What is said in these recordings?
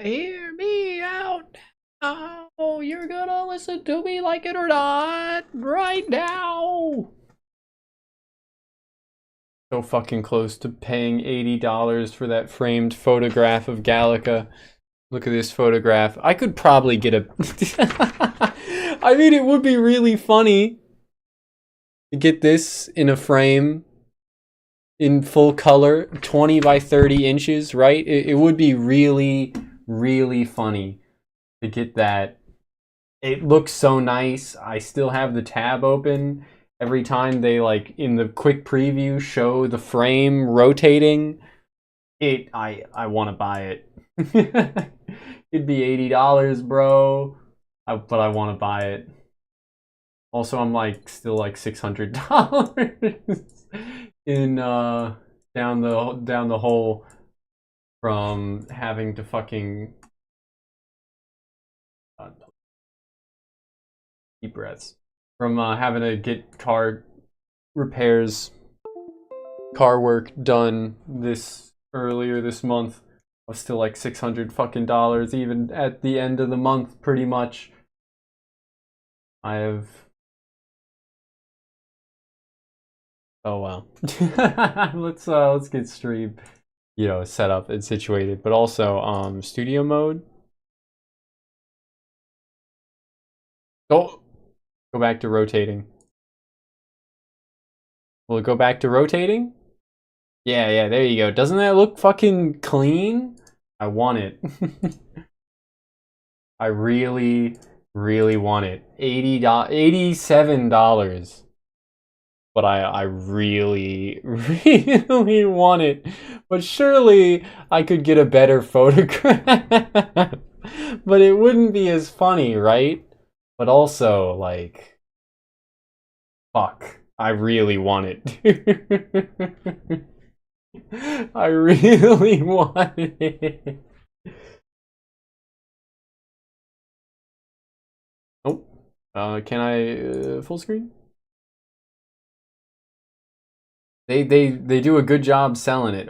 Hear me out. Oh, you're gonna listen to me like it or not right now. So fucking close to paying $80 for that framed photograph of Gallica. Look at this photograph. I could probably get a... I mean, it would be really funny to get this in a frame in full color, 20 by 30 inches, right? It would be really, really funny to get that. It looks so nice. I still have the tab open. Every time they, like, in the quick preview show the frame rotating, I want to buy it. It'd be $80, bro. But I want to buy it. Also, I'm like still like $600 in down the hole from having to fucking deep breaths, from having to get car repairs, car work done earlier this month. I was still like $600 fucking dollars even at the end of the month, pretty much. I have... Oh well. let's get stream, set up and situated, but also studio mode. Oh, go back to rotating. Will it go back to rotating? Yeah, there you go. Doesn't that look fucking clean? I want it. I really, really want it. $87. But I really, really want it. But surely I could get a better photograph. But it wouldn't be as funny, right? But also, like, fuck. I really want it. I really want it. Oh, can I full screen? They do a good job selling it.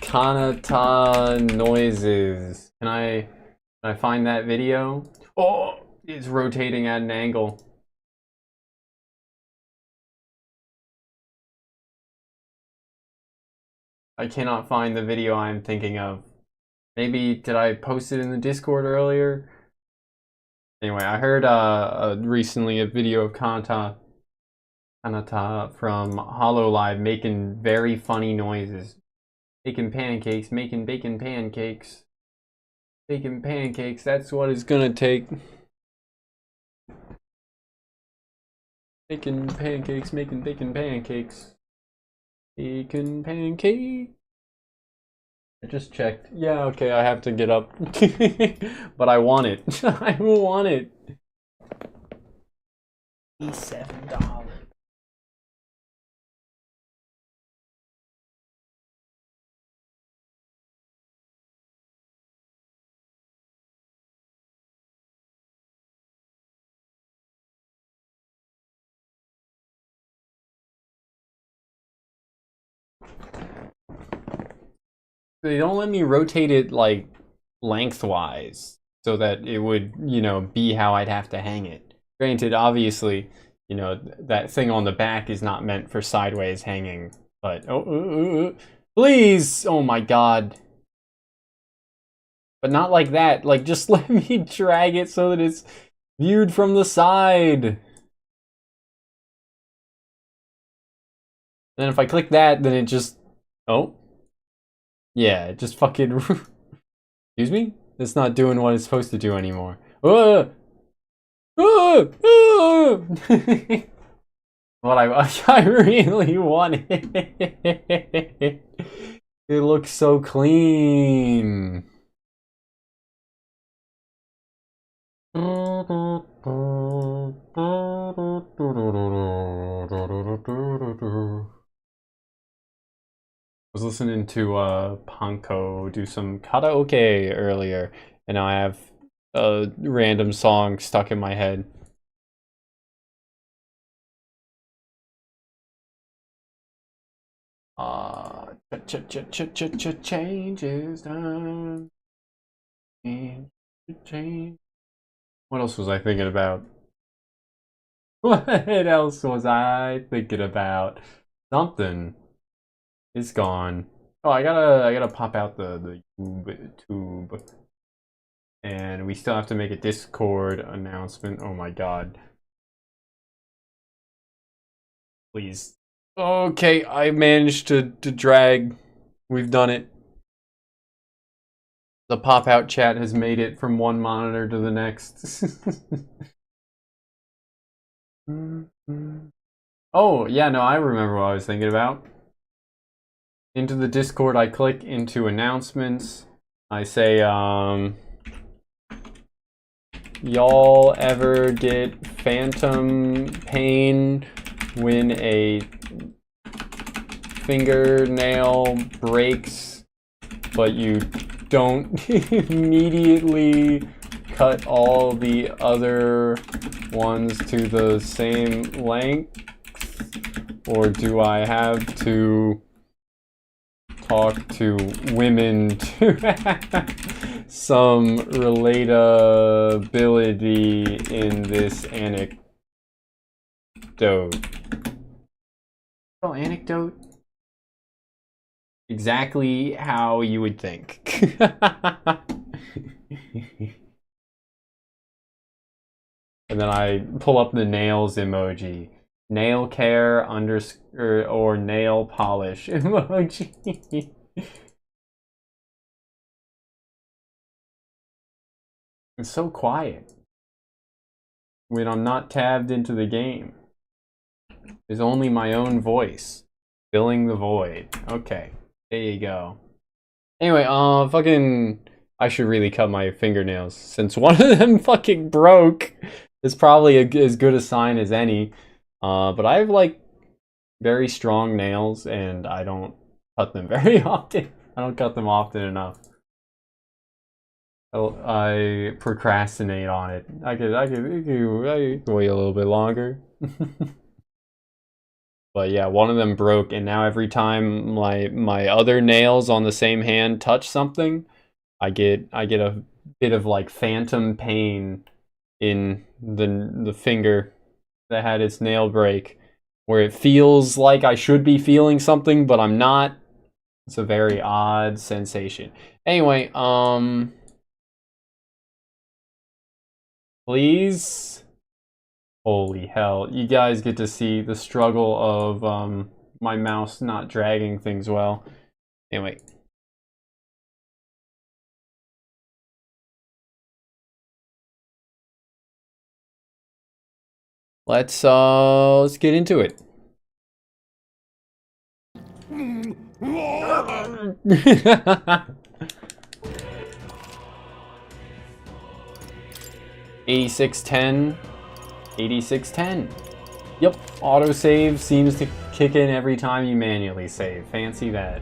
Kanata noises. Can I find that video? Oh, it's rotating at an angle. I cannot find the video I'm thinking of. Maybe did I post it in the Discord earlier? Anyway, I heard recently a video of Kanata from HoloLive making very funny noises. Making pancakes, making bacon pancakes. Bacon pancakes, that's what it's gonna take. Making pancakes, making bacon pancakes. Bacon pancake. I just checked. Yeah, okay, I have to get up. But I want it. I want it. $7. They don't let me rotate it like lengthwise so that it would, be how I'd have to hang it. Granted, obviously, that thing on the back is not meant for sideways hanging, but please, oh my god. But not like that. Like, just let me drag it so that it's viewed from the side. And then if I click that, then it just... Oh. Yeah, it just fucking... Excuse me? It's not doing what it's supposed to do anymore. What I really want it. It looks so clean. I was listening to Panko do some karaoke earlier, and now I have a random song stuck in my head. Changes time. Change. What else was I thinking about? What else was I thinking about? Something. It's gone. Oh, I gotta pop out the tube. And we still have to make a Discord announcement. Oh my god. Please. Okay, I managed to drag. We've done it. The pop-out chat has made it from one monitor to the next. Oh, yeah, no, I remember what I was thinking about. Into the Discord, I click into announcements. I say, y'all ever get phantom pain when a fingernail breaks, but you don't immediately cut all the other ones to the same length? Or do I have to talk to women to have some relatability in this anecdote? Oh, anecdote? Exactly how you would think. And then I pull up the nails emoji. Nail care underscore or nail polish emoji. It's so quiet when I'm not tabbed into the game. There's only my own voice filling the void. Okay, there you go. Anyway, fucking, I should really cut my fingernails since one of them fucking broke. It's probably as good a sign as any. But I have like very strong nails and I don't cut them very often. I don't cut them often enough. I procrastinate on it. I could wait a little bit longer. But yeah, one of them broke, and now every time my other nails on the same hand touch something, I get a bit of like phantom pain in the finger that had its nail break, where it feels like I should be feeling something, but I'm not. It's a very odd sensation. Anyway, please. Holy hell, you guys get to see the struggle of my mouse not dragging things well. Anyway. Let's get into it. $86.10. 8610. Yep, autosave seems to kick in every time you manually save. Fancy that.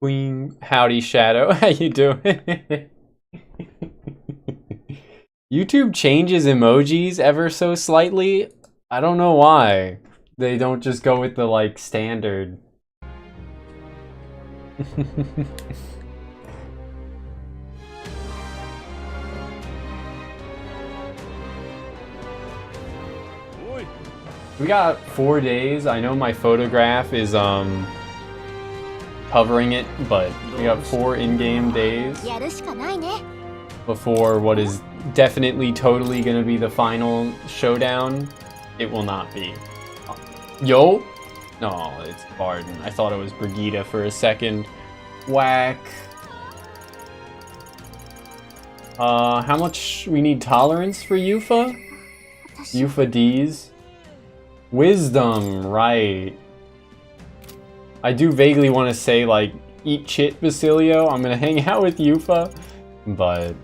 Queen, howdy Shadow, how you doing? YouTube changes emojis ever so slightly. I don't know why. They don't just go with the like standard. We got 4 days. I know my photograph is covering it, but we got 4 in-game days before what is definitely totally gonna be the final showdown. It will not be. Yo? No, it's Barden. I thought it was Brigitte for a second. Whack. How much we need tolerance for Yufa? Yufa D's? Wisdom, right. I do vaguely want to say, like, eat shit, Basilio. I'm gonna hang out with Yufa, but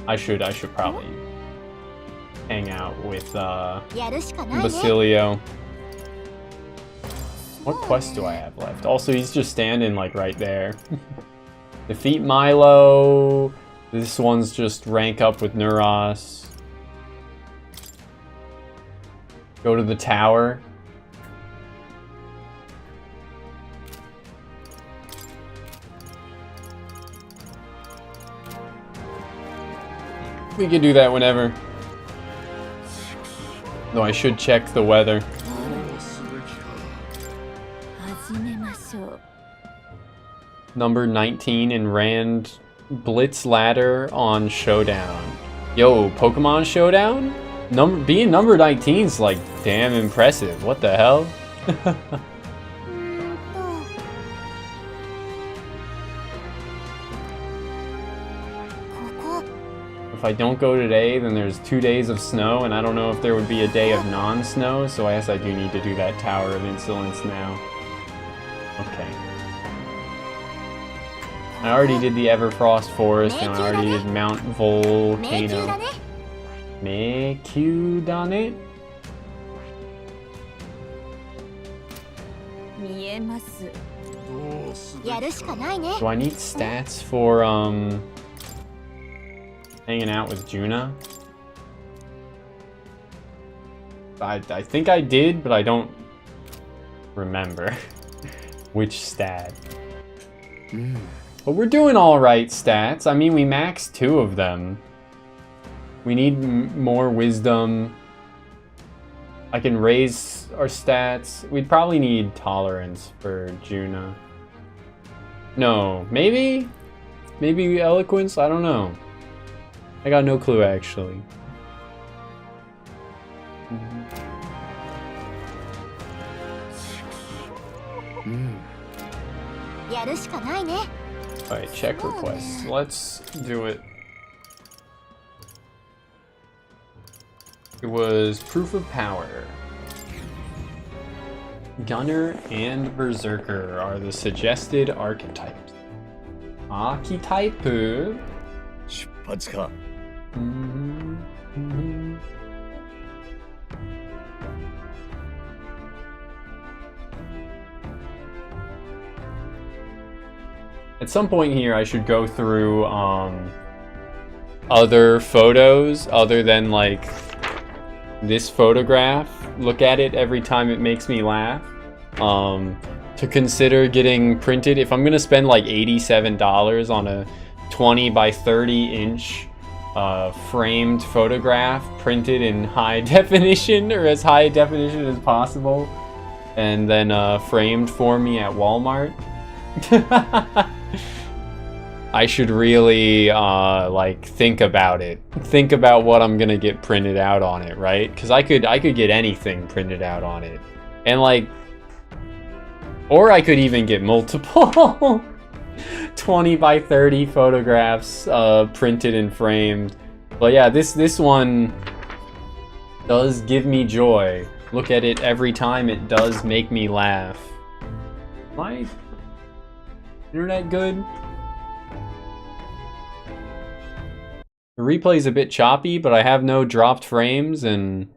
I should probably hang out with Basilio. What quest do I have left? Also, he's just standing, like, right there. Defeat Milo. This one's just rank up with Neuros. Go to the tower. We can do that whenever. Though I should check the weather. Number 19 in Rand Blitz Ladder on Showdown. Yo, Pokemon Showdown? Being number 19 is like damn impressive. What the hell? If I don't go today, then there's 2 days of snow, and I don't know if there would be a day of non-snow, so I guess I do need to do that Tower of Insolence now. Okay. I already did the Everfrost Forest, and I already did Mount Volcano. Meikyu dane? Do I need stats for, hanging out with Juna? I think I did, but I don't remember which stat. But we're doing alright stats. I mean, we maxed 2 of them. We need more wisdom. I can raise our stats. We'd probably need tolerance for Juna. No, maybe? Maybe eloquence? I don't know. I got no clue, actually. Alright, check requests. Let's do it. It was Proof of Power. Gunner and Berserker are the suggested archetypes. Archetype? At some point here, I should go through other photos other than like this photograph. Look at it every time it makes me laugh. To consider getting printed. If I'm gonna spend like $87 on a 20 by 30 inch framed photograph printed in high definition, or as high definition as possible, and then framed for me at Walmart, I should really like think about it. Think about what I'm gonna get printed out on it, right? Because I could get anything printed out on it, and like, or I could even get multiple 20 by 30 photographs printed and framed. But yeah, this one does give me joy. Look at it every time. It does make me laugh. My internet good? The replay's a bit choppy, but I have no dropped frames, and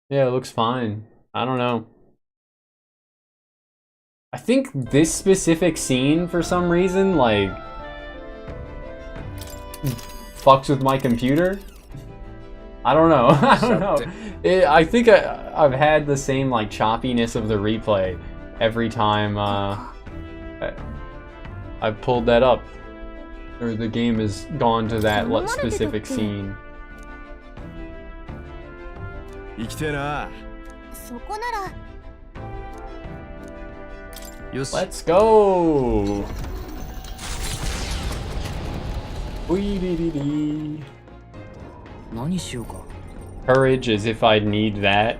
yeah, it looks fine. I don't know. I think this specific scene, for some reason, like, fucks with my computer. I don't know. I don't know. I think I've had the same, like, choppiness of the replay every time I've pulled that up. Or the game has gone to that specific scene. Let's go! Courage, as if I'd need that.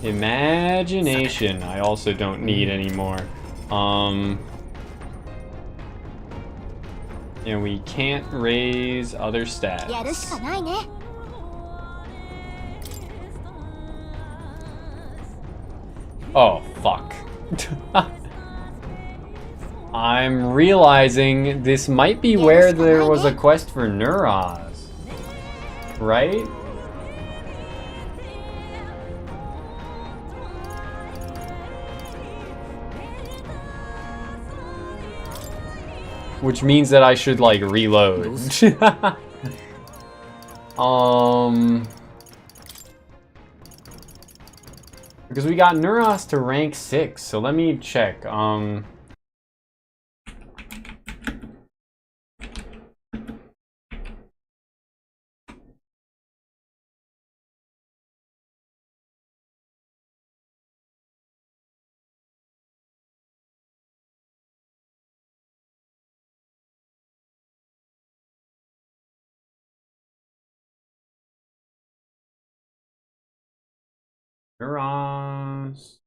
Imagination, I also don't need anymore. And we can't raise other stats. Oh, fuck. I'm realizing this might be where there was a quest for Neuros, right? Which means that I should, like, reload. Because we got Neuros to rank 6, so let me check. Neuros.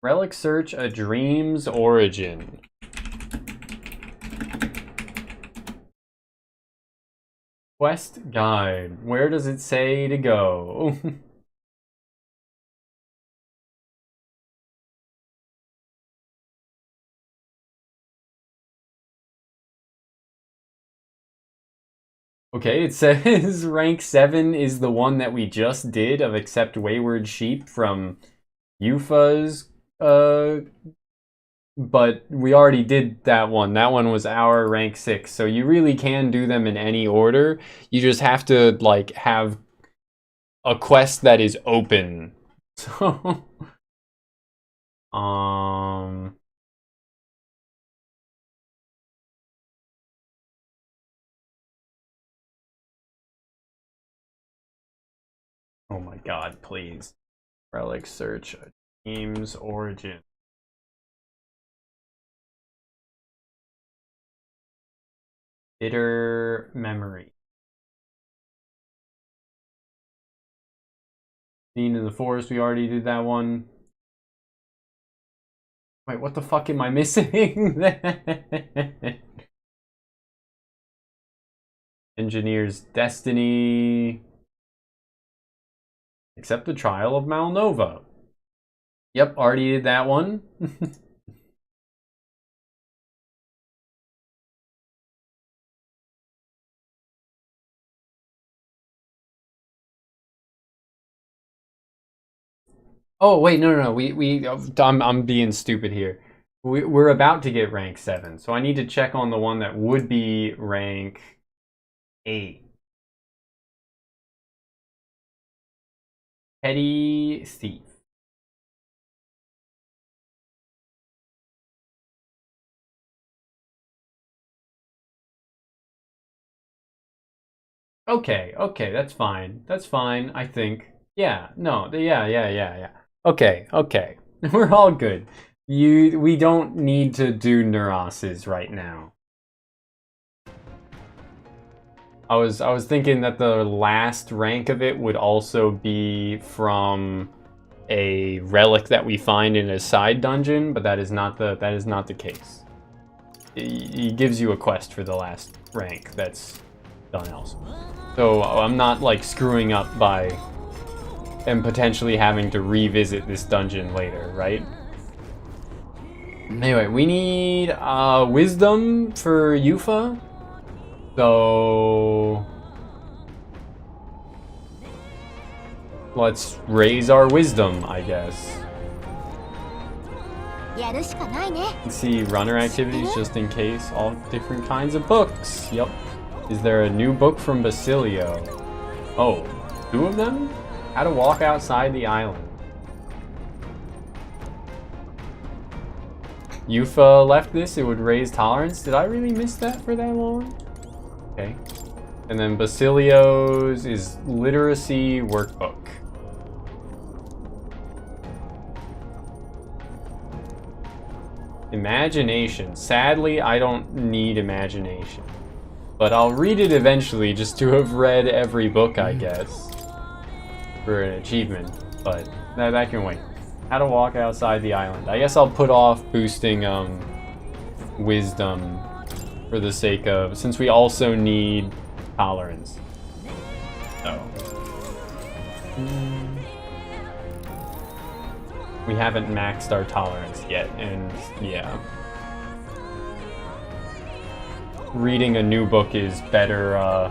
Relic Search: A Dream's Origin. Quest Guide. Where does it say to go? Okay, it says rank 7 is the one that we just did of Accept Wayward Sheep from Yufa's, but we already did that one. That one was our rank 6, so you really can do them in any order. You just have to, like, have a quest that is open. So, oh my god, please. Relic Search: A Dream's Origin. Bitter Memory. Scene in the Forest, we already did that one. Wait, what the fuck am I missing? Engineer's Destiny. Accept the Trial of Malnova. Yep, already did that one. Oh wait, no. I'm being stupid here. We're about to get rank 7, so I need to check on the one that would be rank 8. Petty Thief. Okay, that's fine. That's fine, I think. Yeah, no, yeah. Okay. We're all good. We don't need to do Neuroses right now. I was thinking that the last rank of it would also be from a relic that we find in a side dungeon, but that is not the case. He gives you a quest for the last rank that's done elsewhere. So I'm not like screwing up by and potentially having to revisit this dungeon later, right? Anyway, we need wisdom for Yufa. So let's raise our wisdom, I guess. Let's see, runner activities just in case. All different kinds of books. Yep. Is there a new book from Basilio? Oh, 2 of them? How to walk outside the island. Yufa left this, it would raise tolerance. Did I really miss that for that long? Okay. And then Basilio's is literacy workbook. Imagination. Sadly, I don't need imagination. But I'll read it eventually just to have read every book, I guess. For an achievement. But that can wait. How to walk outside the island. I guess I'll put off boosting wisdom for the sake of, since we also need tolerance. So. We haven't maxed our tolerance yet, and yeah. Reading a new book is better,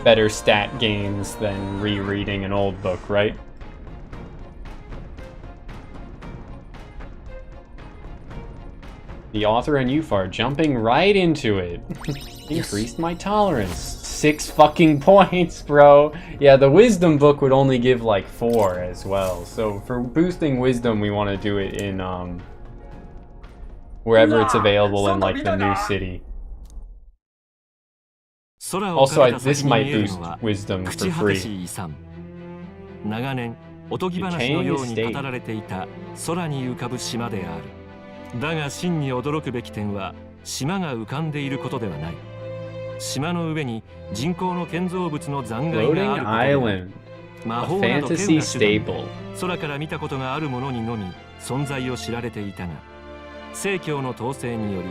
better stat gains than rereading an old book, right? The author and youth are jumping right into it. Increased my tolerance. 6 fucking points, bro. Yeah, the wisdom book would only give like 4 as well. So for boosting wisdom, we want to do it in wherever it's available in like the new city. Also, this might boost wisdom for free. 長年おとぎ話のように語られていた空に浮かぶ島である。だが真に驚くべき点は島が浮かんでいることではない。島の上に人工の建造物の残骸があることで魔法など手が手段空から見たことがあるものにのみ存在を知られていたが、正教の統制により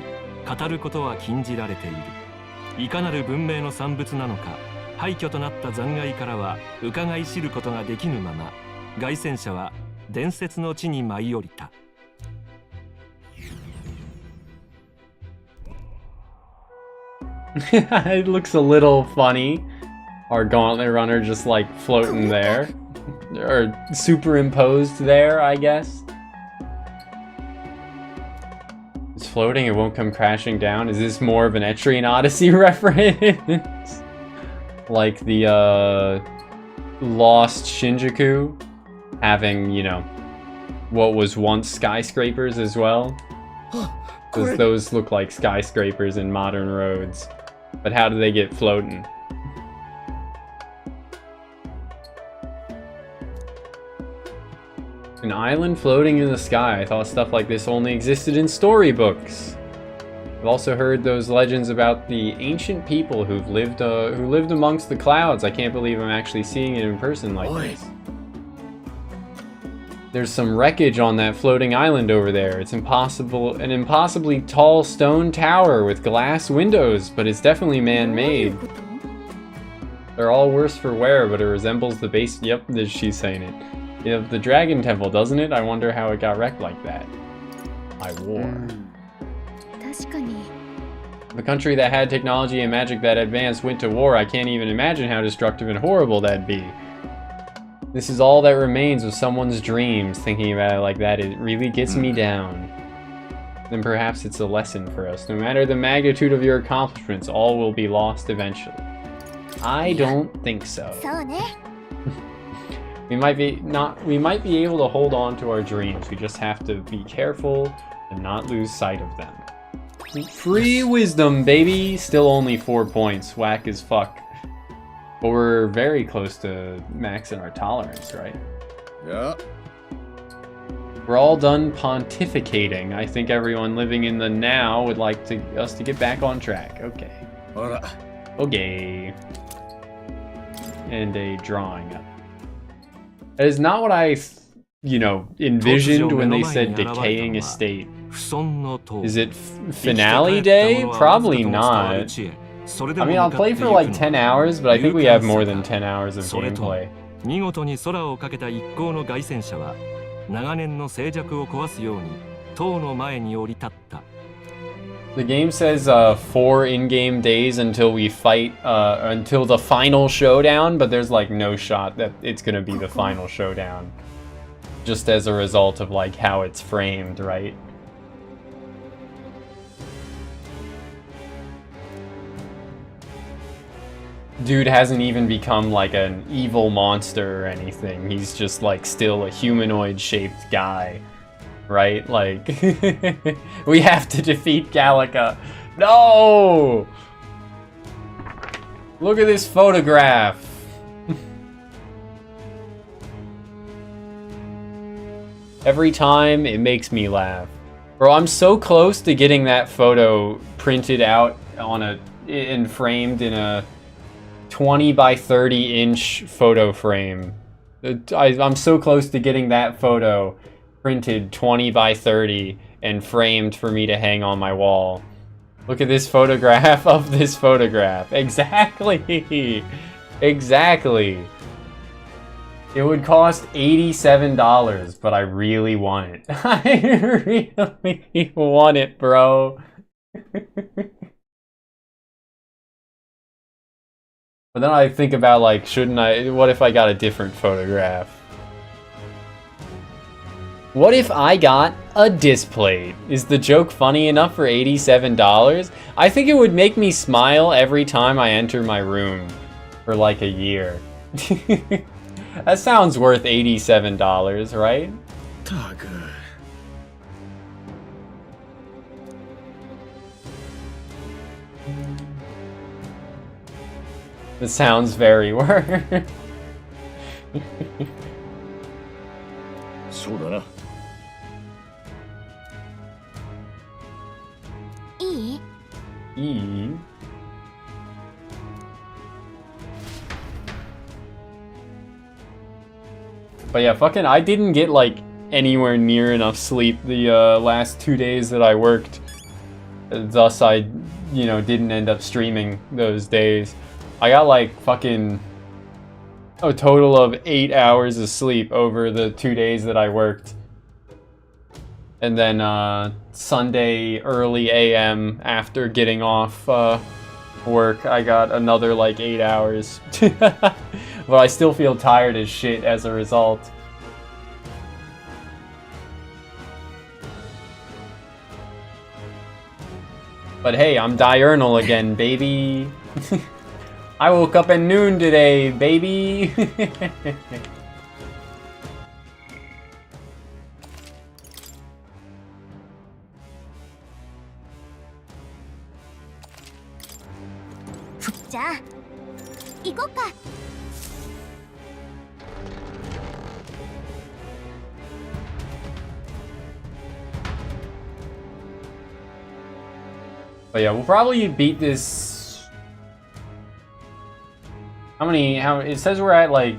語ることは禁じられている。いかなる文明の産物なのか、廃墟となった残骸からは伺い知ることができぬまま、凱旋者は伝説の地に舞い降りた。It looks a little funny. Our gauntlet runner just like floating there. Or superimposed there, I guess. It's floating, it won't come crashing down. Is this more of an Etrian Odyssey reference? Like the lost Shinjuku having, you know, what was once skyscrapers as well. Because those look like skyscrapers in modern roads. But how do they get floating? An island floating in the sky. I thought stuff like this only existed in storybooks. I've also heard those legends about the ancient people who lived amongst the clouds. I can't believe I'm actually seeing it in person like this. There's some wreckage on that floating island over there. It's an impossibly tall stone tower with glass windows, but it's definitely man-made. They're all worse for wear, but it resembles the base. Yep, she's saying it. You know, the Dragon Temple, doesn't it? I wonder how it got wrecked like that. By war. The country that had technology and magic that advanced went to war. I can't even imagine how destructive and horrible that'd be. This is all that remains of someone's dreams. Thinking about it like that, it really gets me down. Then perhaps it's a lesson for us. No matter the magnitude of your accomplishments, all will be lost eventually. I don't think so. We might be able to hold on to our dreams. We just have to be careful and not lose sight of them. Free wisdom, baby! Still only 4 points. Whack as fuck. But we're very close to maxing our tolerance, right? Yeah. We're all done pontificating. I think everyone living in the now would like us to get back on track. Okay. Okay. And a drawing. That is not what I, you know, envisioned when they said decaying estate. Is it finale day? Probably not. I mean, I'll play for like 10 hours, but I think we have more than 10 hours of gameplay. The game says 4 in-game days until we fight, until the final showdown, but there's like no shot that it's gonna be the final showdown. Just as a result of like how it's framed, right? Dude hasn't even become like an evil monster or anything. He's just like still a humanoid-shaped guy, right? Like, we have to defeat Gallica. No! Look at this photograph. Every time it makes me laugh. Bro, I'm so close to getting that photo printed out on and framed in a 20 by 30 inch photo frame. I'm so close to getting that photo printed 20 by 30 and framed for me to hang on my wall. Look at this photograph of this photograph. Exactly. Exactly. It would cost $87, but I really want it. I really want it, bro. But then I think about, like, what if I got a different photograph? What if I got a displate? Is the joke funny enough for $87? I think it would make me smile every time I enter my room for like a year. That sounds worth $87, right? It sounds very worth. そうだな。いい？ E. But yeah, fucking, I didn't get like anywhere near enough sleep the last 2 days that I worked. Thus, I, didn't end up streaming those days. I got like fucking a total of 8 hours of sleep over the 2 days that I worked. And then Sunday early AM after getting off work, I got another like 8 hours. But I still feel tired as shit as a result. But hey, I'm diurnal again, baby. I woke up at noon today, baby. But yeah, we'll probably beat this. How it says we're at like,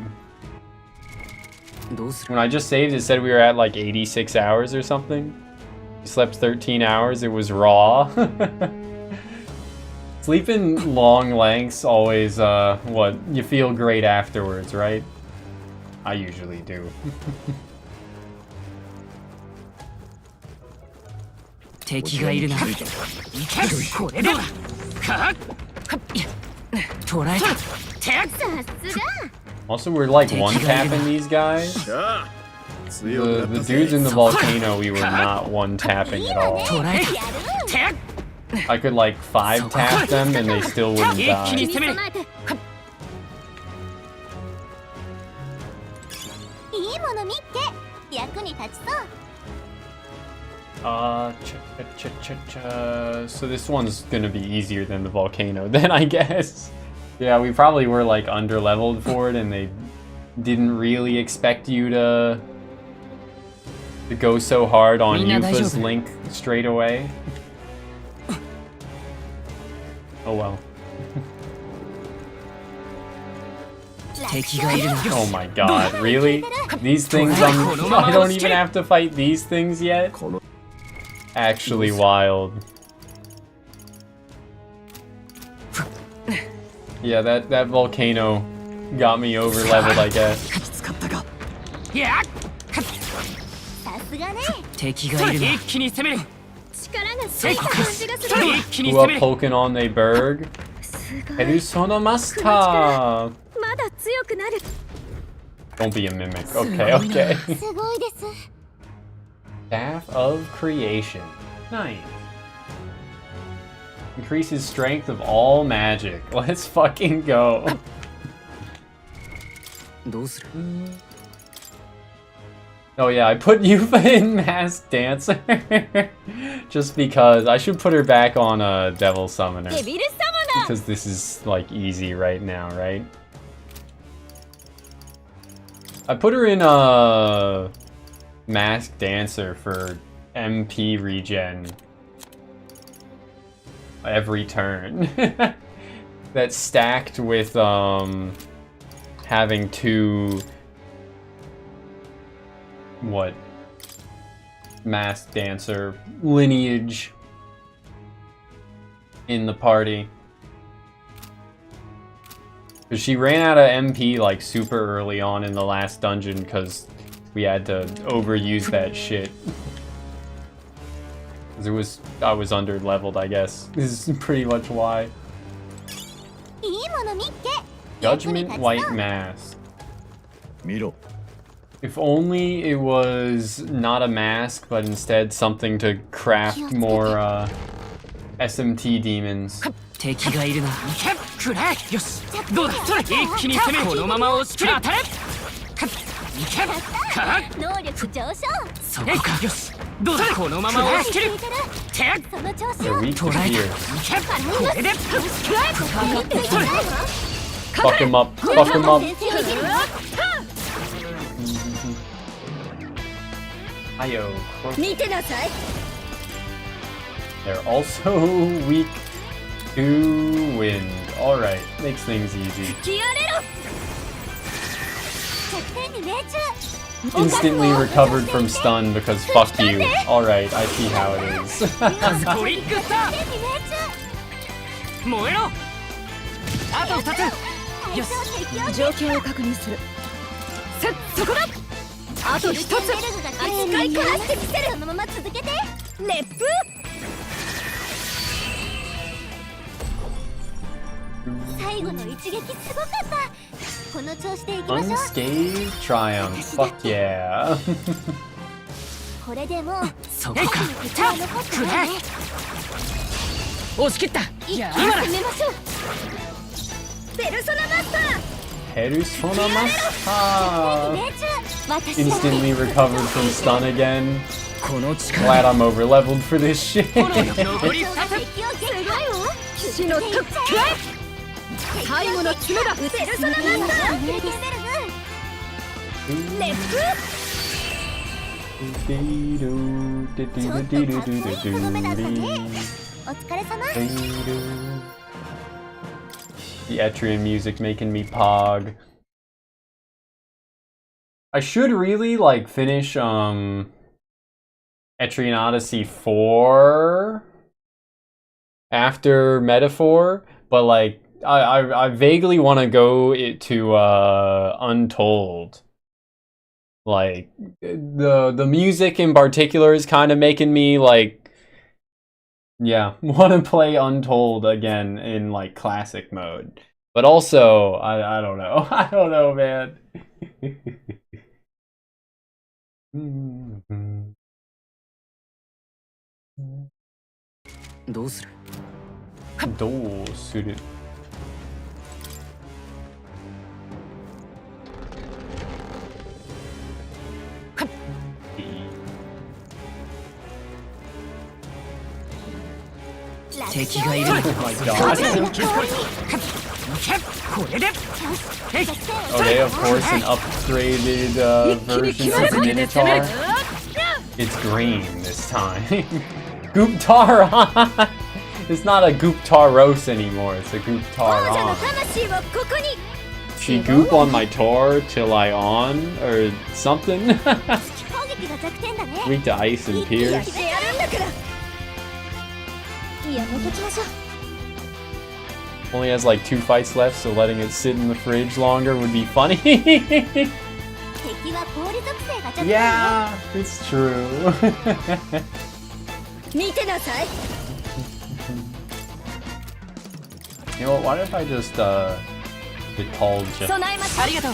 when I just saved it said we were at like 86 hours or something. We slept 13 hours, it was raw. Sleeping long lengths always, you feel great afterwards, right? I usually do. 敵がいるな。これだ。捕らえた。 Also, we're like one-tapping these guys. The dudes in the volcano, we were not one-tapping at all. I could like 5-tap them and they still wouldn't die. So this one's gonna be easier than the volcano then, I guess. Yeah, we probably were like under-leveled for it and they didn't really expect you to go so hard on Yufa's Link straight away. Oh well. Oh my god, really? These things, I don't even have to fight these things yet? Actually wild. Yeah, that volcano got me over leveled, I guess. Who are poking on they berg? Perusonomasta! Don't be a mimic. Okay, okay. Staff of Creation. Nice. Increases strength of all magic. Let's fucking go. Oh yeah, I put Yufa in Masked Dancer. Just because. I should put her back on a Devil Summoner. Because this is like easy right now, right? I put her in a Masked Dancer for MP regen every turn. That's stacked with having two Masked Dancer lineage in the party. Because she ran out of MP like super early on in the last dungeon because we had to overuse that shit. I was under leveled, I guess. This is pretty much why. Judgment White Mask. 見ろ。If only it was not a mask, but instead something to craft more SMT demons. 敵がいるな。くらえ。よし。どうだ。それ。一気に攻め。このまま押し切れ。当たれ。いけ。か。能力上昇。そこか。よし。どうだ。このまま押し切る。て。その調子を。捉えた。いけ。これで。Fuck him up. Fuck him up. Ayo. They're also weak to wind. Alright, makes things easy. Instantly recovered from stun because fuck you. Alright, I see how it is. よし、状況を確認する。そこだ。あと一つ。扱いこなしてみせる。そのまま続けて。熱風。最後の一撃すごかった。この調子でいきましょう。Unscathed triumph. Fuck yeah. これでもう。そうか。押し切った。いや、今攻めましょう。Persona Master! Instantly recovered from stun again. Glad I'm over leveled for this shit. The Etrian music making me pog. I should really like finish Etrian Odyssey 4 after Metaphor, but like I vaguely want to go to Untold. Like the music in particular is kind of making me like, yeah, want to play Untold again in like classic mode. But also, I don't know. I don't know, man. どうする？どうする？敵がいる。 Oh my god. Okay, of course, an upgraded version of the Minotaur. It's green this time. Gooptaron! It's not a Gooptaros anymore, it's a Gooptaron. She goop on my Tor till I on, or something? Weak to ice and pierce. Only has like 2 fights left, so letting it sit in the fridge longer would be funny. Yeah, it's true. You know what, why if I just get called just... Arigato.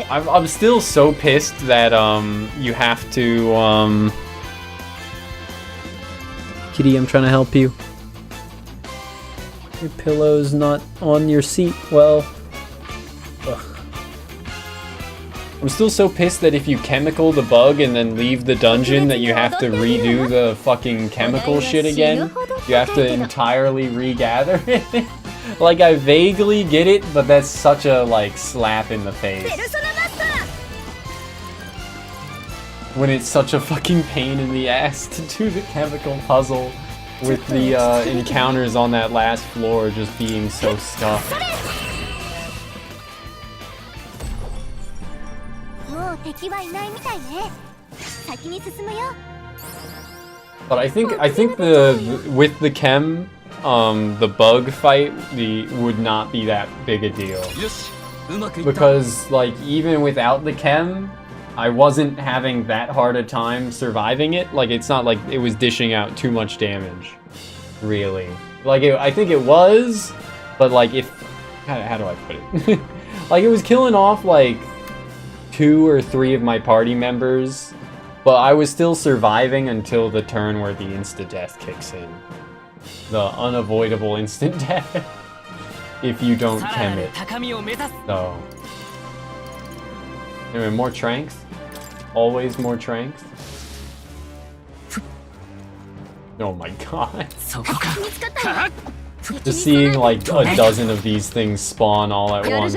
I'm still so pissed that you have to Kitty, I'm trying to help you. Your pillow's not on your seat well. Ugh. I'm still so pissed that if you chemical the bug and then leave the dungeon that you have to redo the fucking chemical shit again. You have to entirely regather it. Like, I vaguely get it, but that's such a, like, slap in the face. When it's such a fucking pain in the ass to do the chemical puzzle with the encounters on that last floor just being so stuffed. But I think with the chem, the bug fight would not be that big a deal. Because, like, even without the chem, I wasn't having that hard a time surviving it. Like, it's not like it was dishing out too much damage, really. Like, I think it was, but, like, if... How do I put it? Like, it was killing off, like, 2 or 3 of my party members, but I was still surviving until the turn where the insta-death kicks in. The unavoidable instant death. If you don't chem it. So... Anyway, more tranks. Always more tranks. Oh my god. Just seeing like a dozen of these things spawn all at once.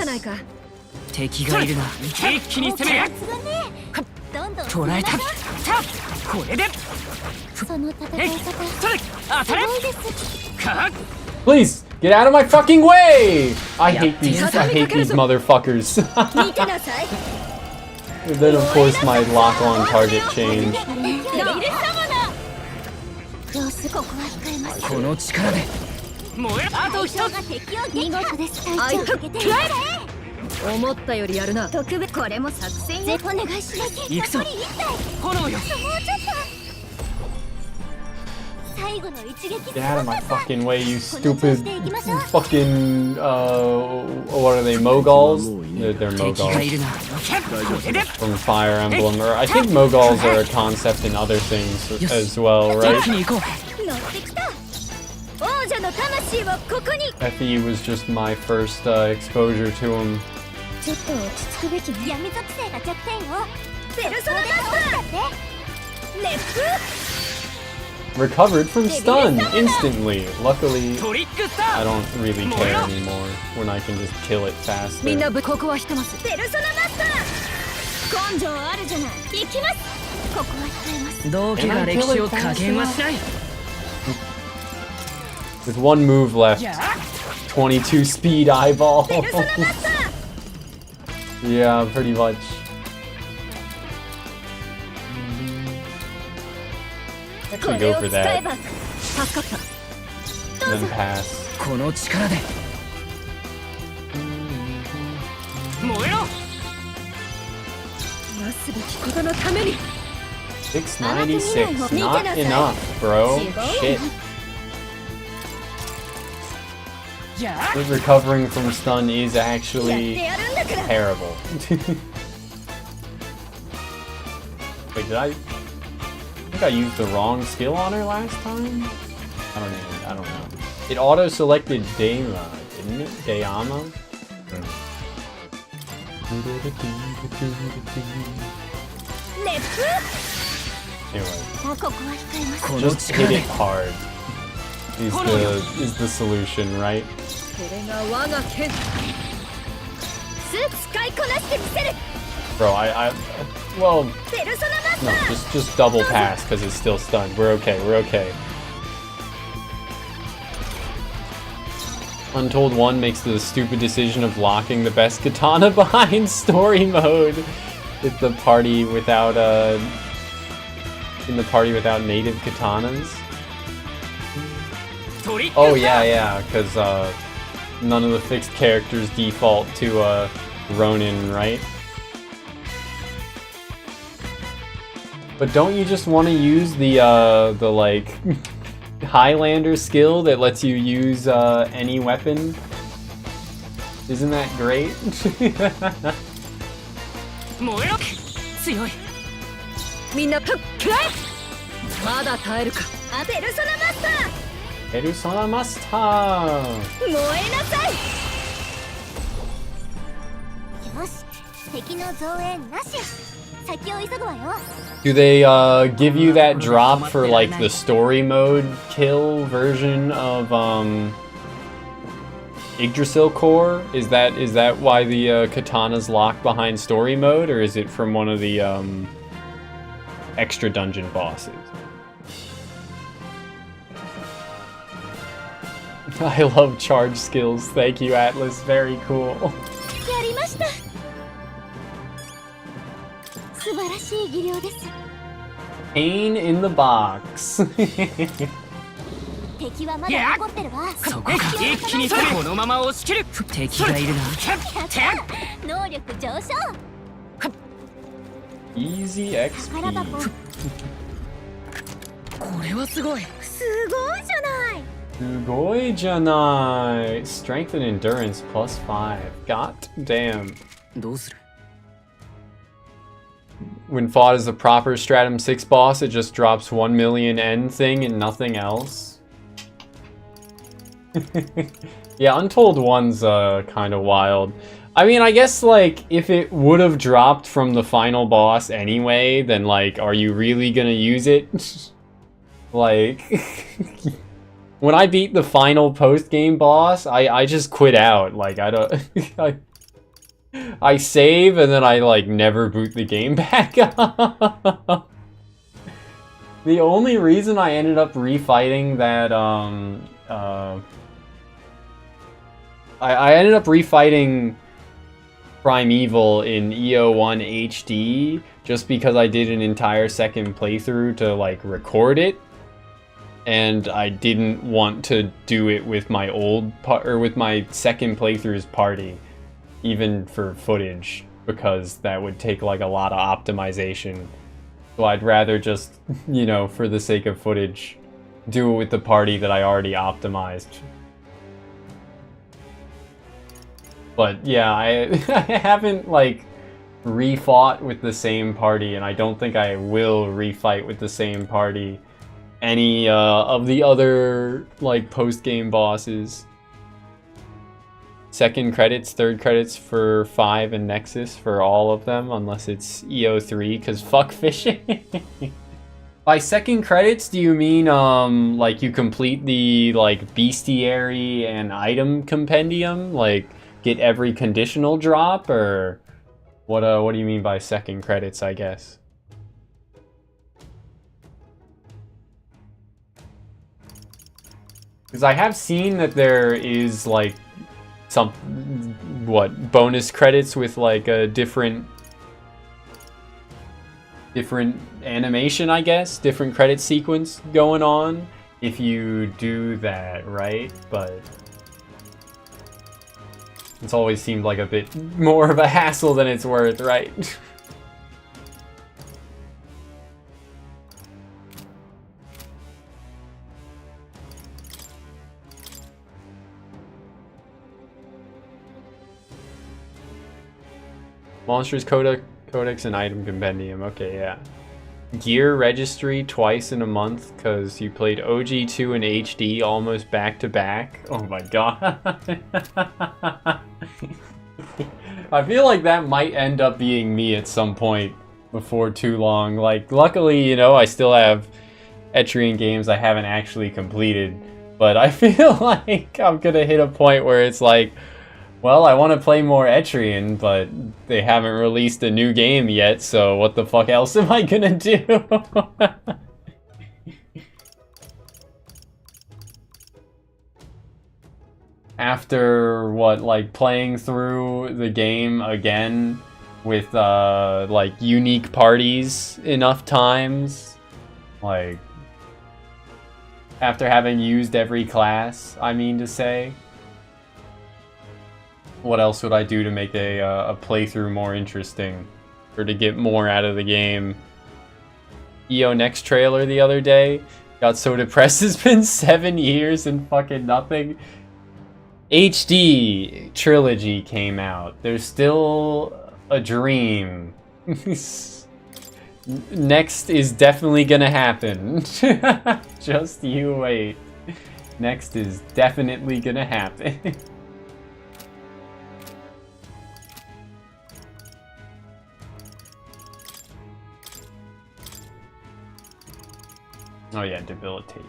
Please, get out of my fucking way! I hate these motherfuckers. And then of course my lock-on target changed. Get out of my fucking way, you stupid fucking, what are they, Moguls? They're Moguls. From Fire Emblem, or I think Moguls are a concept in other things as well, right? FE was just my first exposure to him. Recovered from stun instantly. Luckily, I don't really care anymore when I can just kill it faster. With one move left, 22 speed eyeball. Yeah, pretty much. Actually go for that. And then pass. 696, not enough, bro. Shit. Recovering from stun is actually terrible. Wait, I think I used the wrong skill on her last time? I don't know. It auto-selected Dayma, didn't it? Dayama? Anyway, just hit it hard is the solution, right? Bro, well, no, just double pass because it's still stunned. We're okay, we're okay. Untold 1 makes the stupid decision of locking the best katana behind story mode with the party without native katanas. Oh yeah, because none of the fixed characters default to Ronin, right? But don't you just want to use the like Highlander skill that lets you use any weapon? Isn't that great? Persona Master! Do they give you that drop for like the story mode kill version of Yggdrasil core? Is that why the katana's locked behind story mode, or is it from one of the extra dungeon bosses? I love charge skills. Thank you, Atlas. Very cool. Pain in the box. いやそこか一気にそれこのまま押し切る敵がいるな能力上昇 Easy XP これはすごいすごいじゃない Sugoi janai. Strength and endurance plus 5. God damn. どうする When fought as a proper Stratum 6 boss, it just drops 1 million N thing and nothing else. Yeah, Untold 1's kind of wild. I mean, I guess, like, if it would have dropped from the final boss anyway, then, like, are you really gonna use it? Like... When I beat the final post-game boss, I just quit out. Like, I don't... I save and then I, like, never boot the game back up. The only reason I ended up refighting that, I ended up refighting Primeval in EO1 HD just because I did an entire second playthrough to, like, record it. And I didn't want to do it with my with my second playthrough's party, even for footage, because that would take like a lot of optimization. So I'd rather just, you know, for the sake of footage, do it with the party that I already optimized. But yeah, I haven't like refought with the same party, and I don't think I will refight with the same party any of the other like post-game bosses. Second credits, third credits for 5 and Nexus for all of them, unless it's EO3, because fuck fishing. By second credits, do you mean like you complete the like bestiary and item compendium, like get every conditional drop, or what do you mean by second credits, I guess? Because I have seen that there is like some bonus credits with like a different animation, I guess, different credit sequence going on if you do that, right? But it's always seemed like a bit more of a hassle than it's worth, right? Monsters Codex and Item Compendium. Okay, yeah. Gear registry twice in a month because you played OG2 and HD almost back to back. Oh my god. I feel like that might end up being me at some point before too long. Like, luckily, you know, I still have Etrian games I haven't actually completed. But I feel like I'm gonna hit a point where it's like, well, I want to play more Etrian, but they haven't released a new game yet, so what the fuck else am I gonna do? After, what, like, playing through the game again with, like, unique parties enough times? Like, after having used every class, I mean to say. What else would I do to make a playthrough more interesting? Or to get more out of the game? EO Next trailer the other day. Got so depressed, it's been 7 years and fucking nothing. HD trilogy came out. There's still a dream. Next is definitely gonna happen. Just you wait. Next is definitely gonna happen. Oh yeah, debilitate.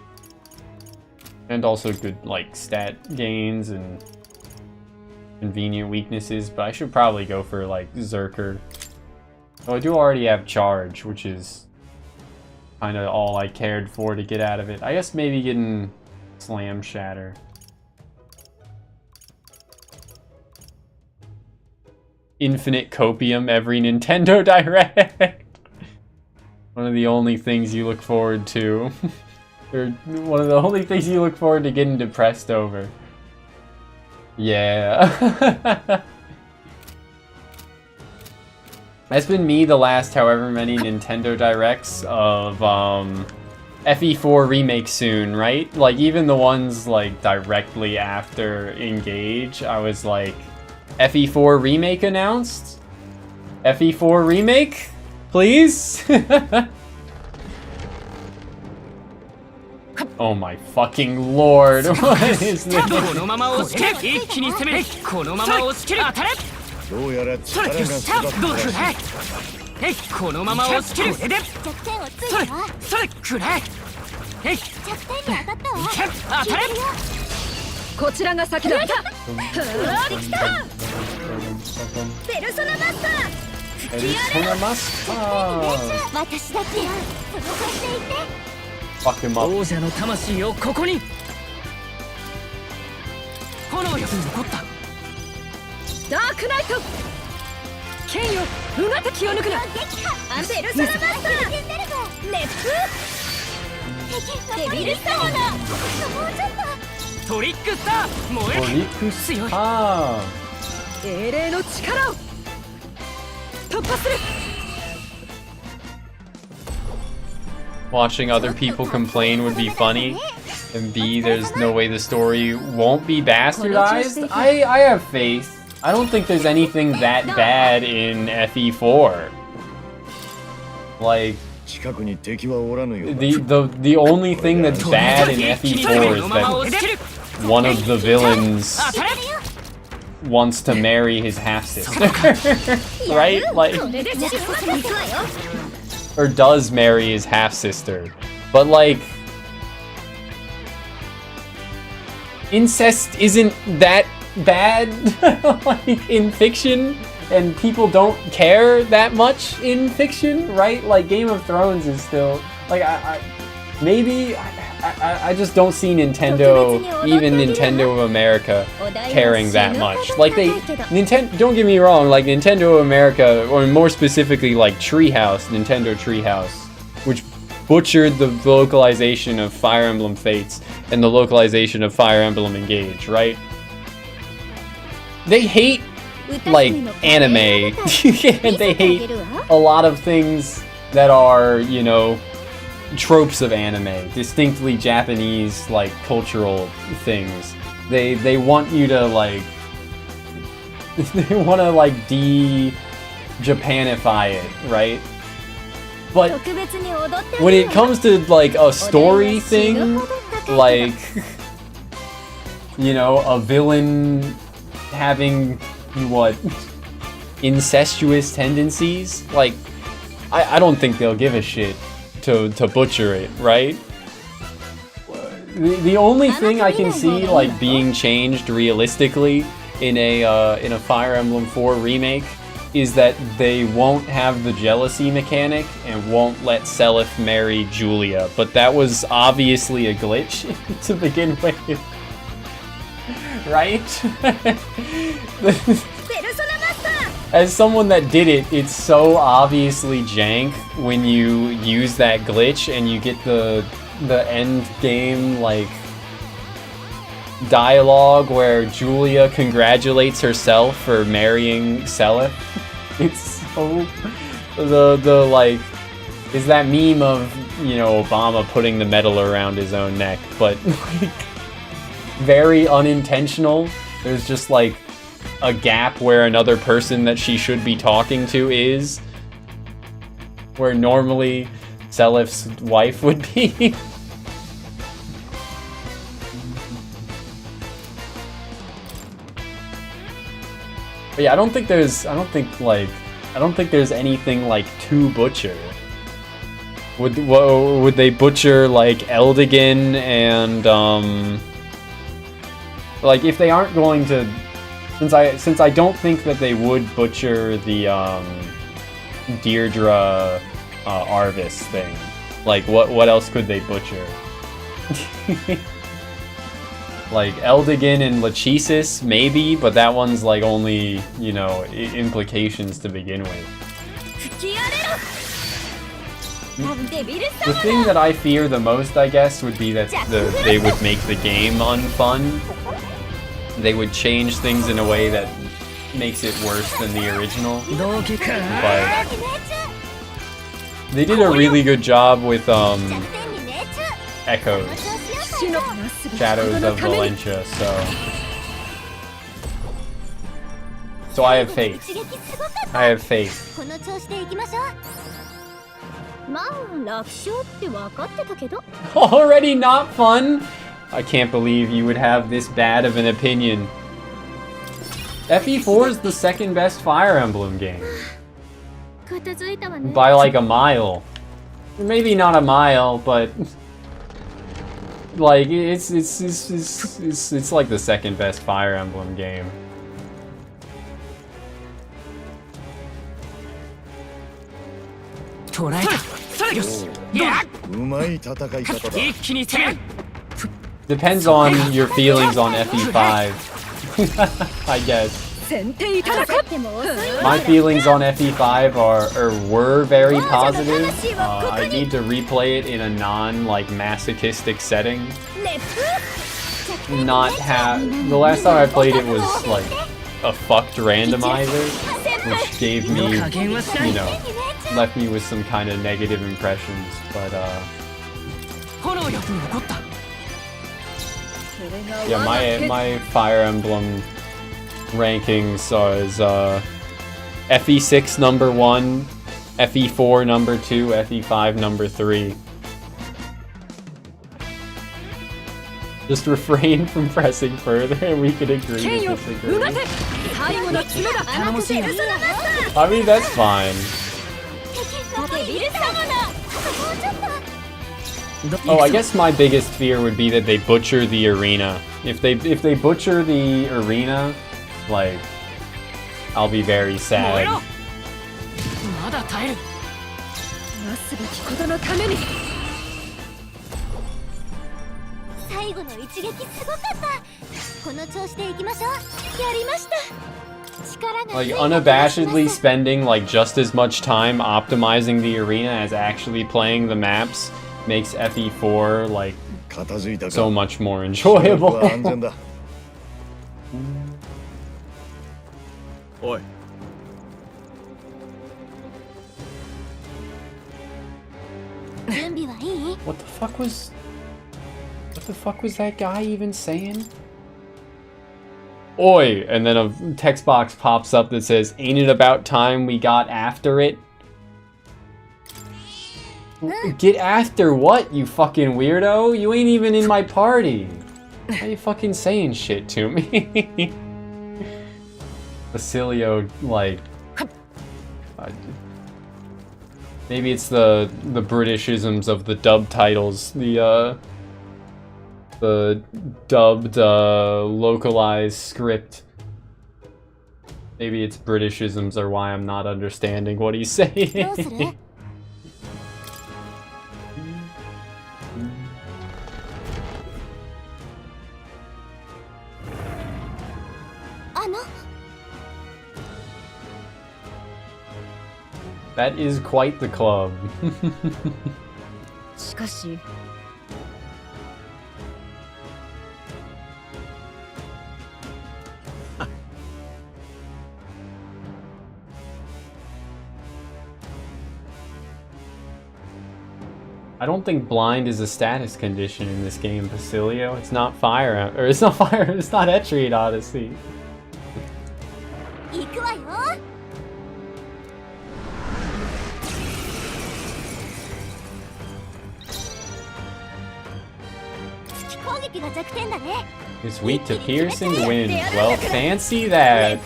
And also good, like, stat gains and convenient weaknesses, but I should probably go for, like, Zerker. Oh, I do already have Charge, which is kind of all I cared for to get out of it. I guess maybe getting Slam Shatter. Infinite Copium every Nintendo Direct. One of the only things you look forward to. They're one of the only things you look forward to getting depressed over. Yeah. That's been me the last however many Nintendo Directs of FE4 remake soon, right? Like even the ones like directly after Engage, I was like, FE4 remake announced? FE4 remake? Please? Oh my fucking lord, what is this? このまま押し切れ一気に攻めこのまま押し切れ当たれどうやら力が育ったどうくらいこのまま押し切れこれで弱点をついたわそれくらい弱点に当たったわ当たれこちらが先だ。できたペルソナマスターペルソナマスター私だってその調子でいって Fuck him up. 王者の魂をここに炎よ残ったダークナイト。剣よ、うなた気を抜くな。アンペルソナマスター熱風デビルスターだもうちょっトリックスター燃えトリックスター英霊の力を突破する。Watching other people complain would be funny, and B, there's no way the story won't be bastardized. I have faith. I don't think there's anything that bad in FE4. Like, 近くに敵はおらぬようだ the only thing that's bad in FE4 is that one of the villains wants to marry his half-sister. Right? Like, or does marry his half-sister. But like, incest isn't that bad like in fiction, and people don't care that much in fiction, right? Like Game of Thrones is still like I just don't see Nintendo, even Nintendo of America, caring that much. Like don't get me wrong, like Nintendo of America, or more specifically like Nintendo Treehouse, which butchered the localization of Fire Emblem Fates and the localization of Fire Emblem Engage, right? They hate like anime, and they hate a lot of things that are, you know, tropes of anime, distinctly Japanese like cultural things. They want you to like they want to like de-Japanify it, right? But when it comes to like a story thing, like, you know, a villain having what, incestuous tendencies, like I don't think they'll give a shit to butcher it, right? The only thing I can see like being changed realistically in a Fire Emblem 4 remake is that they won't have the jealousy mechanic and won't let Seliph marry Julia, but that was obviously a glitch to begin with, right? As someone that did it, it's so obviously jank when you use that glitch and you get the end game like dialogue where Julia congratulates herself for marrying Seliph. It's so the like is that meme of, you know, Obama putting the medal around his own neck, but like very unintentional. There's just like a gap where another person that she should be talking to is, where normally Seliph's wife would be. But yeah, I don't think there's anything like to butcher. Would they butcher like Eldigan and like if they aren't going to, since I don't think that they would butcher the Deirdre Arvis thing. Like what else could they butcher? Like Eldigan and Lachesis, maybe, but that one's like only, you know, implications to begin with. The thing that I fear the most, I guess, would be that they would make the game unfun. They would change things in a way that makes it worse than the original. But they did a really good job with Echoes, Shadows of Valencia, so I have faith. I have faith. Already not fun? I can't believe you would have this bad of an opinion. FE4 is the second best Fire Emblem game. By like a mile. Maybe not a mile, but like it's like the second best Fire Emblem game. Depends on your feelings on FE5. I guess. My feelings on FE5 were very positive. I need to replay it in a masochistic setting. The last time I played it was like a fucked randomizer, which gave me, left me with some kind of negative impressions, but yeah, my Fire Emblem rankings is FE6 number 1, FE4 number 2, FE5 number 3. Just refrain from pressing further and we could agree to disagree. I mean, that's fine. Oh, I guess my biggest fear would be that they butcher the arena. If they butcher the arena, like, I'll be very sad. Like, unabashedly spending like just as much time optimizing the arena as actually playing the maps makes FE4 like so much more enjoyable. Oi. What the fuck was that guy even saying? Oi! And then a text box pops up that says, "Ain't it about time we got after it?" Get after what, you fucking weirdo? You ain't even in my party. Why are you fucking saying shit to me? Basilio, like... maybe it's the Britishisms of the dub titles. The dubbed, localized script. Maybe it's Britishisms are why I'm not understanding what he's saying. That is quite the club. I don't think blind is a status condition in this game, Basilio. It's not fire, or it's not fire, it's not Etrian Odyssey. It's weak to piercing winds. Well, fancy that.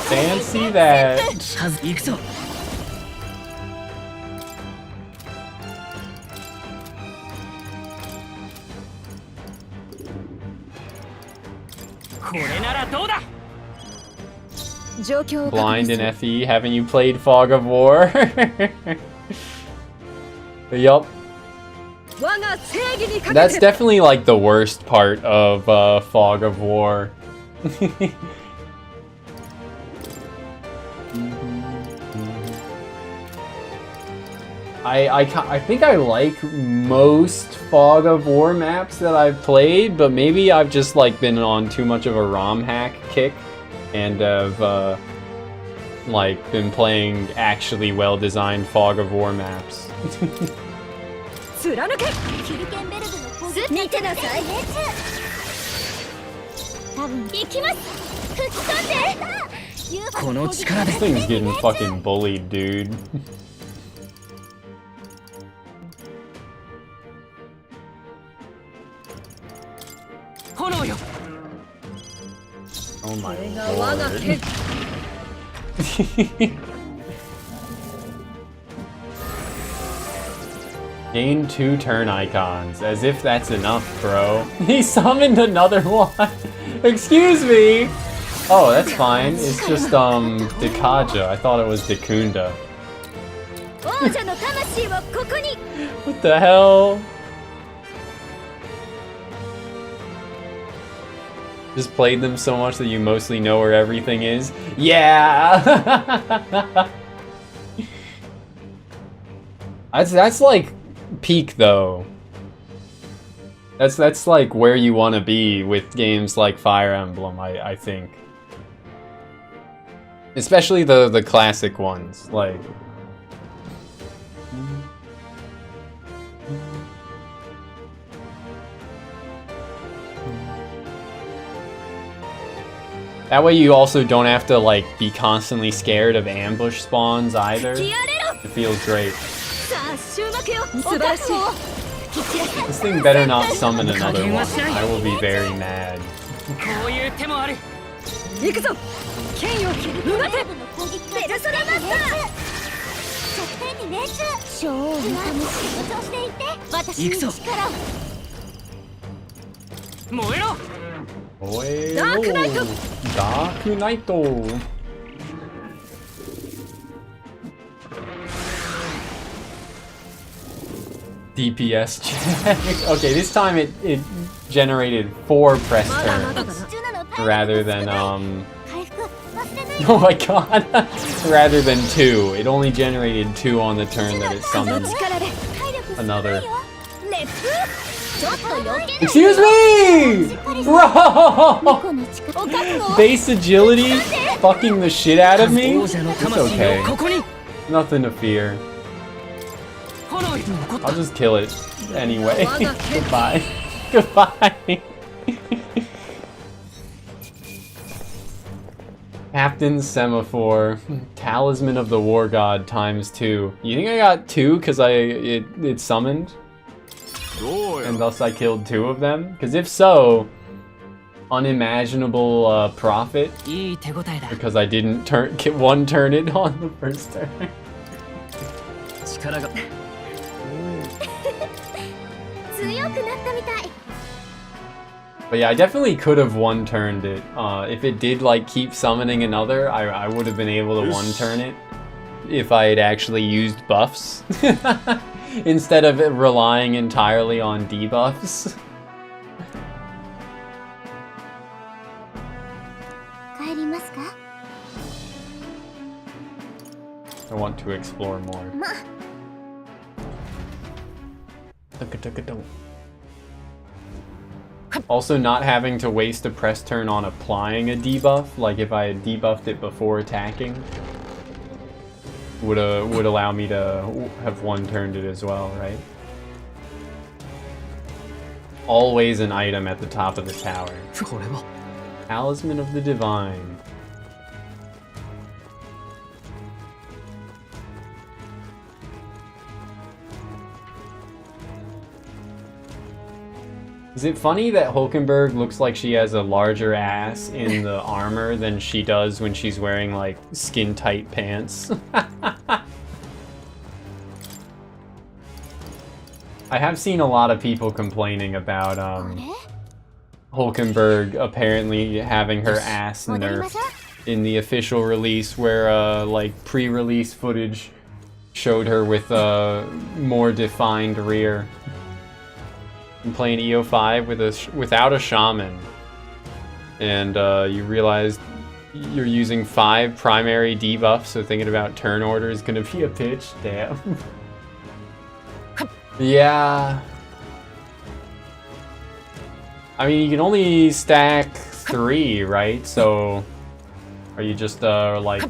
Fancy that. Blind in FE, haven't you played Fog of War? Yup. That's definitely like the worst part of Fog of War. I think I like most Fog of War maps that I've played, but maybe I've just like been on too much of a ROM hack kick and have like been playing actually well-designed Fog of War maps. 貫けキルケンベルグの攻撃見てなさい多分行きます吹き込んでこの力で This thing's getting fucking bullied, dude. 炎よ Oh my これが我が lord. 剣 Gain 2 turn icons, as if that's enough, bro. He summoned another one. Excuse me. Oh, that's fine. It's just Dekaja. I thought it was Dekunda. 王者の魂をここに What the hell? Just played them so much that you mostly know where everything is? Yeah! That's like peak though. That's like where you want to be with games like Fire Emblem, I think. Especially the classic ones, like that way you also don't have to like be constantly scared of ambush spawns either. やれろ It feels great. さあ終幕よ素晴らしい This thing better not summon another one. I will be very mad. こういう手もある行くぞ剣ようがてベルの攻撃がペルソナマスター側転に命中超を見たむし強調していて私に力を燃えろ Oe Dark no. Knight! Dark Knight! DPS check. Okay, this time it generated 4 press まだまだ turns だな 中なの体力 rather than 回復忘れない oh my god rather than 2. It only generated 2 on the turn that it この summoned 力で体力すごいよ another. レップちょっと避けない Excuse me! Bro! この力お覚悟 Base agility fucking the shit out of me? 王者の It's 魂 okay. をここに Nothing to fear. 炎よ残っ I'll just kill it anyway. Waga. Goodbye. Goodbye. Captain Semaphore, Talisman of the War God ×2. You think I got 2 because it summoned? And thus I killed 2 of them? Because if so, unimaginable profit いい手応えだ because I didn't one turn it on the first turn. 力が強くなったみたい But yeah, I definitely could have one turned it. If it did like keep summoning another, I would have been able to one turn it if I had actually used buffs instead of it relying entirely on debuffs. 帰りますか I want to explore more. ま Also, not having to waste a press turn on applying a debuff, like if I had debuffed it before attacking, would allow me to have one turned it as well, right? Always an item at the top of the tower. これは Talisman of the Divine. Is it funny that Hulkenberg looks like she has a larger ass in the armor than she does when she's wearing, like, skin-tight pants? I have seen a lot of people complaining about, Hulkenberg apparently having her ass nerfed in the official release where, like, pre-release footage showed her with a more defined rear. I'm playing EO5 without a shaman, and you realize you're using 5 primary debuffs, so thinking about turn order is gonna be a bitch. Damn. Yeah. I mean, you can only stack 3, right? So, are you just, like...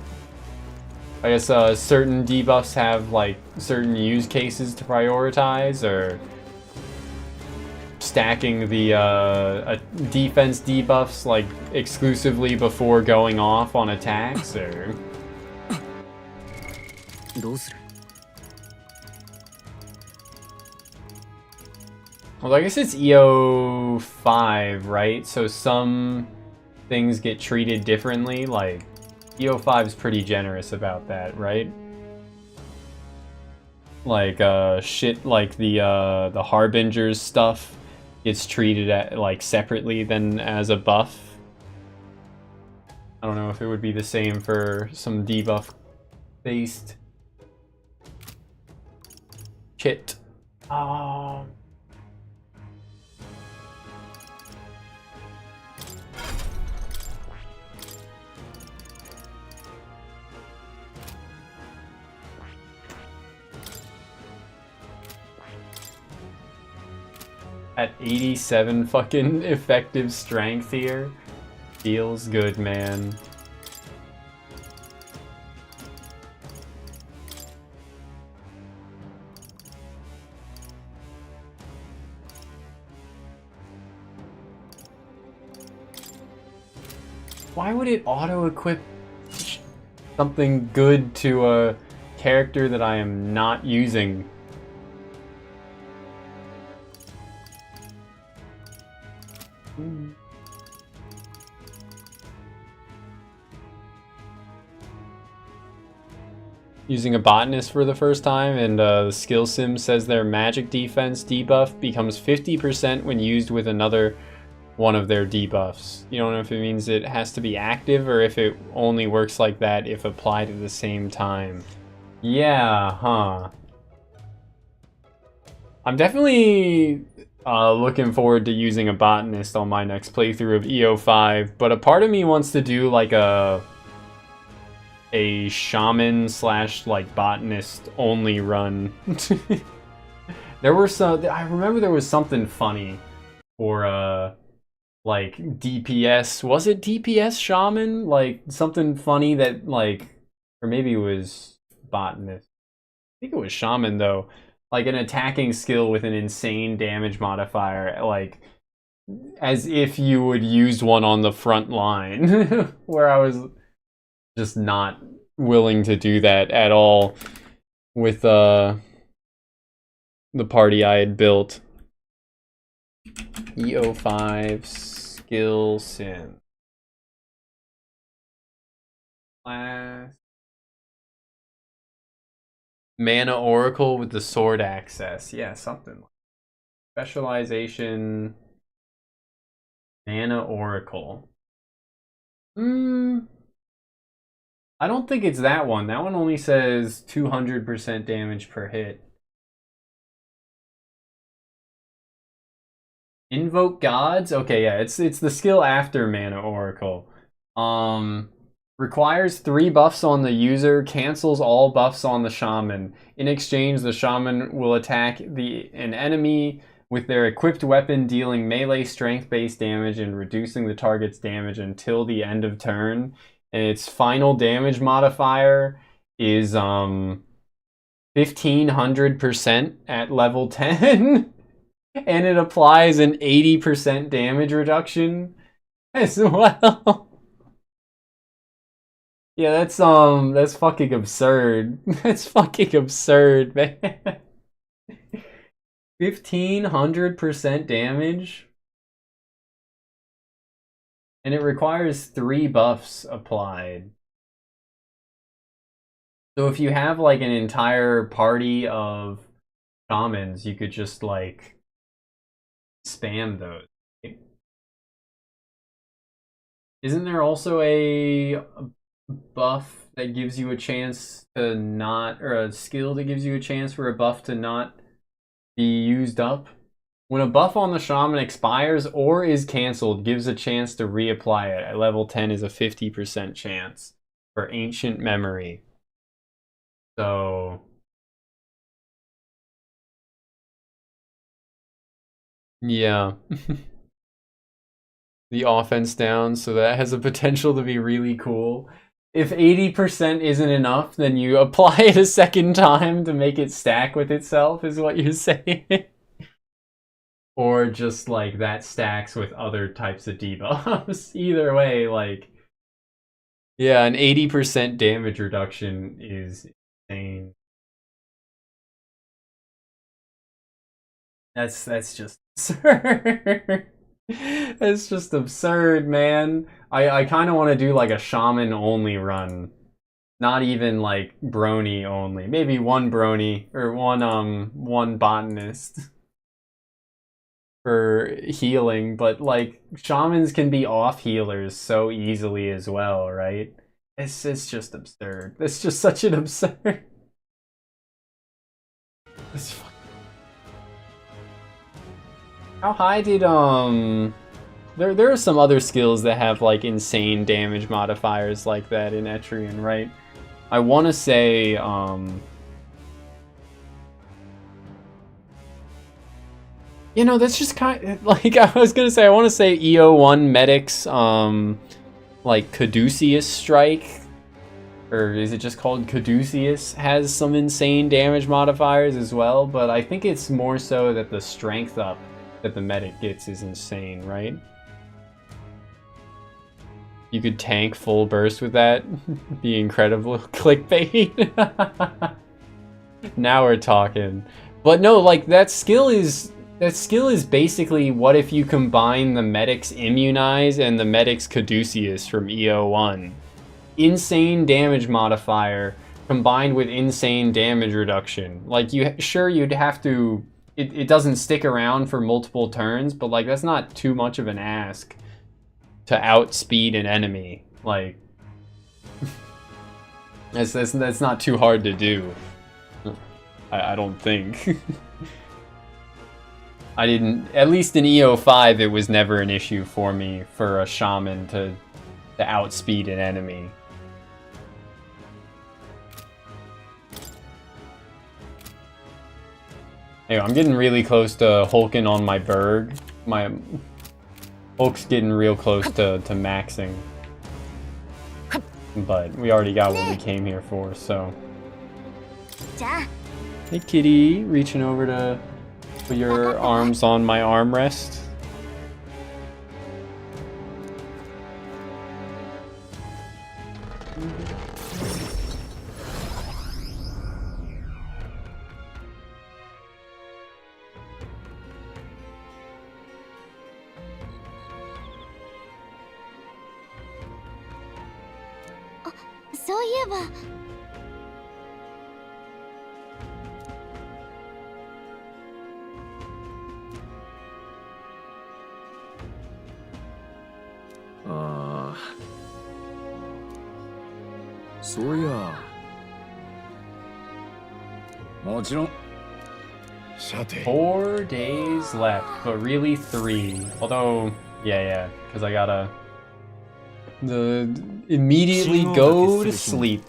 I guess, certain debuffs have, like, certain use cases to prioritize, or... stacking the, defense debuffs, like, exclusively before going off on attacks, or... Well, I guess it's EO5, right? So some things get treated differently, like... EO5 is pretty generous about that, right? Like, shit like the Harbinger's stuff gets treated like, separately than as a buff. I don't know if it would be the same for some debuff-based shit. At 87 fucking effective strength here. Feels good, man. Why would it auto-equip something good to a character that I am not using? Using a botanist for the first time, and the skill sim says their magic defense debuff becomes 50% when used with another one of their debuffs. You don't know if it means it has to be active or if it only works like that if applied at the same time. Yeah, huh. I'm definitely looking forward to using a botanist on my next playthrough of EO5, but a part of me wants to do like a shaman slash like botanist only run. There were some, I remember there was something funny for like DPS, was it DPS shaman? Like something funny that like, or maybe it was botanist. I think it was shaman though. Like an attacking skill with an insane damage modifier, like as if you would use one on the front line. Where I was just not willing to do that at all with the party I had built. EO5 skill sim. Class. Mana Oracle with the sword access. Yeah, something. Specialization. Mana Oracle. I don't think it's that one. That one only says 200% damage per hit. Invoke Gods? Okay, yeah, it's the skill after Mana Oracle. Requires 3 buffs on the user, cancels all buffs on the shaman. In exchange, the shaman will attack an enemy with their equipped weapon, dealing melee strength-based damage and reducing the target's damage until the end of turn. And its final damage modifier is 1500% at level 10. And it applies an 80% damage reduction as well. Yeah, that's fucking absurd. That's fucking absurd, man. 1500% damage? And it requires 3 buffs applied. So if you have like an entire party of shamans, you could just like spam those. Isn't there also a buff that gives you a chance to not, or a skill that gives you a chance for a buff to not be used up? When a buff on the shaman expires or is cancelled, gives a chance to reapply it. At level 10 is a 50% chance for Ancient Memory. So Yeah. The offense down, so that has a potential to be really cool. If 80% isn't enough, then you apply it a second time to make it stack with itself, is what you're saying. Or just like that stacks with other types of debuffs. Either way, like, yeah, an 80% damage reduction is insane. That's just absurd. That's just absurd, man. I kind of want to do like a shaman only run. Not even like brony only. Maybe one brony or one botanist for healing, but like shamans can be off healers so easily as well, right? It's just absurd. It's just such an absurd. It's fun. How high did there are some other skills that have like insane damage modifiers like that in Etrian, right? I want to say you know, that's just kind of like I was gonna say. I want to say EO1 medics, like Caduceus Strike, or is it just called Caduceus, has some insane damage modifiers as well. But I think it's more so that the strength up that the medic gets is insane, right? You could tank full burst with that. Be incredible. Clickbait. Now we're talking. But no, like that skill is basically what if you combine the medic's Immunize and the medic's Caduceus from EO1. Insane damage modifier combined with insane damage reduction. Like you'd have to. It doesn't stick around for multiple turns, but like that's not too much of an ask to outspeed an enemy. Like that's not too hard to do. I don't think. I didn't, at least in EO5 it was never an issue for me for a shaman to outspeed an enemy. Anyway, I'm getting really close to hulking on my Berg. My Hulk's getting real close to maxing. But we already got what we came here for, so. Hey kitty, reaching over to put your arms on my armrest. So yeah. もちろん。さて。 4 days left, but really 3. Although, yeah, because I gotta immediately go to sleep.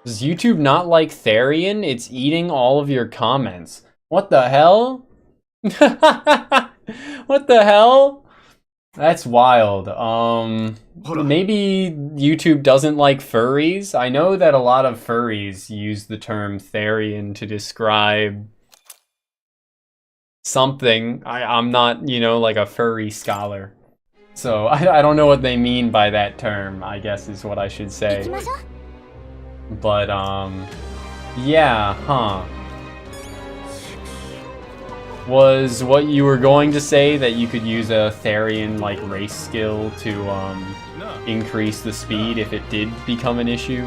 Does YouTube not like Therian? It's eating all of your comments. What the hell? What the hell? That's wild. Maybe YouTube doesn't like furries. I know that a lot of furries use the term Therian to describe something. I'm not, like a furry scholar. So I don't know what they mean by that term, I guess is what I should say. But, yeah, huh. Was what you were going to say that you could use a Therian, like, race skill to, increase the speed if it did become an issue?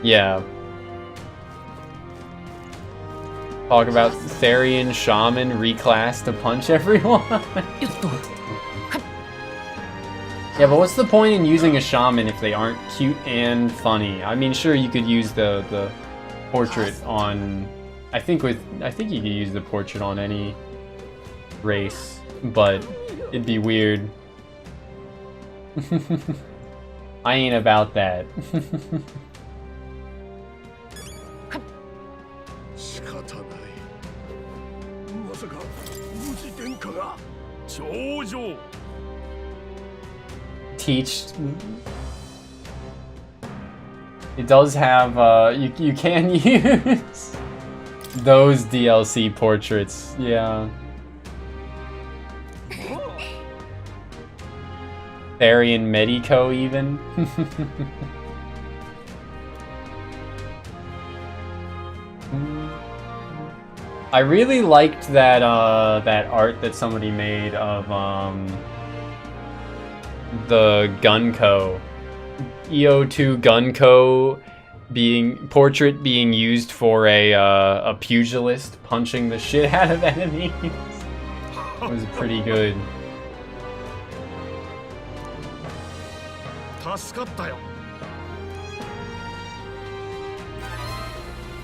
Yeah. Talk about Therian Shaman reclass to punch everyone? Yeah, but what's the point in using a shaman if they aren't cute and funny? I mean, sure, you could use the portrait on... I think you could use the portrait on any race, but it'd be weird. I ain't about that. Teach. It does have, you can use those DLC portraits, yeah. Therian Medico, even. I really liked that, that art that somebody made of, the Gunko. EO2 Gunko portrait being used for a pugilist punching the shit out of enemies. It was pretty good.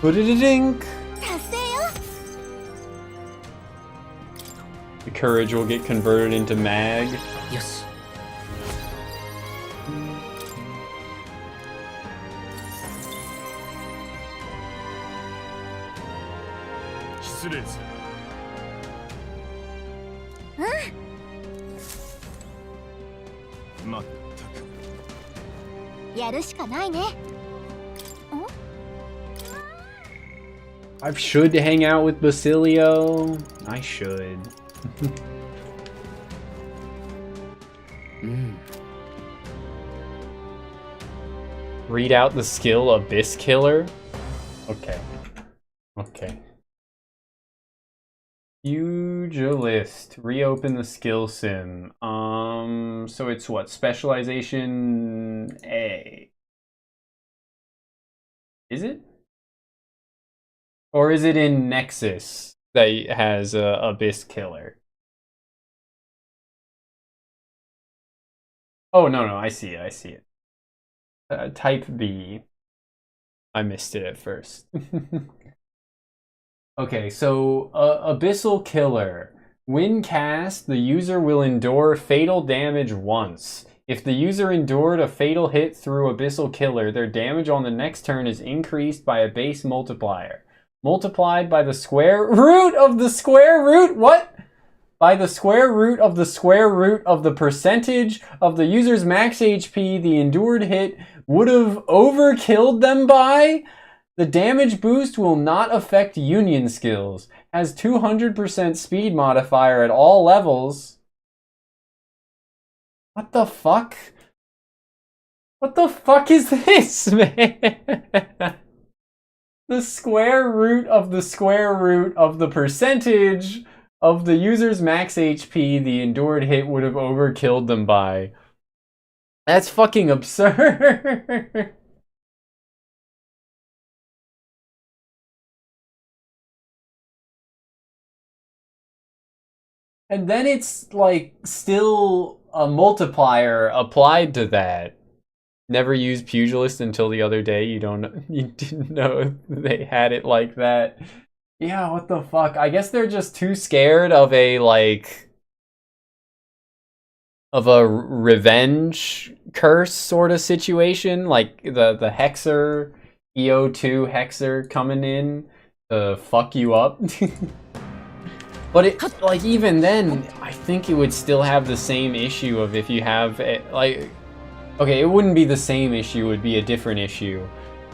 Ba-da-da-dink. The courage will get converted into mag. Yes. I should hang out with Basilio. I should. Read out the skill Abyss Killer. Okay. Okay. Pugilist. Reopen the skill sim. So it's what? Specialization A. Is it? Or is it in Nexus that has Abyss Killer? Oh, no, I see it. Type B. I missed it at first. Okay, so Abyssal Killer. When cast, the user will endure fatal damage once. If the user endured a fatal hit through Abyssal Killer, their damage on the next turn is increased by a base multiplier. Multiplied by the square root of the square root, what? By the square root of the percentage of the user's max HP the endured hit would have overkilled them by. The damage boost will not affect union skills. Has 200% speed modifier at all levels. What the fuck? What the fuck is this, man? The square root of the percentage of the user's max HP the endured hit would have overkilled them by. That's fucking absurd. And then it's like still a multiplier applied to that. Never used Pugilist until the other day. You didn't know they had it like that. Yeah, what the fuck? I guess they're just too scared of a revenge curse sort of situation, like the Hexer, EO2 Hexer coming in to fuck you up. But it, like, even then, I think it would still have the same issue of if you have, okay, it wouldn't be the same issue, it would be a different issue.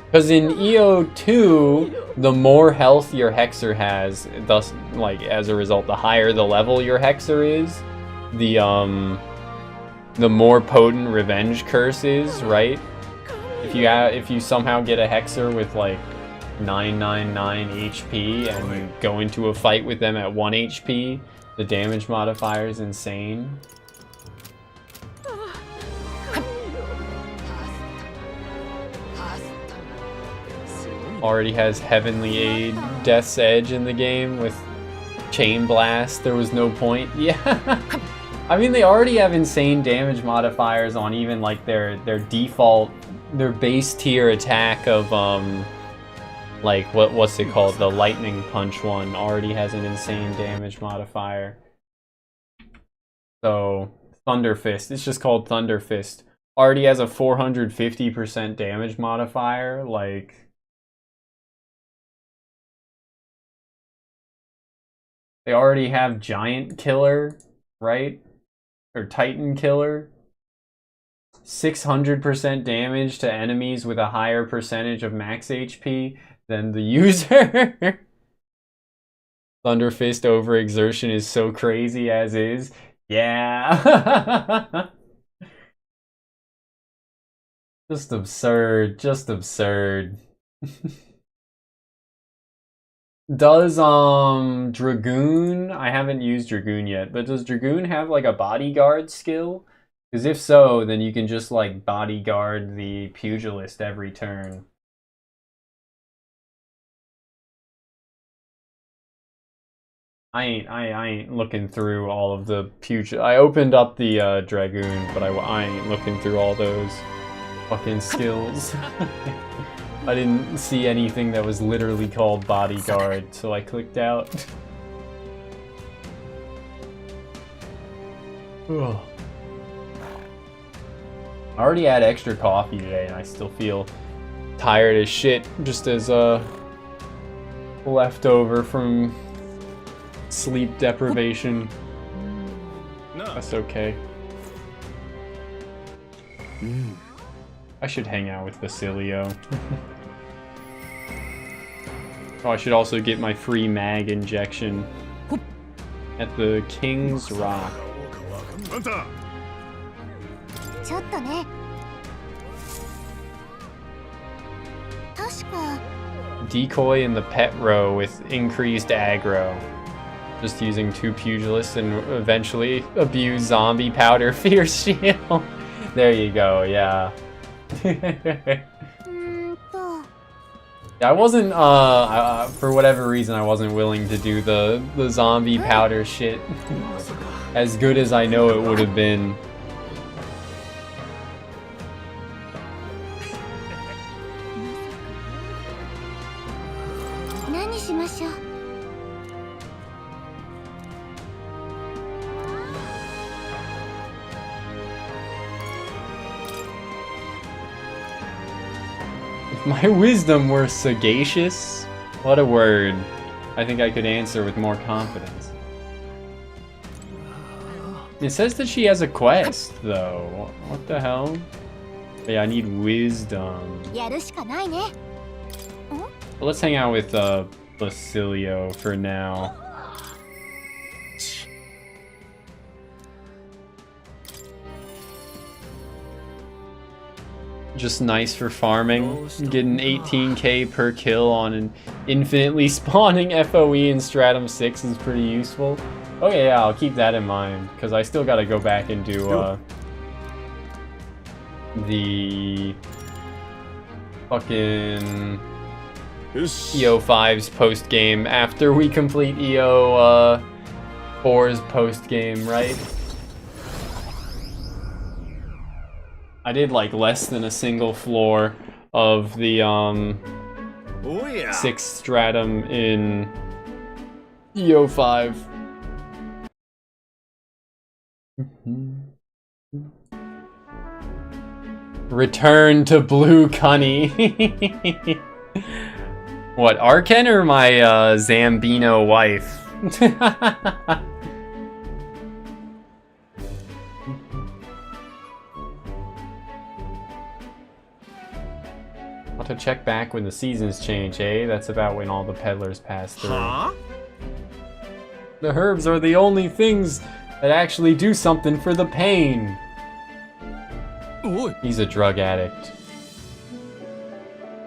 Because in EO2, the more health your Hexer has, thus, like, as a result, the higher the level your Hexer is, the more potent Revenge Curse is, right? If you somehow get a Hexer with, like, 999 HP and you go into a fight with them at 1 HP, the damage modifier is insane. Already has Heavenly Aid, Death's Edge in the game with Chain Blast. There was no point. Yeah. I mean, they already have insane damage modifiers on even like their default, their base tier attack of like what's it called? The Lightning Punch one already has an insane damage modifier. So Thunder Fist, it's just called Thunder Fist. Already has a 450% damage modifier. Like, They already have Giant Killer, right? Or Titan Killer. 600% damage to enemies with a higher percentage of max HP than the user. Thunder Fist overexertion is so crazy as is. Yeah. Just absurd. Just absurd. Does Dragoon, I haven't used Dragoon yet, but does Dragoon have like a bodyguard skill? Because if so, then you can just like bodyguard the pugilist every turn. I ain't looking through all of the pugil. I opened up the Dragoon, but I ain't looking through all those fucking skills. I didn't see anything that was literally called bodyguard, so I clicked out. I already had extra coffee today and I still feel tired as shit, just as leftover from sleep deprivation. That's okay. I should hang out with Basilio. Oh, I should also get my free mag injection at the King's Rock. Decoy in the pet row with increased aggro. Just using 2 pugilists and eventually abuse zombie powder fierce shield. There you go, yeah. I wasn't, for whatever reason, I wasn't willing to do the zombie powder shit. As good as I know it would have been. If my wisdom were sagacious, what a word. I think I could answer with more confidence. It says that she has a quest, though. What the hell? Yeah, I need wisdom. Well, let's hang out with Basilio for now. Just nice for farming. Getting 18k per kill on an infinitely spawning FOE in Stratum 6 is pretty useful. Okay, yeah, I'll keep that in mind, because I still gotta go back and do the fucking EO5's post-game after we complete EO4's post-game, right? I did like less than a single floor of the 6th stratum in EO5. Return to Blue Cunny. What, Arken or my Zambino wife? I'll have to check back when the seasons change, eh? That's about when all the peddlers pass through. Huh? The herbs are the only things that actually do something for the pain. He's a drug addict.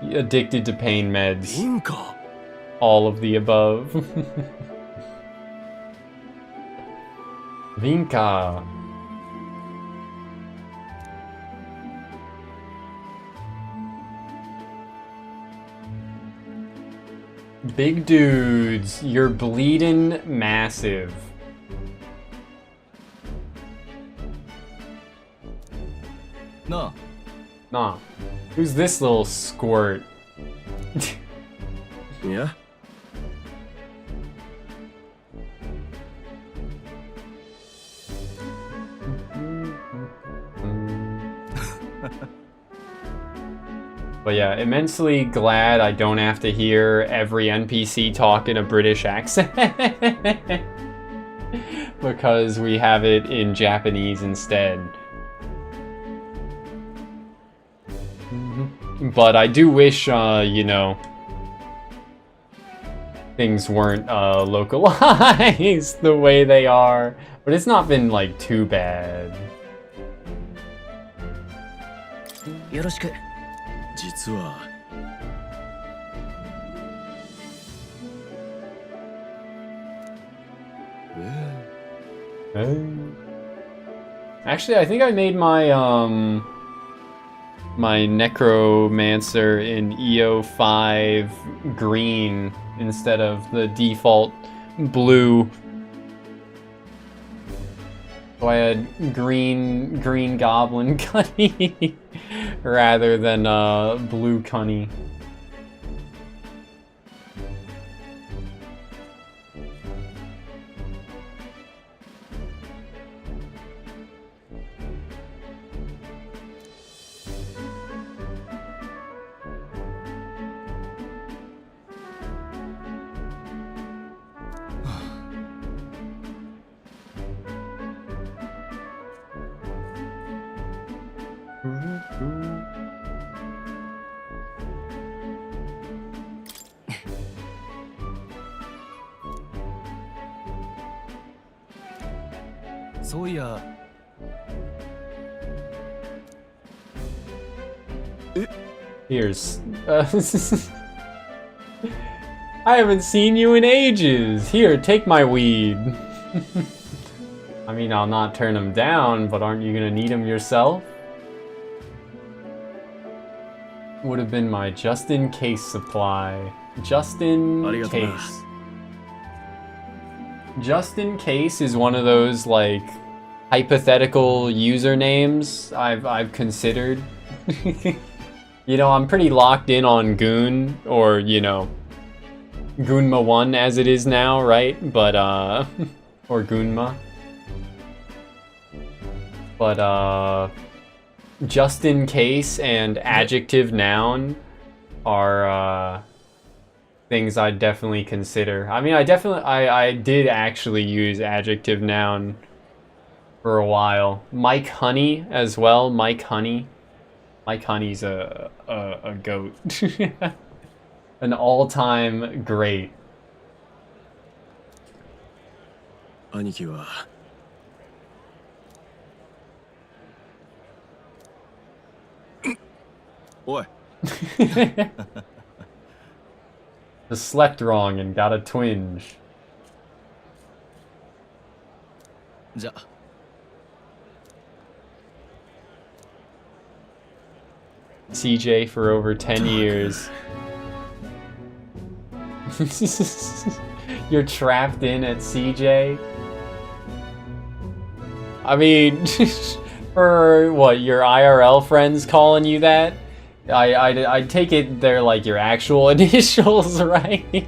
Addicted to pain meds. All of the above. Vinka. Big dudes, you're bleeding massive. No. Nah. Who's this little squirt? Yeah? But yeah, immensely glad I don't have to hear every NPC talk in a British accent. Because we have it in Japanese instead. But I do wish, you know, things weren't localized the way they are. But it's not been, like, too bad. よろしく。実は Actually, I think I made my my necromancer in EO5 green instead of the default blue. So I had green goblin cunny rather than blue cunny. So yeah. Here's I haven't seen you in ages. Here, take my weed. I mean, I'll not turn them down, but aren't you gonna need them yourself? Would have been my just-in-case supply. Just-in-case. Just-in-case is one of those, like, hypothetical usernames I've considered. You know, I'm pretty locked in on Goon, or, you know, Goonma 1 as it is now, right? But, or Goonma. But, just in case and adjective noun are, things I'd definitely consider. I mean, I did actually use adjective noun for a while. Mike Honey as well, Mike Honey. Mike Honey's a goat. An all-time great. 兄貴は Oi. Just slept wrong and got a twinge. じゃ CJ for over 10 years. You're trapped in at CJ? I mean, for what, your IRL friends calling you that? I take it they're like your actual initials, right?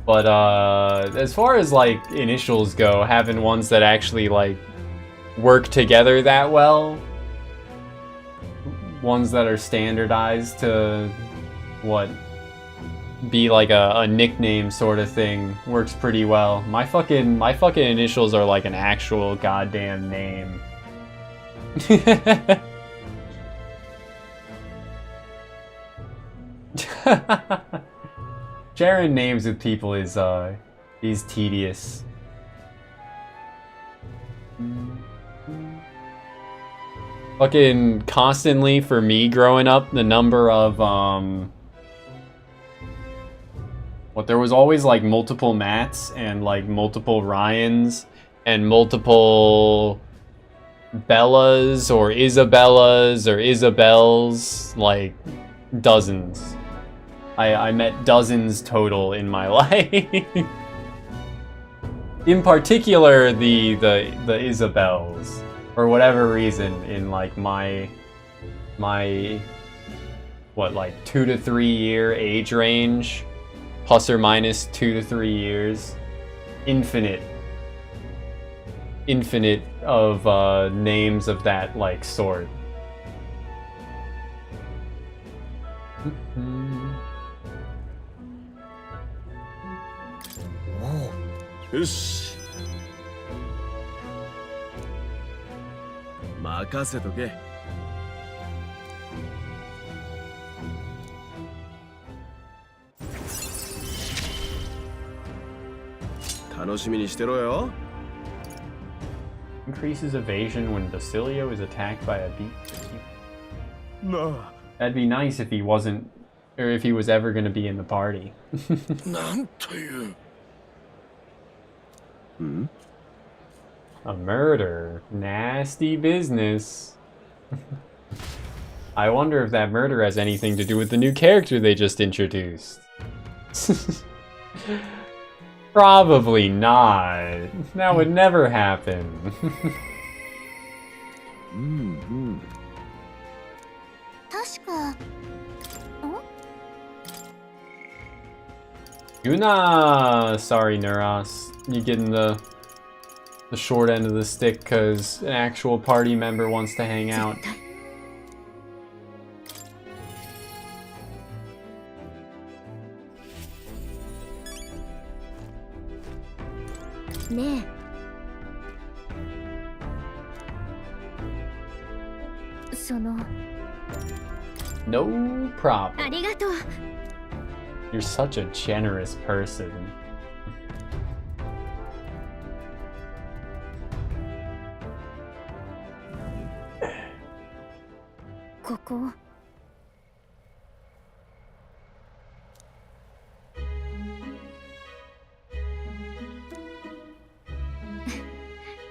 But as far as like initials go, having ones that actually like work together that well, ones that are standardized to what, be like a nickname sort of thing, works pretty well. My fucking initials are like an actual goddamn name. Sharing names with people is tedious. Fucking constantly for me growing up, the number of there was always like multiple Matts and like multiple Ryans and multiple Bellas or Isabellas or Isabels, like dozens. I met dozens total in my life. In particular, the Isabels, for whatever reason, in like my what, like 2 to 3 year age range, plus or minus 2 to 3 years. Infinite of names of that like sort.よし任せとけ楽しみにしてろよ Increases evasion when Basilio is attacked by a beat. な That'd be nice if he wasn't, or if he was ever going to be in the party. なんという A murder. Nasty business. I wonder if that murder has anything to do with the new character they just introduced. Probably not. That would never happen. 確か Yuna! Sorry, Nuras. You're getting the short end of the stick because an actual party member wants to hang out. ね えその No problem. ありがとう You're such a generous person. ここ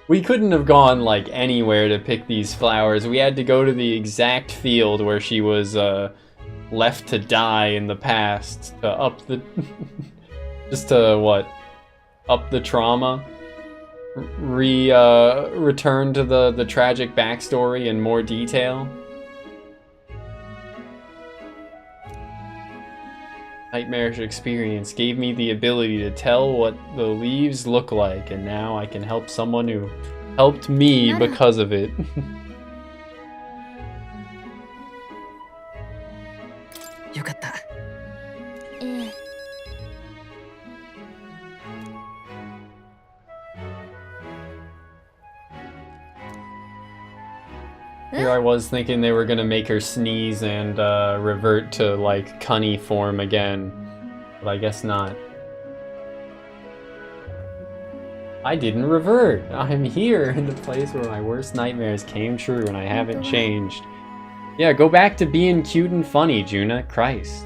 We couldn't have gone like anywhere to pick these flowers. We had to go to the exact field where she was left to die in the past to up the just to what? Up the trauma? Return to the tragic backstory in more detail. Nightmarish experience gave me the ability to tell what the leaves look like, and now I can help someone who helped me because of it. よかった ええ Here I was thinking they were gonna make her sneeze and revert to like cunny form again, but I guess not. I didn't revert. I'm here in the place where my worst nightmares came true and I haven't changed. Yeah, go back to being cute and funny, Juna. Christ.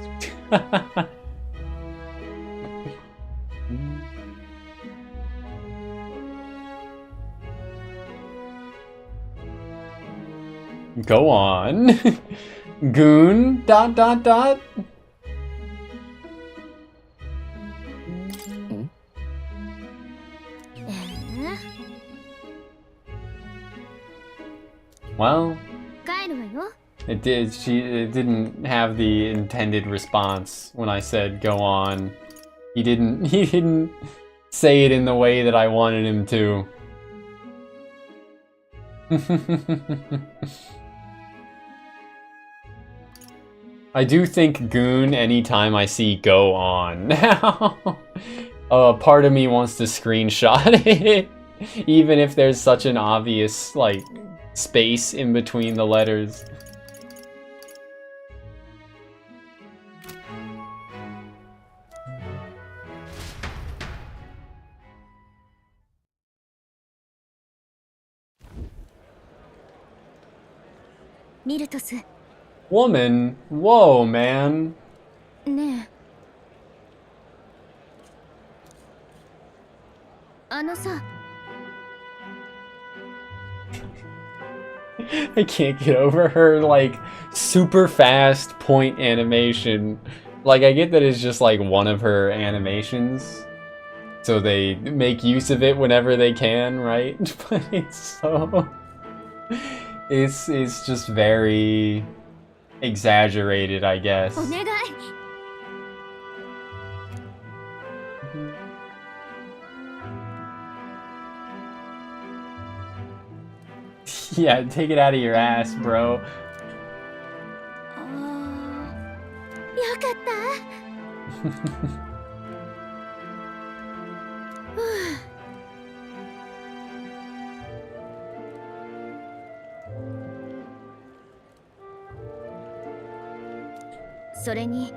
Go on. Goon, ... Well, 帰るわよ it didn't have the intended response when I said go on. He didn't say it in the way that I wanted him to. I do think goon anytime I see go on now. Part of me wants to screenshot it, even if there's such an obvious, like, space in between the letters. Miltos. Woman? Whoa, man. ねえあのさ I can't get over her, like, super fast point animation. Like, I get that it's just, like, one of her animations. So they make use of it whenever they can, right? But it's so... It's just very exaggerated, I guess. お願い Yeah, take it out of your ass, bro. よかったふうそれに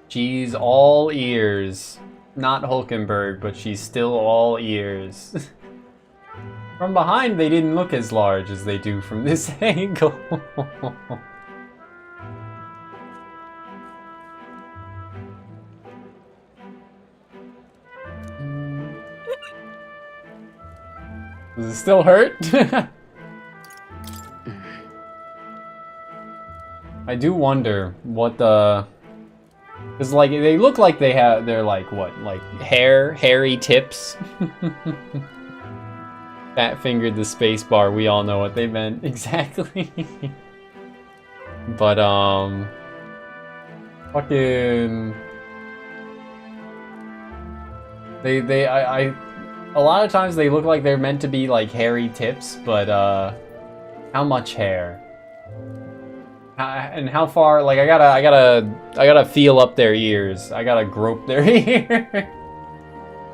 She's all ears. Not Hulkenberg, but she's still all ears. From behind, they didn't look as large as they do from this angle. Does it still hurt? I do wonder what the... Cause like they look like they're like what, like hairy tips. Fat fingered the space bar. We all know what they meant exactly. But fucking I a lot of times they look like they're meant to be like hairy tips, but how much hair? And how far? Like I gotta feel up their ears. I gotta grope their ear.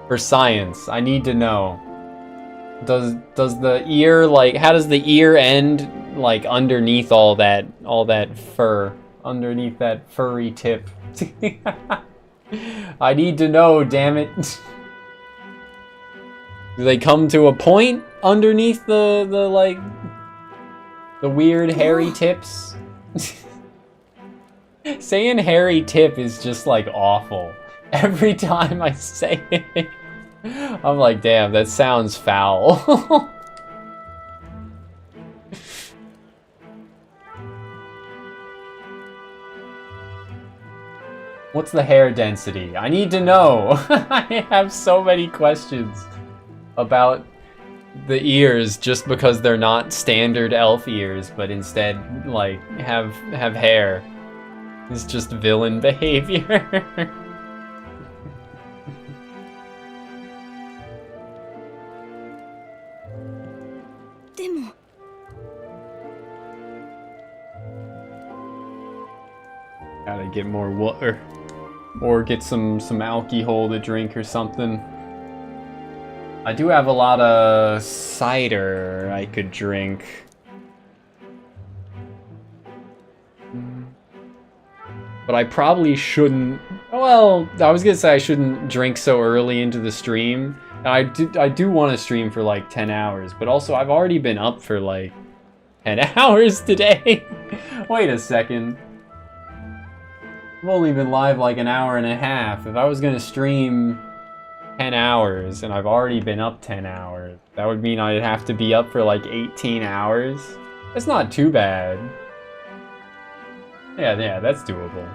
For science, I need to know. Does the ear, like, how does the ear end, like, underneath all that fur, underneath that furry tip? I need to know, damn it. Do they come to a point underneath the weird hairy tips? Saying hairy tip is just like awful. Every time I say it, I'm like, damn, that sounds foul. What's the hair density? I need to know. I have so many questions about the ears just because they're not standard elf ears, but instead, like, have hair. It's just villain behavior. Gotta get more water, or get some alcohol to drink or something. I do have a lot of cider I could drink. But I probably shouldn't. Well, I was gonna say I shouldn't drink so early into the stream. I do want to stream for like 10 hours, but also I've already been up for like 10 hours today. Wait a second. I've only been live like an hour and a half. If I was gonna stream 10 hours and I've already been up 10 hours, that would mean I'd have to be up for like 18 hours. That's not too bad. Yeah, that's doable.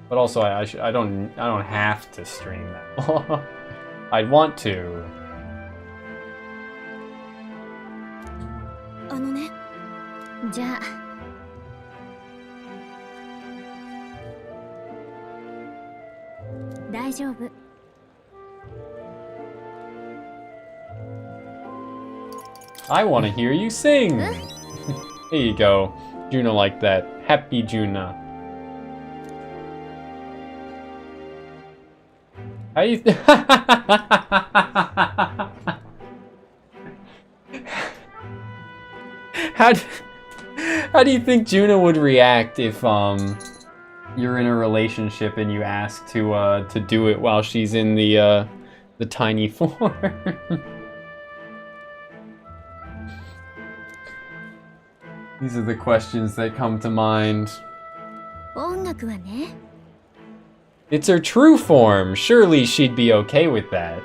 But also, I don't have to stream that long. I'd want to. あのね、じゃあ。大丈夫。I want to hear you sing. There you go. Juna like that. Happy Juna. How you How do you think Juna would react if you're in a relationship and you ask to do it while she's in the tiny form? These are the questions that come to mind. 音楽はね。 It's her true form. Surely she'd be okay with that.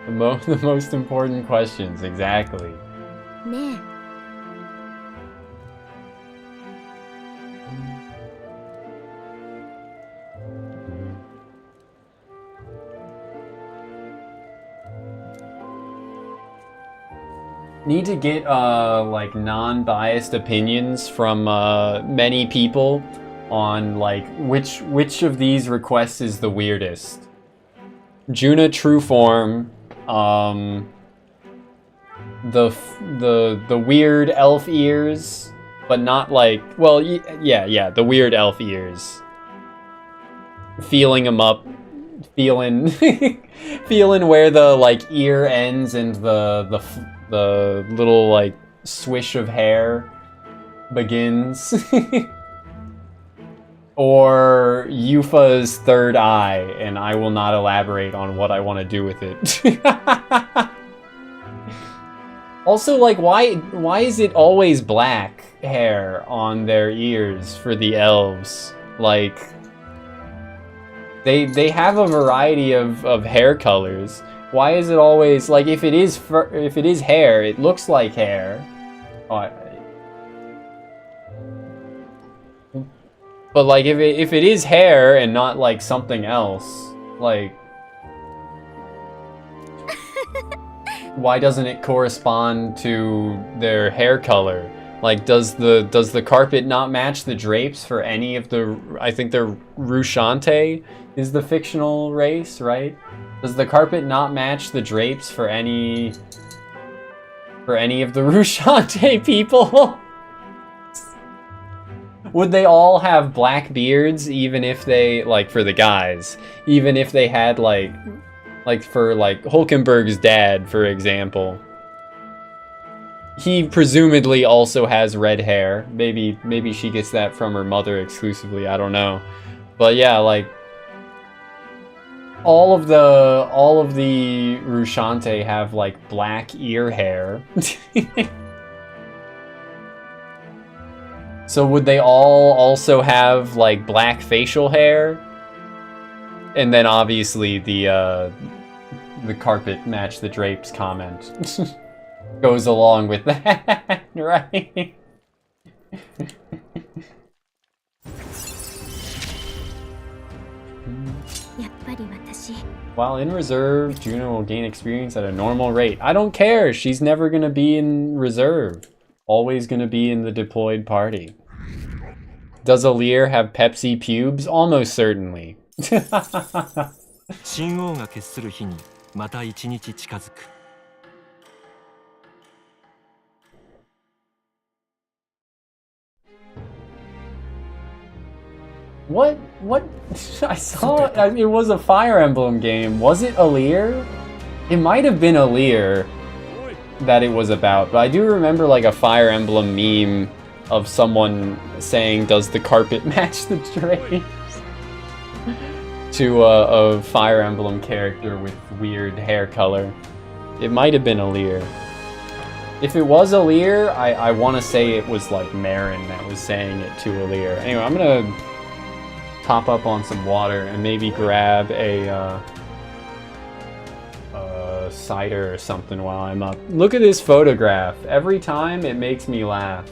The most important questions, exactly. ねえ。 I Need to get like non-biased opinions from many people on like which of these requests is the weirdest. Juna true form, the weird elf ears, but not like, well, yeah, the weird elf ears. Feeling them up, feeling feeling where the like ear ends and the little like swish of hair begins. Or Yufa's third eye, and I will not elaborate on what I want to do with it. Also, like, why is it always black hair on their ears for the elves? Like, they have a variety of hair colors. Why is it always like, if it is hair, it looks like hair. But like, if it is hair and not like something else, like, why doesn't it correspond to their hair color? Like, does the carpet not match the drapes for any of the? I think the Rushante is the fictional race, right? Does the carpet not match the drapes for any of the Rushante people? Would they all have black beards, even if they, like, for the guys, even if they had, like for, like, Hulkenberg's dad, for example. He presumably also has red hair. Maybe she gets that from her mother exclusively, I don't know. But yeah, like, all of the Rushante have, like, black ear hair. So would they all also have, like, black facial hair? And then obviously the carpet match the drapes comment goes along with that, right? While in reserve, Juno will gain experience at a normal rate. I don't care, she's never gonna be in reserve. Always gonna be in the deployed party. Does Alir have Pepsi pubes? Almost certainly. 神王が決する日にまた一日近づく。What? I saw it. It was a Fire Emblem game. Was it Alir? It might have been Alir that it was about, but I do remember like a Fire Emblem meme of someone saying, does the carpet match the drapes? To a Fire Emblem character with weird hair color. It might have been Alir. If it was Alir, I want to say it was like Marin that was saying it to Alir. Anyway, I'm gonna top up on some water and maybe grab a cider or something while I'm up. Look at this photograph. Every time it makes me laugh.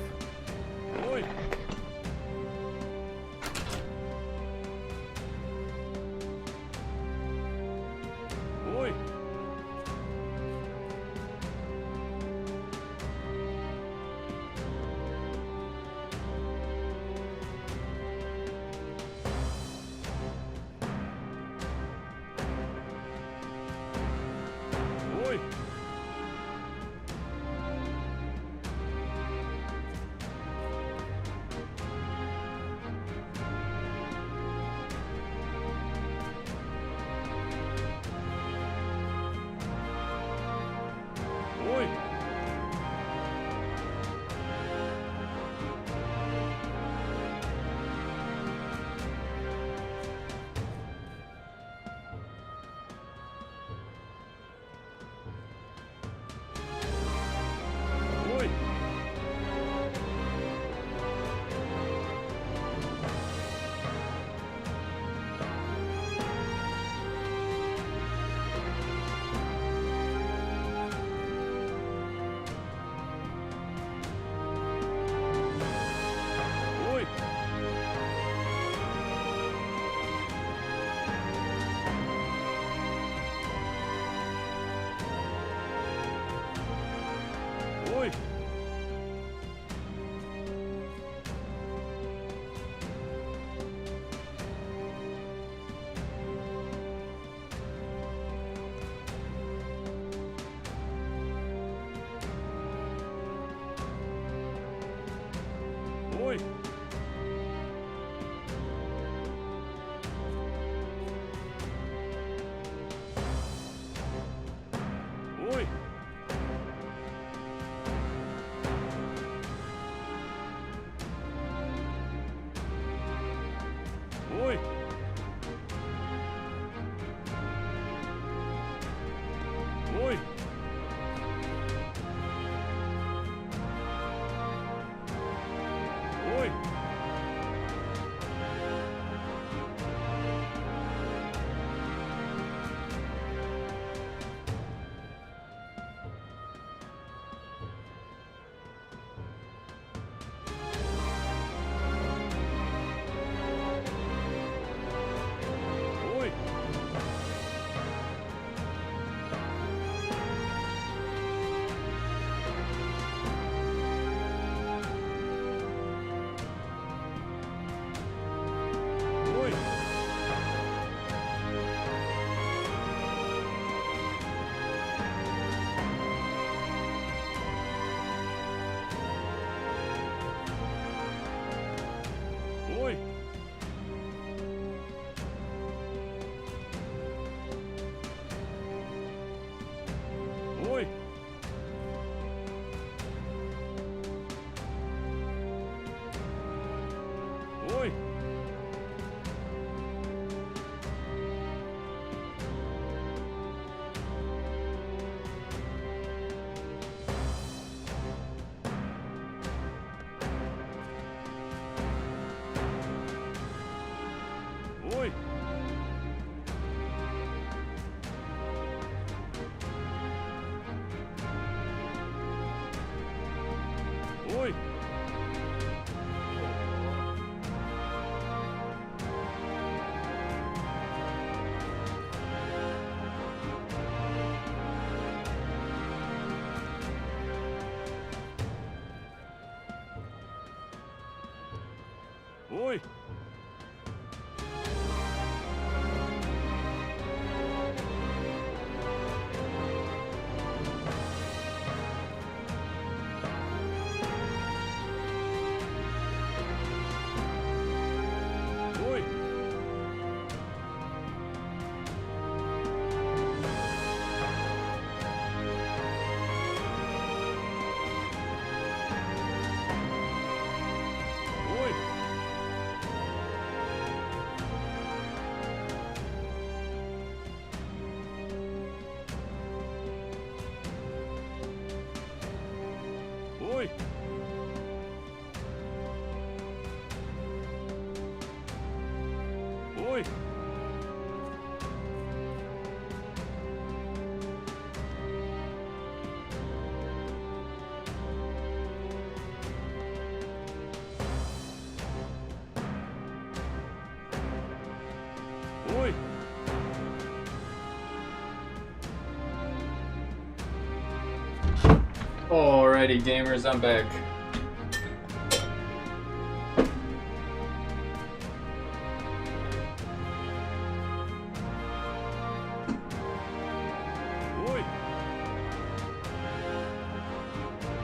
Alrighty, gamers, I'm back.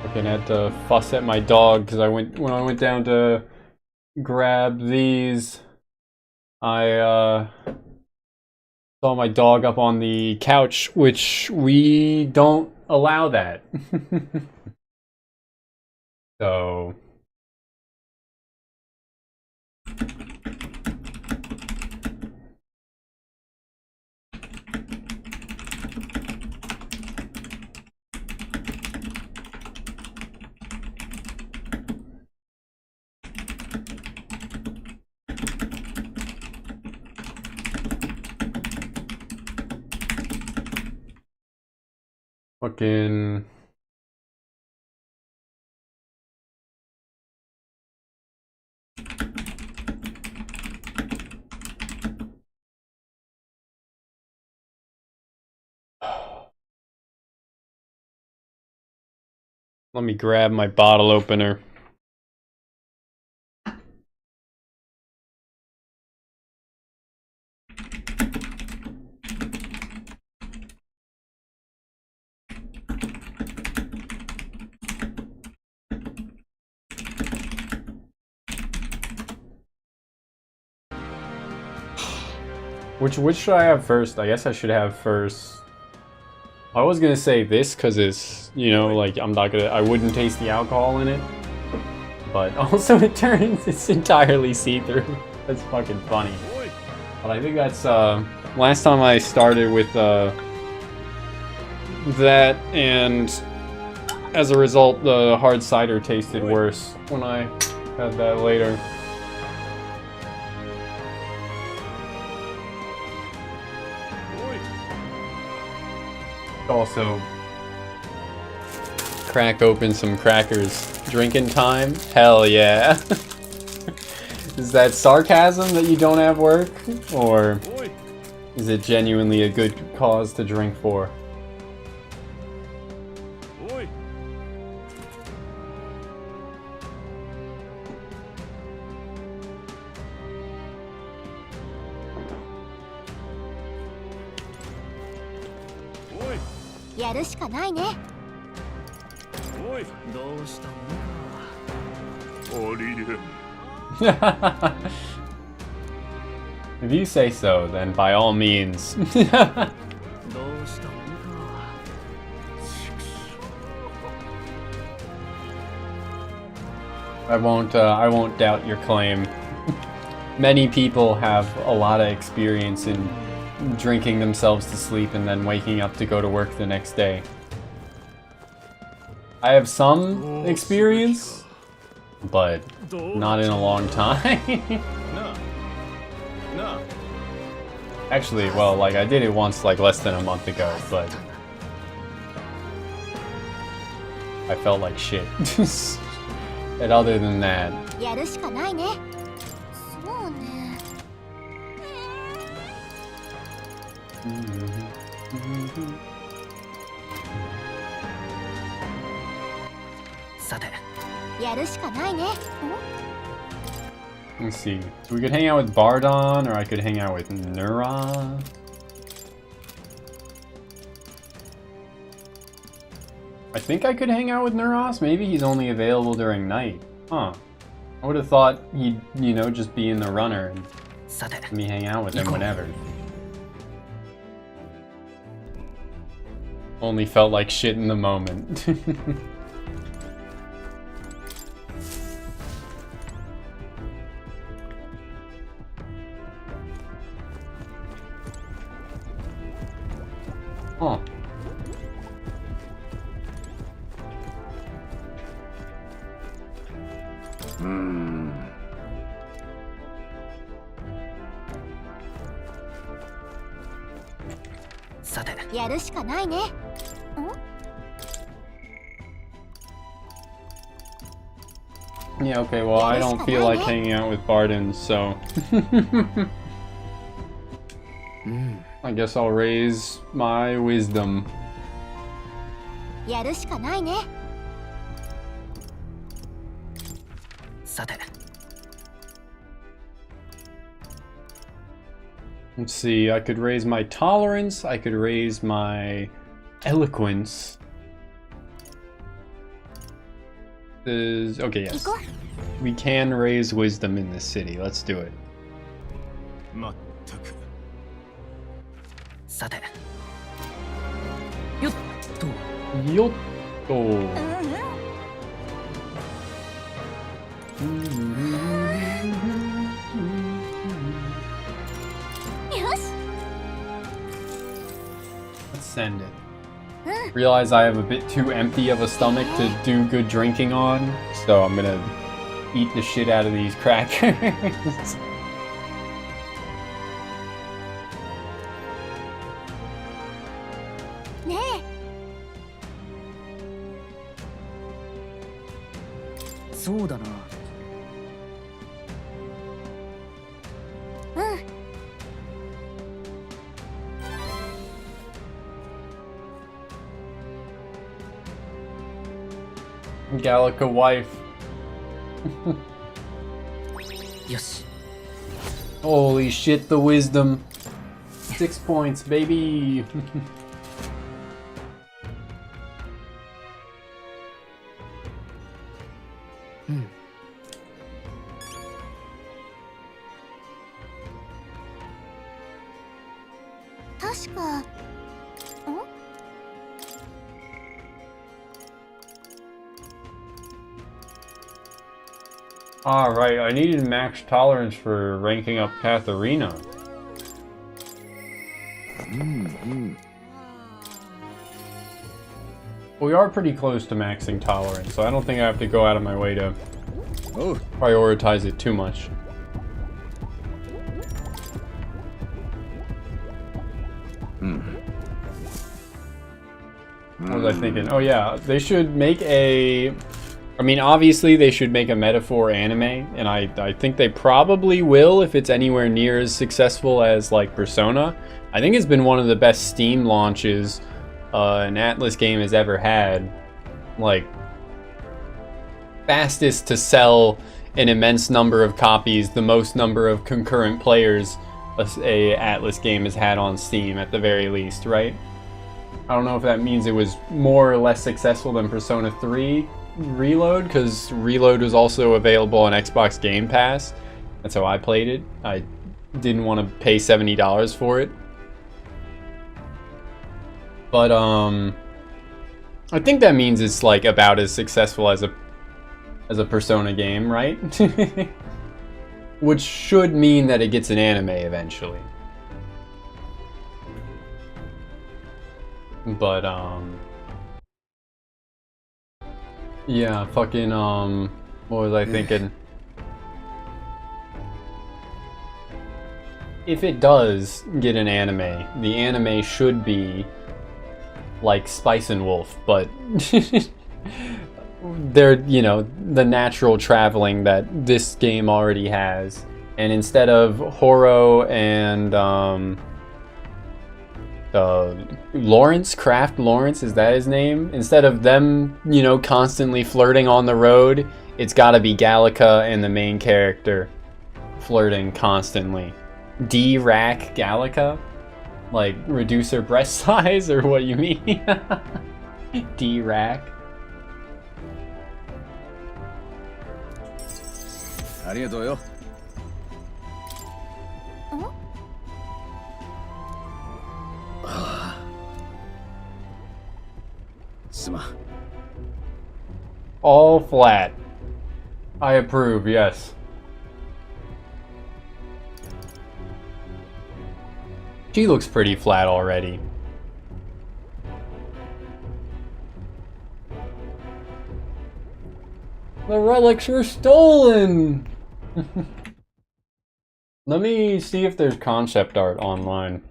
Fucking had to fuss at my dog because when I went down to grab these, I saw my dog up on the couch, which we don't allow that. So fucking let me grab my bottle opener. Which should I have first? I guess I should have first. I was gonna say this because it's, you know, like I wouldn't taste the alcohol in it. But also it turns, it's entirely see-through. That's fucking funny. But I think that's, last time I started with, that, and as a result, the hard cider tasted worse when I Got that later. Also, crack open some crackers. Drinking time? Hell yeah. Is that sarcasm that you don't have work? Or is it genuinely a good cause to drink for? If you say so, then by all means. I won't doubt your claim. Many people have a lot of experience in drinking themselves to sleep and then waking up to go to work the next day. I have some experience, but not in a long time. Actually, well, like, I did it once, like, less than a month ago, but I felt like shit. And other than that... Let's see. So we could hang out with Bardon, or I could hang out with Nura. I think I could hang out with Nuros. Maybe he's only available during night. Huh. I would have thought he'd, you know, just be in the runner and let me hang out with him whenever. Only felt like shit in the moment. Huh. Yeah, okay, well, I don't feel like hanging out with Bardon, so... I guess I'll raise my wisdom. Let's see, I could raise my tolerance, I could raise my eloquence. Okay, yes. We can raise wisdom in this city. Let's do it. Yotto. Let's send it. Realize I have a bit too empty of a stomach to do good drinking on, so I'm gonna eat the shit out of these crackers. Gallica wife. Holy shit, the wisdom. 6 points, baby. Alright, I needed max tolerance for ranking up Katharina. We are pretty close to maxing tolerance, so I don't think I have to go out of my way to prioritize it too much. What was I thinking? Oh yeah, they should make a... I mean, obviously they should make a metaphor anime, and I think they probably will if it's anywhere near as successful as, like, Persona. I think it's been one of the best Steam launches an Atlas game has ever had. Like, fastest to sell an immense number of copies, the most number of concurrent players a Atlas game has had on Steam at the very least, right? I don't know if that means it was more or less successful than Persona 3 Reload, because Reload was also available on Xbox Game Pass. That's how I played it. I didn't want to pay $70 for it. But I think that means it's like about as successful as a Persona game, right? Which should mean that it gets an anime eventually. But yeah, fucking what was I thinking? If it does get an anime, the anime should be like Spice and Wolf, but they're, you know, the natural traveling that this game already has. And instead of Horo and Kraft Lawrence, is that his name? Instead of them, you know, constantly flirting on the road, it's gotta be Gallica and the main character flirting constantly. D-Rack Gallica? Like, reduce her breast size, or what you mean? D-Rack. ありがとうよ。すまん。 All flat. I approve, yes. She looks pretty flat already. The relics were stolen! Let me see if there's concept art online.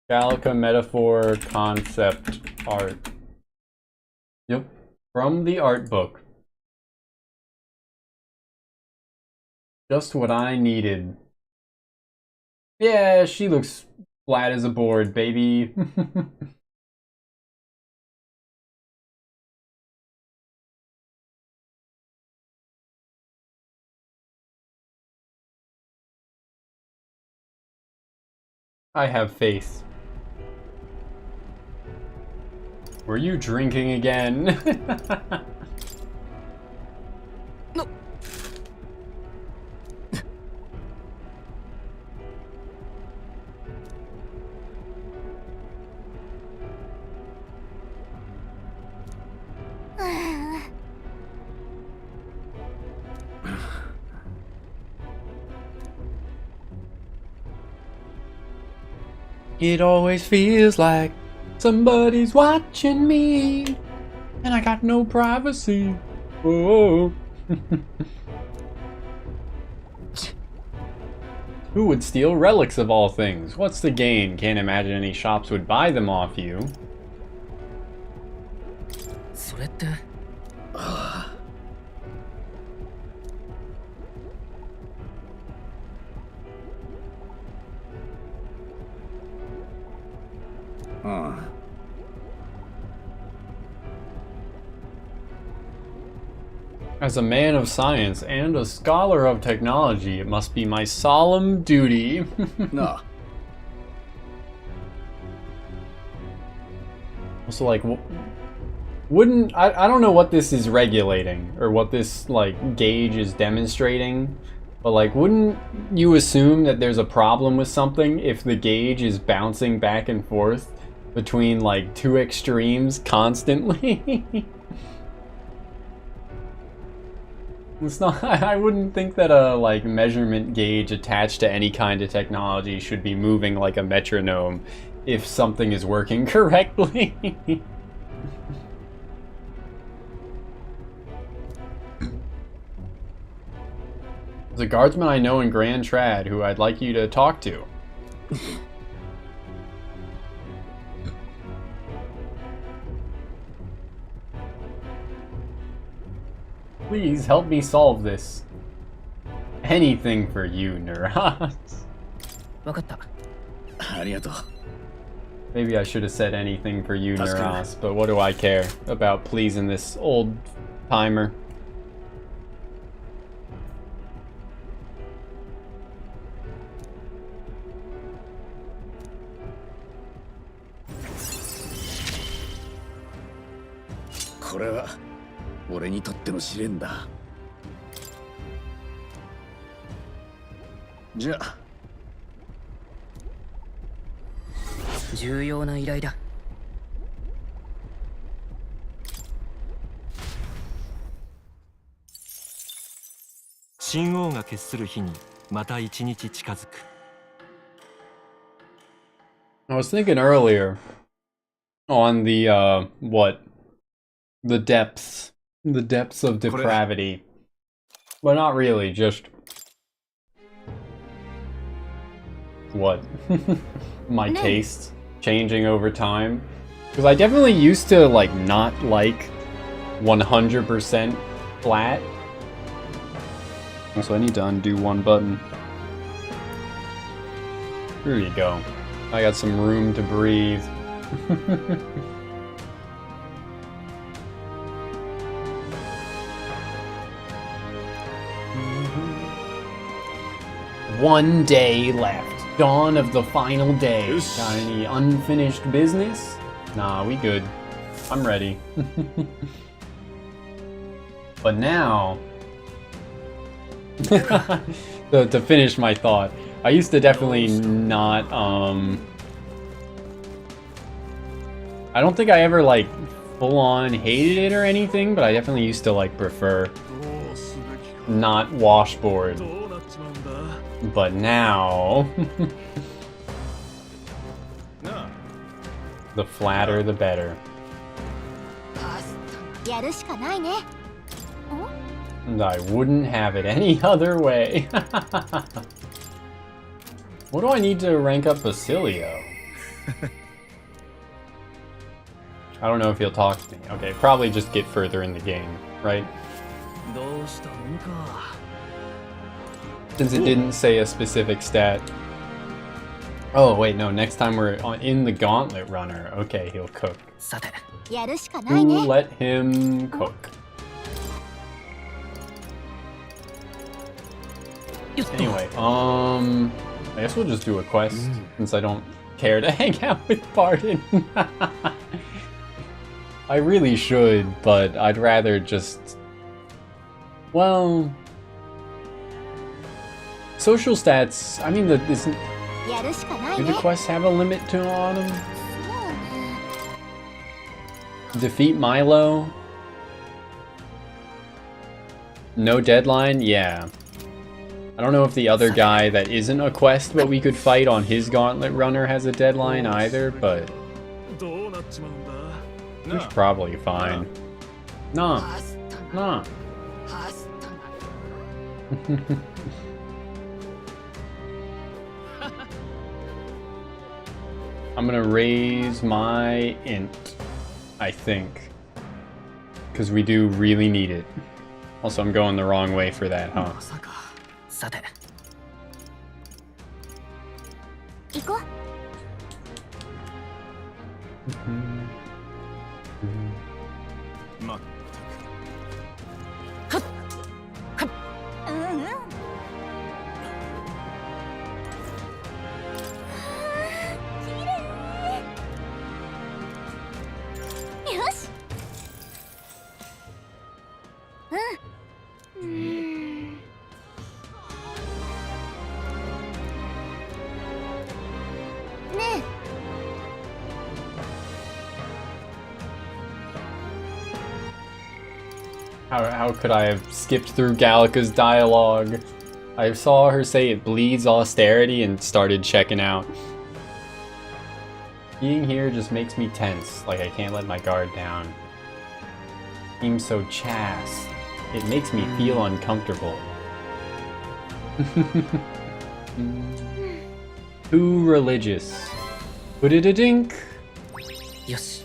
Gallica metaphor concept art. Yep, from the art book. Just what I needed. Yeah, she looks flat as a board, baby. I have faith. Were you drinking again? No. It always feels like somebody's watching me, and I got no privacy. Oh. Who would steal relics of all things? What's the gain? Can't imagine any shops would buy them off you. それって。As a man of science and a scholar of technology, it must be my solemn duty. No. Also, like, wouldn't I don't know what this is regulating or what this like gauge is demonstrating, but like, wouldn't you assume that there's a problem with something if the gauge is bouncing back and forth between like two extremes constantly? It's not. I wouldn't think that a like measurement gauge attached to any kind of technology should be moving like a metronome if something is working correctly. There's a guardsman I know in Grand Trad who I'd like you to talk to. Please help me solve this. Anything for you, Neuros. わかった。ありがとう。 Maybe I should have said anything for you, Neuros, but what do I care about pleasing this old timer? This is 俺にとっての試練だ。じゃあ。重要な依頼だ。神王が決する日にまた一日近づく。I was thinking earlier on the the depths of depravity, but not really, just what my taste changing over time, because I definitely used to like not like 100% flat. So I need to undo one button. Here you go. I got some room to breathe. One day left. Dawn of the final day. Got any unfinished business? Nah, we good. I'm ready. But now... to finish my thought, I used to definitely not, I don't think I ever, like, full-on hated it or anything, but I definitely used to, like, prefer not washboard. But now... the flatter, the better. And I wouldn't have it any other way. What do I need to rank up Basilio? I don't know if he'll talk to me. Okay, probably just get further in the game, right? Since it didn't say a specific stat. Oh, wait, no, next time we're in the Gauntlet Runner. Okay, he'll cook. Who let him cook? Anyway, I guess we'll just do a quest, since I don't care to hang out with Barton. I really should, but I'd rather just... Well... Social stats, I mean, do the quests have a limit on them? Defeat Milo? No deadline? Yeah. I don't know if the other guy that isn't a quest but we could fight on his Gauntlet Runner has a deadline either, but... He's probably fine. Nah. Nah. I'm gonna raise my int, I think. Because we do really need it. Also, I'm going the wrong way for that, huh? How could I have skipped through Gallica's dialogue? I saw her say it bleeds austerity and started checking out. Being here just makes me tense, like I can't let my guard down. Seems so chaste. It makes me feel uncomfortable. Too religious. Put it a dink. よし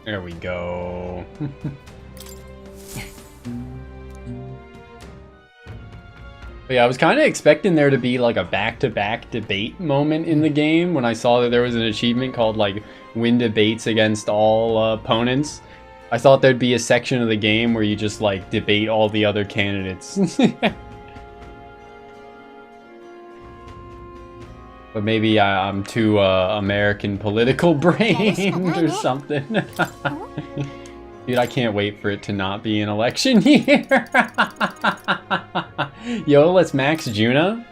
There we go. But yeah, I was kind of expecting there to be like a back-to-back debate moment in the game when I saw that there was an achievement called like win debates against all opponents. I thought there'd be a section of the game where you just like debate all the other candidates. But maybe I'm too American political brained or something. Dude, I can't wait for it to not be an election year. Yo, let's max Juna.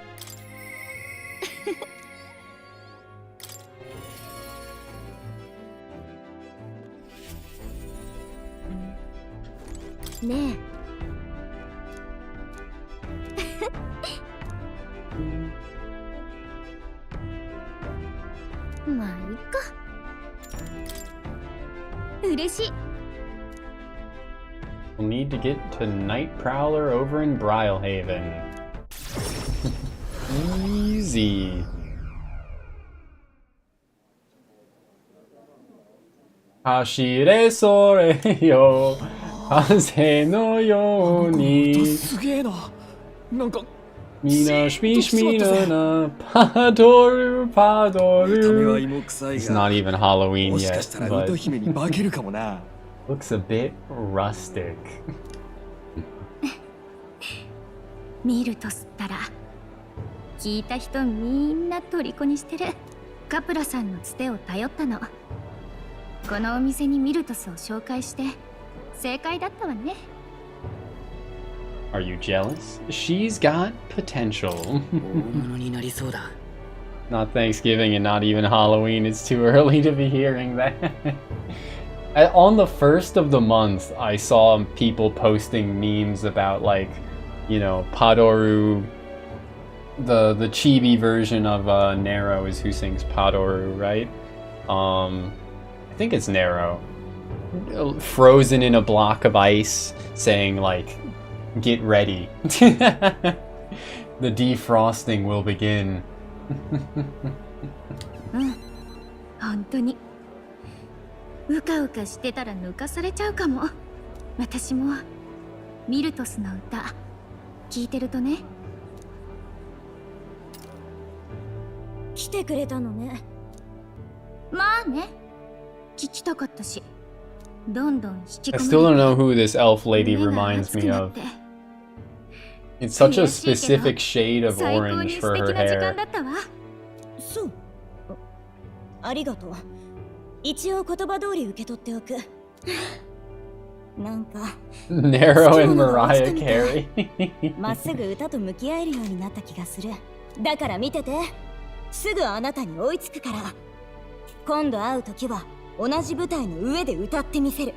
Ne. まあいいか。嬉しい。 We'll need to get to Night Prowler over in Brylehaven. Easy. 走れそれよ風のようにすげえな。なんかみなしみしみななパドルパドル It's not even Halloween もしか yet, したらウ but ト姫に化けるかもな。 looks a bit rustic. ミルトスったら聞いた人みんな虜にしてる。カプラさんのつてを頼ったの。このお店にミルトスを紹介して正解だったわね。 Are you jealous? She's got potential. 大物になりそうだ。 Not Thanksgiving and not even Halloween. It's too early to be hearing that. On the first of the month, I saw people posting memes about like, you know, Padoru. The chibi version of Nero is who sings Padoru, right? I think it's Nero. Frozen in a block of ice, saying like, "Get ready." The defrosting will begin. 本当にうかうかしてたら抜かされちゃうかも。私もミルトスの歌聞いてるとね。来てくれたのね。まあね、聞きたかったし、どんどん引き込 I まれ still don't know who this elf lady reminds me of. It's such a specific shade of 最高 orange に素 for 敵 her な時間 hair. だったわ。そう。ありがとう。一応言葉通り受け取っておく。なんか Nero and Mariah Carey. まっすぐ歌と向き合えるようになった気がする。だから見てて。すぐあなたに追いつくから。今度会う時は同じ舞台の上で歌ってみせる。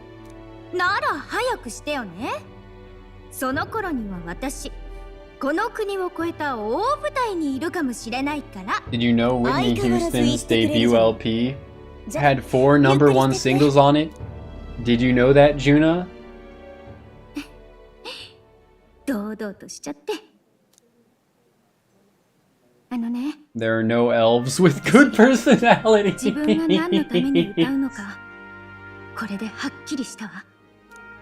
なら早くしてよね。その頃には私、この国を越えた大舞台にいるかもしれないから。Did you know Whitney Houston's debut LP had 4 #1 singles on it? Did you know that, Juna? 堂々としちゃって。あのね。 There are no elves with good personality. 自分が何のために歌うのか、これではっきりしたわ。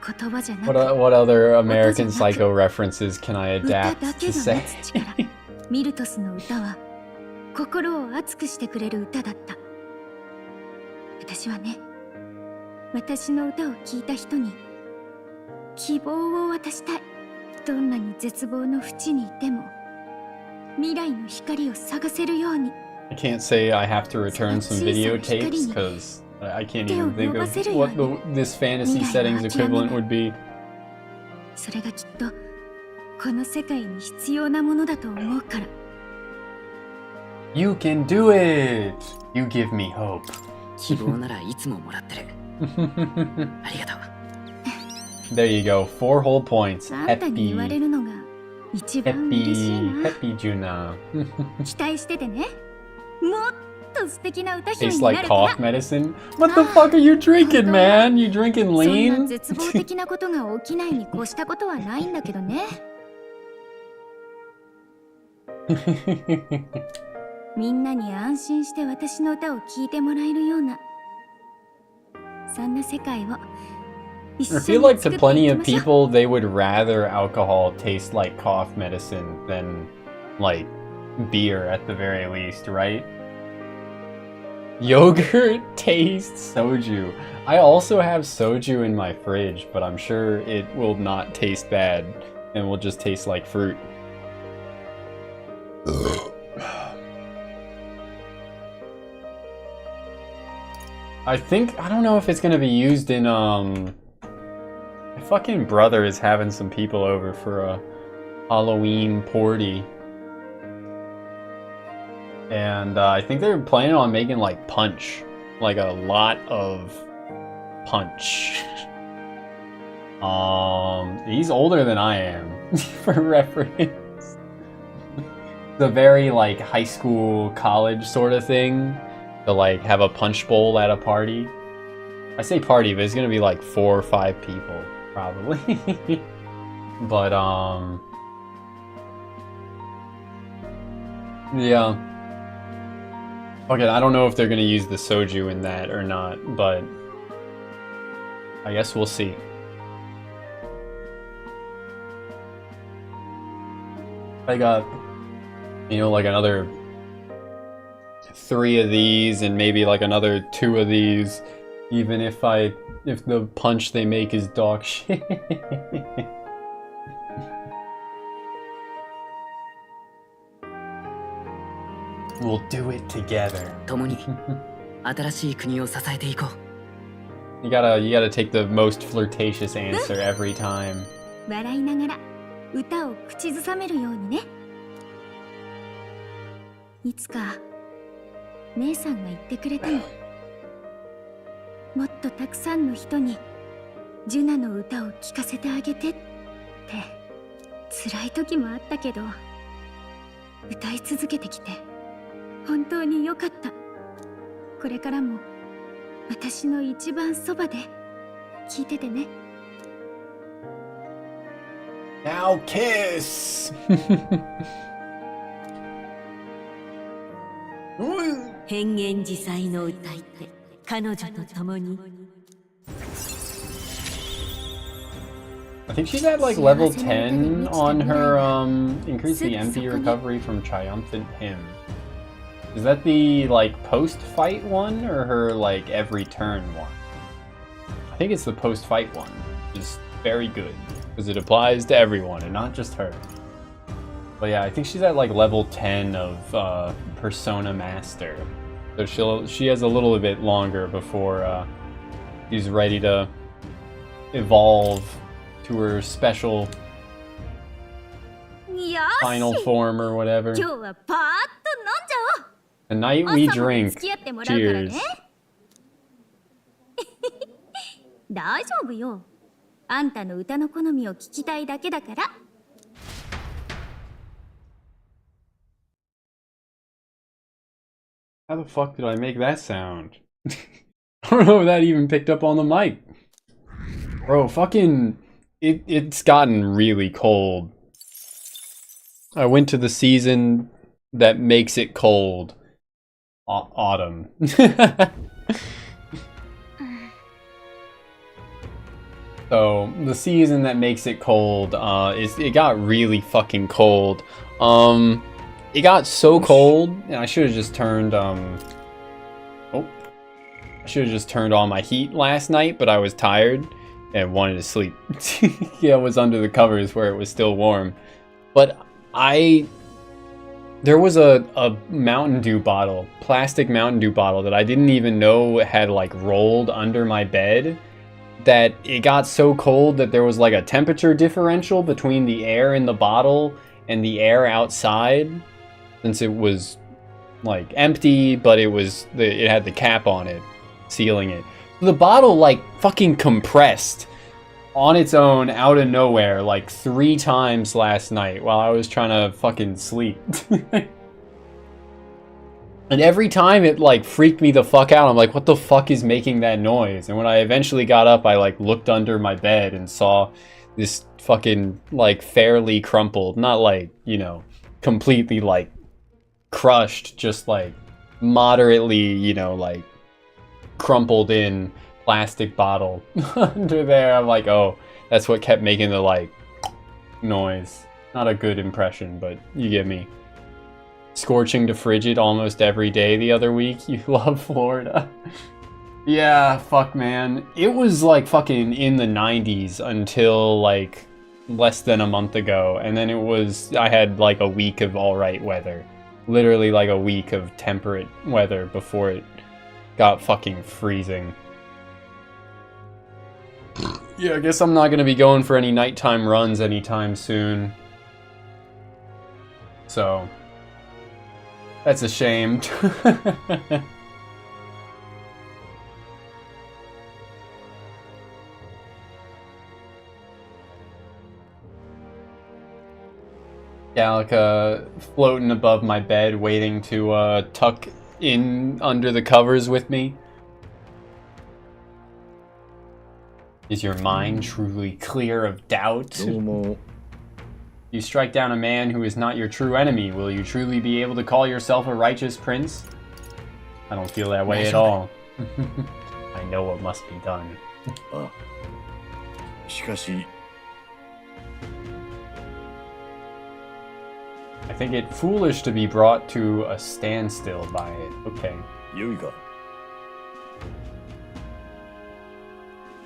言葉じゃなく What other American Psycho references can I 歌 adapt だけ to が say? 持つ力。ミルトスの歌は心を熱くしてくれる歌だった。私はね、私の歌を聴いた人に希望を渡したい。どんなに絶望の淵にいても未来の光を探せるように。 I can't say I have to return some videotapes because I can't even think of what this fantasy settings equivalent would be. それがきっとこの世界に必要なものだと思うから。 You can do it! You give me hope. 希望ならいつももらってる。ありがとう。 There you go, 4 whole points. あんたに言われるのが一番嬉しいな。 Happy Juna. 期待しててね。もっ Tastes like cough medicine? What the fuck are you drinking, man? You drinking そんな lean? 絶望的なことが起きないに越したことはないんだけどね。みんなに安心して私の歌を聴いてもらえるような、そんな世界を I feel like to plenty of people, they would rather alcohol taste like cough medicine than, like, beer at the very least, right? Yogurt tastes soju. I also have soju in my fridge, but I'm sure it will not taste bad and will just taste like fruit. I don't know if it's gonna be used in, my fucking brother is having some people over for a Halloween party. And I think they're planning on making like punch. Like a lot of punch. He's older than I am, for reference. The very like high school, college sort of thing. To like have a punch bowl at a party. I say party, but it's gonna be like 4 or 5 people. Probably. But, yeah. Okay, I don't know if they're gonna use the soju in that or not, but I guess we'll see. I got, you know, like another 3 of these and maybe like another 2 of these, even if the punch they make is dog shit. We'll do it together. 共に新しい国を支えていこう。 You gotta take the most flirtatious answer every time. 笑いながら歌を口ずさめるようにね。いつか姉さんが言ってくれたの。もっとたくさんの人にジュナの歌を聴かせてあげてって。辛い時もあったけど歌い続けてきて本当に良かった。これからも私の一番そばで聴いててね。 Now kiss! 変幻自在の歌い手彼女と共に I think she's at like level 10 on her increase the MP recovery from triumphant hymn. Is that the like post-fight one or her like every turn one? I think it's the post-fight one. It's very good because it applies to everyone and not just her. But yeah, I think she's at like level 10 of Persona Master. So she has a little bit longer before she's ready to evolve to her special final form or whatever. The night we drink. Cheers. 大丈夫よ。あんたの歌の好みを聞きたいだけだから。 How the fuck did I make that sound? I don't know if that even picked up on the mic. Bro, fucking... It's gotten really cold. I went to the season that makes it cold. Autumn. So, the season that makes it cold, it got really fucking cold. It got so cold, and I should have just turned, I should have just turned on my heat last night, but I was tired and wanted to sleep. Yeah, I was under the covers where it was still warm. But there was a Mountain Dew bottle, plastic Mountain Dew bottle that I didn't even know had like rolled under my bed, that it got so cold that there was like a temperature differential between the air in the bottle and the air outside. Since it was like empty, but it had the cap on it, sealing it. The bottle like fucking compressed on its own out of nowhere like 3 times last night while I was trying to fucking sleep. And every time it like freaked me the fuck out. I'm like, what the fuck is making that noise? And when I eventually got up, I like looked under my bed and saw this fucking like fairly crumpled, not like, you know, completely like crushed, just like moderately, you know, like crumpled in plastic bottle under there. I'm like, oh, that's what kept making the like noise. Not a good impression, but you get me. Scorching to frigid almost every day the other week. You love Florida. Yeah, fuck, man. It was like fucking in the 90s until like less than a month ago, and then I had like a week of alright weather. Literally like a week of temperate weather before it got fucking freezing. Yeah, I guess I'm not gonna be going for any nighttime runs anytime soon. So that's a shame. Gallica floating above my bed, waiting to tuck in under the covers with me. Is your mind truly clear of doubt? You strike down a man who is not your true enemy. Will you truly be able to call yourself a righteous prince? I don't feel that way at all. I know what must be done. I think it foolish to be brought to a standstill by it. Okay.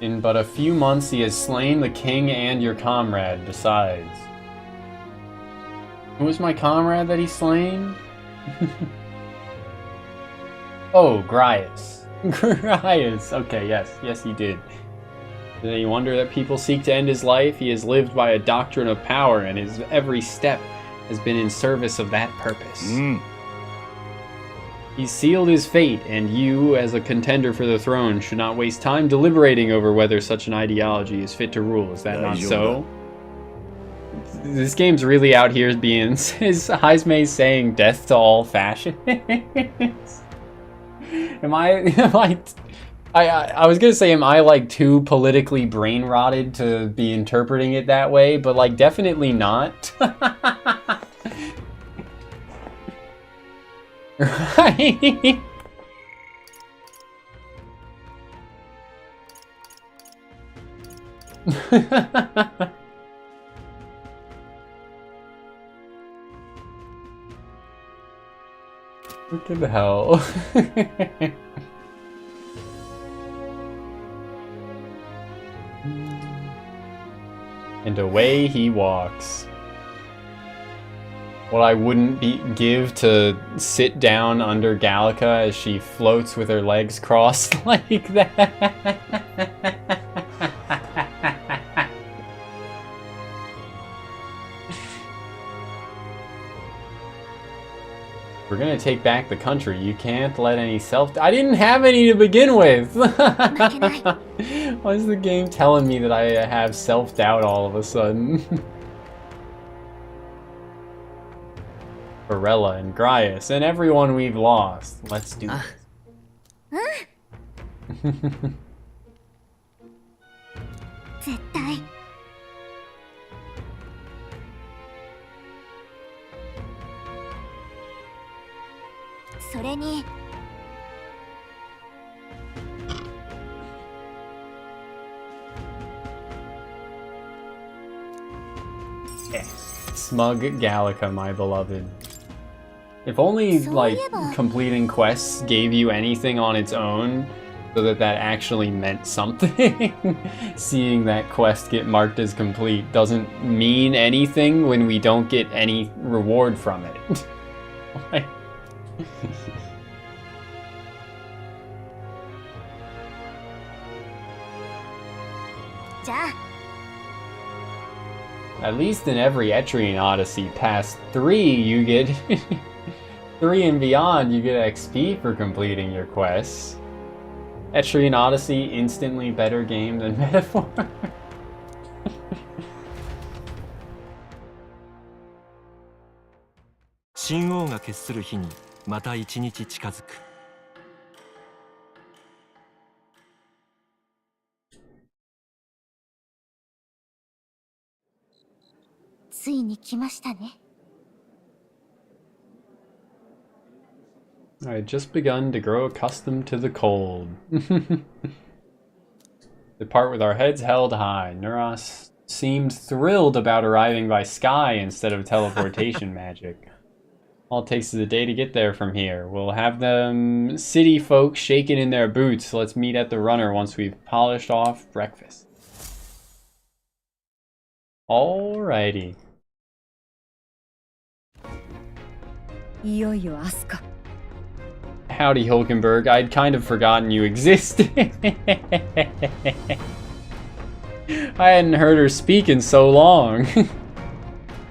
In but a few months he has slain the king and your comrade besides. Who was my comrade that he slain? Oh, Grias. Grias. Okay, yes he did. Did any wonder that people seek to end his life? He has lived by a doctrine of power, and his every step has been in service of that purpose. He sealed his fate, and you, as a contender for the throne, should not waste time deliberating over whether such an ideology is fit to rule. Is that not so? This game's really out here being, is Heisme saying death to all fascists? I was gonna say, am I like too politically brain rotted to be interpreting it that way? But like, definitely not. Right? What the hell? And away he walks. What I wouldn't give to sit down under Gallica as she floats with her legs crossed like that. We're gonna take back the country. You can't let any I didn't have any to begin with! Why is the game telling me that I have self-doubt all of a sudden? Barella and Grias and everyone we've lost. Let's do this. 絶対 それに Smug Gallica, my beloved. If only, like, completing quests gave you anything on its own, so that actually meant something. Seeing that quest get marked as complete doesn't mean anything when we don't get any reward from it. Like, at least in every Etrian Odyssey past 3, you get 3 and beyond, you get XP for completing your quests. Etrian Odyssey, instantly better game than Metaphor. 神王が決する日にまた一日近づく。ついに来ましたね。I had just begun to grow accustomed to the cold. Depart with our heads held high. Neuros seemed thrilled about arriving by sky instead of teleportation magic. All it takes is a day to get there from here. We'll have them city folk shaking in their boots. Let's meet at the runner once we've polished off breakfast. Alrighty. いよいよ明日か。 Howdy, Hulkenberg. I'd kind of forgotten you existed. I hadn't heard her speak in so long.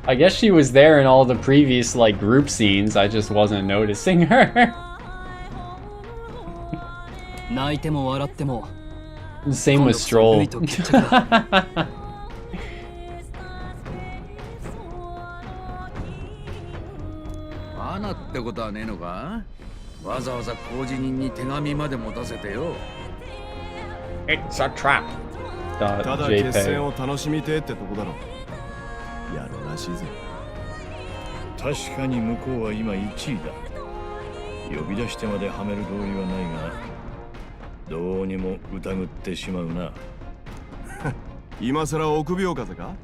I guess she was there in all the previous, like, group scenes. I just wasn't noticing her. Same with Stroll. 罠ってことはねえのか？わざわざ工事人に手紙まで持たせてよ。It's a trap. ただ決戦を楽しみてってとこだろ。やるらしいぜ。確かに向こうは今1位だ。呼び出してまではめる道理はないが、どうにも疑ってしまうな。今さら臆病風か？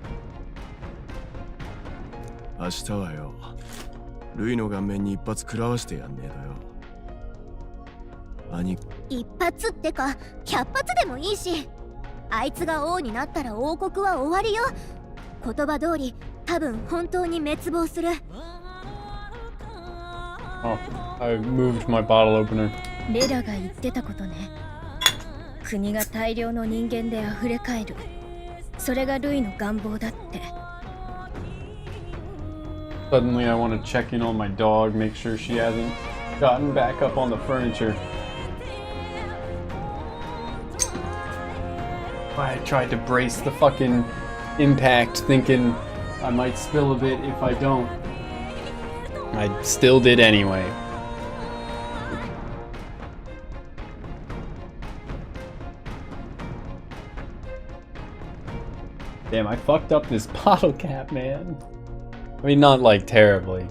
明日はよ、ルイの顔面に一発食らわしてやんねえとよ。一発ってか100発でもいいし、あいつが王になったら王国は終わりよ。言葉通り多分本当に滅亡する。 Oh, I moved my bottle opener. レラが言ってたことね。国が大量の人間で溢れ返る。それがルイの願望だって。 Suddenly I want to check in on my dog, make sure she hasn't gotten back up on the furniture. I tried to brace the fucking impact, thinking I might spill a bit if I don't. I still did anyway. Damn, I fucked up this bottle cap, man. I mean, not like terribly.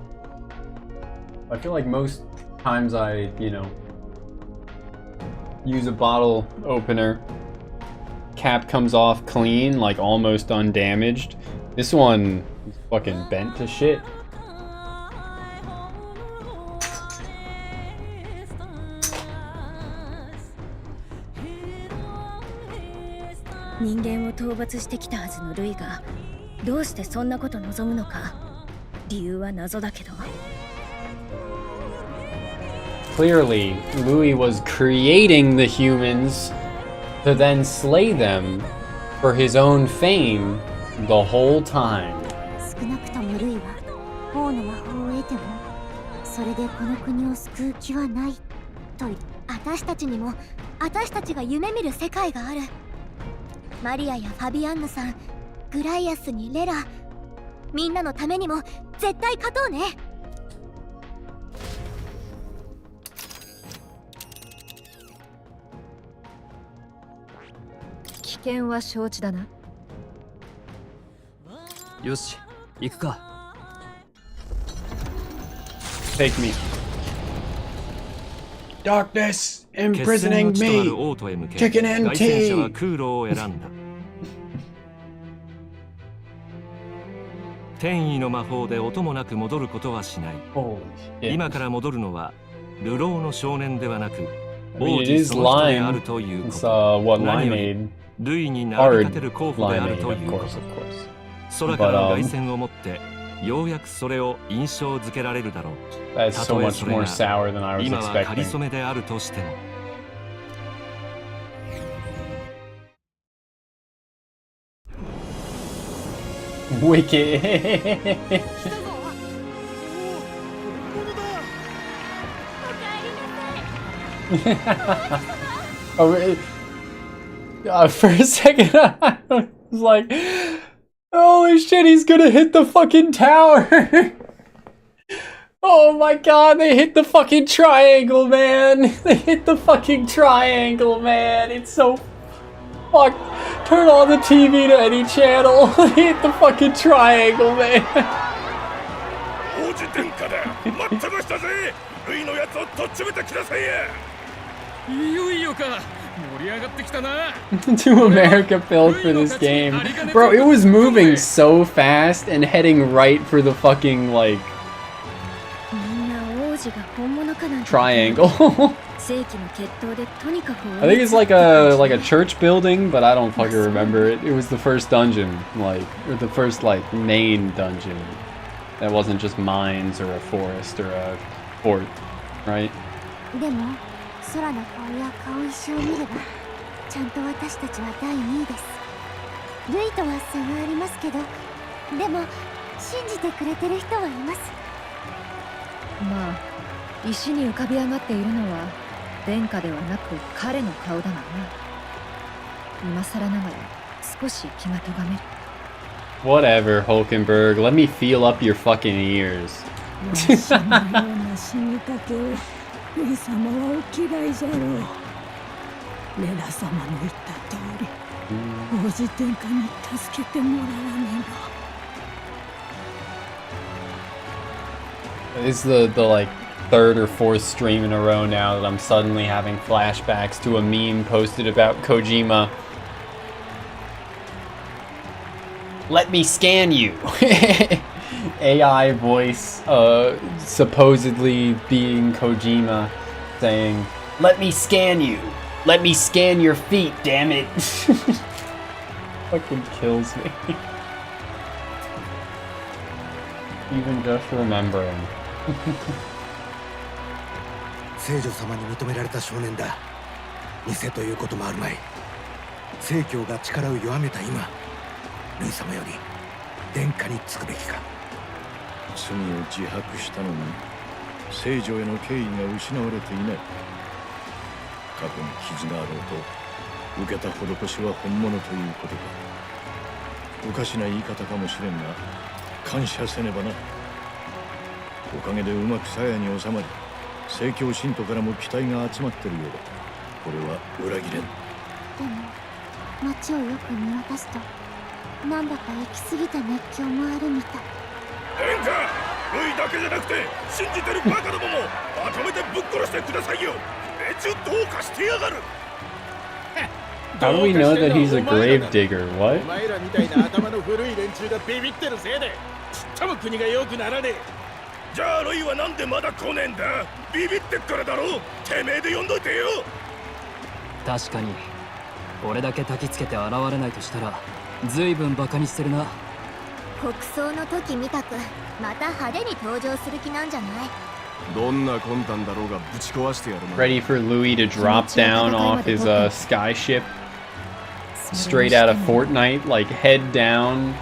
I feel like most times I, you know, use a bottle opener, cap comes off clean, like almost undamaged. This one is fucking bent to shit. Clearly, Louis was creating the humans to then slay them for his own fame the whole time. 少なくともルイは王の魔法を得てもそれでこの国を救う気はないと。私たちにも私たちが夢見る世界がある。マリアやファビアンヌさん、グライアスにレラ、みんなのためにも絶対勝とうね。危険は承知だな。よし、行くか。Take me. Darkness imprisoning me. Chicken and tea. 空路を選んだ。天意の魔法で音もなく戻ることはしない。今から戻るのは流浪の少年ではなく王子その人であるということ。何よりルイに並び立てる候補であるということ。空からの凱旋をもってようやくそれを印象づけられるだろう。たとえそれが今は仮初めであるとしても。Wicked. Oh, for a second, I was like, holy shit, he's gonna hit the fucking tower. Oh my god, they hit the fucking triangle, man! They hit the fucking triangle, man! It's so... Fuck. Turn on the TV to any channel. They hit the fucking triangle, man! To America built for this game. Bro, it was moving so fast and heading right for the fucking, like... triangle. I think it's like a church building, but I don't fucking remember it. It was the first dungeon, like, or the first, like, main dungeon. That wasn't just mines or a forest or a fort, right? 空の顔や顔一生見ればちゃんと私たちは第2位です。ルイとは差がありますけど、でも信じてくれてる人はいます。まあ、石に浮かび上がっているのは殿下ではなく彼の顔だがな。今更ながら少し気が咎める。Whatever, Hulkenberg. Let me feel up your fucking ears. ルイ様はお嫌いじゃろう。レラ様の言った通り、王子殿下に助けてもらわねば。This is the like third or fourth stream in a row now that I'm suddenly having flashbacks to a meme posted about Kojima. Let me scan you. AI voice, supposedly being Kojima, saying, "Let me scan you. Let me scan your feet, damn it." Fucking kills me. Even just remembering. 聖女様に認められた少年だ。偽ということもあるまい。聖教が力を弱めた今、ルイ様より殿下につくべきか。罪を自白したのに聖女への敬意が失われていない。過去に傷があろうと受けた施しは本物ということか。おかしな言い方かもしれんが感謝せねばな。おかげでうまく鞘に収まり聖教信徒からも期待が集まってるようだ。これは裏切れん。でも街をよく見渡すとなんだか行き過ぎた熱狂もあるみたい。殿下、ルイだけじゃなくて信じてるバカどももまとめてぶっ殺してくださいよ。連中どうかしてやがる。How do we know that he's a grave digger? What? お前らみたいな頭の古い連中がビビってるせいでちっとも国が良くならねえ。じゃあルイはなんでまだ来ねえんだ。ビビってっからだろ。てめえで呼んどいてよ。確かに俺だけ焚きつけて現れないとしたらずいぶんバカにしてるな。国葬の時みたくまた派手に登場する気なんじゃない。どんな魂胆だろうがぶち壊してやるな。 Ready for Louis to drop down off his sky ship straight out of Fortnite, like head down.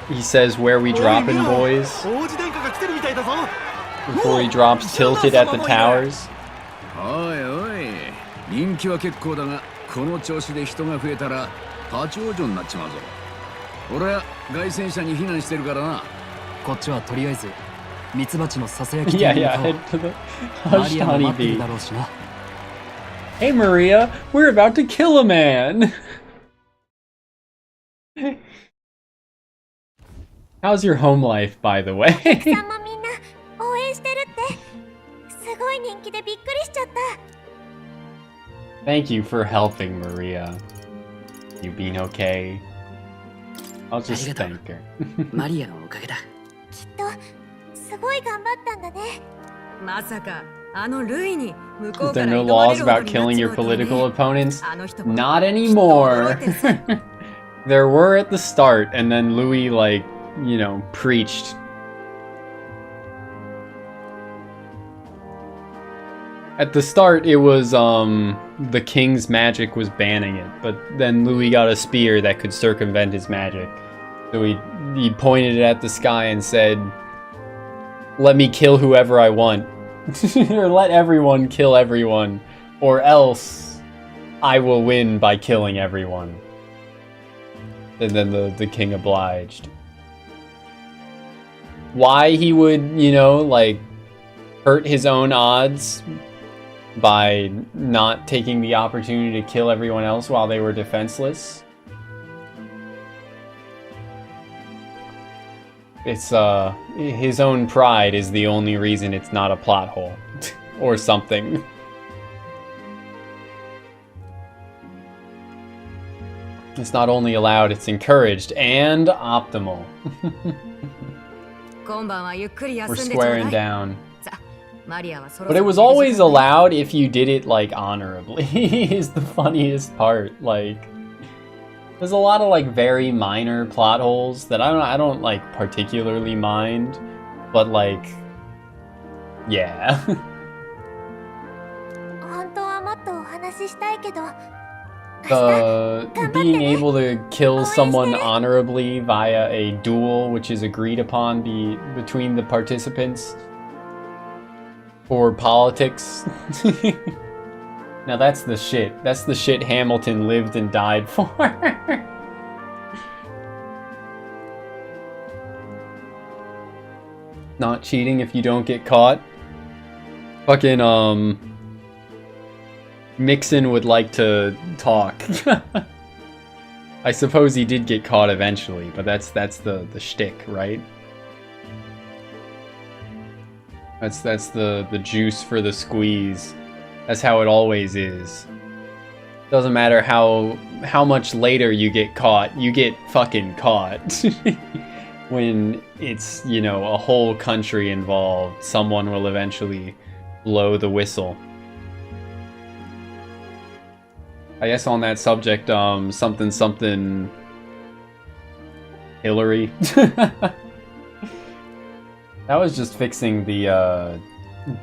He says, "Where we dropping, boys?" Before he drops tilted at the towers. おいおい、人気は結構だがこの調子で人が増えたら立ち往生になっちまうぞ。俺は凱旋者に避難してるからな。こっちはとりあえずミツバチのささやき Yeah, yeah, head to the hushed honeybee. Hey Maria, we're about to kill a man. How's your home life, by the way? さんもみんな応援してるってすごい人気でびっくりしちゃった。 Thank you for helping, Maria. You being okay? I'll just thank her. マリアのおかげだ。きっとすごい頑張ったんだね。まさかあのルイに向こ Is うか there ら no 挑まれ laws るほど about になっ killing ち your まうとはね。 political opponents? あの人も Not きっと驚 anymore. いてるさ。 There were at the start, and then Louis, like, you know, preached. At the start, it was, the king's magic was banning it, but then Louis got a spear that could circumvent his magic. So he pointed it at the sky and said, "Let me kill whoever I want." Or let everyone kill everyone, or else I will win by killing everyone. And then the king obliged. why he would, you know, like, hurt his own odds by not taking the opportunity to kill everyone else while they were defenseless. It's, his own pride is the only reason it's not a plot hole. Or something. It's not only allowed, it's encouraged and optimal. We're squaring down. But it was always allowed if you did it, like, honorably, is the funniest part. Like, there's a lot of, like, very minor plot holes that I don't like, particularly mind. But, like, yeah. Being able to kill someone honorably via a duel, which is agreed upon between the participants, for politics. Now that's the shit. That's the shit Hamilton lived and died for. Not cheating if you don't get caught. Fucking, Nixon would like to talk. I suppose he did get caught eventually, but that's the shtick, right? That's the juice for the squeeze. That's how it always is. Doesn't matter how much later you get caught, you get fucking caught. When it's, you know, a whole country involved, someone will eventually blow the whistle. I guess on that subject, something Hillary. That was just fixing the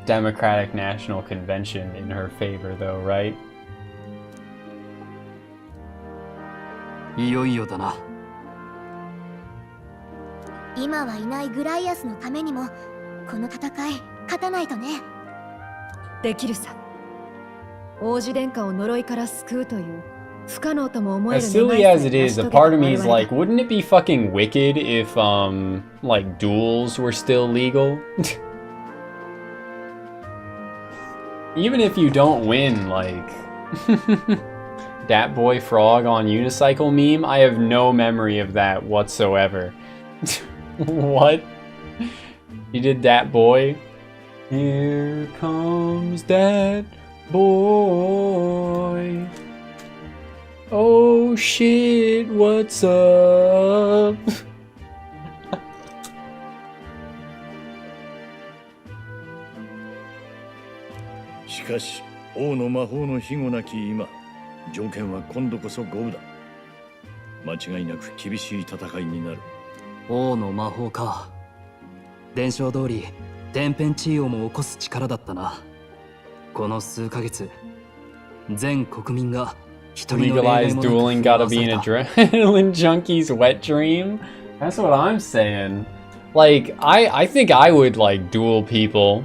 Democratic National Convention in her favor, though, right? いよいよだな。今はいないグライアスのためにもこの戦い勝たないとね。できるさ。王子殿下を呪いから救うという不可能とも思える。 As silly as it is, a part of me is like, wouldn't it be fucking wicked if like duels were still legal? Even if you don't win, like Dat Boy Frog on Unicycle meme, I have no memory of that whatsoever. What? He did Dat Boy? Here comes Dat Boy. Oh shit, what's up?しかし、王の魔法の庇護なき今、条件は今度こそ五分だ。間違いなく厳しい戦いになる。王の魔法か。伝承通り、天変地異をも起こす力だったな。この数ヶ月、全国民が一人の例外 Legalized もなく dueling gotta be an adrenaline junkie's wet dream? That's what I'm saying. Like, I think I would, like, duel people.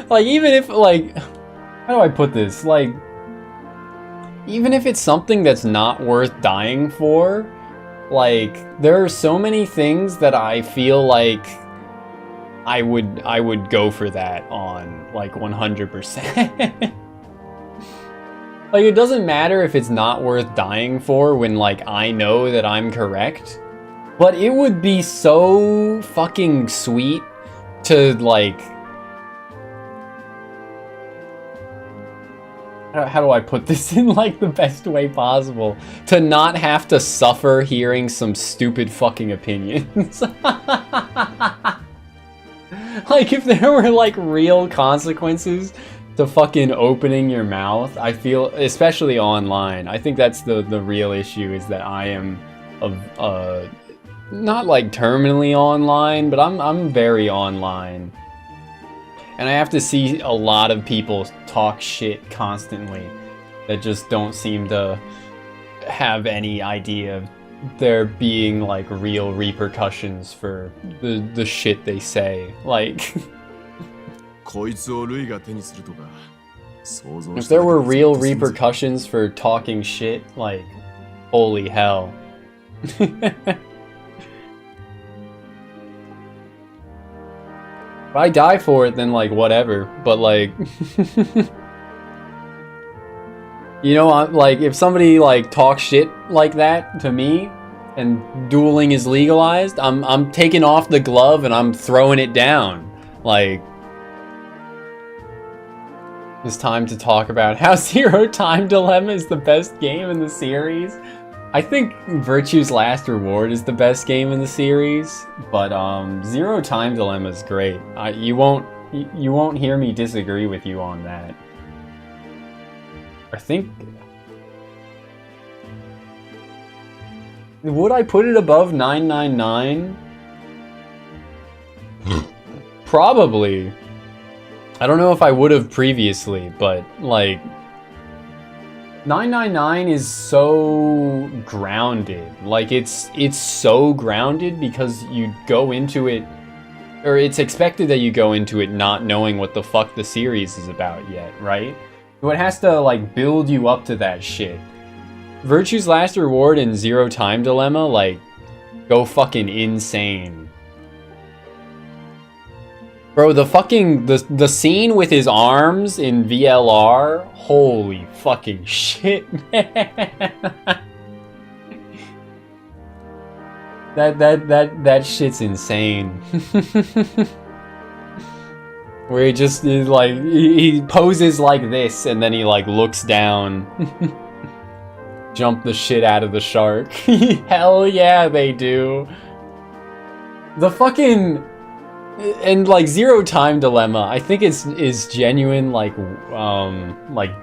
Like, even if, like, how do I put this? Like, even if it's something that's not worth dying for, like, there are so many things that I feel like I would go for that on, like, 100%. Like, it doesn't matter if it's not worth dying for when, like, I know that I'm correct, but it would be so fucking sweet to, like, how do I put this in, like, the best way possible? To not have to suffer hearing some stupid fucking opinions. Like, if there were, like, real consequences to fucking opening your mouth, I feel, especially online, I think that's the real issue, is that I am not, like, terminally online, but I'm very online. And I have to see a lot of people talk shit constantly that just don't seem to have any idea of there being, like, real repercussions for the shit they say. Like, if there were real repercussions for talking shit, like, holy hell. If I die for it, then like whatever. But like, you know, I'm like, if somebody like talks shit like that to me, and dueling is legalized, I'm taking off the glove and I'm throwing it down. Like, it's time to talk about how Zero Time Dilemma is the best game in the series. I think Virtue's Last Reward is the best game in the series, but Zero Time Dilemma is great. You won't hear me disagree with you on that. I think, would I put it above 999? Probably. I don't know if I would have previously, but like 999 is so grounded. Like it's so grounded because you go into it, or it's expected that you go into it not knowing what the fuck the series is about yet, right? So it has to like build you up to that shit. Virtue's Last Reward and Zero Time Dilemma like go fucking insane. Bro, the fucking the scene with his arms in VLR, holy fucking shit, man. that shit's insane. Where he just is like he poses like this and then he like looks down. Jump the shit out of the shark. Hell yeah, they do. The fucking and like Zero Time Dilemma, I think is genuine like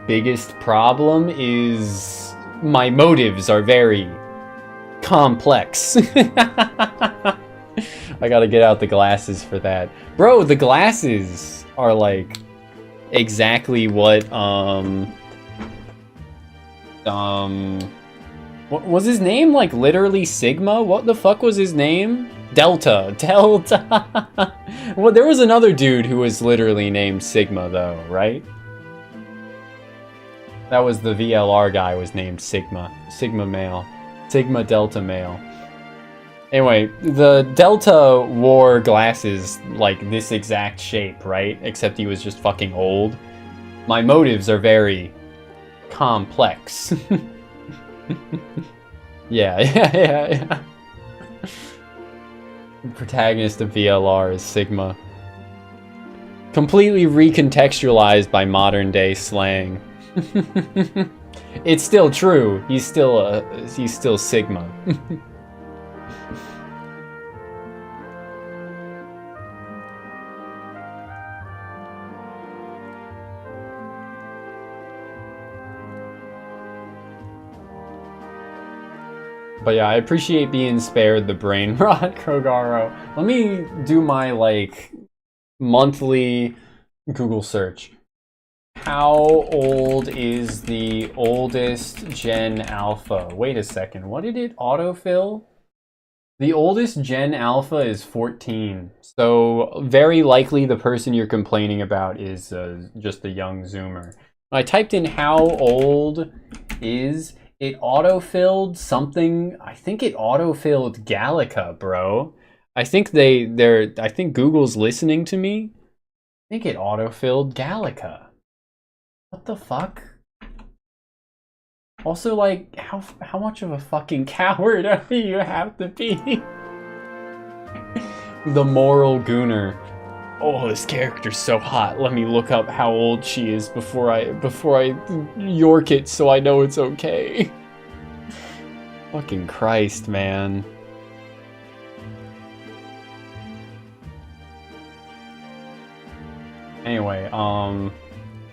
biggest problem is my motives are very complex. I gotta get out the glasses for that. Bro, the glasses are like exactly what what was his name? Like literally Sigma? What the fuck was his name? Delta. Well, there was another dude who was literally named Sigma though, right? That was the VLR guy was named Sigma. Sigma male. Sigma Delta male. Anyway, the Delta wore glasses like this exact shape, right? Except he was just fucking old. My motives are very complex. Yeah. The protagonist of VLR is Sigma. Completely recontextualized by modern day slang. It's still true. He's still Sigma. But yeah, I appreciate being spared the brain rot, Krogaro. Let me do my, like, monthly Google search. How old is the oldest Gen Alpha? Wait a second, what did it autofill? The oldest Gen Alpha is 14. So, very likely the person you're complaining about is just a young Zoomer. I typed in how old is... It autofilled something. I think it autofilled Gallica, bro. I think I think Google's listening to me. I think it autofilled Gallica. What the fuck? Also, like, how much of a fucking coward do you have to be? The moral gooner. Oh, this character's so hot. Let me look up how old she is before I york it so I know it's okay. Fucking Christ, man. Anyway,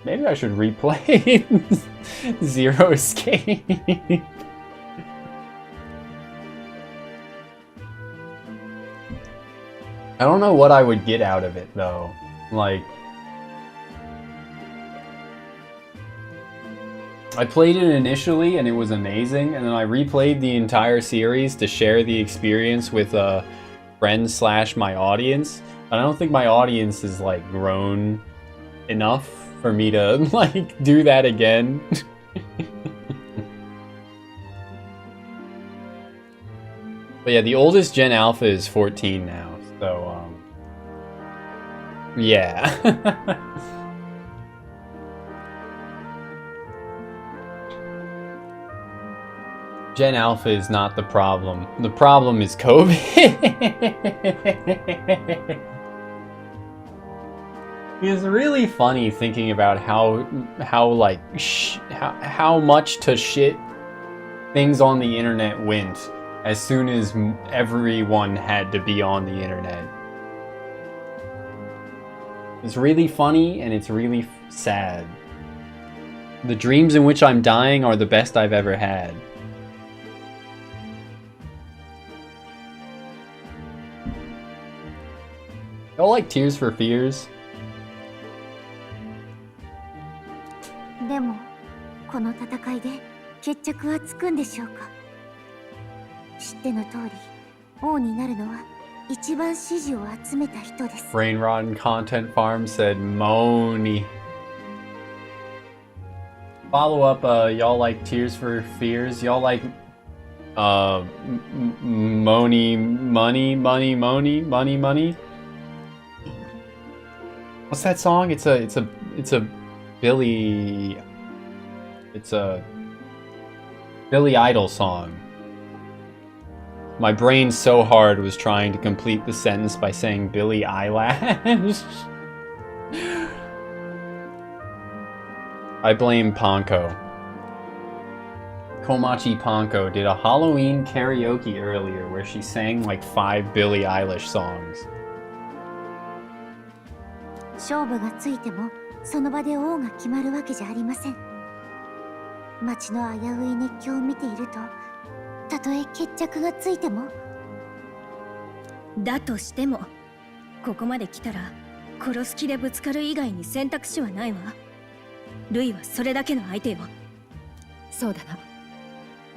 maybe I should replay Zero Escape. I don't know what I would get out of it, though. Like, I played it initially, and it was amazing, and then I replayed the entire series to share the experience with friends / my audience. And I don't think my audience is, like, grown enough for me to, like, do that again. But yeah, the oldest Gen Alpha is 14 now. So, Yeah. Gen Alpha is not the problem. The problem is COVID. It's really funny thinking about how much to shit things on the internet went as soon as everyone had to be on the internet. It's really funny and it's really sad. The dreams in which I'm dying are the best I've ever had. Y'all like Tears for Fears? でもこの戦いで決着はつくんでしょうか。知っての通り、王になるのは一番支持を集めた人です。Brain Rotten Content Farm said Moni. Follow up, y'all like Tears for Fears? Y'all like Moni Money? What's that song? It's a Billy Idol song. My brain so hard was trying to complete the sentence by saying Billy Eyelash. I blame Ponko. Komachi Ponko did a Halloween karaoke earlier where she sang like 5 Billie Eilish songs. 勝負がついてもその場で王が決まるわけじゃありません。町の危うい熱狂を見ていると、たとえ決着がついても。だとしても、ここまで来たら殺す気でぶつかる以外に選択肢はないわ。ルイはそれだけの相手よ。そうだな。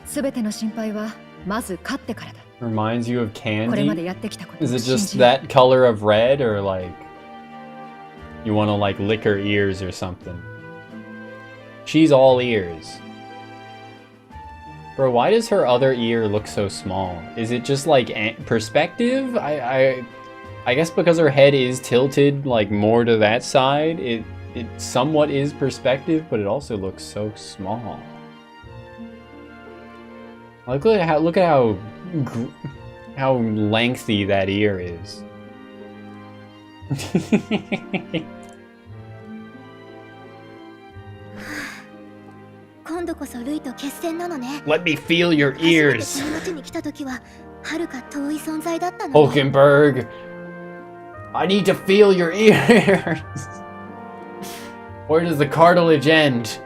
すべての心配はまず勝ってからだ。Reminds you of これまで candy? やってきたことを Is it 信 just じる。 that color of red, or like you want to like lick her ears or something? She's all ears. Bro, why does her other ear look so small? Is it just like perspective? I guess because her head is tilted like more to that side, it somewhat is perspective, but it also looks so small. Look at how lengthy that ear is. Let me feel your ears. Hulkenberg, I need to feel your ears. Where does the cartilage end?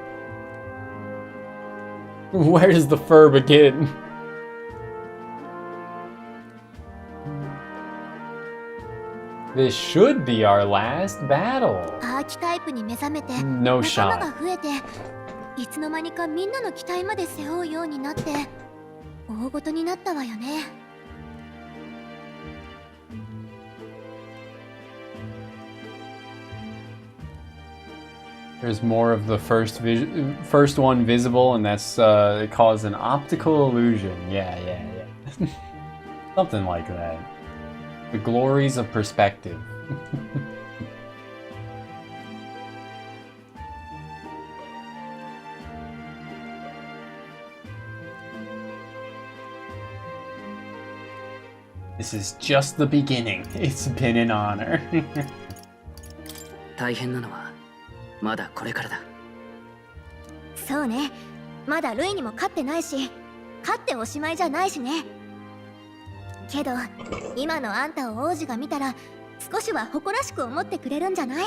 Where does the fur begin? This should be our last battle. No shot. いつの間にかみんなの期待まで背負うようになって大ごとになったわよね。There's more of the first one visible, and that's it caused an optical illusion. Yeah. Something like that. The glories of perspective. This is just the beginning. It's been an honor. 大変なのはまだこれからだ。そうね。まだルイにも勝ってないし、勝っておしまいじゃないしね。けど、今のあんたを王子が見たら少しは誇らしく思ってくれるんじゃない？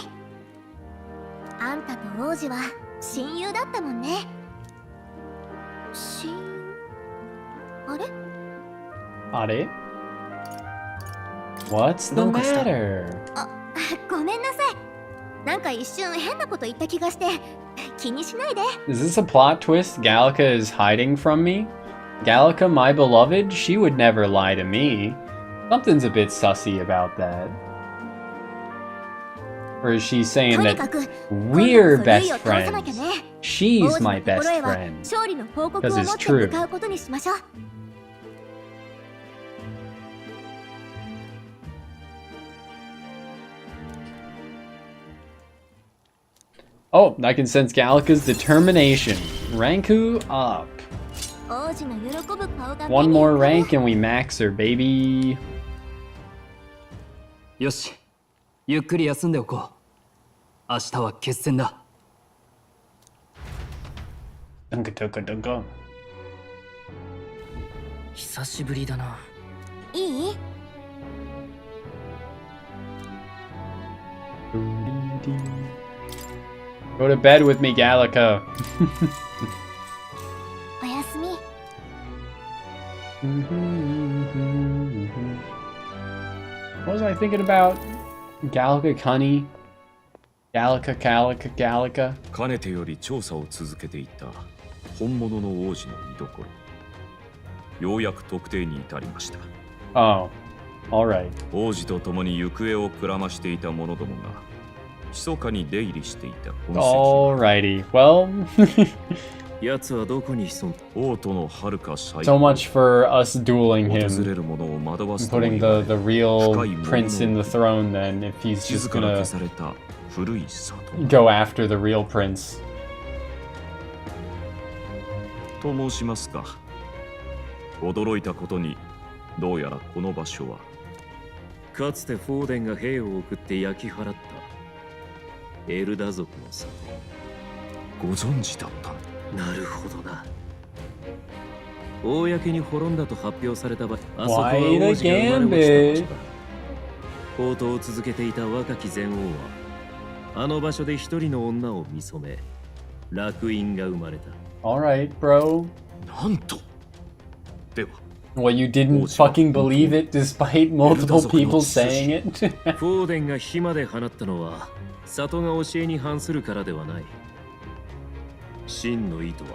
あんたと王子は親友だったもんね。親友？あれ？あれ？ What's the matter? あ、ごめんなさい。なんか一瞬変なこと言った気がして気にしないで。Is this a plot twist? Gallica is hiding from me? Gallica, my beloved? She would never lie to me. Something's a bit sussy about that. Or is she saying that we're best friends? She's my best friend. Because it's true. Oh, I can sense Gallica's determination. Ranku up. 王子の喜ぶ顔が One more rank and we max her, baby. よし、ゆっくり休んでおこう。明日は決戦だ。Dunka dunka dunka. 久しぶりだな。いい Go to bed with me, Gallica. おやすみ What was I thinking about? Gallica Cunny? Gallica? かねてより調査を続けていた本物の王子の居所。ようやく特定に至りました。Oh, alright. 王子と共に行方をくらましていた者どもが密かに出入りしていた痕跡。Alrighty. Well, 奴はどこに潜んだ？王都の遥か最 so much for us dueling 訪れ him. る者を惑わす Putting the real prince in the throne then, if he's 地 just 図から gonna 消された古い里 go after the real prince. と申しますか。驚いたことに、どうやらこの場所はかつてフォーデンが兵を送って焼き払ったエルダ族の里。ご存知だった。なるほどな。公に滅んだと発表された場合、あそこは王子が生まれ落ちた場所だ。放蕩を続けていた若き前王は、あの場所で一人の女を見初め、楽園が生まれた。Alright, bro. なんと。では。Well, you didn't fucking believe it despite multiple people saying it? フォーデンが火まで放ったのは、里が教えに反するからではない。真の意図は、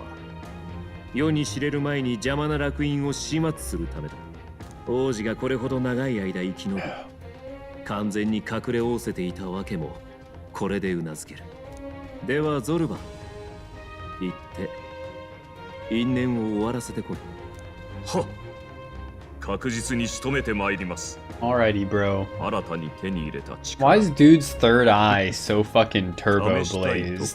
世に知れる前に邪魔な楽園を始末するためだ。王子がこれほど長い間生き延び、完全に隠れ仰せていたわけも、これで頷ける。ではゾルバ、行って、因縁を終わらせてこい。はっ。確実に仕留めてまいります。 Alrighty, bro. 新たに手に入れた力。 Why is dude's third eye so fucking turbo blazed?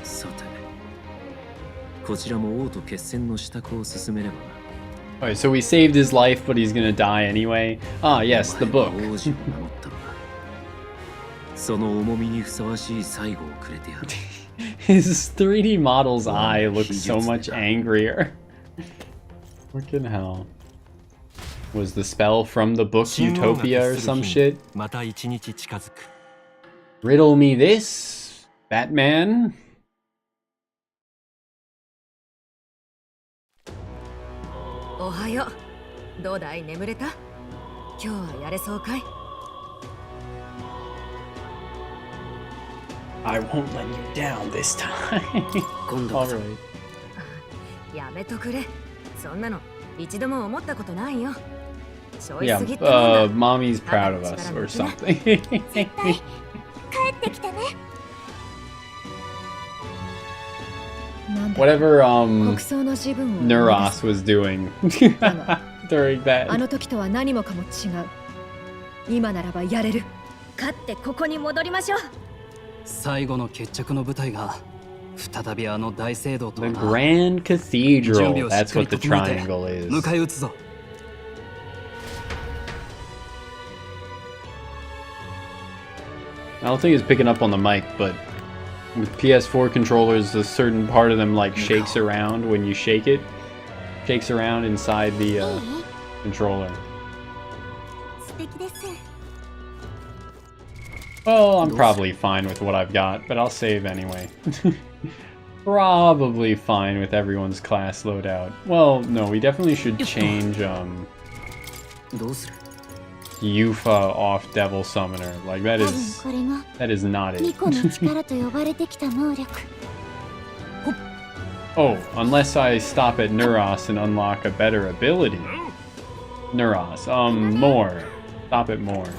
さて、こちらも王と決戦の支度を進めればな。Alright, so we saved his life, but he's gonna die anyway. Ah, yes, the book. 王子を名乗ったのだ。その重みにふさわしい最後をくれてやる。His 3D model's eye looks so much angrier. Fucking hell. Was the spell from the book Utopia or some shit? Riddle me this, Batman. おはよう。どうだい、眠れた？今日はやれそうかい？ I won't let you down this time. 今度こそ。やめとくれ。そんなの一度も思ったことないよ。 Yeah, mommy's proud of us or something. 絶対帰ってきてね Whatever Neuros was doing during that. あの時とは何もかも違う。今ならばやれる。勝ってここに戻りましょう。最後の決着の舞台が再びあの大聖堂と The Grand Cathedral. That's what the triangle is. 迎え撃つぞ。 I don't think it's picking up on the mic, but with PS4 controllers, a certain part of them like shakes around when you shake it. Shakes around inside the controller. 素敵です Well, I'm probably fine with what I've got, but I'll save anyway. Probably fine with everyone's class loadout. Well, no, we definitely should change Yufa off Devil Summoner. Like that is not it. ニコの力と呼ばれてきた能力 Oh, unless I stop at Neuros and unlock a better ability. Neuros, more. Stop it more.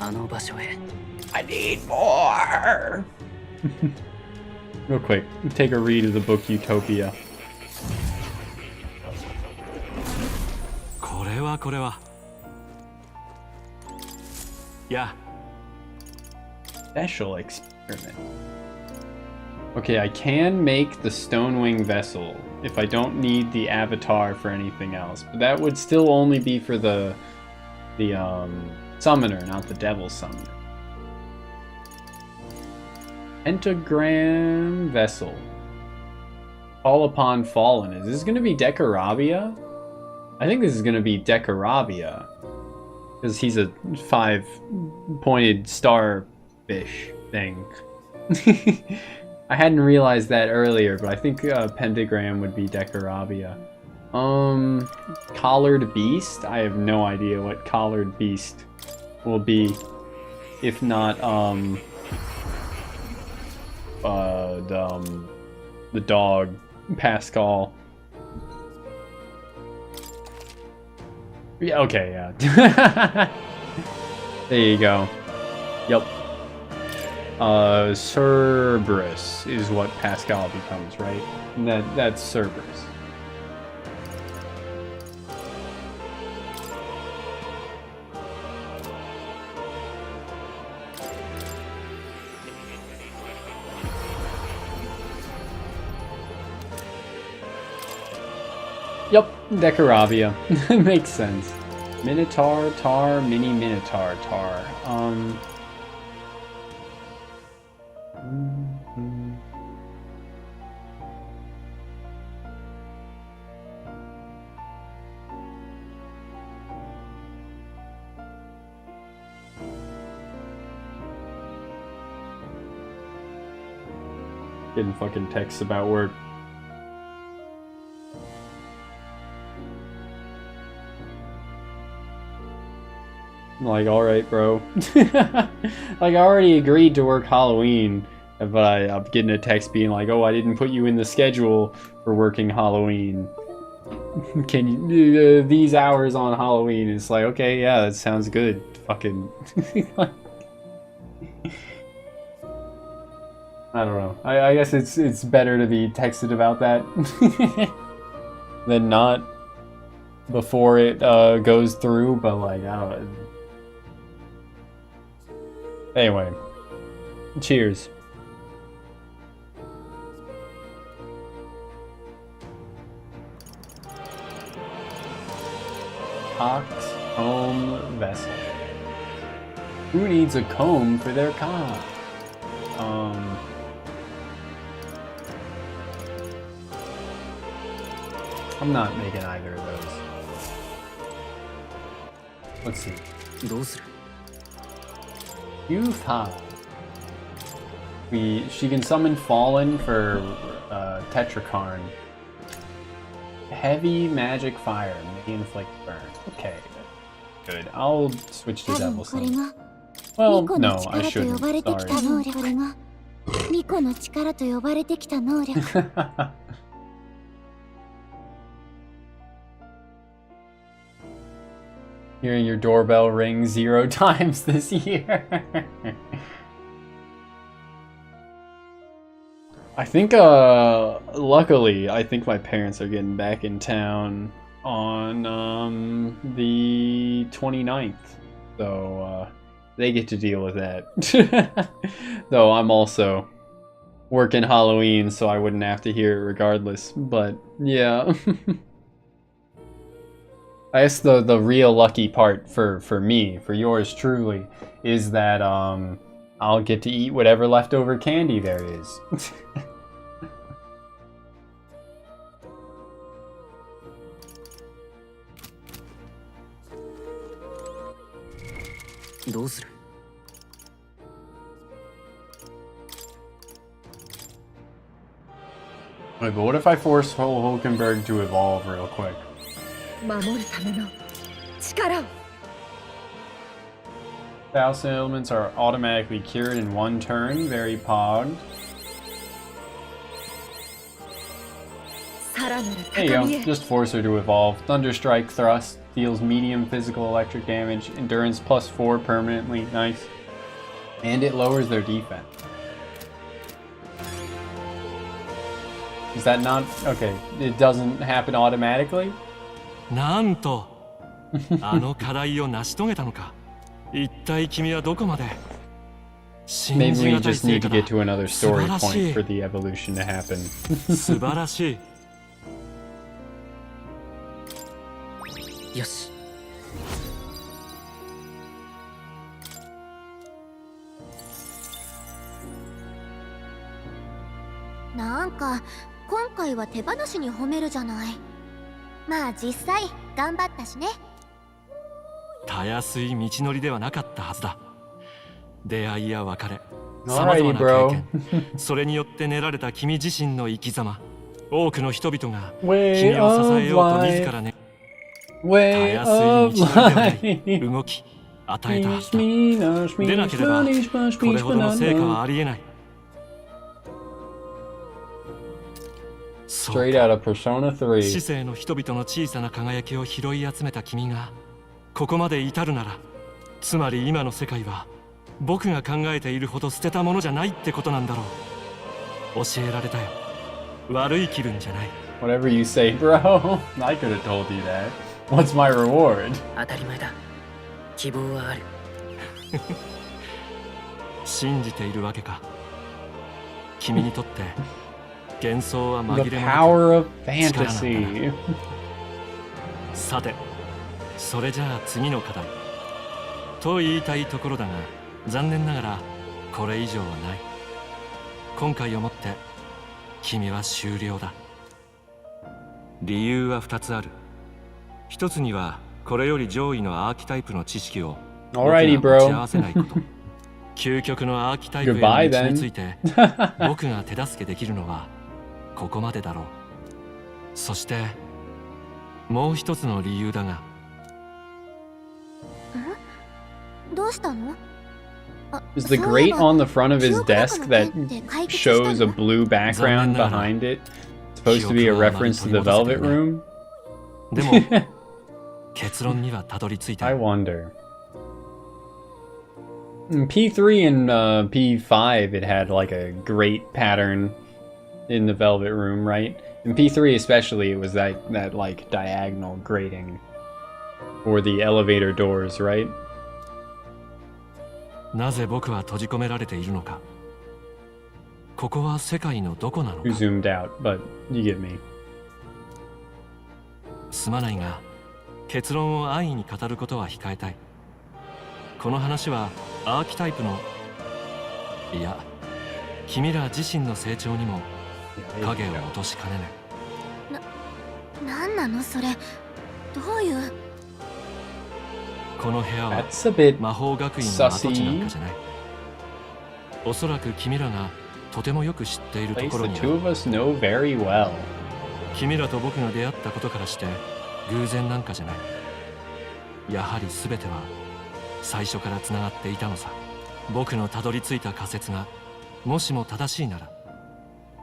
あの場所へ。 I need more! Real quick, take a read of the book Utopia. これは Yeah. Special experiment. Okay, I can make the Stonewing vessel if I don't need the avatar for anything else, but that would still only be for the summoner, not the devil summoner. Pentagram vessel. Call upon fallen. Is this going to be Decarabia? I think this is going to be Decarabia, because he's a 5-pointed starfish thing. I hadn't realized that earlier, but I think pentagram would be Decarabia. Collared beast? I have no idea what collared beast will be, if not the dog Pascal. Yeah, okay, yeah. There you go. Yep. Cerberus is what Pascal becomes, right? And that's Cerberus. Yep, Decarabia. Makes sense. Minotaur, tar, mini Minotaur, tar. Getting fucking texts about work. I'm like, alright, bro. Like, I already agreed to work Halloween, but I'm getting a text being like, oh, I didn't put you in the schedule for working Halloween. Can you, these hours on Halloween? It's like, okay, yeah, that sounds good. Fucking. I don't know. I guess it's better to be texted about that than not before it goes through, but like, I don't know. Anyway, cheers. Cock's comb vessel. Who needs a comb for their cock? I'm not making either of those. Let's see. Yufa. She can summon Fallen for Tetrakarn. Heavy magic fire may inflict burn. Okay, good. I'll switch to Devil Sun. Well, no, I shouldn't. Sorry. Hearing your doorbell ring 0 times this year. I think, luckily, I think my parents are getting back in town on, the 29th. So, they get to deal with that. Though I'm also working Halloween, so I wouldn't have to hear it regardless. But, yeah. I guess the real lucky part for me, for yours truly, is that I'll get to eat whatever leftover candy there is. Wait, but what if I force Hulkenberg to evolve real quick? Thousand elements are automatically cured in 1 turn. Very pog. There you go. Just force her to evolve. Thunderstrike Thrust deals medium physical electric damage. Endurance +4 permanently. Nice. And it lowers their defense. Is that not... Okay, it doesn't happen automatically? なんとあの課題を成し遂げたのか。一体君はどこまで Maybe we just need to get to another story point for the evolution to happen. 素晴らしい。よし。なんか今回は手放しに褒めるじゃない。まあ実際頑張ったしね。たやすい道のりではなかったはずだ。出会いや別れ、さまざまな経験、それによって練られた君自身の生き様、多くの人々が君を支えようと自らね、たやすい道のりではない動き、与えたはずだ。でなければこれほどの成果はありえない。Straight out of Persona 3. 市政の人々の小さな輝きを拾い集めた君がここまで至るなら、つまり今の世界は僕が考えているほど捨てたものじゃないってことなんだろう。教えられたよ。悪い気分じゃない。 Whatever you say, bro. I could have told you that. What's my reward? 当たり前だ。希望はある。信じているわけか。君にとって幻想は紛 The れもな power of く力なんだ fantasy. な。さて、それじゃあ次の課題と言いたいところだが、残念ながらこれ以上はない。今回をもって君は終了だ。理由は2つある。一つにはこれより上位のアーキタイプの知識を僕が Alrighty, 持ち合わせないこと。究極のアーキタイプへの Goodbye, 道 then. について僕が手助けできるのはここまでだろう。そしてもう一つの理由だが。どうしたの？ Is the grate on the front of his desk that shows a blue background behind it supposed to be a reference to the Velvet Room? でも結論にはたどり着いた。 I wonder. In P3 and P5, it had like a grate pattern in the Velvet Room, right? In P3 especially, it was that like diagonal grating for the elevator doors, right? なぜ僕は閉じ込められているのか。ここは世界のどこなのか。 We zoomed out, but you get me. すまないが、結論を安易に語ることは控えたい。この話はアーキタイプの、いや、君ら自身の成長にも影を落としかねない。なんなのそれ？どういう？この部屋は That's a bit 魔法学院の跡地なんかじゃない。おそらく君らがとてもよく知っていると place ころ the にあ two る。 of us know very well. 君らと僕が出会ったことからして偶然なんかじゃない。やはり全ては最初からつながっていたのさ。僕のたどり着いた仮説がもしも正しいなら、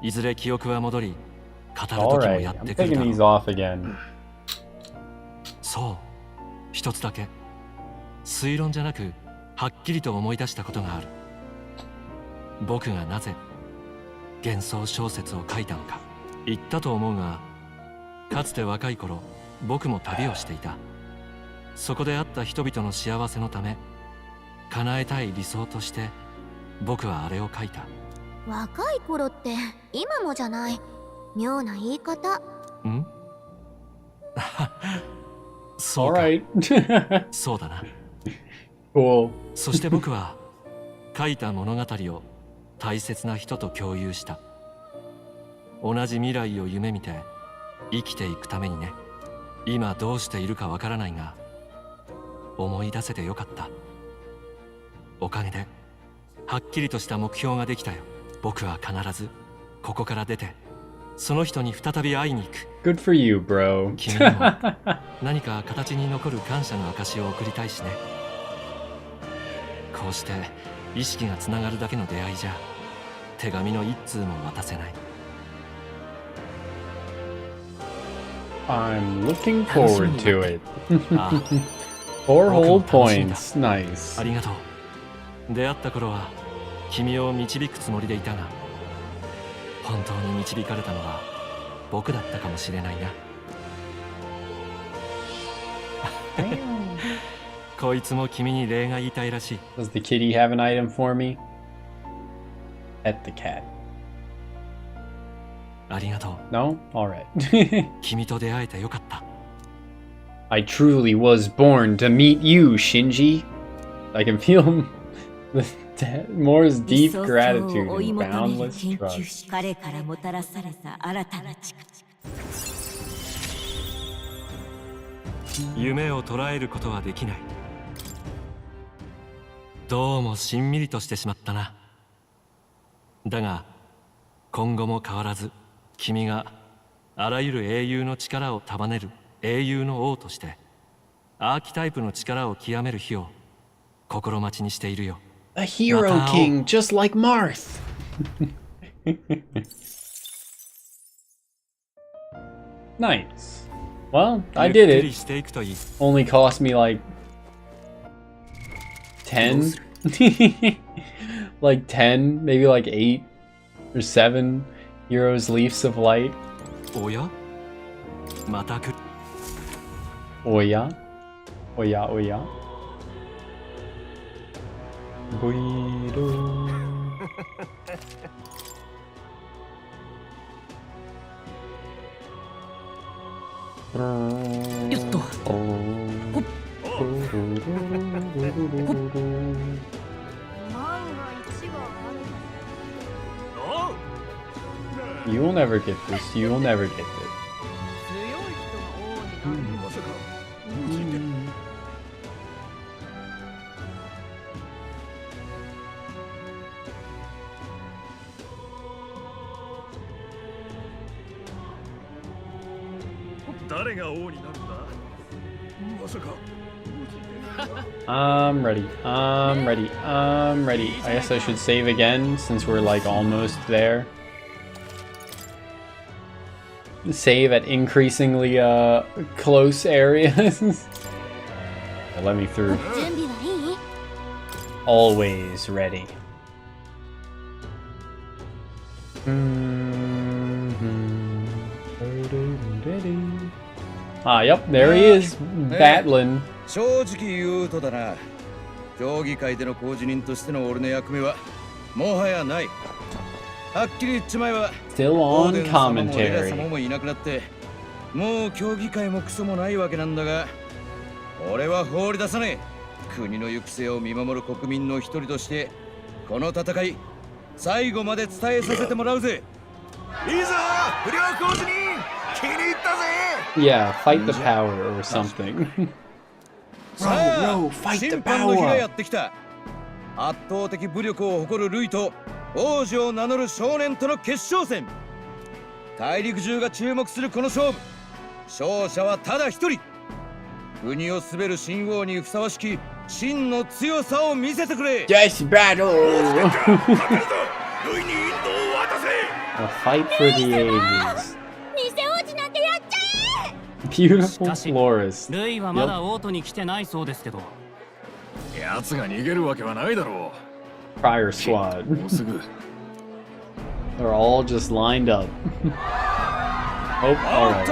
いずれ記憶は戻り語る時も Alright, やっ I'm てくる taking だろ these う。 off again. そう、一つだけ推論じゃなくはっきりと思い出したことがある。僕がなぜ幻想小説を書いたのか。言ったと思うが、かつて若い頃僕も旅をしていた。そこで会った人々の幸せのため、叶えたい理想として僕はあれを書いた。若い頃って今もじゃない。妙な言い方。んそうか。 Alright. そうだな。 Cool. そして僕は書いた物語を大切な人と共有した。同じ未来を夢見て生きていくためにね。今どうしているかわからないが、思い出せてよかった。おかげではっきりとした目標ができたよ。僕は必ずここから出てその人に再び会いに行く。 Good for you, bro. 君にも何か形に残る感謝の証を送りたいしね。こうして意識がつながるだけの出会いじゃ手紙の一通も渡せない。 I'm looking forward to it. ああ、 4 whole 僕も楽しんだ。 points. Nice. ありがとう。出会った頃は君を導くつもりでいたが、本当に導かれたのは僕だったかもしれないな。こいつも君に礼が言いたいらしい。 Does the kitty have an item for me? Pet the cat. ありがとう。 No? Alright. 君と出会えてよかった。 I truly was born to meet you, Shinji. I can feel Moore's deep gratitude and boundless trust. 彼からもたらされた新たな力。夢を捉えることはできない。どうもしんみりとしてしまったな。だが今後も変わらず君があらゆる英雄の力を束ねる英雄の王としてアーキタイプの力を極める日を心待ちにしているよ。 A hero king, just like Marth. Nice. Well, I did it. Only cost me like 10? Like 10, maybe like 8 or 7 euros Leafs of Light. Oya? Oya? Oya, oya. Guido. You'll never get this. You'll never get this. I'm ready. I'm ready. I'm ready. I guess I should save again since we're like almost there. Save at increasingly close areas. Let me through. Always ready. Ah, yep, there he is, battling. 正直言うとだな、競技会での公示人としての俺の役目はもはやない。はっきり言っちまえば Still on commentary. 様もいなくなってもう競技会もクソもないわけなんだが、俺は放り出さねえ。国の行く末を見守る国民の一人としてこの戦い最後まで伝えさせてもらうぜ。いいぞ不良公示人、気に入ったぜ。 Yeah, fight the power or something. Bro, fight the power. 圧倒的武力を誇るルイと王子を名乗る少年との決勝戦。大陸中が注目するこの勝負、勝者はただ一人。国を滑る新王にふさわしき真の強さを見せてくれ。Yes, battle. A fight for the ages. Beautiful florist. ルイはまだオートに来てないそうですけど。奴が逃げるわけはないだろう。Prior squad. They're all just lined up. Oh, alright.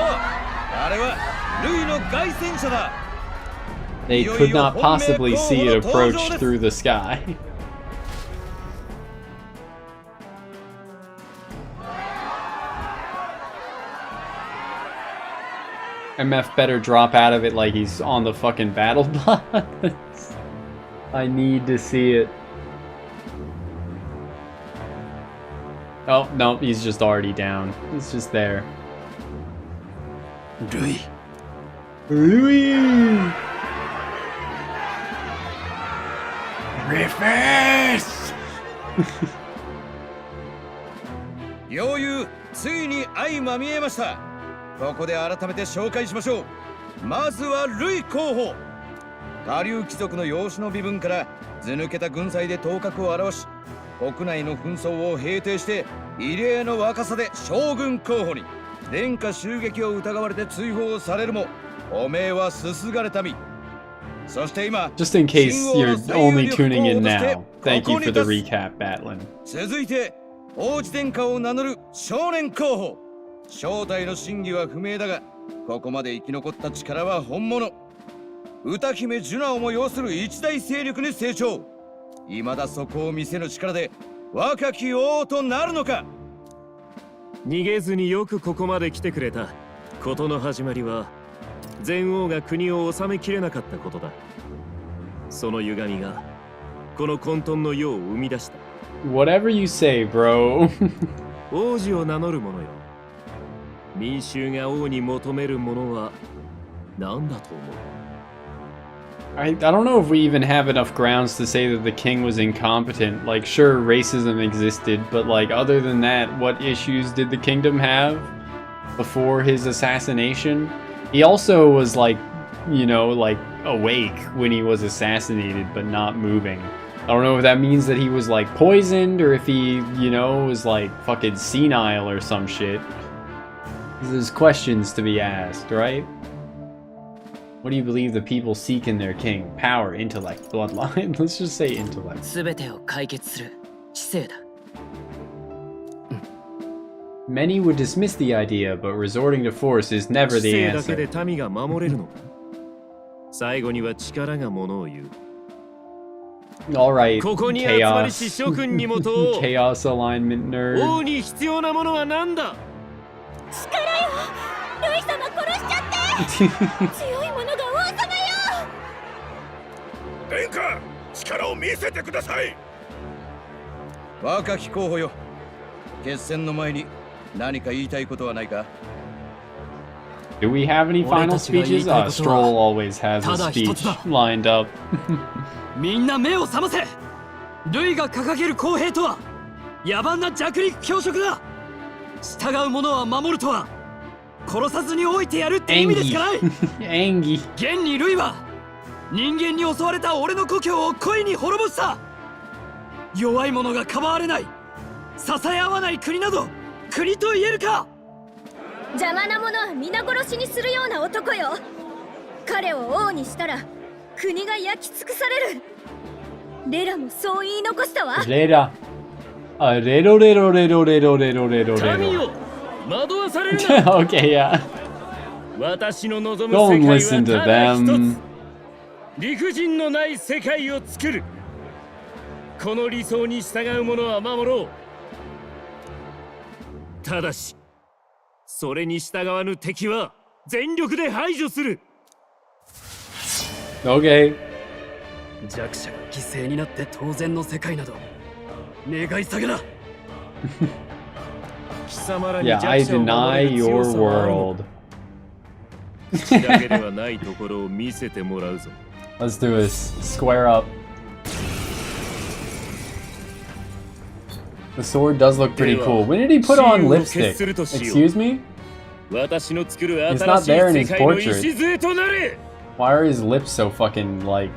They could not possibly see it approach through the sky. MF better drop out of it like he's on the fucking battle bus. I need to see it. Oh, no, he's just already down. He's just there. Rui. Rui! Reverse! ようゆう、ついに相まみえました。ここで改めて紹介しましょう。まずはルイ候補。下流貴族の養子の身分から図抜けた軍祭で頭角を現し、国内の紛争を平定して異例の若さで将軍候補に。殿下襲撃を疑われて追放されるも、おめえはすすがれた身。そして今、 Just in case you're only tuning in now, thank you for the recap, Batlin. 続いて王子殿下を名乗る少年候補。正体の真偽は不明だが、ここまで生き残った力は本物。歌姫ジュナをも要する一大勢力に成長。未だそこを見せぬ力で若き王となるのか。逃げずによくここまで来てくれた。事の始まりは前王が国を治めきれなかったことだ。その歪みがこの混沌の世を生み出した。Whatever you say, bro. 王子を名乗る者よ。民衆が王に求めるものは何だと思う？ I don't know if we even have enough grounds to say that the king was incompetent. Like, sure, racism existed, but like, other than that, what issues did the kingdom have before his assassination? He also was like, you know, like awake when he was assassinated, but not moving. I don't know if that means that he was like poisoned or if he, you know, was like fucking senile or some shit. There's questions to be asked, right? What do you believe the people seek in their king? Power, intellect, bloodline? Let's just say intellect. 全てを解決する知性だ。 Many would dismiss the idea, but resorting to force is never the 知性だけ answer. で民が守れるのか。最後には力がものを言う。 Alright, ここに集まりし chaos. 諸君にもと Chaos alignment 王 nerd. に必要なものは何だ。力よ、ルイ様殺しちゃって強い者が王様よ。殿下、力を見せてください。若き候補よ、決戦の前に何か言いたいことはないか。 Do we have any final speeches? Stroll always has a speech lined up. みんな目を覚ませ。ルイが掲げる公平とは野蛮な弱肉強食だ。従う者は守るとは殺さずに置いてやるって意味ですかない。Angie. 現にルイは人間に襲われた俺の故郷を恋に滅ぼした。弱い者がかばわれない、支え合わない国など国と言えるか。邪魔な者は皆殺しにするような男よ。彼を王にしたら国が焼き尽くされる。レラもそう言い残したわ。レラ。あ、レロレロレロレロレロレロレロ。民よ、惑わされるな。Okay, yeah. 私の望む Don't 世界 listen to はただ一 them. つ。理不尽のない世界を作る。この理想に従う者は守ろう。ただし、それに従わぬ敵は全力で排除する。Okay. 弱者が犠牲になって当然の世界など願い下げだ。貴様らに Yeah, I 弱者を deny 守れる your 強さはあるの world. 口だけではないところを見せてもらうぞ。Let's do this. Square up. The sword does look pretty cool. When did he put on lipstick? Excuse me? 私の作る It's 新 not しい there in 世 his 界の portrait. 礎となれ。 Why are his lips so fucking like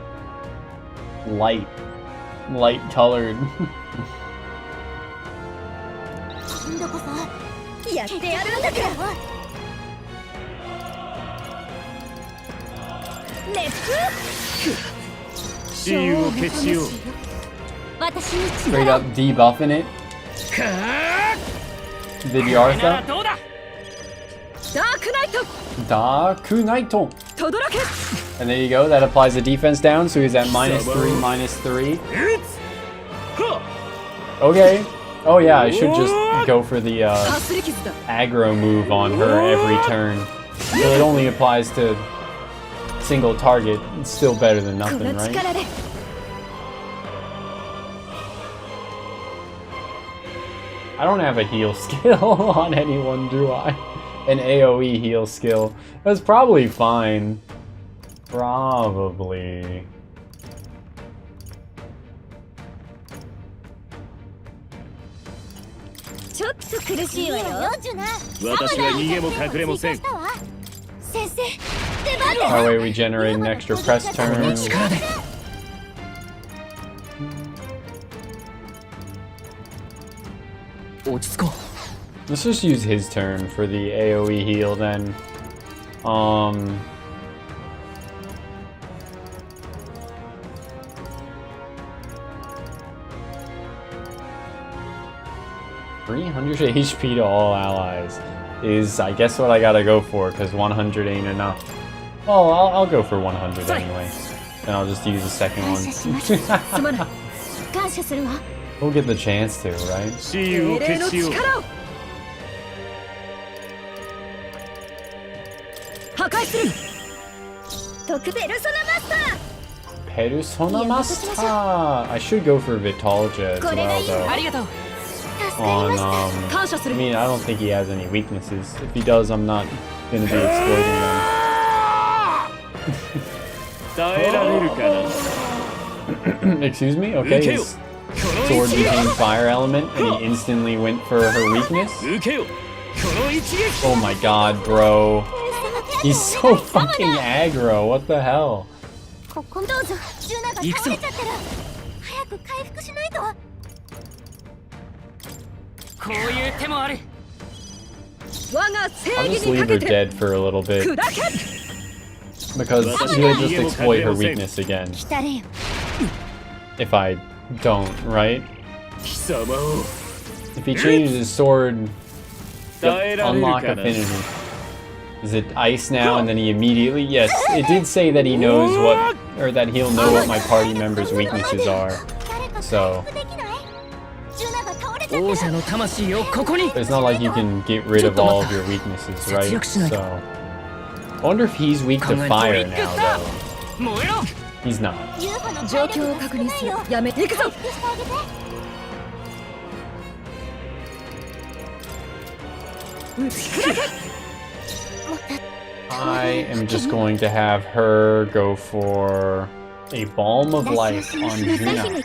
light colored? 今度こそやってやるんだから。熱風。雌雄を決しよう。私に Straight up debuffing it. Vidyartha. どうだ。ダークナイト。 Daku Naito. とどろけ。 And there you go. That applies the defense down, so he's at -3, -3. Okay. Oh yeah, I should just go for the aggro move on her every turn. So it only applies to single target. It's still better than nothing, right? I don't have a heal skill on anyone, do I? An AoE heal skill. That's probably fine. Probably. That way we generate an extra press turn. Let's just use his turn for the AoE heal then. Um... 300 HP to all allies is, I guess, what I gotta go for, because 100 ain't enough. Well, I'll go for 100 anyway. And I'll just use the second one. We'll get the chance to, right? Persona Master! I should go for Vitalja as well, though. I mean, I don't think he has any weaknesses. If he does, I'm not gonna be exploiting them. Excuse me? Okay, his sword became fire element and he instantly went for her weakness? Oh my god, bro. He's so fucking aggro, what the hell? I'll just leave her dead for a little bit. Because he'll just exploit her weakness again. If I don't, right? If he changes his sword, unlock affinity. Is it ice now and then he immediately... Yes, it did say that he knows what... Or that he'll know what my party members' weaknesses are. So... It's not like you can get rid of all of your weaknesses, right? So... I wonder if he's weak to fire now, though. He's not. I am just going to have her go for a Balm of Life on Juna.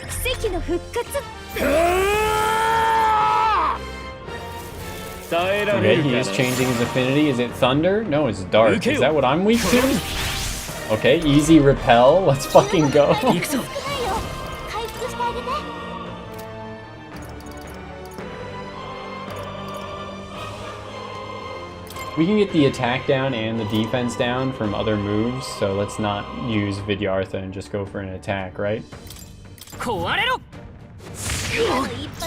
Okay, he is changing his affinity. Is it Thunder? No, it's Dark. Is that what I'm weak to? Okay, easy Repel. Let's fucking go. We can get the attack down and the defense down from other moves, so let's not use Vidyartha and just go for an attack, right?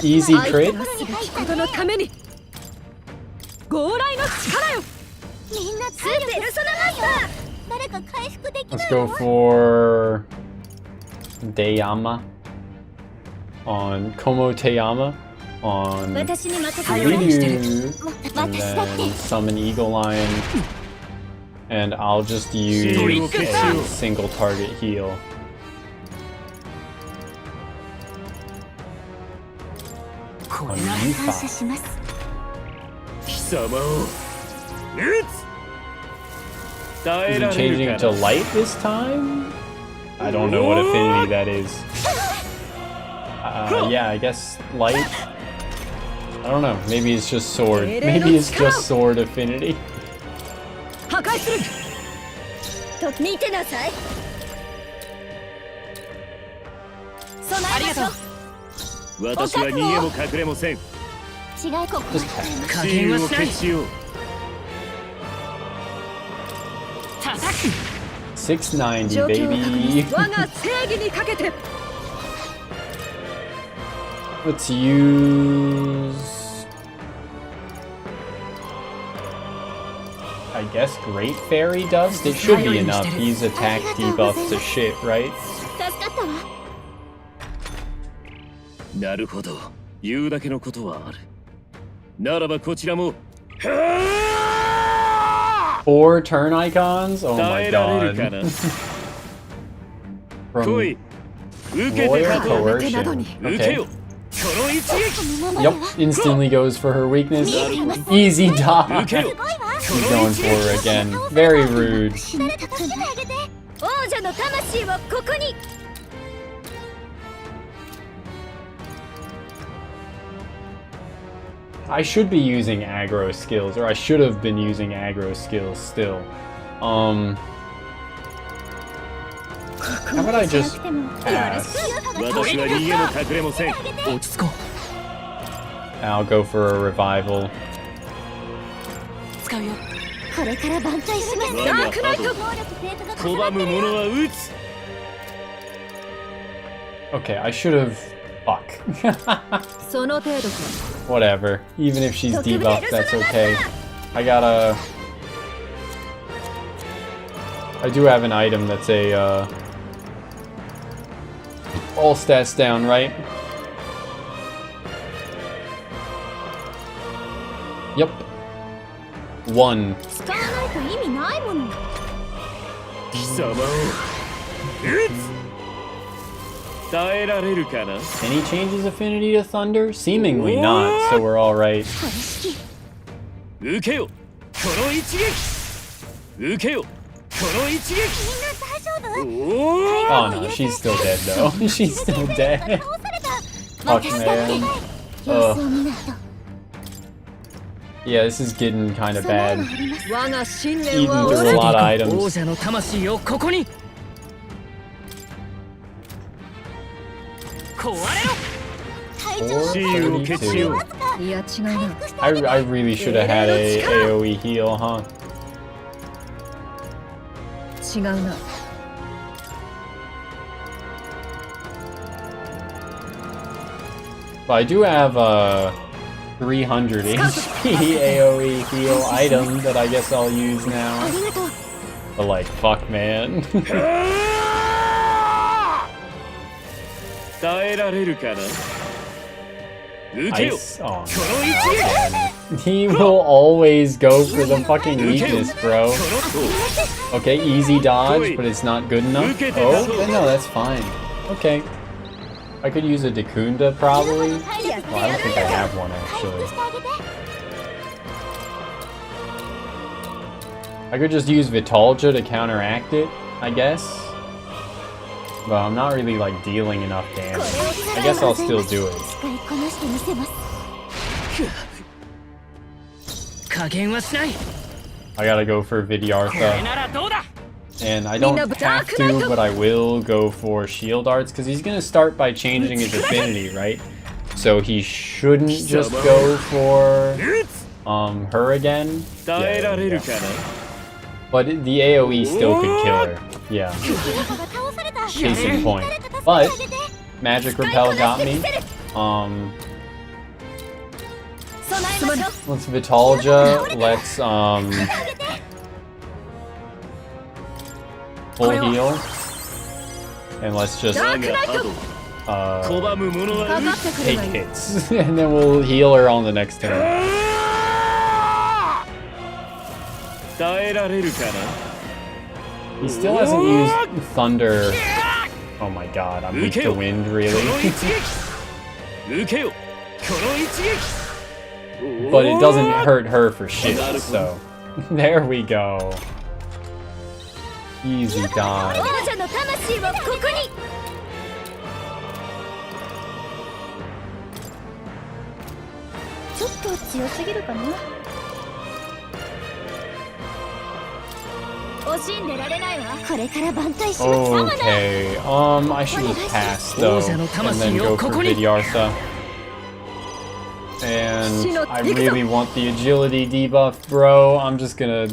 Easy crit. Let's go for Deyama on Komo Teyama on Ryu, and then summon Eagle Lion, and I'll just use a single target heal. On Yufa. Is he changing it to light this time? I don't know what affinity that is. Yeah, I guess light. I don't know, maybe it's just sword. Maybe it's just sword affinity. Just tap. 690, baby. Let's use... I guess Great Fairy Dust? It should be enough. He's attack debuff to shit, right? Four turn icons? Oh my god. From Royal Coercion. Okay. Yep, instantly goes for her weakness. Easy dodge. He's going for her again. Very rude. I should be using aggro skills, or I should have been using aggro skills still. How about I just pass? I'll go for a revival. Okay, I should have... Fuck. Whatever. Even if she's debuffed, that's okay. I gotta... I do have an item that's a all stats down, right? Yep. 1. 使わないと意味ないもの。貴様を撃つ。耐えられるかな。 Any changes affinity to thunder? Seemingly not, so we're all right. 受けよ。この一撃。受けよ。この一撃。みんな大丈夫？ Oh no, she's still dead though. She's still dead. Fuck man. Yeah, this is getting kind of bad. Eating through a lot of items. 王者の魂をここに。壊れろ。 432. いや違うな。 I really should have had a AoE heal, huh? 違うな。 But I do have a 300 HP AoE heal item that I guess I'll use now. But like, fuck man. 耐えられるかな。 Ice. Oh, no. He will always go for the fucking weakness, bro. Okay, easy dodge, but it's not good enough. Oh, no, that's fine. Okay. I could use a Dekunda, probably. Well, I don't think I have one, actually. I could just use Vitalja to counteract it, I guess. But I'm not really, like, dealing enough damage. I guess I'll still do it. 加減はしない。 I gotta go for これ Vidyartha. ならどうだ。 And I don't have to, but I will go for Shield Arts, because he's gonna start by changing his affinity, right? So he shouldn't just go for her again. Yeah. But the AoE still could kill her. Yeah. Case in point. But Magic Repel got me. Let's Vitalja. Let's full heal. And let's just take hits. And then we'll heal her on the next turn. He still hasn't used Thunder. Oh my god, I'm weak to wind, really. But it doesn't hurt her for shit, so... There we go. Easy dodge. 王者の魂をここに。ちょっと強すぎるかな。惜しんでられないわ。これから挽回します。 Okay, I should have passed though, and then go for Vidyartha. And I really want the agility debuff, bro. I'm gonna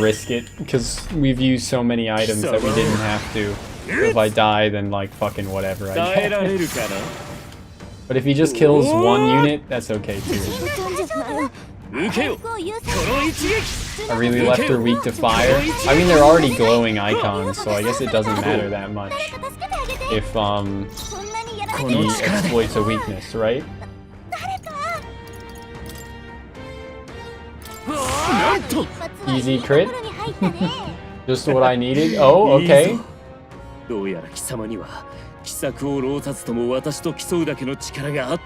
risk it, because we've used so many items that we didn't have to. If I die, then like fucking whatever, I guess. But if he just kills one unit, that's okay too. I really left her weak to fire. I mean, they're already glowing icons, so I guess it doesn't matter that much if he exploits a weakness, right? Easy crit. Just what I needed. Oh, okay.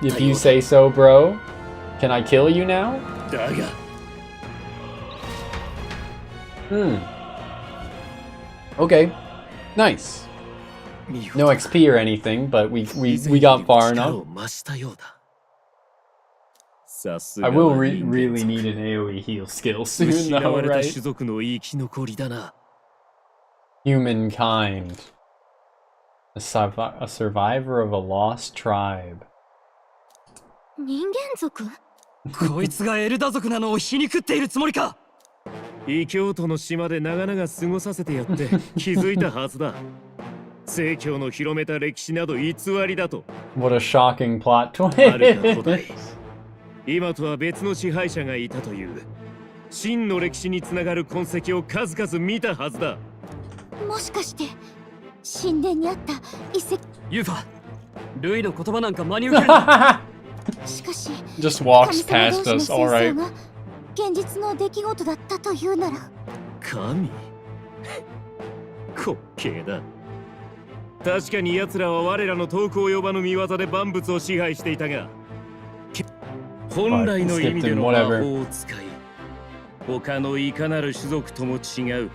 If you say so, bro. Can I kill you now? Okay. Nice. No XP or anything, but we got far enough. I will really need an AoE heal skill soon though, right? Humankind. A survivor of a lost tribe. 人間族？こいつがエルダ族なのを皮肉っているつもりか。異教徒の島で長々過ごさせてやって気づいたはずだ。正教の広めた歴史など偽りだと。What a shocking plot はるか古代 twist. 今とは別の支配者がいたという真の歴史につながる痕跡を数々見たはずだ。もしかして神殿にあった遺跡。ユーファ、ルイの言葉なんか真に受けるな。しかし Just walks past us, alright. が現実の出来事だったというなら。神滑稽だ。確かに奴らは我らの遠く及ばぬ見業で万物を支配していたが、本来の意味での魔法を使い、他のいかなる種族とも違う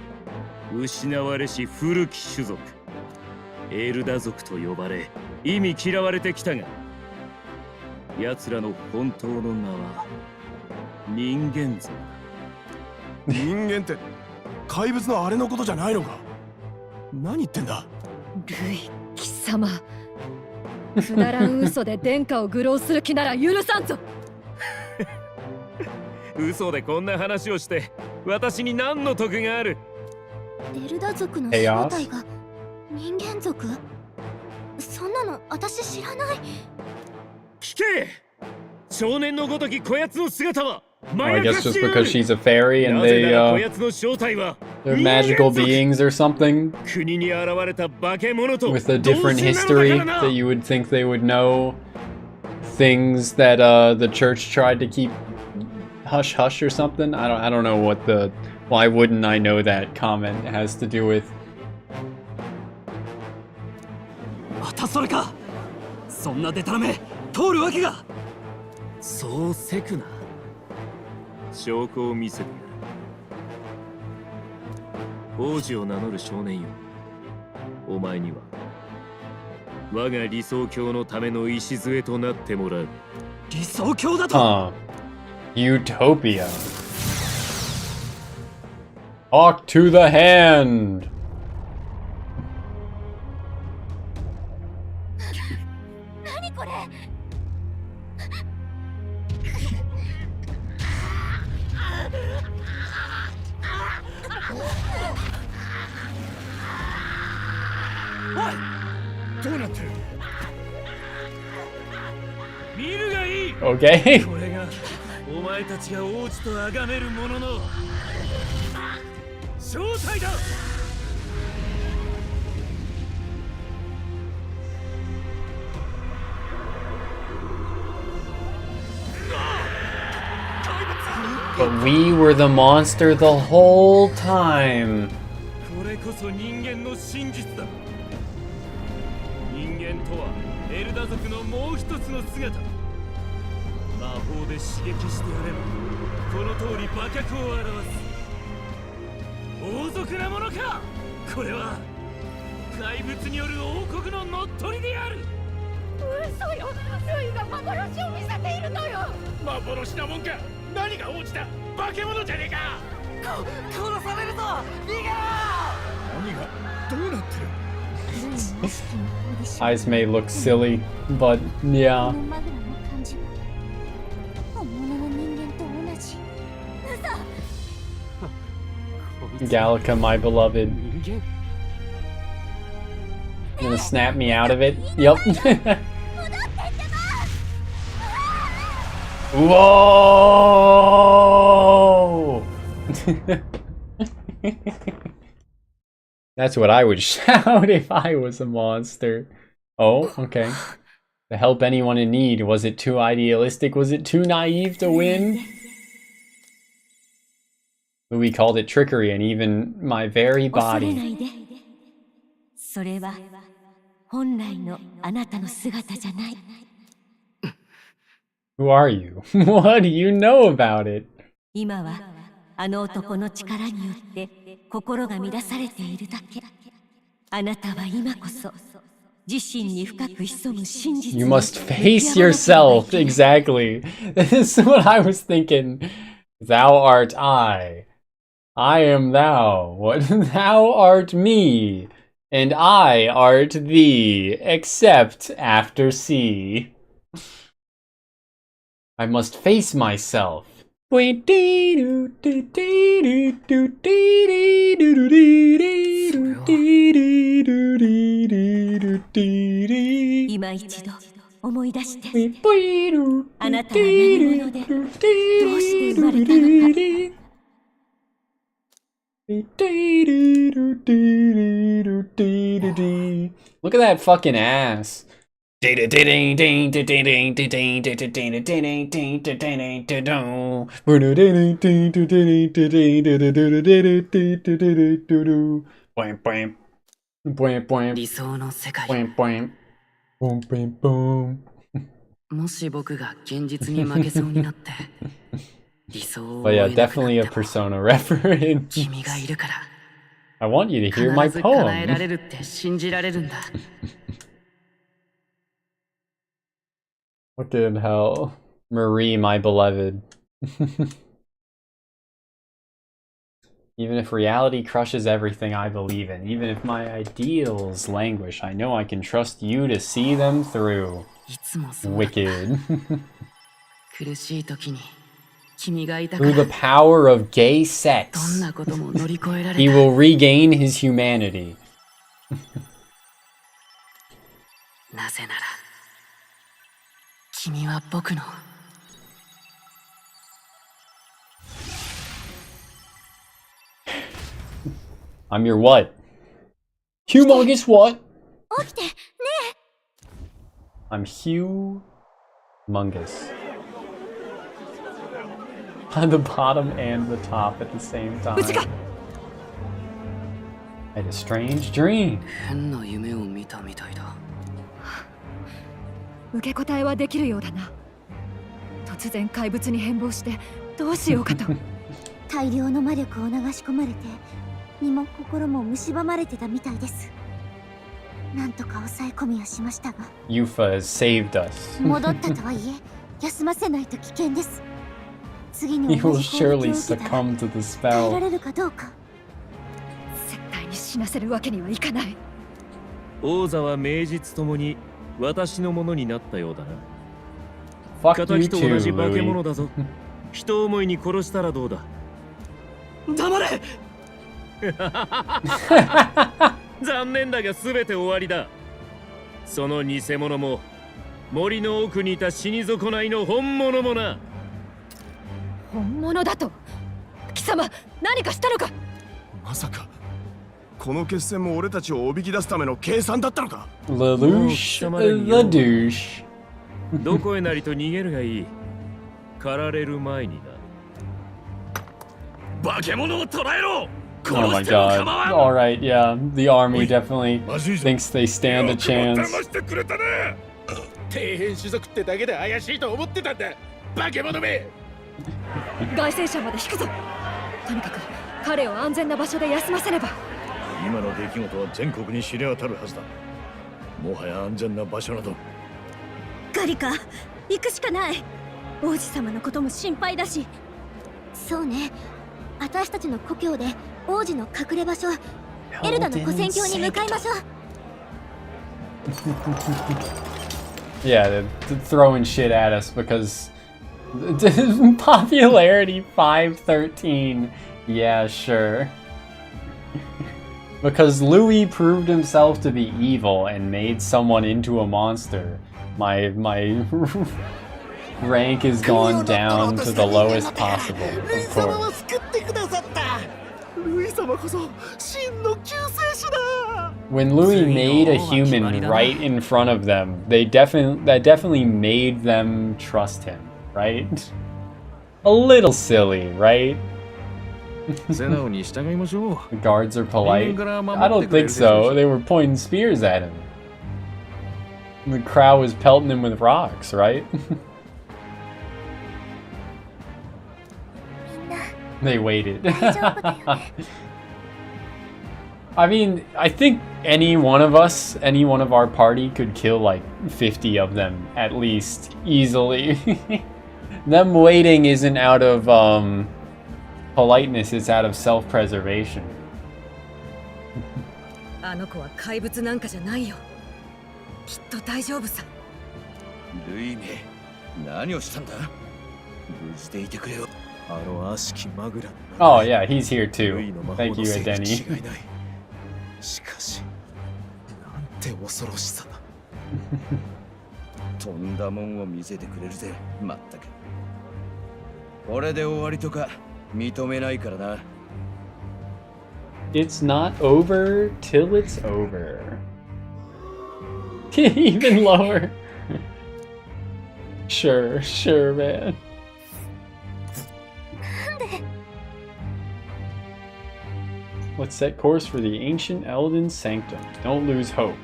失われし古き種族エルダ族と呼ばれ意味嫌われてきたが、奴らの本当の名は人間族。人間って怪物のあれのことじゃないのか。何言ってんだ。ルイ貴様、くだらん嘘で殿下を愚弄する気なら許さんぞ。嘘でこんな話をして私に何の得がある。エルダ族の正体が人間族？そんなの私知らない。聞け、少年のごときこやつの姿は I guess just because she's a fairy and they're magical beings or something with a different history that you would think they would know things that the church tried to keep hush hush or something. I don't know what the why wouldn't I know that comment has to do with. またそれか。そんなデタラメ通るわけが。そうせくな。証拠を見せてやる。王子を名乗る少年よ、お前には我が理想郷のための礎となってもらう。理想郷だと。Utopia. Talk to the hand. 何これ。どうなってる。見るがいい。Okay. これがお前たちが王子と崇めるものの正体だ。But we were the monster the whole time. これこそ人間の真実だ。人間とはエルダ族のもう一つの姿。魔法で刺激してやればこの通り馬脚を表す。王族なものか。これは怪物による王国の乗っ取りである。嘘よ、ルイが幻を見せているのよ。幻なもんか。何が王子だ。化け物じゃねえか。殺されるぞ。逃げろ。何がどうなってる。Eyes may look silly, but yeah. Gallica, my beloved. Gonna snap me out of it? Yep. Whoa! That's what I would shout if I was a monster. Oh, okay. To help anyone in need. Was it too idealistic? Was it too naive to win? We called it trickery, and even my very body. それは本来のあなたの姿じゃない。 Who are you? What do you know about it? 今はあの男の力によって心が乱されているだけ。あなたは今こそ自身に深く潜む真実。 You must face yourself. Exactly. This is what I was thinking. Thou art I. I am thou. What? Thou art me. And I art thee. Except after C. I must face myself. 今一度思い出して。あなたは何者でどうして生まれたのか。Look at that fucking ass. But yeah, definitely a Persona reference. I want you to hear my poem. Fucking hell. Marie, my beloved. Even if reality crushes everything I believe in, even if my ideals languish, I know I can trust you to see them through. Wicked. Through the power of gay sex, he will regain his humanity. I'm your what? Humongous what? I'm humongous. On the bottom and the top at the same time. I had a strange dream. 受け答えはできるようだな。突然怪物に変貌してどうしようかと。大量の魔力を流し込まれて、身も心も蝕まれてたみたいです。なんとか抑え込みはしましたが。Yufa has saved us. 戻ったとはいえ、休ませないと危険です。次 He に will 同じ攻 surely 撃を受けたら succumb to the 耐えら spell. れるかどうか。絶対に死なせるわけにはいかない。王座は名実ともに私のものになったようだな。 Fuck you 敵と同じ too, 化け物 Louis. だぞ。人思いに殺したらどうだ。黙れ。残念だが全て終わりだ。その偽物も森の奥にいた死に損ないの本物もな。本物だと。貴様、何かしたのか。まさかこの決戦も俺たちをおびき出すための計算だったのか。 Lelouch the douche. どこへなりと逃げるがいい。狩られる前にな。化け物を捕らえろ。 Oh my god. Alright, yeah. The army definitely thinks they stand a chance. 底辺種族ってだけで怪しいと思ってたんだ。化け物め。凱旋者まで引くぞ。とにかく彼を安全な場所で休ませねば。今の出来事は全国に知れ渡るはずだ。もはや安全な場所など。ガリカ、行くしかない。王子様のことも心配だし。そうね。私たちの故郷で王子の隠れ場所、エルダの古戦郷に向かいましょう。Yeah, they're throwing shit at us because popularity 513. Yeah, sure. Because Louis proved himself to be evil and made someone into a monster. My rank has gone down to the lowest possible, of course. When Louis made a human right in front of them, that definitely made them trust him, right? A little silly, right? The guards are polite. I don't think so. They were pointing spears at him. The crowd was pelting him with rocks, right? They waited. I mean, I think any one of us, any one of our party could kill like 50 of them at least, easily. Them waiting isn't out of politeness, it's out of self-preservation. あの子は怪物なんかじゃないよ。きっと大丈夫さ。ルイめ、何をしたんだ。無事でいてくれよ。あの悪しきマグラ。 Oh yeah, he's here too. Thank you, Denny. しかし、なんて恐ろしさだ。とんだもんを見せてくれるぜ、まったく。これで終わりとか認めないからな。It's not over till it's over. Even lower. Sure, sure, man. Let's set course for the ancient Elden Sanctum. Don't lose hope.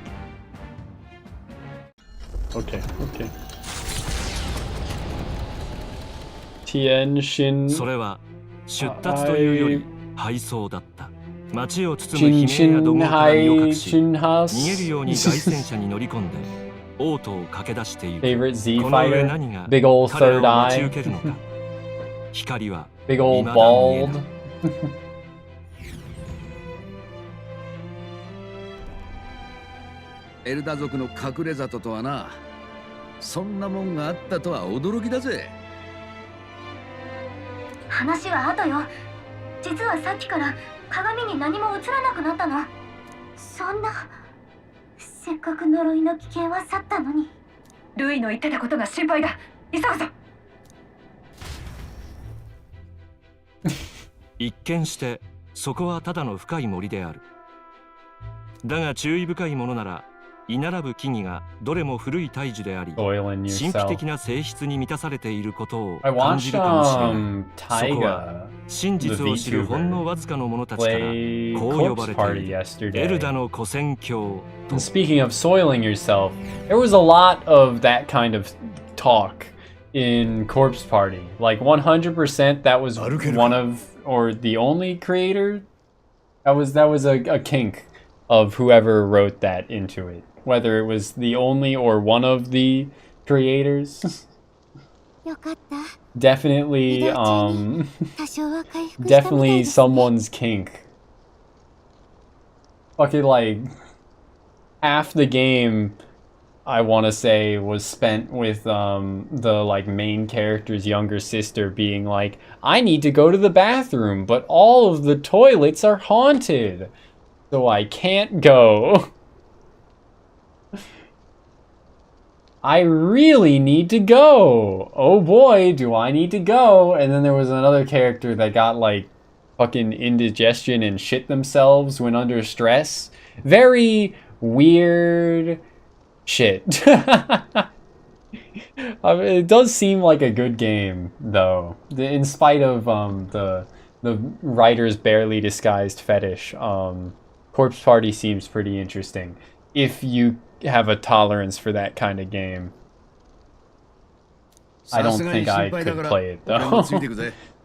Okay, okay. Tien Shin. それは出立というより敗走だった。街を包む悲鳴や怒号から身を隠し、逃げるように凱旋車に乗り込んで王都を駆け出していく。 Favorite Z この上 fighter? 何が Big old 彼 third らを待ち eye. 受けるのか。光は Big old 未だ見え bald. ない。エルダ族の隠れ里とはな、そんなもんがあったとは驚きだぜ。話は後よ。実はさっきから鏡に何も映らなくなったの。そんな、せっかく呪いの危険は去ったのに。ルイの言ってたことが心配だ。急ぐぞ。一見してそこはただの深い森である。だが注意深いものなら居並ぶ木々がどれも古い大樹であり、神秘的な性質に満たされていることを感じるかもしれない。そこは真実を知るほんのわずかの者たちからこう呼ばれているエルダの古戦郷と。 Speaking of soiling yourself, there was a lot of that kind of talk in Corpse Party. Like 100% that was one of, or the only creator. That was a kink of whoever wrote that into it. Whether it was the only or one of the creators. Definitely, definitely someone's kink. Fucking like, half the game, I want to say, was spent with the like main character's younger sister being like, I need to go to the bathroom, but all of the toilets are haunted, so I can't go. I really need to go. Oh boy, do I need to go. And then there was another character that got like fucking indigestion and shit themselves when under stress. Very weird shit. It does seem like a good game though. In spite of the writer's barely disguised fetish, Corpse Party seems pretty interesting. If you have a tolerance for that kind of game. I don't think I could play it though.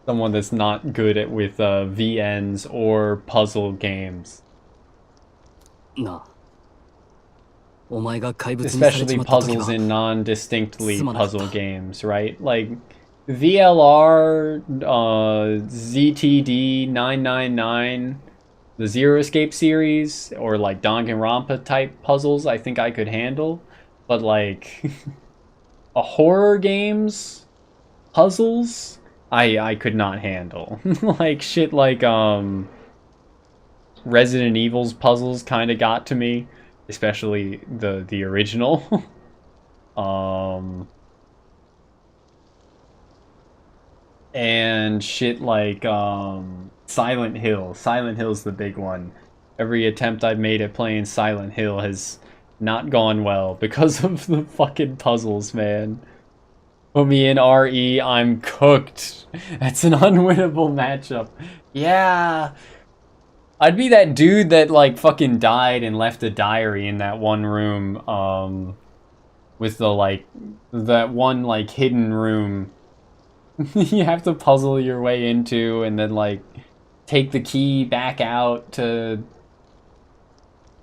Someone that's not good at with VNs or puzzle games. Especially puzzles in non-distinctly puzzle games, right? Like VLR, ZTD 999, the Zero Escape series, or like Danganronpa type puzzles, I think I could handle. But like a horror games puzzles, I could not handle. Like shit like Resident Evil's puzzles kind of got to me, especially the original. And shit like Silent Hill. Silent Hill's the big one. Every attempt I've made at playing Silent Hill has not gone well because of the fucking puzzles, man. Put me in RE, I'm cooked. That's an unwinnable matchup. Yeah. I'd be that dude that like fucking died and left a diary in that one room, with the like, that one like hidden room you have to puzzle your way into and then like take the key back out to...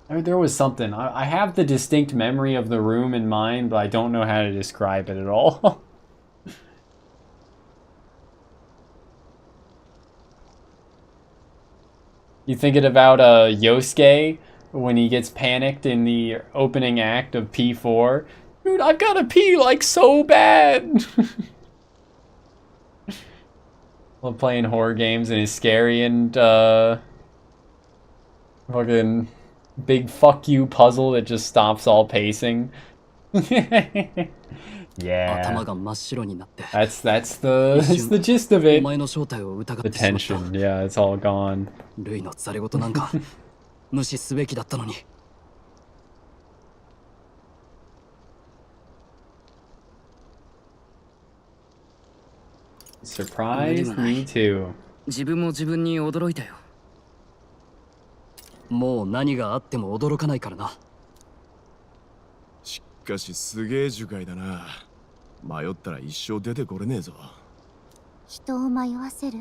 There was something. I have the distinct memory of the room in mind, but I don't know how to describe it at all. You thinking about Yosuke when he gets panicked in the opening act of P4? Dude, I've got to pee like so bad. Well, playing horror games and is scary and fucking big fuck you puzzle that just stops all pacing. Yeah. 頭が真っ白になって That's the gist of お it. 前の正体を疑っ The てしまった tension, yeah, it's all gone. ルイのざれ言なんか無視すべきだったのに Surprised me too. 自分も自分に驚いたよもう何があっても驚かないからなしかしすげえ樹海だな。迷ったら一生出てこれねえぞ。人を迷わせる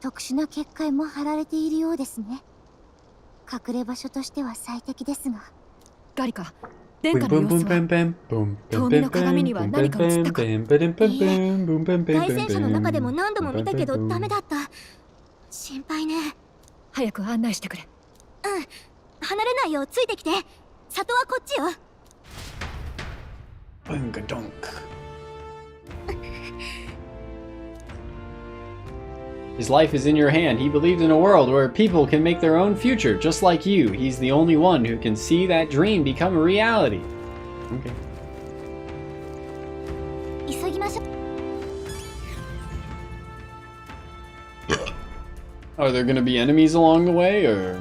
特殊な結界も張られているようですね。隠れ場所としては最適ですが。ガリカ、殿下の様子は遠見の鏡には何か映ったか。いいえ、外戦車の中でも何度も見たけどダメだった。心配ね。早く案内してくれ。うん、離れないようついてきて。里はこっちよ。Bungadunk. His life is in your hand. He believed in a world where people can make their own future, just like you. He's the only one who can see that dream become a reality. Okay. 急ぎましょう。 Are there gonna be enemies along the way, or...?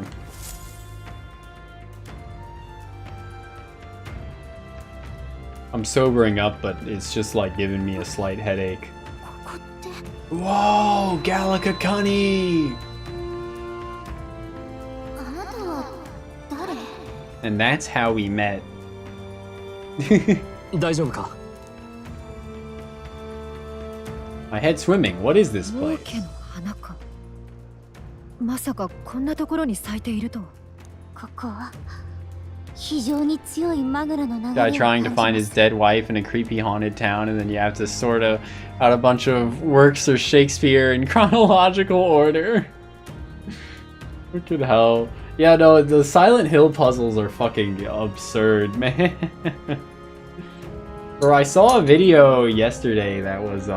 I'm sobering up, but it's just like giving me a slight headache. Whoa, Gallica Cunny! And that's how we met. 大丈夫か My head's swimming. What is this 王 place? 家の花か。まさかこんなところに咲いていると。ここは非常に強いマグラの流れを Guy trying to find his dead wife in a creepy haunted town, and then you have to sort of out a bunch of works of Shakespeare in chronological order. Fucking hell. Yeah, no, the Silent Hill puzzles are fucking absurd, man. Or I saw a video yesterday that was,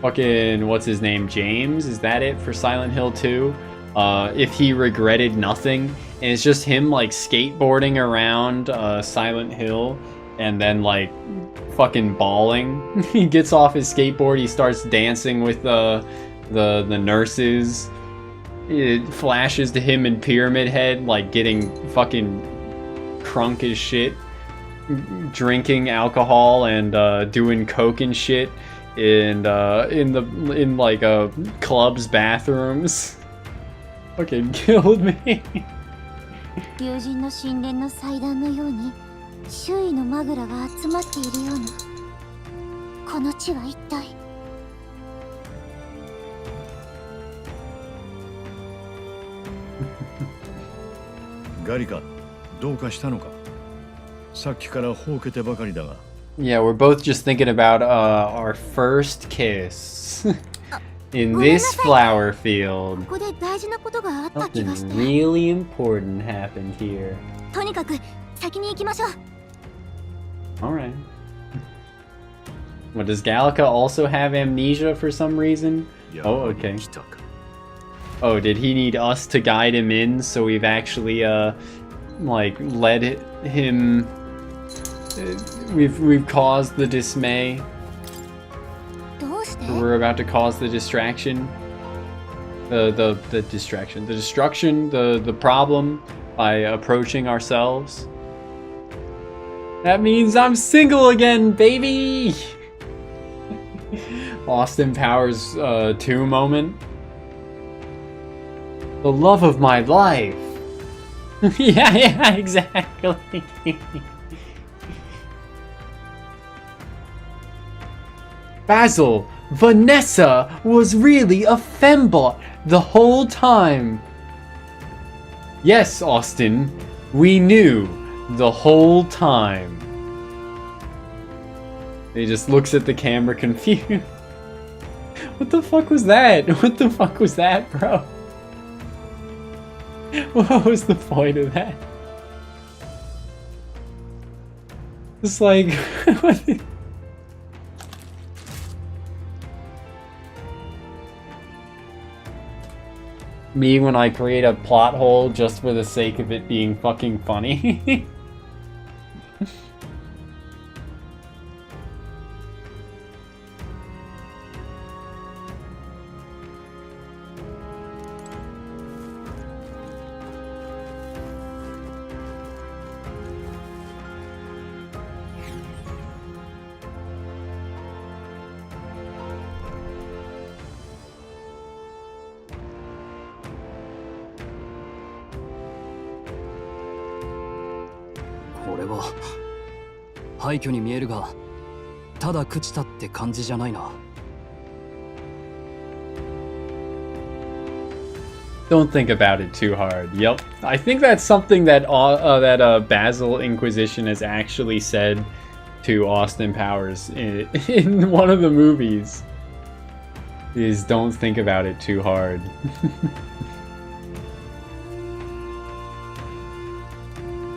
fucking, what's his name, James? Is that it for Silent Hill 2? If he regretted nothing, and it's just him like skateboarding around Silent Hill and then like fucking bawling. He gets off his skateboard, he starts dancing with the nurses. It flashes to him in Pyramid Head like getting fucking crunk as shit, drinking alcohol and doing coke and shit in like club's bathrooms. Fucking killed me. 友人の神殿の祭壇のように周囲のマグラが集まっているような。この地は一体。ガリカ、どうかしたのか。さっきからほうけてばかりだが。Yeah, we're both just thinking about our first kiss in this flower field. ここで大事なことがあった気 Something がして。 really important happened here. とにかく先に行きましょう。 Alright. What, does Gallica also have amnesia for some reason? Oh, okay. Oh, did he need us to guide him in, so we've actually, like, led him... We've caused the dismay. どうして？ We're about to cause the distraction. The distraction. The destruction, the problem by approaching ourselves. That means I'm single again, baby! Austin Powers 2 moment. The love of my life. yeah, exactly. Basil, Vanessa was really a fembot the whole time. Yes, Austin, we knew the whole time. He just looks at the camera confused. What the fuck was that? What the fuck was that, bro? What was the point of that? It's like... what the... Me when I create a plot hole just for the sake of it being fucking funny. は廃墟に見えるが、ただ朽ちたって感じじゃないな。Don't think about it too hard. Yep, I think that's something that Basil Inquisition has actually said to Austin Powers in one of the movies. Is don't think about it too hard.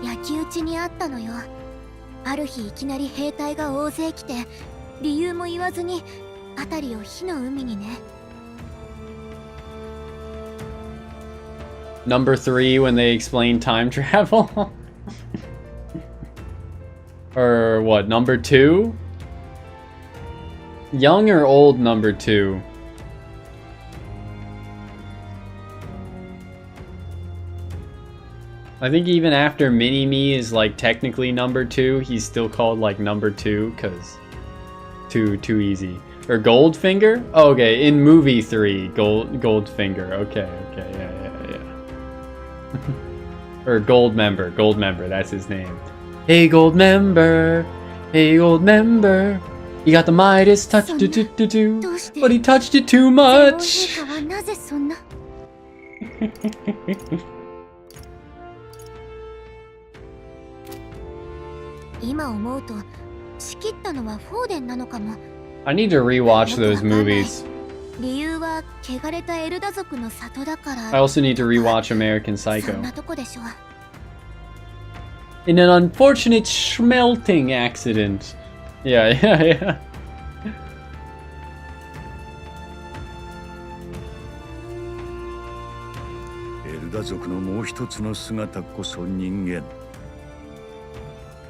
焼き討ちにあったのよ。ある日いきなり兵隊が大勢来て、理由も言わずに辺りを火の海にね。Number 3 when they explain time travel? Or what, number 2? Young or old number 2? I think even after Mini-Me is like technically number 2, he's still called like number 2 because too easy. Or Goldfinger? Oh, okay, in movie 3, Goldfinger. Okay, yeah. Or Goldmember, that's his name. Hey Goldmember, you got the Midas touch, but he touched it too much. 今思うと仕切ったのはフォーデンなのかも。 I need to rewatch those movies. 理由は汚れたエルダ族の里だから。 I also need to rewatch American Psycho. そんなとこでしょ。 In an unfortunate schmelting accident. Yeah. エルダ族のもう一つの姿こそ人間。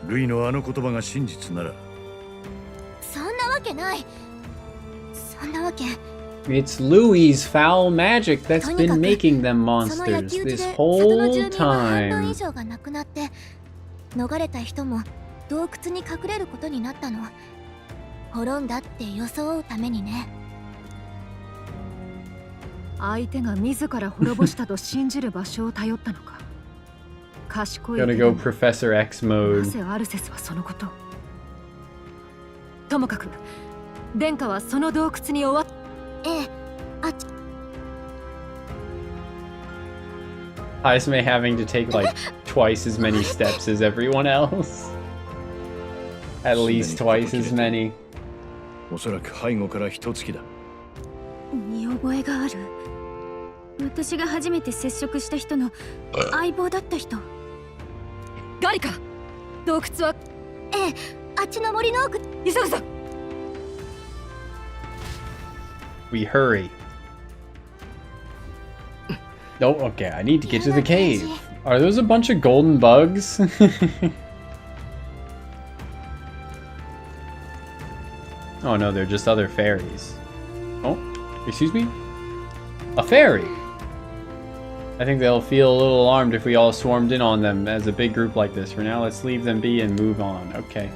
ルイのあの言葉が真実なら。そんなわけない。そんなわけ。 It's Louis's foul magic that's been making them monsters this whole time. 逃れた人も洞窟に隠れることになったの。滅んだって装うためにね。相手が自ら滅ぼしたと信じる場所を頼ったのか。賢い。Gonna go Professor X mode. なぜアルセスはそのこと。ともかく、殿下はその洞窟に終わっ。ええ、あっ。Haisme having to take like twice as many steps as everyone else. At least twice as many. おそらく背後から一月だ。見覚えがある。私が初めて接触した人の相棒だった人。ガリカ、洞窟は。ええ、あっちの森の奥。急ぐぞ。We hurry. Oh, okay, I need to get to the cave. Are those a bunch of golden bugs? Oh no, they're just other fairies. Oh, excuse me? A fairy! I think they'll feel a little alarmed if we all swarmed in on them as a big group like this. For now, let's leave them be and move on. Okay.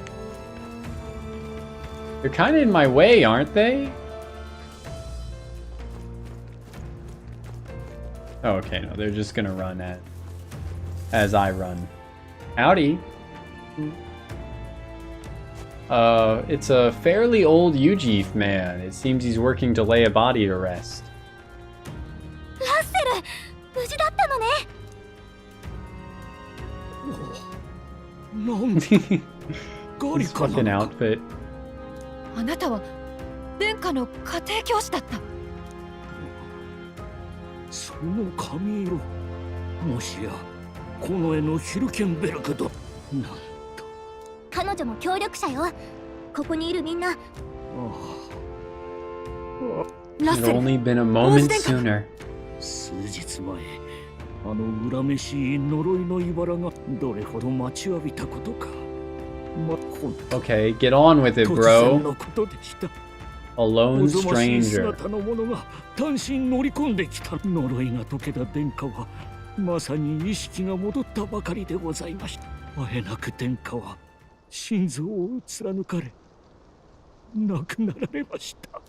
They're kind of in my way, aren't they? Oh, okay, no, they're just gonna run as I run. Howdy. It's a fairly old Ujif man. It seems he's working to lay a body to rest. ラッセル、無事だったのね。なんでガリ His カ fucking なのか。 outfit. あなたは殿下の家庭教師だった。その髪色、もしやこの絵のヒルケンベルクと。なんと彼女も協力者よ。ここにいるみんな。ラッ It's セル、 only been a moment sooner. 数日前、あの恨めしい呪いの茨がどれほど待ちわびたことか。Okay, get on with it, 突然 bro. のことでした。 A lone おぞましい stranger. 姿の者が単身乗り込んできた。呪いが解けた殿下はまさに意識が戻ったばかりでございました。あえなく殿下は心臓を貫かれ亡くなられました。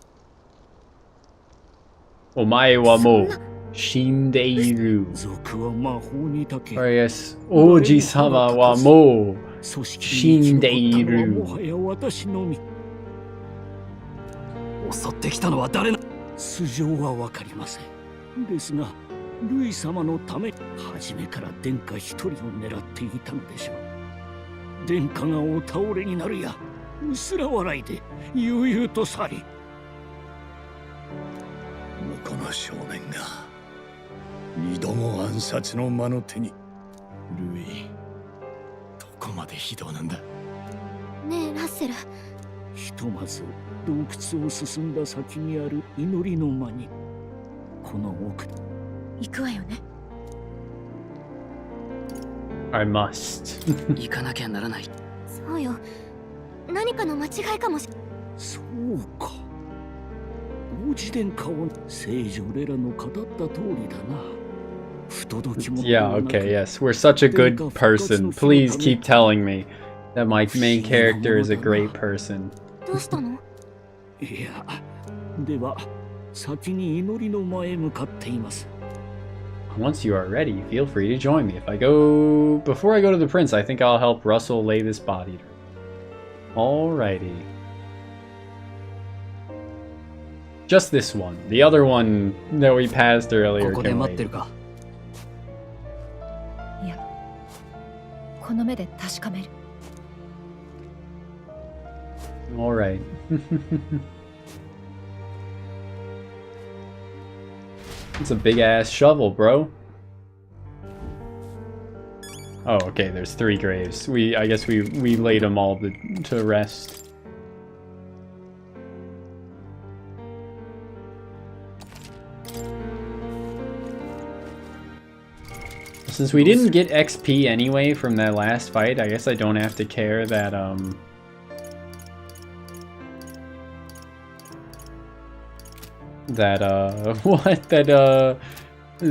お前はもう死んでいる。族は魔法にだけ。Oh yes, 王子様はもう組織に生き残ったのはもはや私のみ。襲ってきたのは誰な？素性はわかりません。ですが、ルイ様のため、初めから殿下一人を狙っていたのでしょう。殿下がお倒れになるや、薄ら笑いで悠々と去り。この少年が二度も暗殺の魔の手に。ルイ、どこまで非道なんだ。ねえラッセル、ひとまず洞窟を進んだ先にある祈りの間に、この奥行くわよね。I must. 行かなきゃならない。そうよ、何かの間違いかもし。そうか。王子殿下を聖女レラの語った通りだな。不届き者で Yeah, はなく、 okay, yes. We're such a good person. Please keep telling me that my main character is a great person. どうしたの？いや、では先に祈りの間へ向かっています。Once you are ready, feel free to join me. Before I go to the prince, I think I'll help Russell lay this body. Alrighty. Just this one. The other one that we passed earlier ここで can 待って wait. るか。いや、この目で確かめる。Alright. It's a big ass shovel, bro. Oh, okay, there's 3 graves. I guess we laid them all to rest. Since we didn't get XP anyway from that last fight, I guess I don't have to care that,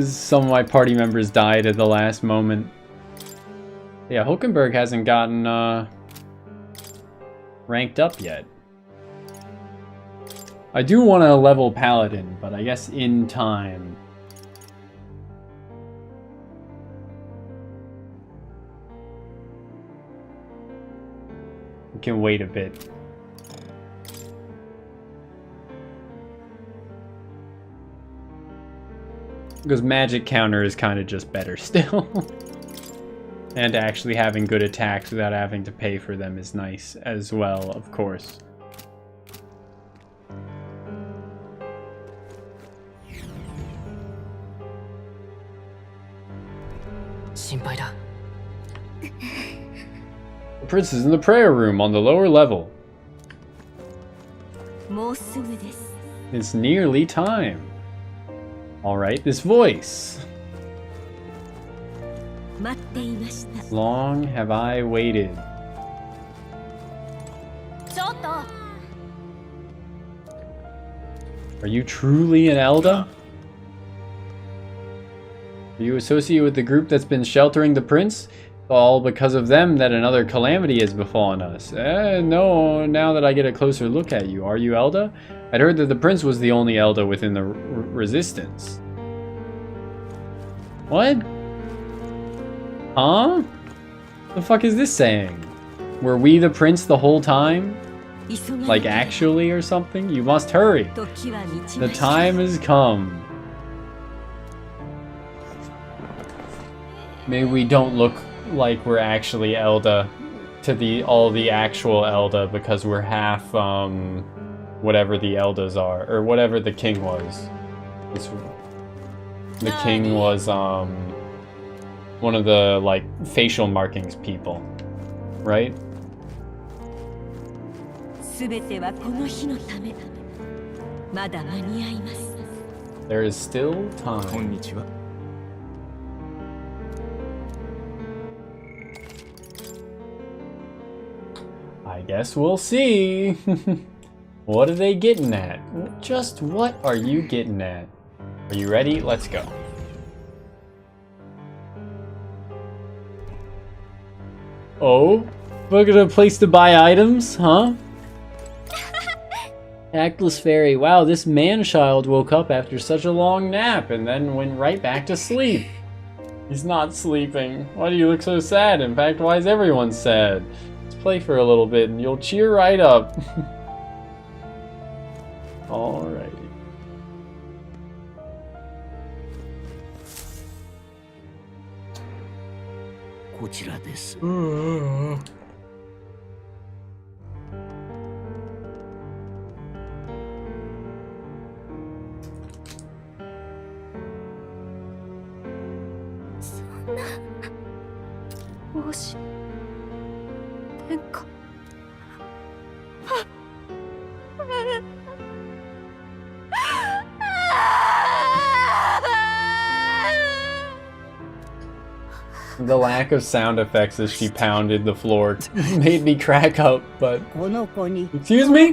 some of my party members died at the last moment. Yeah, Hulkenberg hasn't gotten, ranked up yet. I do want to level Paladin, but I guess in time. We can wait a bit. Because magic counter is kind of just better still. And actually having good attacks without having to pay for them is nice as well, of course. The prince is in the prayer room on the lower level. It's nearly time. Alright, this voice. Long have I waited. Are you truly an Elda? Are you associated with the group that's been sheltering the prince? All because of them that another calamity has befallen us. No, now that I get a closer look at you. Are you Elda? I'd heard that the prince was the only Elda within the resistance. What? Huh? The fuck is this saying? Were we the prince the whole time? Like actually or something? You must hurry. The time has come. Maybe we don't look like we're actually Elda to all the actual Elda because we're half whatever the Eldas are, or whatever the king was. The king was one of the like facial markings people, right? There is still time. I guess we'll see. What are they getting at? Just what are you getting at? Are you ready? Let's go. Oh? Look at a place to buy items, huh? Actless fairy. Wow, this man-child woke up after such a long nap and then went right back to sleep. He's not sleeping. Why do you look so sad? In fact, why is everyone sad? Let's play for a little bit and you'll cheer right up. Alrighty. The lack of sound effects as she pounded the floor made me crack up, but... Excuse me?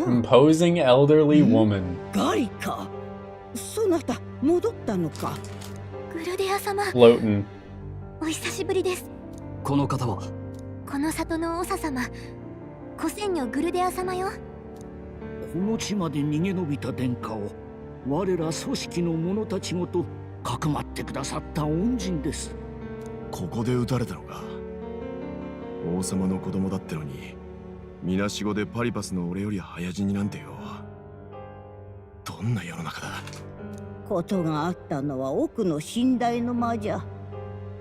Imposing elderly woman. Floating. お久しぶりです。この方はこの里の長様、古仙女グルデア様よ。この地まで逃げ延びた殿下を我ら組織の者たちごとかくまってくださった恩人です。ここで撃たれたのか。王様の子供だってのに、みなしごでパリパスの俺より早死になんてよ。どんな世の中だ。ことがあったのは奥の寝台の間じゃ。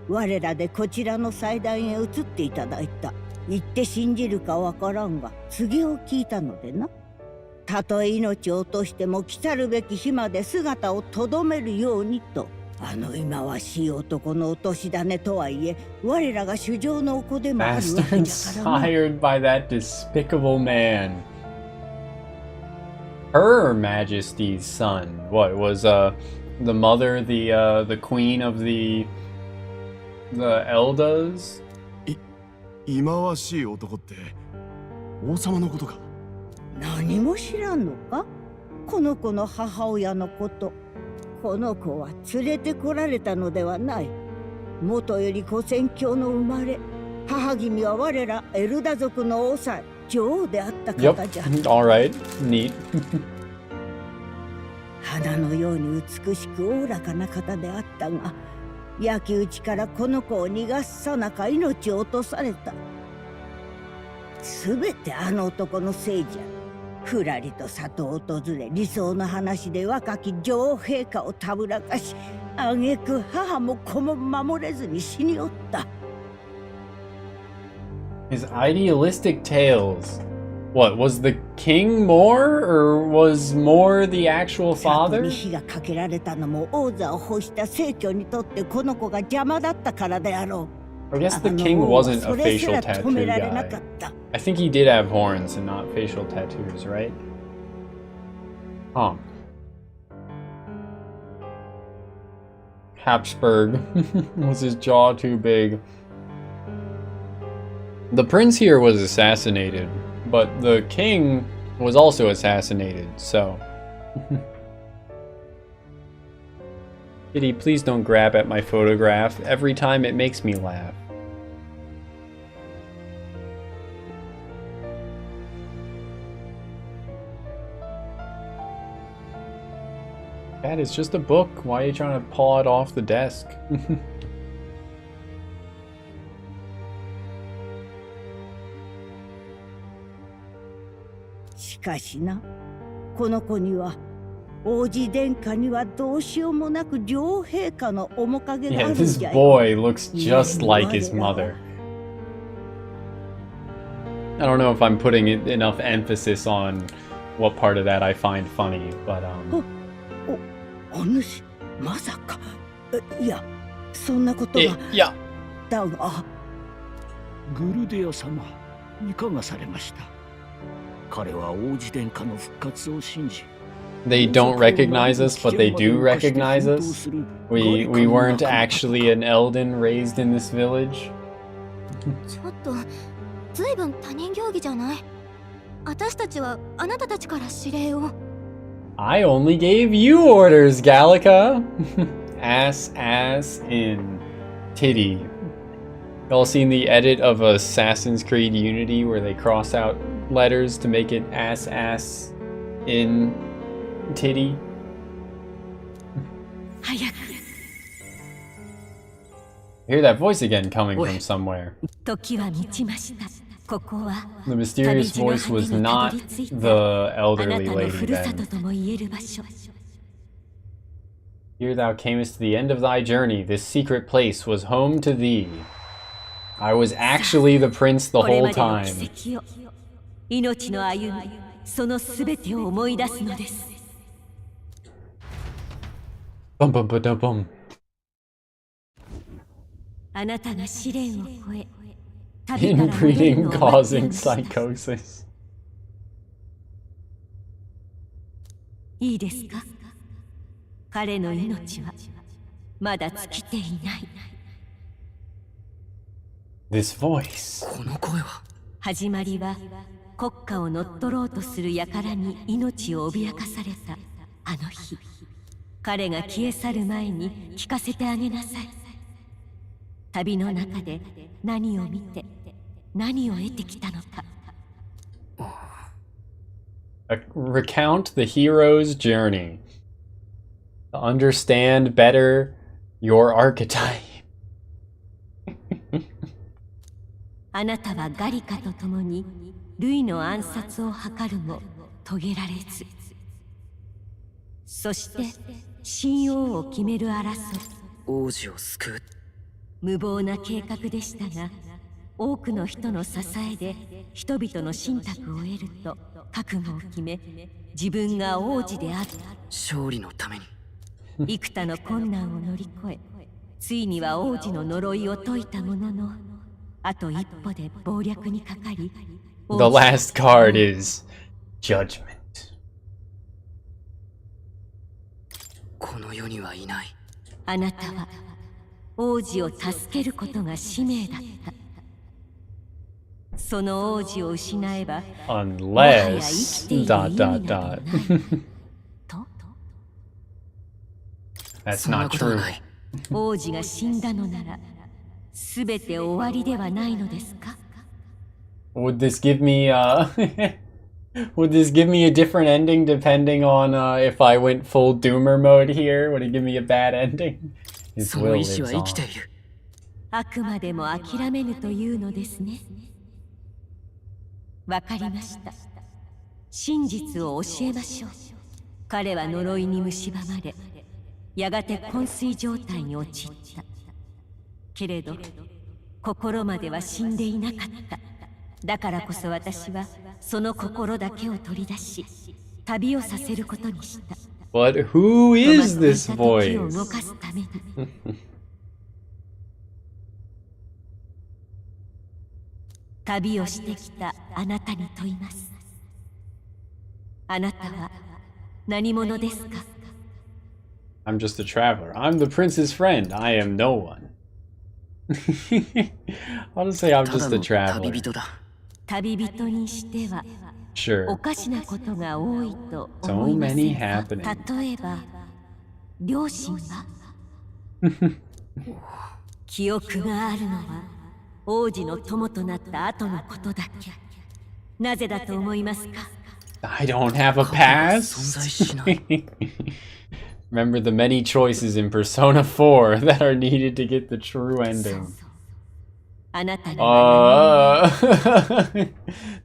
我らでこちらの祭壇へ移っていただいた。言って信じるかわからんが、告げを聞いたのでな。たとえ命を落としても来たるべき日まで姿をとどめるようにと。あの忌まわしい男の落とし種とはいえ、我らが主上のお子でもあるわけじゃからな。Inspired by that despicable man. Her Majesty's son. What was the mother, the queen of the Eldas? 忌まわしい男って王様のことか。何も知らんのか。この子の母親のこと。この子は連れてこられたのではない。元より古戦教の生まれ。母君は我らエルダ族の王妻女王であった方じゃ。Yep. All right. Neat. 花のように美しくおおらかな方であったが、焼き討ちからこの子を逃がすさなか命を落とされた。すべてあの男のせいじゃ。ふらりと里を訪れ、理想の話で若き女王陛下をたぶらかし、挙句母も子も守れずに死におった。His idealistic tales. What, was the king more, or was more the actual father? に火がかけられたのも王座を欲した成長にとってこの子が邪魔だったからであろう。 I guess the king wasn't a facial tattoo guy. I think he did have horns and not facial tattoos, right? Huh. Habsburg. Was his jaw too big? The prince here was assassinated, but the king was also assassinated, so... Kitty, please don't grab at my photograph. Every time it makes me laugh. Dad, it's just a book. Why are you trying to paw it off the desk? しかしな、この子には王子殿下にはどうしようもなく女王陛下の面影があ Yeah, るん this じゃよ。 boy looks just like his mother. I don't know if I'm putting enough emphasis on what part of that I find funny, but お主、まさか。いや、そんなことが。いや。だが。グルデア様、いかがされました。彼は王子殿下の復活を信じ。They don't recognize us, but they do recognize us. We weren't actually an Elden raised in this village. ちょっと、ずいぶん他人行儀じゃない。私たちはあなたたちから指令を。I only gave you orders, Gallica. Ass in titty. Y'all seen the edit of Assassin's Creed Unity where they cross out letters to make it ass in titty? 早く。 I hear that voice again coming from somewhere. 時は満ちました。ここは The mysterious voice was not the あな elderly たの lady ふるさと then. とも言える場所。 Here thou camest to the end of thy journey. This secret place was home to thee. I was actually the prince the これ whole までの time. 奇跡を、命の歩み、そのすべてを思い出すのです。 Bum bum ba dum bum. あなたが試練を超え、旅から戻る Inbreeding のを待って causing いました。 psychosis. いいですか？彼の命はまだ尽きていない。 This voice. この声は。始まりは国家を乗っ取ろうとする輩に命を脅かされたあの日。彼が消え去る前に聞かせてあげなさい。旅の中で何を見て何を得てきたのか。 Recount the hero's journey. To understand better your archetype. あなたはガリカと共にルイの暗殺を図るも遂げられず、そして神王を決める争い、王子を救う。無謀な計画でしたが、多くの人の支えで人々の信託を得ると覚悟を決め、自分が王子である。勝利のために。幾多の困難を乗り越え、ついには王子の呪いを解いたものの、あと一歩で謀略にかかり、 The last card is Judgment. この世にはいない。あなたは王子を助けることが使命だった。その王子を失えば、 Unless... dot dot dot. That's そんな not ことは true. ない。王子が死んだのなら、すべて終わりではないのですか？ Would this give me would this give me a different ending depending on if I went full doomer mode here? Would it give me a bad ending? His そ will の意 lives 志は生きて on. いる。あくまでも諦めぬというのですね。わかりました。真実を教えましょう。彼は呪いに蝕まれ、やがて昏睡状態に陥った。けれど心までは死んでいなかった。だからこそ私はその心だけを取り出し、旅をさせることにした。 But who is this 止まっていた時を voice? 動かすために。旅をしてきたあなたに問います。あなたは何者ですか？ I'm just a traveler. I'm the prince's friend. I am no one. I'll just say I'm た just だ a の traveler. 旅人だ。旅人にしては Sure. おかしなことが多いと So 思いませ many んか？ happening. 例えば両親は記憶があるのは王子の友となった後のことだけ。なぜだと思いますか？ I don't have a past. 存在しない。Remember the many choices in Persona 4 that are needed to get the true そう ending. そう。あなたが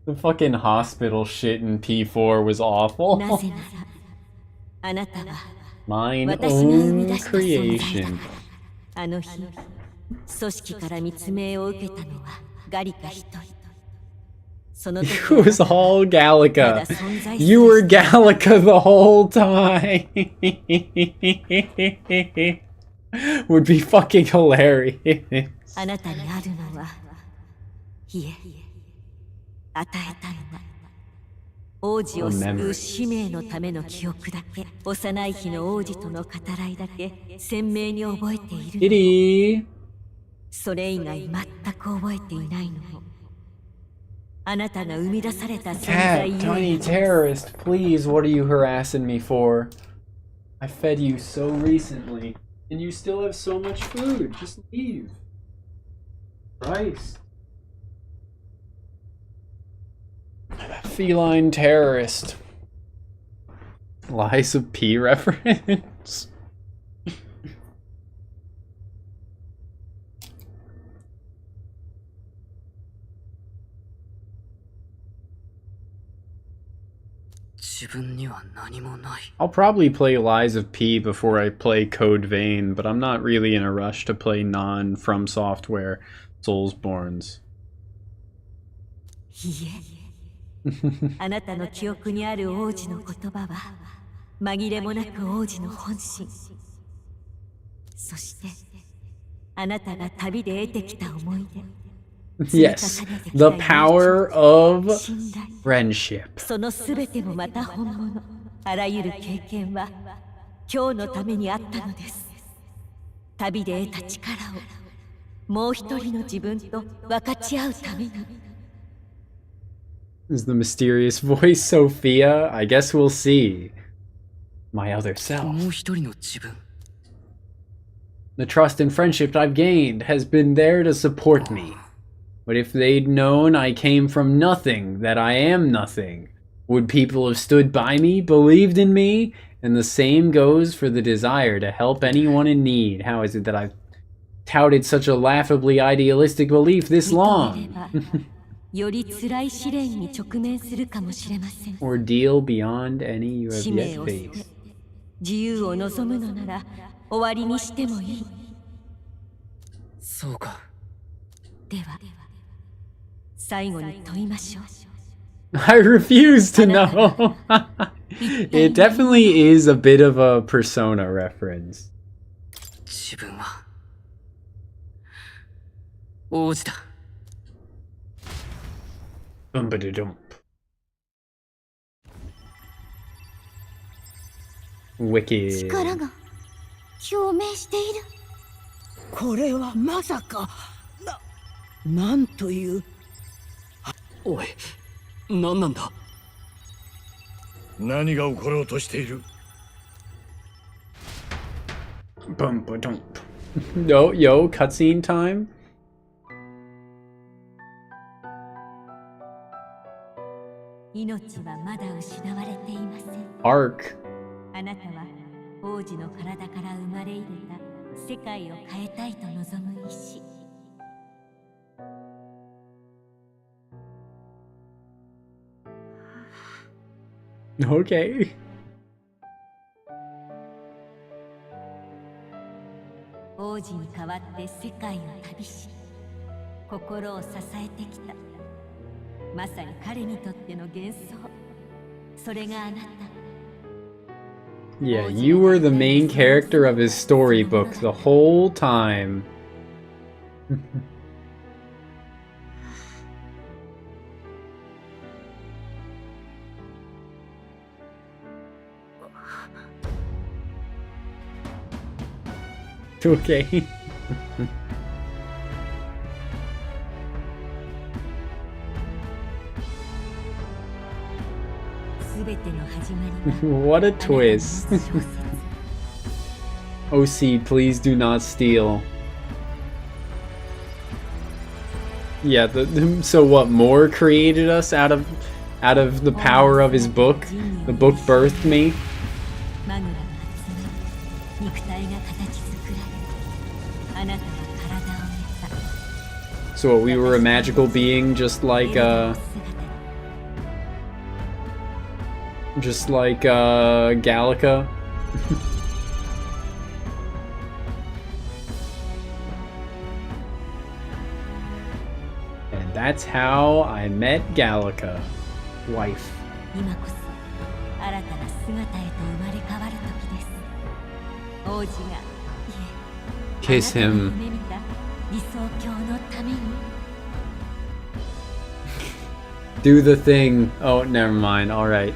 The fucking hospital shit in P4 was な awful. ぜならあなたは Mine 私が生み own 出した存在だ creation. から。あの日組織から密命を受けたのはガリカ一人。その時 It was all まだ Gallica. 存在す You る were Gallica the whole time. Would be fucking hilarious. あなたにあるのは、いえ、与えたのは王子を救う使命のための記憶だけ。幼い日の王子との語らいだけ鮮明に覚えているの。 Kitty. それ以外全く覚えていないのも、あなたが生み出された存在 Cat, ゆ tiny え。 terrorist, please, what are you harassing me for? I fed you so recently, and you still have so much food. Just leave. Christ. Feline terrorist. Lies of P reference. I'll probably play Lies of P before I play Code Vein, but I'm not really in a rush to play non-From Software Soulsborns. いえあなたの記憶にある王子の言葉は紛れもなく王子の本心そしてあなたが旅で得てきた思い出 Yes, the power of friendship. そのすべてもまた本物あらゆる経験は今日のためにあったのです旅で得た力をもう一人の自分と分かち合うために Is the mysterious voice Sophia? I guess we'll see. My other self. The trust and friendship I've gained has been there to support me. But if they'd known I came from nothing, that I am nothing, would people have stood by me, believed in me? And the same goes for the desire to help anyone in need. How is it that I've touted such a laughably idealistic belief this long? Ordeal beyond any you have yet faced. 自由を望むのなら終わりにしてもいい。そうか。では、最後に問いましょう。I refuse to know. It definitely is a bit of a Persona reference. 自分は王子だ。Dump. Wicked. 力が共鳴している。これはまさかなんという。おい、何なんだ。何が起ころうとしている。Dump. Yo, cutscene time. 命はまだ失われていません。Arc. あなたは王子の体から生まれ入れた世界を変えたいと望む意志。Okay. 王子に代わって世界を旅し、心を支えてきた。まさに彼にとっての幻想。それがあなた。Yeah, you were the main character of his storybook the whole time. Okay. What a twist. OC, please do not steal. Yeah, so what, Moore created us out of the power of his book? The book birthed me? So we were a magical being just like Gallica. And that's how I met Gallica, wife. Kiss him. Do the thing. Oh, never mind. All right.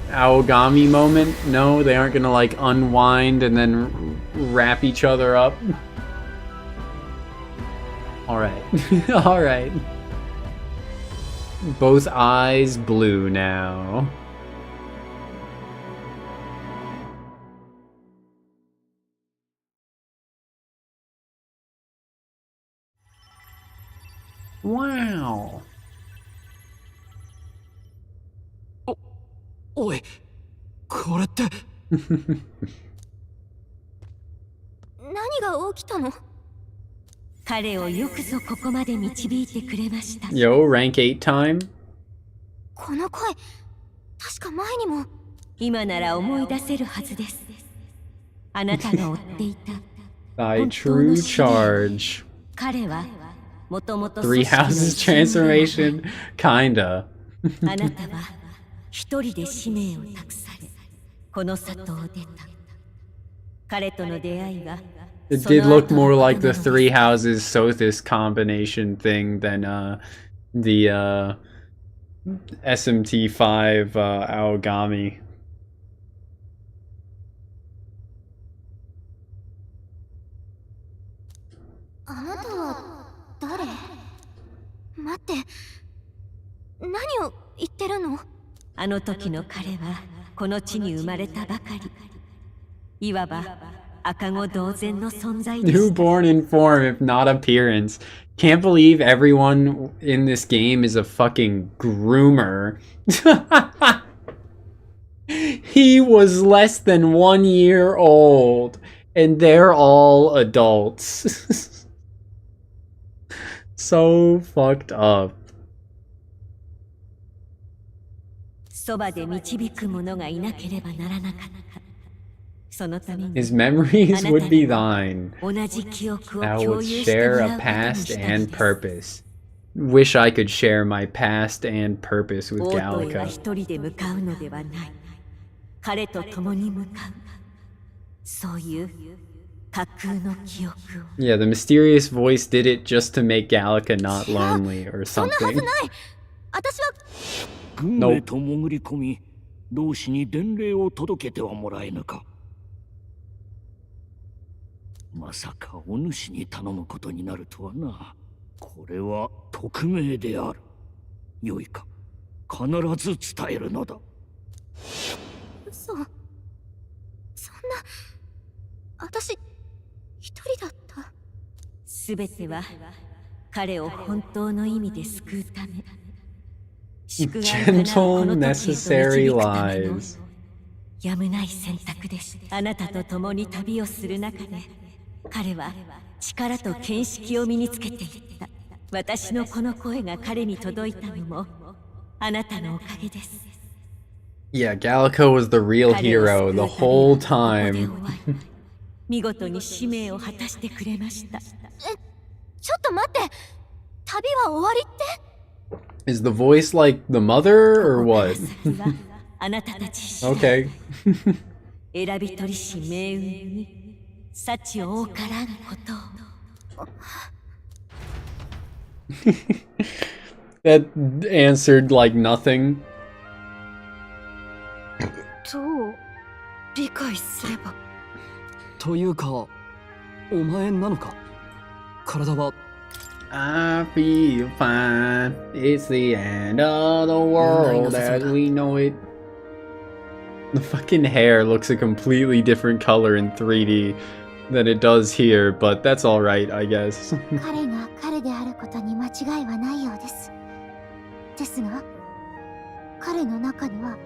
Aogami moment? No, they aren't gonna like unwind and then wrap each other up. All right. All right. Both eyes blue now. Wow. おい、これって何が起きたの？彼をよくぞここまで導いてくれました。 Yo, rank 8 time? この声、確か前にも。今なら思い出せるはずです。あなたが追っていた Thy true charge. 彼はもともと Three houses transformation? Kinda. あなたは一人で使命を託され、この里を出た。彼との出会いは It did look more like the Three Houses Sothis combination thing than the SMT5 Aogami. あなたは誰？待って、何を言ってるの？あの時の彼はこの地に生まれたばかり。いわば赤子同然の存在でした。 Newborn in form, if not appearance. Can't believe everyone in this game is a fucking groomer. He was less than 1 year old, and they're all adults. So fucked up. そばで導く者がいなければならなかった。そのために His memories would be thine. 同じ記憶を Thou 共 would 有しても share ら a うことに past したの and です。 purpose. Wish I could share my past and purpose with オートイは Gallica. 一人で向かうのではない。彼と共に向かう。そういう架空の記憶を。 Yeah, the mysterious voice did it just to make Gallica not lonely or そんなはず something. ない。私は軍へと潜り込み、同志に伝令を届けてはもらえぬか。まさかお主に頼むことになるとはな。これは匿名である。よいか、必ず伝えるのだ。嘘。そんな、私一人だった。すべては彼を本当の意味で救うため。 Gentle, necessary lies. やむない選択でした。あなたと共に旅をする中で、彼は力と見識を身につけていった。私のこの声が彼に届いたのもあなたのおかげです。 Yeah, Gallica was the real hero the whole time. 見事に使命を果たしてくれました。ちょっと待って。旅は終わりって？ Is the voice like the mother or what? あなたたち Okay. 選び取りし命運に幸を多からんことを。 That answered like nothing. どう理解すれば。というか、お前なのか？体は I feel fine. It's the end of the world as we know it. The fucking hair looks a completely different color in 3D than it does here, but that's alright, I guess. 彼が彼であることに間違いはないようです。ですが、彼の中には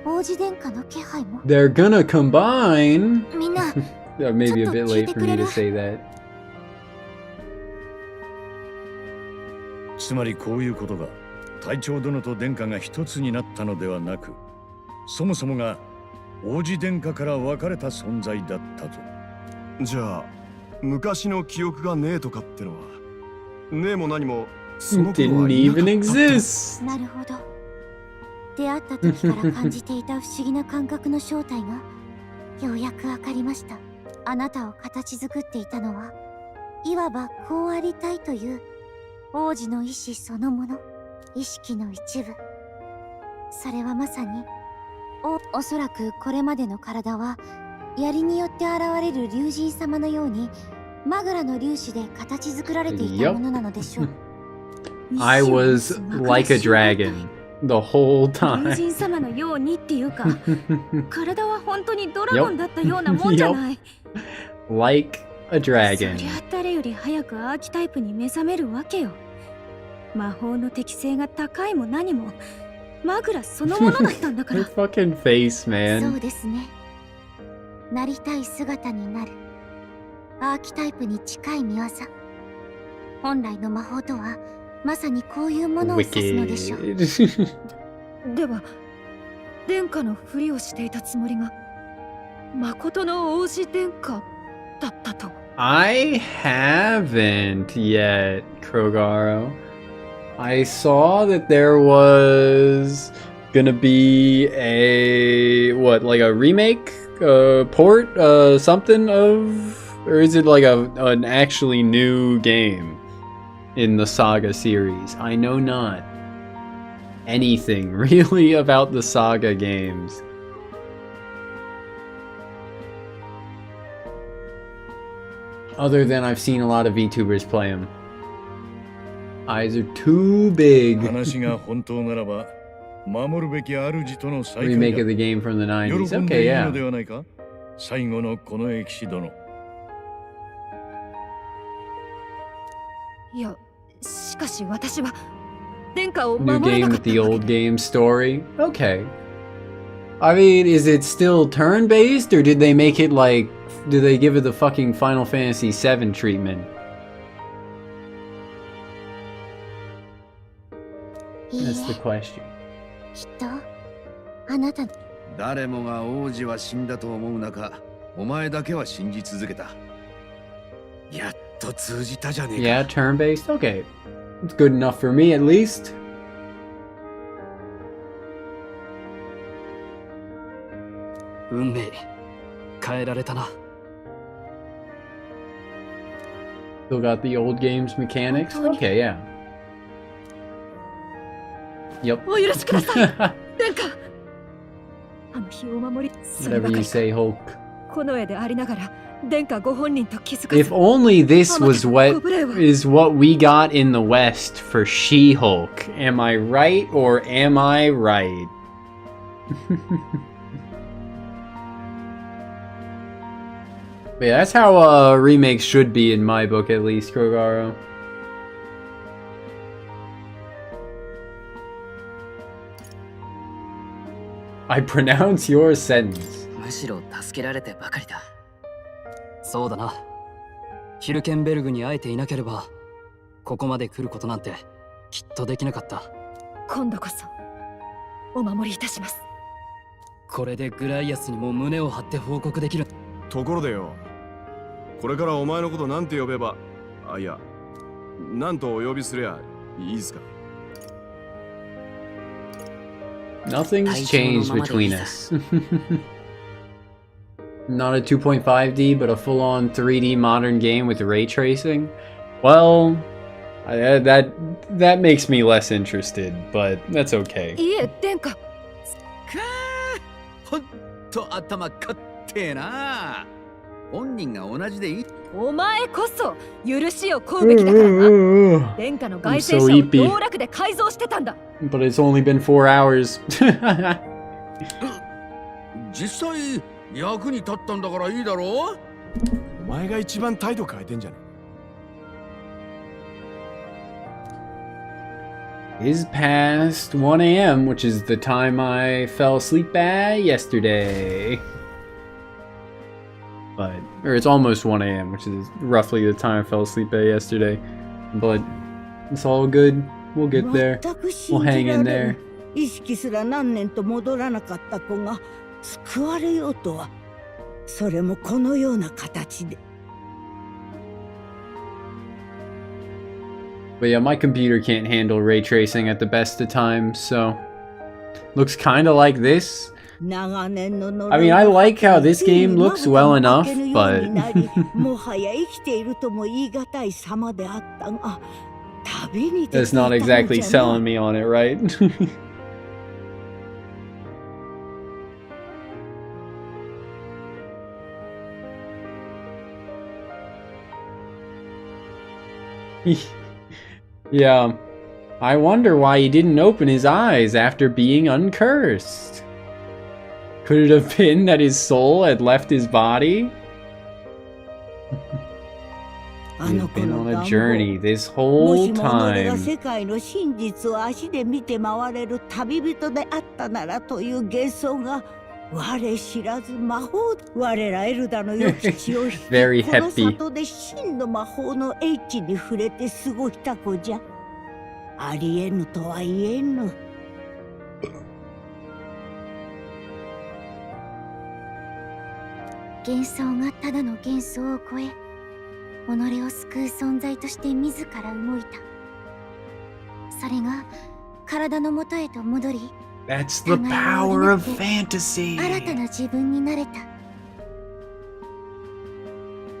王子殿下の気配も。 They're gonna combine. みんな、 Maybe a bit late for me to say that. つまりこういうことが隊長殿と殿下が一つになったのではなく、そもそもが王子殿下から分かれた存在だったと。じゃあ昔の記憶がねえとかってのはねえも何もその頃はいなかった。 Didn't even exist. なるほど。出会った時から感じていた不思議な感覚の正体がようやくわかりました。あなたを形作っていたのは、いわばこうありたいという王子の意志そのもの、意識の一部。それはまさに、おそらくこれまでの体は、槍によって現れる竜神様のように、マグラの粒子で形作られていたものなのでしょう。I was like a dragon the whole 竜 time. 神様のようにっていうか、体は本当にドラゴンだったようなもんじゃない。Like a そり dragon. ゃ誰より早くアーキタイプに目覚めるわけよ。魔法の適性が高いも何も、マグラそのものだったんだか Her ら。fucking face, そ man. うですね。なりたい姿になる。アーキタイプに近い見業。本来の魔法とはまさにこういうものを指すのでしょう。では殿下のふりをしていたつもりが誠の王子殿下だったと。I haven't yet, Krogaro. I saw that there was gonna be a like a remake, port, something of, or is it like an actually new game in the Saga series? I know not anything really about the Saga games. Other than I've seen a lot of VTubers play them. Eyes are too big. Remake of the game from the 90s. Okay, yeah. 最後のこの歴史殿。いや、しかし私は殿下を New 守れな game かっ with た the わけ old game story. Okay. I mean, is it still turn-based, or did they make it like... Did they give it the fucking Final Fantasy VII treatment? That's the question. きっとあなた誰もが王子は死んだと思う中、お前だけは信じ続けた。やっと通じたじゃねえか。 Yeah, turn-based? Okay. It's good enough for me, at least. 運命変えられたな。 Still got the old games mechanics? Okay, yeah. Yep. お許しください殿下。あの日お守りそれば Whatever か you り say, Hulk. この絵でありながら殿下ご本人と気づかず If only this was what is what we got in the West for She-Hulk. Am I right, or am I right? But yeah, that's how remakes should be in my book, at least, Krogaro. I pronounce your sentence. むしろ助けられてばかりだ。そうだな。ヒルケンベルグに会えていなければ、ここまで来ることなんてきっとできなかった。今度こそお守りいたします。これでグライアスにも胸を張って報告できる。ところでよ、これからお前のことなんて呼べば、あ、いや、なんとお呼びすりゃいいですか。Nothing's changed between us. Not a 2.5D, but a full-on 3D modern game with ray tracing. Well, that makes me less interested, but that's okay. いえ、殿下。ほんと頭かってえな。本人が同じでいい。お前こそ許しを請うべきだからな。殿下の外星車を道楽で改造してたんだ。But it's only been 4 hours. 実際役に立ったんだからいいだろう。お前が一番態度変えてんじゃねえ。Is past 1 a.m., which is the time I fell asleep at yesterday. Or it's almost 1 a.m., which is roughly the time I fell asleep at yesterday. But it's all good. We'll get there. We'll hang in there. 意識すら何年と戻らなかった子が救われようとは、それもこのような形で。But yeah, my computer can't handle ray tracing at the best of times, so looks kind of like this. I mean, I like how this game looks well enough, but もはや生きているとも言い難い様であったが、旅に出てい that's た not の exactly じゃな。 selling me on it, right? Yeah, I wonder why he didn't open his eyes after being uncursed. Could it have been that his soul had left his body? He's been on a journey this も whole しも己が time. 世界の真実を足で見て回れる旅人であったならという幻想が我知らず魔法、我らエルダの良き血を引き、 Very この happy. 里で真の魔法の英知に触れて過ごした子じゃ。ありえぬとは言えぬ。幻想がただの幻想を超え、己を救う存在として自ら動いた。それが体の元へと戻り、 That's the power of fantasy. 新たな自分になれた。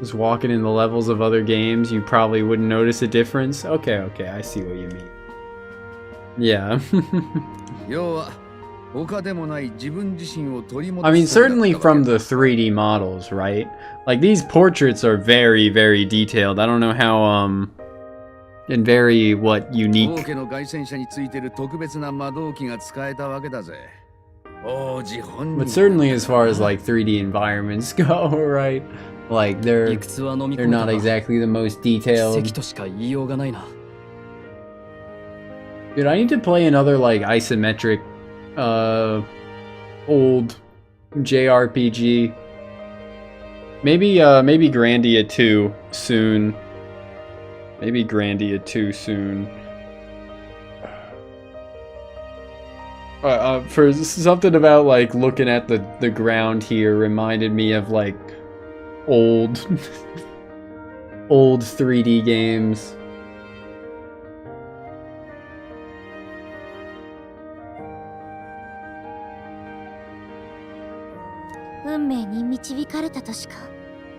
Just walking in the levels of other games, you probably wouldn't notice a difference. Okay, okay, I see what you mean. Yeah. I mean, certainly from the 3D models, right? Like, these portraits are very, very detailed. I don't know how, and very, what, unique. But certainly as far as, like, 3D environments go, right? Like, they're not exactly the most detailed. Dude, I need to play another, like, isometric, old JRPG. Maybe Grandia 2 soon. Maybe Grandia 2 soon. For something about, like, looking at the ground here reminded me of, like, old old 3D games.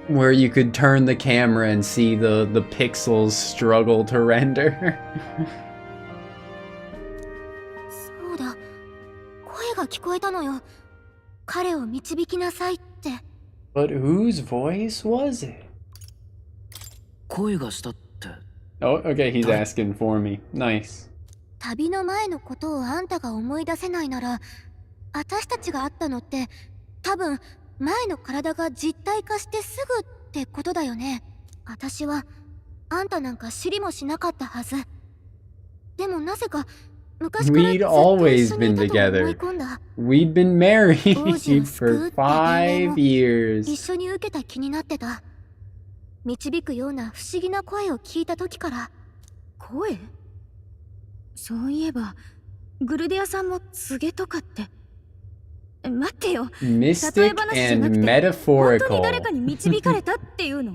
Where you could turn the camera and see the pixels struggle to render. そうだ、声が聞こえたのよ。彼を導きなさいって。 But whose voice was it? 声がしたって。 Oh, okay, he's asking for me. Nice. 旅の前のことをあんたが思い出せないなら、私たちが会ったのって多分前の体が実体化してすぐってことだよね。私はあんたなんか知りもしなかったはず。でもなぜか昔からずっ We'd と一 always 緒に been いたと思い together. 込んだ。 We'd been married 王子を救う for って命令も 5 years. 一緒に受けた気になってた。導くような不思議な声を聞いた時から。声？そういえばグルデアさんも告げとかって。待ってよ。 Mystic and metaphorical. 誰かに導かれたっていうの？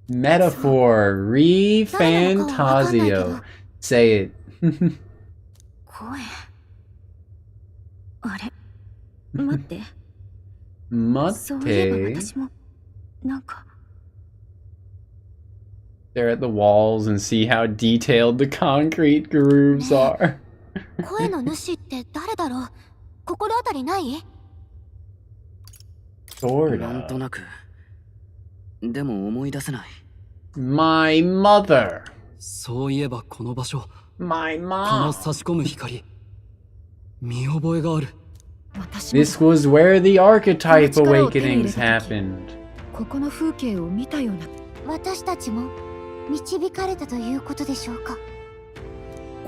Metaphor. ReFantazio. Say it. 声。あれ？待って。そういえば Mate. 私もなんか。 Stare at the walls and see how detailed the concrete grooves are. 声の主って誰だろう？心当たりない？ Sorta. なんとなく。でも思い出せない。 My mother. そういえばこの場所。 My この mom. 差し込む光。見覚えがある。 This was where the archetype awakenings happened. ここの風景を見たような。私たちも導かれたということでしょうか。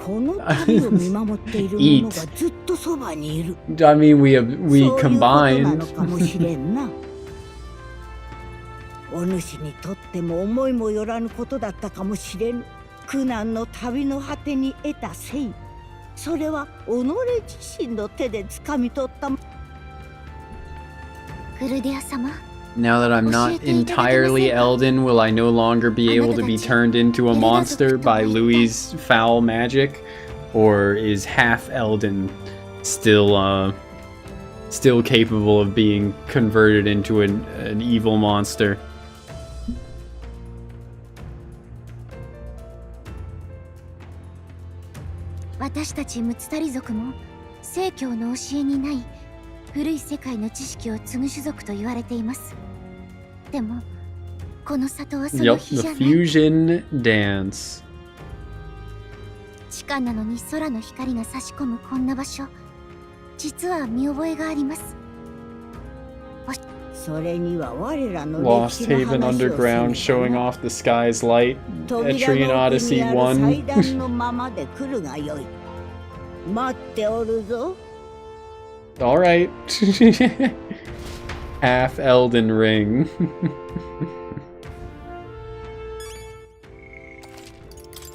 この旅を見守っている者がずっとそばにいる。 I mean, we そういうことな combined. のかもしれんな。お主にとっても思いもよらぬことだったかもしれぬ。苦難の旅の果てに得た誠意。それは己自身の手で掴み取った。グルデア様。 Now that I'm not entirely Elden, will I no longer be able to be turned into a monster by Louis' foul magic? Or is half Elden still capable of being converted into an evil monster? 私たちムツタリ族も聖教の教えにない古い世界の知識を継ぐ種族と言われています。でもこの里はその Yup, 日 the じゃない。 fusion dance. 地下なのに空の光が差し込むこんな場所、実は見覚えがあります。それには我らの Lost Haven Underground showing off the sky's light. Etrian Odyssey 1. 祭壇のままで来るがよい。待っておるぞ。Alright. Half Elden Ring.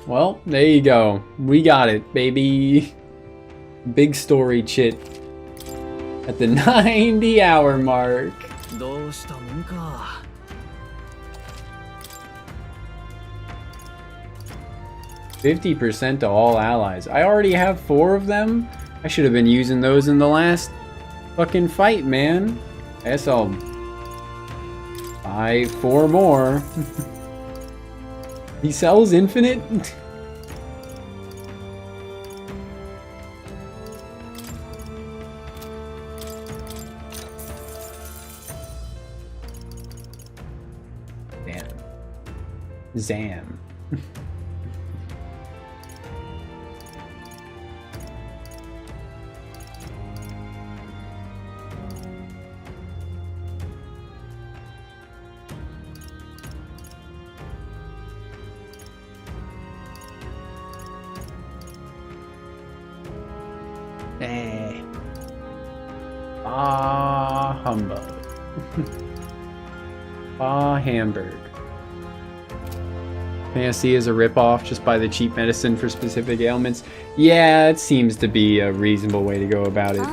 Well, there you go. We got it, baby. Big story chit. At the 90-hour mark. 50% to all allies. I already have 4 of them. I should have been using those in the last fucking fight, man. I guess I'll buy 4 more. He sells infinite? Damn. Zam. Humbug. Hamburg. Fantasy is a ripoff just by the cheap medicine for specific ailments. Yeah, it seems to be a reasonable way to go about it.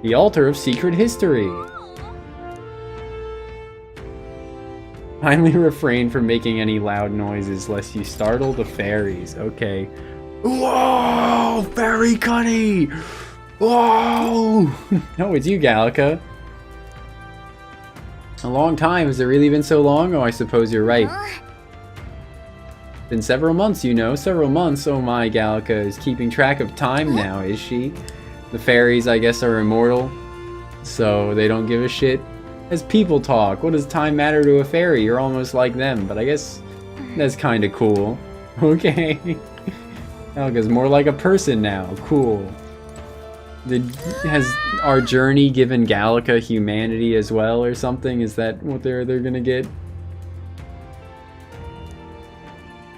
The Altar of Secret History. Finally refrain from making any loud noises lest you startle the fairies. Okay. Whoa! Fairy Cunny! Whoa! Oh, it's you, Gallica. A long time. Has it really been so long? Oh, I suppose you're right. Been several months, you know. Several months. Oh my, Gallica is keeping track of time now, is she? The fairies, I guess, are immortal, so they don't give a shit. As people talk, what does time matter to a fairy? You're almost like them, but I guess that's kind of cool. Okay. Gallica's more like a person now. Cool. Has our journey given Gallica humanity as well or something? Is that what they're gonna get?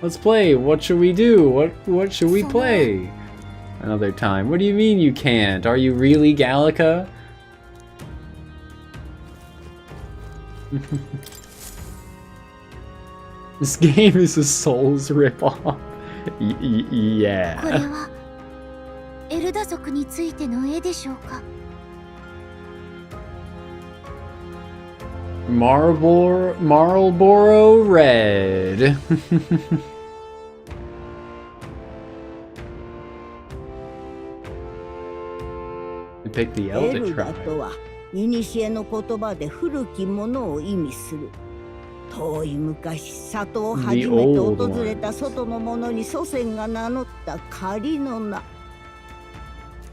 Let's play. What should we do? What should we play? Another time. What do you mean you can't? Are you really Gallica? This game is a Souls ripoff. Yeah. これはエルダ族についての絵でしょうか? Marlboro Red. Pick the Elder エルダ tribe. とは古の言葉で古きものを意味する。遠い昔、里を初めて訪れた外の者に祖先が名乗った仮の名。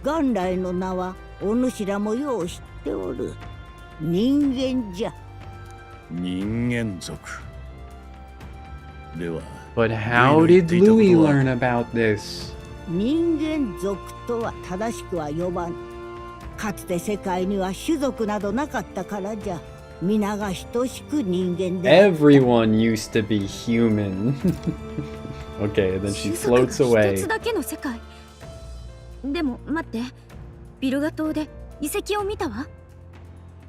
元来の名はお主らもよう知っておる。人間じゃ。人間族。では。But how did Louis learn about this? 人間族とは正しくは呼ばん。かつて世界には種族などなかったからじゃ。皆が等しく人間で。Everyone used to be human. Okay, then she floats away. 一つだけの世界。でも待って、ビルガ島で遺跡を見たわ。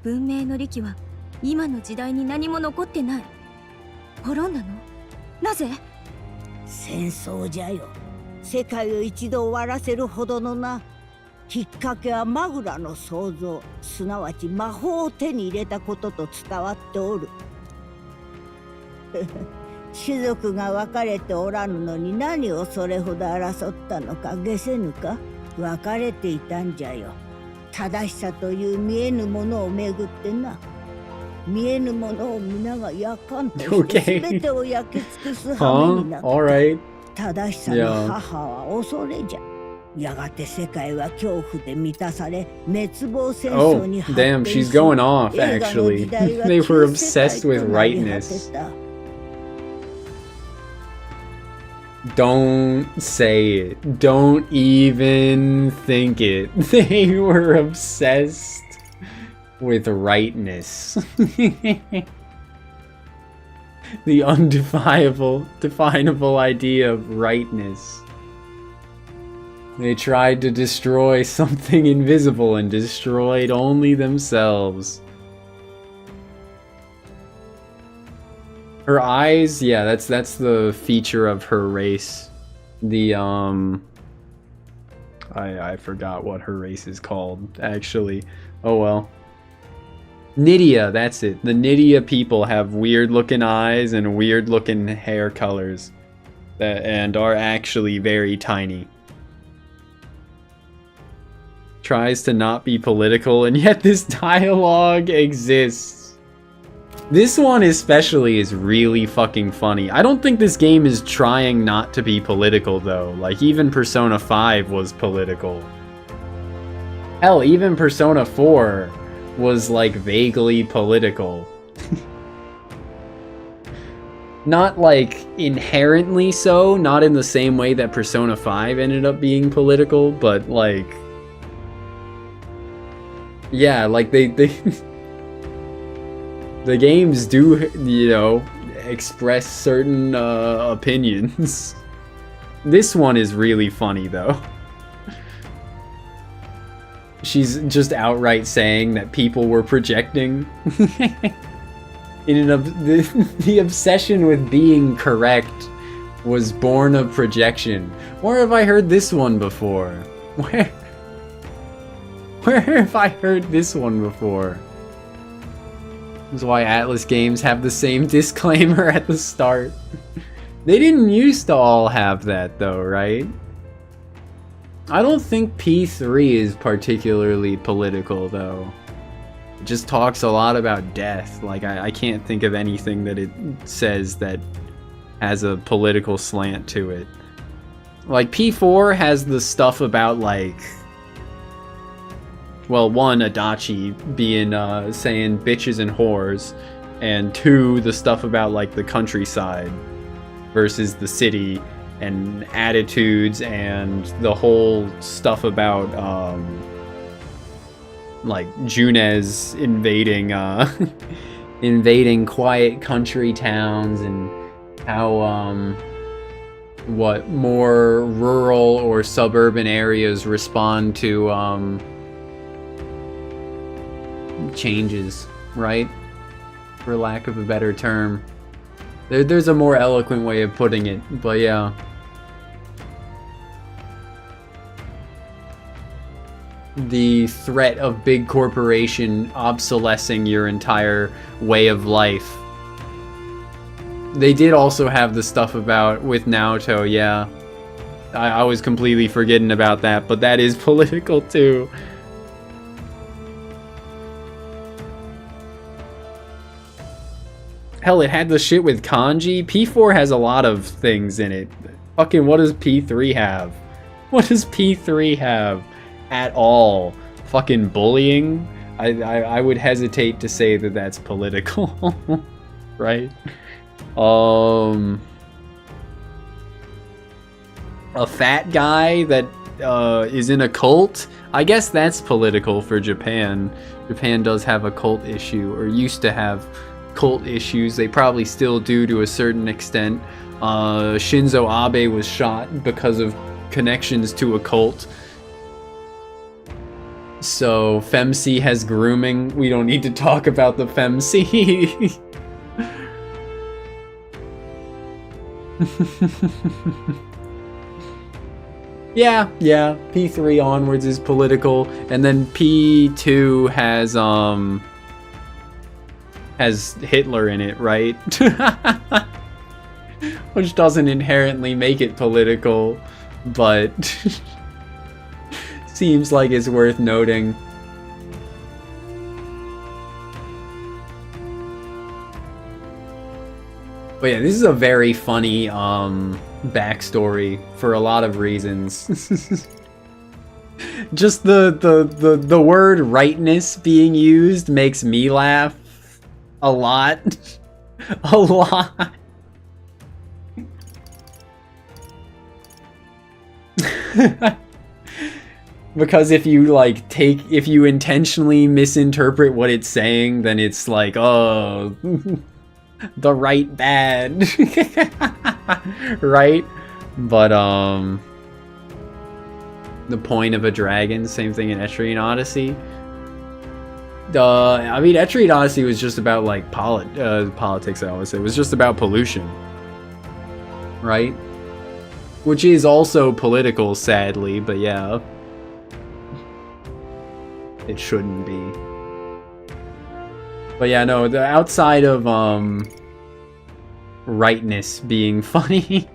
文明の利器は今の時代に何も残ってない。滅んだの？なぜ？戦争じゃよ。世界を一度終わらせるほどのな。きっかけはマグラの創造、すなわち魔法を手に入れたことと伝わっておる。種族が分かれておらぬのに何をそれほど争ったのか解せぬか。分かれていたんじゃよ。正しさという見えぬものをめぐってな。見えぬものを皆が焼かんとして全てを焼き尽くす羽目になった。正しさの母は恐れじゃ。やがて世界は恐怖で満たされ、滅亡戦争に発展し、 Damn, she's going off, actually. They were obsessed with rightness. Don't say it. Don't even think it. They were obsessed with rightness. The undefinable idea of rightness. They tried to destroy something invisible and destroyed only themselves. Her eyes, yeah, that's the feature of her race. The I forgot what her race is called, actually. Oh well. Nydia, that's it. The Nydia people have weird looking eyes and weird looking hair colors and are actually very tiny. Tries to not be political, and yet this dialogue exists. This one especially is really fucking funny. I don't think this game is trying not to be political though. Like even Persona 5 was political. Hell, even Persona 4 was like vaguely political. Not like inherently so, not in the same way that Persona 5 ended up being political, but like... Yeah, like they the games do, you know, express certain opinions. This one is really funny though. She's just outright saying that people were projecting. The obsession with being correct was born of projection. Where have I heard this one before? Where have I heard this one before? That's why Atlas games have the same disclaimer at the start. They didn't used to all have that though, right? I don't think P3 is particularly political though. It just talks a lot about death. Like I can't think of anything that it says that has a political slant to it. Like P4 has the stuff about like, well, one, Adachi being saying bitches and whores, and two, the stuff about like the countryside versus the city and attitudes and the whole stuff about like Junes invading invading quiet country towns and how what more rural or suburban areas respond to changes, right? For lack of a better term. There's a more eloquent way of putting it, but yeah. The threat of big corporation obsolescing your entire way of life. They did also have the stuff about with Naoto, yeah. I was completely forgetting about that, but that is political too. Hell, it had the shit with kanji. P4 has a lot of things in it. Fucking what does P3 have? What does P3 have at all? Fucking bullying? I would hesitate to say that that's political. Right? A fat guy that is in a cult? I guess that's political for Japan. Japan does have a cult issue, or used to have cult issues. They probably still do to a certain extent. Shinzo Abe was shot because of connections to a cult. So FemC has grooming. We don't need to talk about the FemC. Yeah, P3 onwards is political, and then P2 has Hitler in it, right? Which doesn't inherently make it political, but seems like it's worth noting. But yeah, this is a very funny backstory for a lot of reasons. Just the word rightness being used makes me laugh a lot. A lot. Because if you if you intentionally misinterpret what it's saying, then it's like, oh, the right bad. Right? But the point of a dragon. Same thing in Etrian Odyssey. I mean, Etrian Odyssey was just about like politics. I always say it was just about pollution, right? Which is also political, sadly. But yeah, it shouldn't be. But yeah, no. The outside of rightness being funny.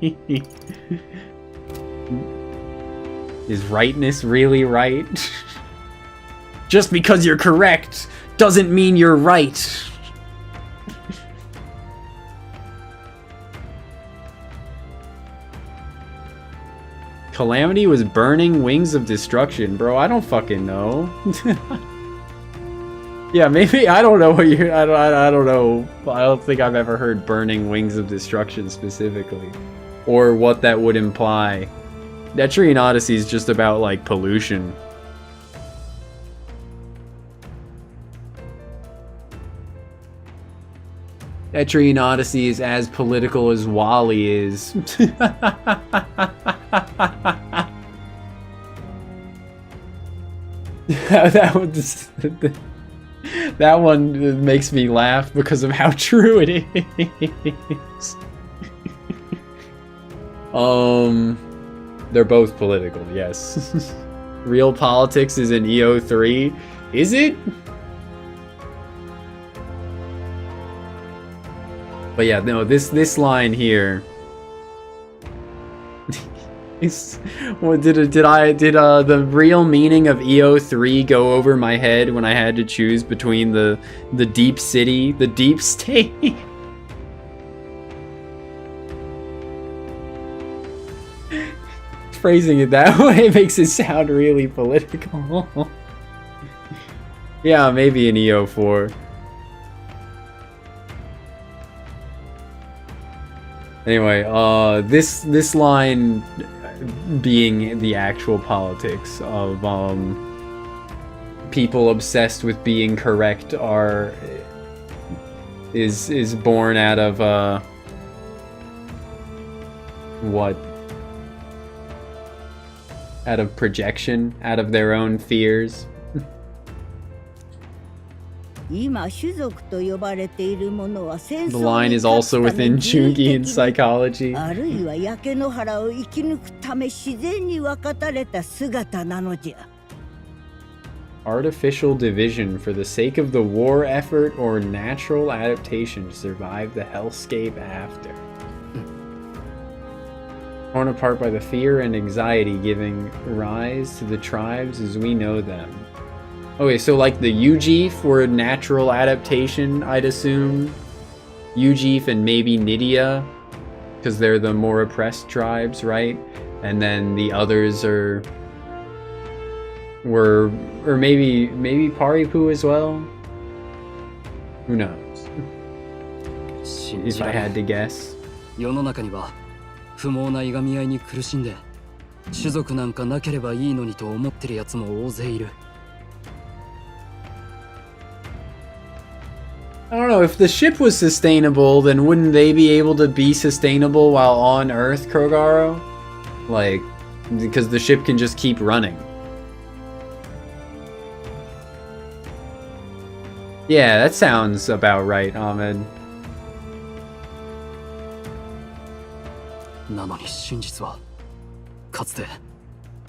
Is rightness really right? Just because you're correct doesn't mean you're right. Calamity was burning Wings of Destruction. Bro, I don't fucking know. Yeah, maybe, I don't know what you're, I don't know. I don't think I've ever heard burning Wings of Destruction specifically. Or what that would imply. Etrian Odyssey is just about, like, pollution. Etrian Odyssey is as political as Wally is. That one makes me laugh because of how true it is. They're both political, yes. Real politics is in EO3. Is it? But yeah, no, this line here. What did the real meaning of EO3 go over my head when I had to choose between the deep city, the deep state? Phrasing it that way makes it sound really political. Yeah, maybe in EO4. Anyway, this line being the actual politics of people obsessed with being correct is born out of what? Out of projection, out of their own fears. The line is also within Jungian psychology. Artificial division for the sake of the war effort or natural adaptation to survive the hellscape after. Torn apart by the fear and anxiety giving rise to the tribes as we know them. Okay, so like the Ujif were natural adaptation, I'd assume. Ujif and maybe Nydia, because they're the more oppressed tribes, right? And then the others or maybe Paripu as well? Who knows? If I had to guess. 世の中には不毛ないがみ合いに苦しんで種族なんかなければいいのにと思ってるやつも大勢いる。I don't know, if the ship was sustainable, then wouldn't they be able to be sustainable while on Earth, Krogaro? Like, because the ship can just keep running. Yeah, that sounds about right, Ahmed. なのに真実はかつて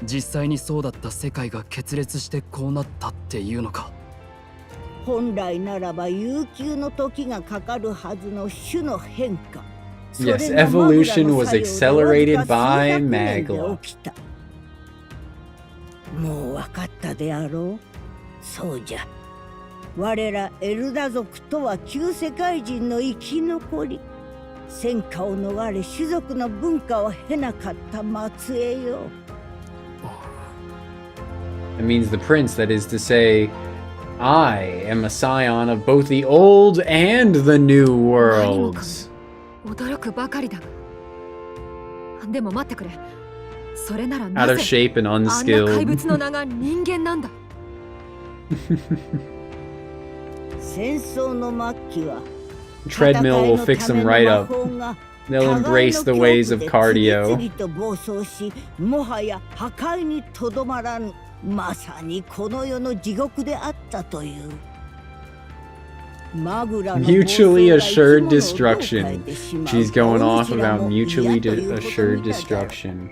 実際にそうだった世界が決裂してこうなったっていうのか。本来ならば悠久の時がかかるはずの種の変化。Yes, evolution was accelerated by Magla. もう分かったであろう。そうじゃ。我らエルダ族とは旧世界人の生き残り。戦火を逃れ種族の文化を経なかった末裔よ。It means the prince, that is to say, I am a scion of both the old and the new worlds. 驚くばかりだが。でも待ってくれ。それなら Out of shape and unskilled. あんな怪物の名が人間なんだ。戦争の末期は Treadmill will fix him right up. They'll embrace the ways of cardio. 次々と暴走し、もはや破壊にとどまらぬ。まさにこの世の地獄であったという。Mutually assured destruction. She's going off about mutually assured destruction.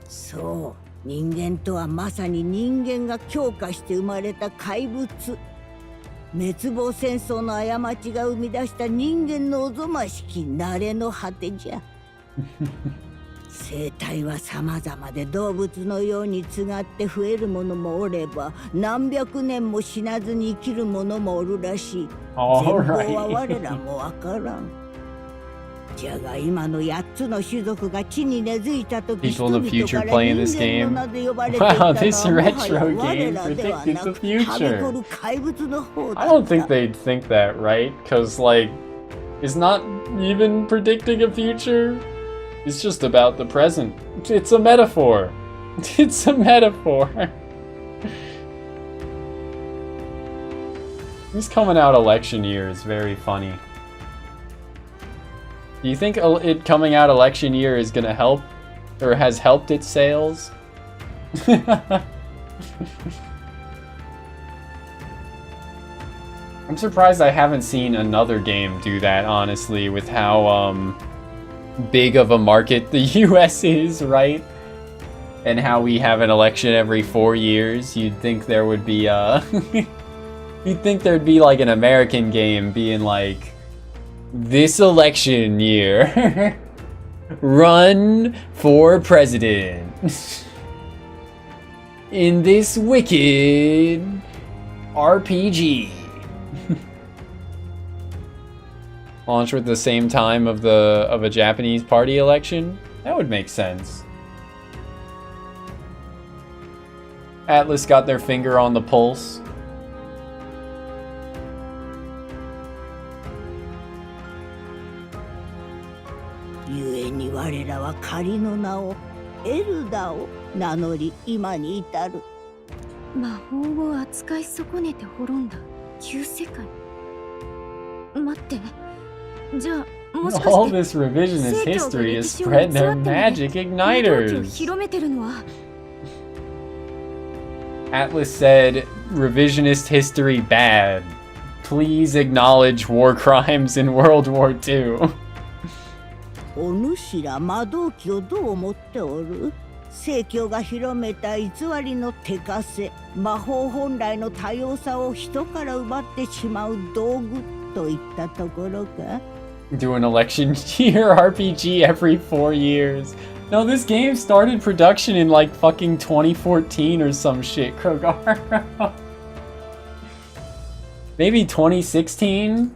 So, 人間とはまさに人間が強化して生まれた怪物。滅亡戦争の過ちが生み出した人間のおぞましき慣れの果てじゃ。生態は様々で動物のようにつがって増えるものもおれば、何百年も死なずに生きるものもおるらしい。全貌は我らもわからん。じゃが今の8つの種族が地に根付いたとき、人々から人間の名で呼ばれていたのはもはや我らではなく、はびこる怪物の方だった。I don't think they'd think that, right? Because, like, it's not even predicting a future. It's just about the present. It's a metaphor. It's a metaphor. This coming out election year is very funny. Do you think it coming out election year is gonna help, or has helped its sales? I'm surprised I haven't seen another game do that, honestly, with how big of a market the US is, right? And how we have an election every 4 years. You'd think there would be you'd think there'd be like an American game being like, this election year, run for president in this wicked RPG. Launch with the same time of a Japanese party election? That would make sense. Atlas got their finger on the pulse. Yueni我らは仮の名をエルダを名乗り今に至る。魔法を扱い損ねて滅んだ旧世界。待って。じゃあもしかして All this revisionist history has spread their magic igniters. Atlas said, revisionist history bad. Please acknowledge war crimes in World War II. お主ら魔導機をどう思っておる？聖教が広めた偽りの手枷、魔法本来の多様さを人から奪ってしまう道具といったところか？ Do an election year RPG every 4 years. No, this game started production in like fucking 2014 or some shit, Krogar. Maybe 2016,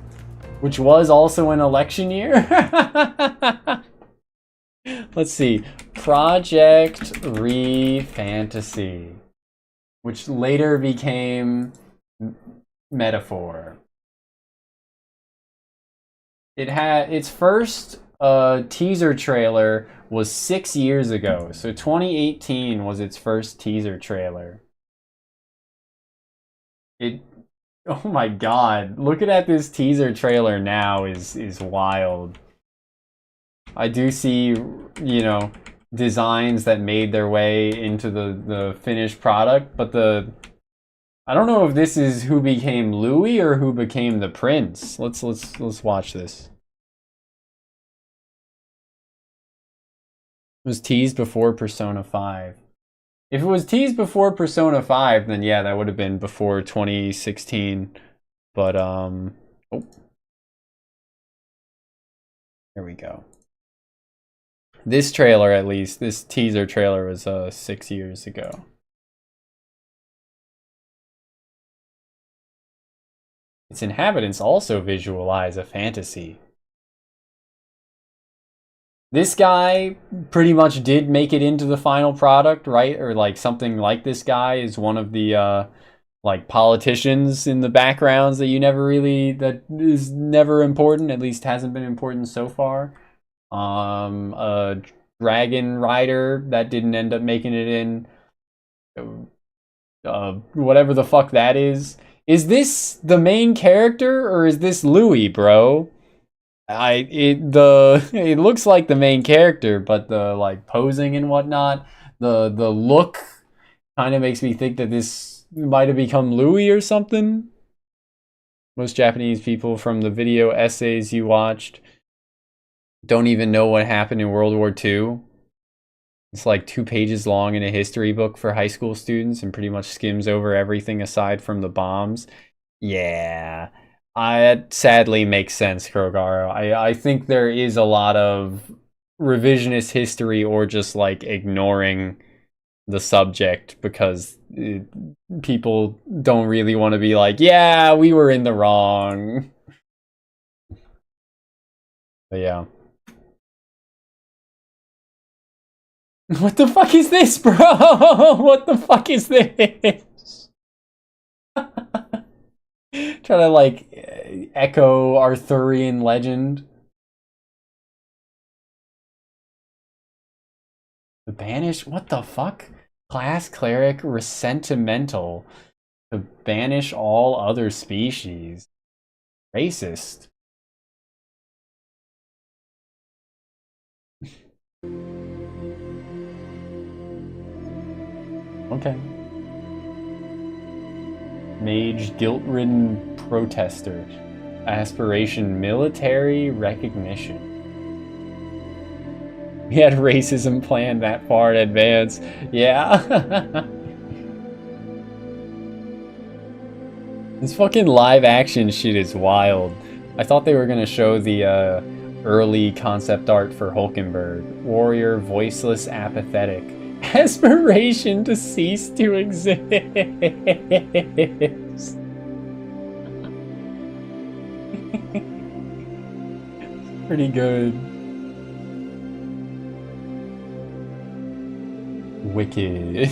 which was also an election year. Let's see. Project ReFantazio, which later became Metaphor. It had its first teaser trailer was 6 years ago, so 2018 was its first teaser trailer. Oh my god, looking at this teaser trailer now is wild. I do see, you know, designs that made their way into the finished product, but I don't know if this is who became Louis or who became the prince. Let's watch this. It was teased before Persona 5. If it was teased before Persona 5, then yeah, that would have been before 2016. But oh. There we go. This trailer, at least, this teaser trailer was 6 years ago. Its inhabitants also visualize a fantasy. This guy pretty much did make it into the final product, right? Or like something like this guy is one of the like politicians in the backgrounds that that is never important, at least hasn't been important so far. A dragon rider that didn't end up making it in. Whatever the fuck that is. Is this the main character or is this Louis, bro? It looks like the main character, but the like posing and whatnot, the look kind of makes me think that this might have become Louis or something. Most Japanese people from the video essays you watched don't even know what happened in World War II. It's like 2 pages long in a history book for high school students and pretty much skims over everything aside from the bombs. Yeah. It sadly makes sense, Krogaro. I think there is a lot of revisionist history or just like ignoring the subject because people don't really want to be like, yeah, we were in the wrong. But yeah. What the fuck is this, bro? What the fuck is this? Try to like echo Arthurian legend. The banish? What the fuck? Class cleric resentimental. To banish all other species. Racist. Okay. Mage, guilt-ridden protester. Aspiration, military recognition. We had racism planned that far in advance. Yeah. This fucking live action shit is wild. I thought they were gonna show the early concept art for Hulkenberg. Warrior, voiceless, apathetic. Aspiration to cease to exist. Pretty good. Wicked.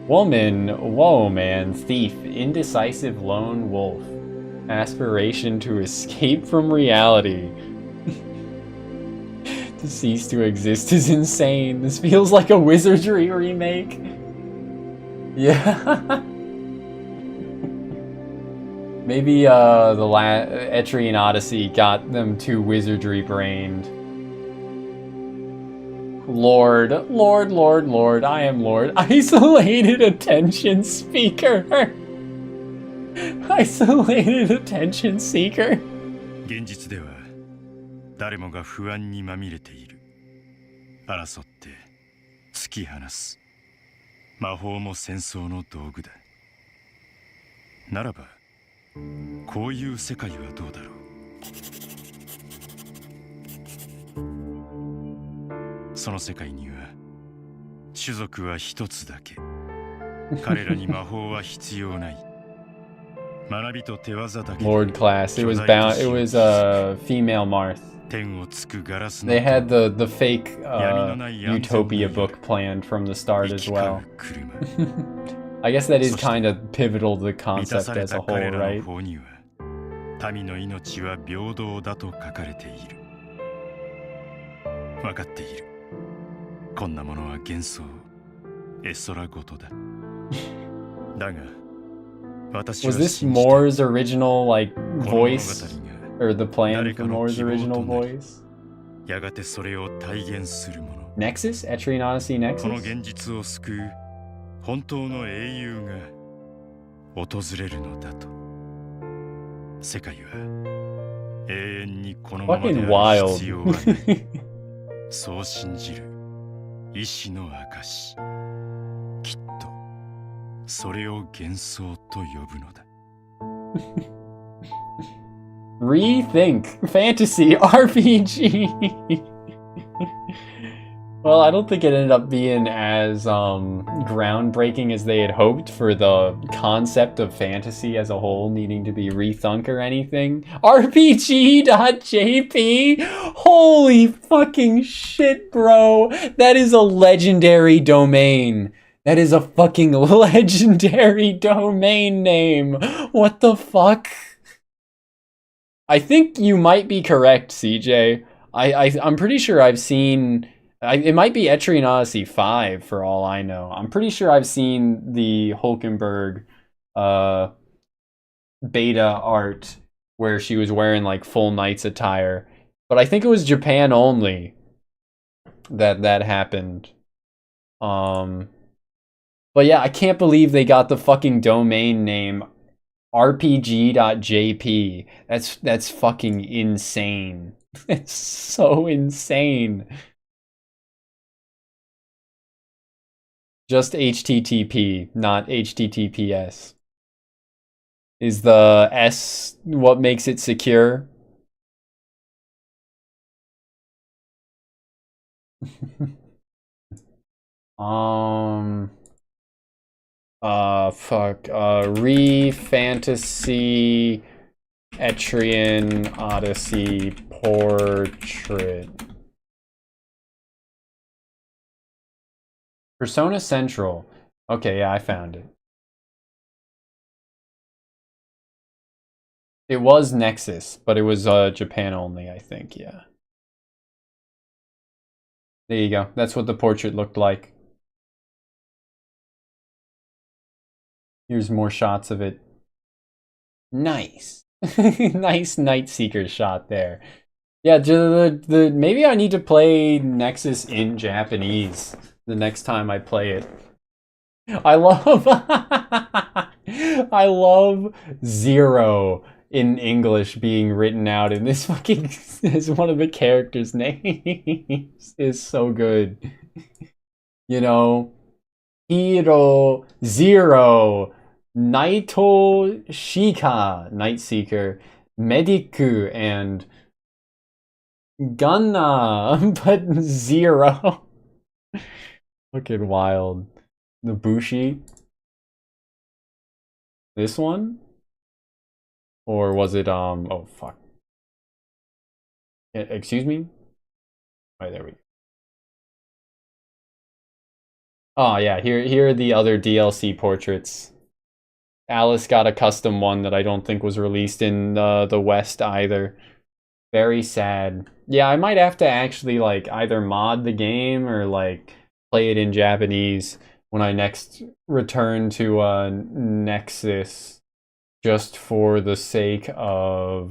Woman, whoa man, thief, indecisive lone wolf. Aspiration to escape from reality. To cease to exist is insane. This feels like a Wizardry remake. Yeah. Maybe the Etrian Odyssey got them too Wizardry brained. Lord, Lord, Lord, Lord, I am Lord. Isolated attention speaker. Isolated attention seeker. 現実では誰もが不安にまみれている。争って突き放す。魔法も戦争の道具だ。ならばこういう世界はどうだろう。その世界には種族は一つだけ。彼らに魔法は必要ない。学びと手技だけ。Lord class. It was female Marth. They had the fake Utopia book planned from the start as well. I guess that is kind of pivotal to the concept as a whole, right? 民の命は平等だと書かれている。分かっている。こんなものは幻想、絵空事だ。だが、私は Was this Moore's original like voice, or the plan for Moore's original voice? やがてそれを体現するもの。Nexus? Etrian Odyssey Nexus? この現実を救う本当の英雄が訪れるのだと。世界は永遠にこのままである必要はない。そう信じる意志の証。きっとそれを幻想と呼ぶのだ。Rethink fantasy RPG. Well, I don't think it ended up being as groundbreaking as they had hoped for the concept of fantasy as a whole needing to be rethunk or anything. RPG.jp? Holy fucking shit, bro. That is a legendary domain. That is a fucking legendary domain name. What the fuck? I think you might be correct, CJ. I'm pretty sure I've seen... it might be Etrian Odyssey 5 for all I know. I'm pretty sure I've seen the Hulkenberg beta art where she was wearing like full knight's attire. But I think it was Japan only that happened. But yeah, I can't believe they got the fucking domain name rpg.jp. That's fucking insane. It's so insane. Just HTTP, not HTTPS. Is the S what makes it secure? ReFantazio Etrian Odyssey portrait. Persona Central. Okay, yeah, I found it. It was Nexus, but it was Japan only, I think, yeah. There you go. That's what the portrait looked like. Here's more shots of it. Nice. Nice Night Seeker shot there. Yeah, maybe I need to play Nexus in Japanese the next time I play it. I love Zero in English being written out in this fucking as one of the characters' names is so good. You know, Hiro Zero, Naito Shika, Night Seeker, Mediku, and Gunna, but Zero. Fucking wild. The Bushi. This one? Or was it, oh fuck. Excuse me? Alright, there we go. Oh yeah, here are the other DLC portraits. Alice got a custom one that I don't think was released in the West either. Very sad. Yeah, I might have to actually like either mod the game or like play it in Japanese when I next return to Nexus, just for the sake of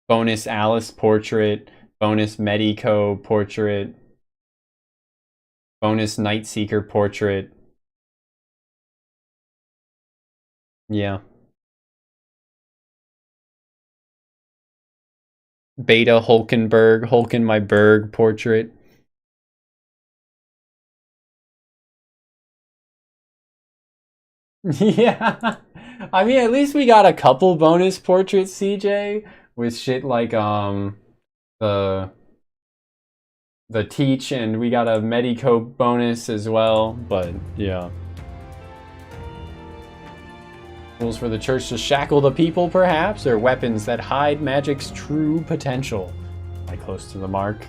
bonus Alice portrait, bonus Medico portrait, bonus Night Seeker portrait. Yeah. Beta Hulkenberg, Hulken my Berg portrait. Yeah. I mean, at least we got a couple bonus portraits, CJ, with shit like the Teach, and we got a Medico bonus as well, but yeah. Tools for the church to shackle the people, perhaps, or weapons that hide magic's true potential. Am I close to the mark?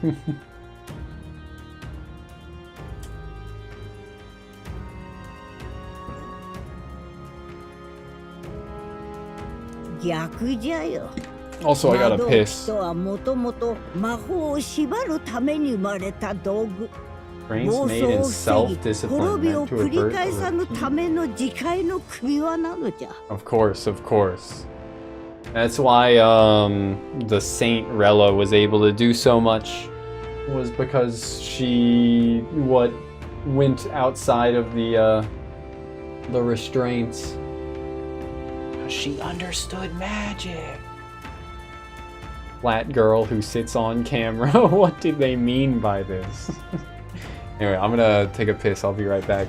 Also, I gotta piss. Brains made in self-discipline to avert. Of course, of course. That's why the Saint Rella was able to do so much, was because she went outside of the restraints. She understood magic. Flat girl who sits on camera. What did they mean by this? Anyway, I'm gonna take a piss. I'll be right back.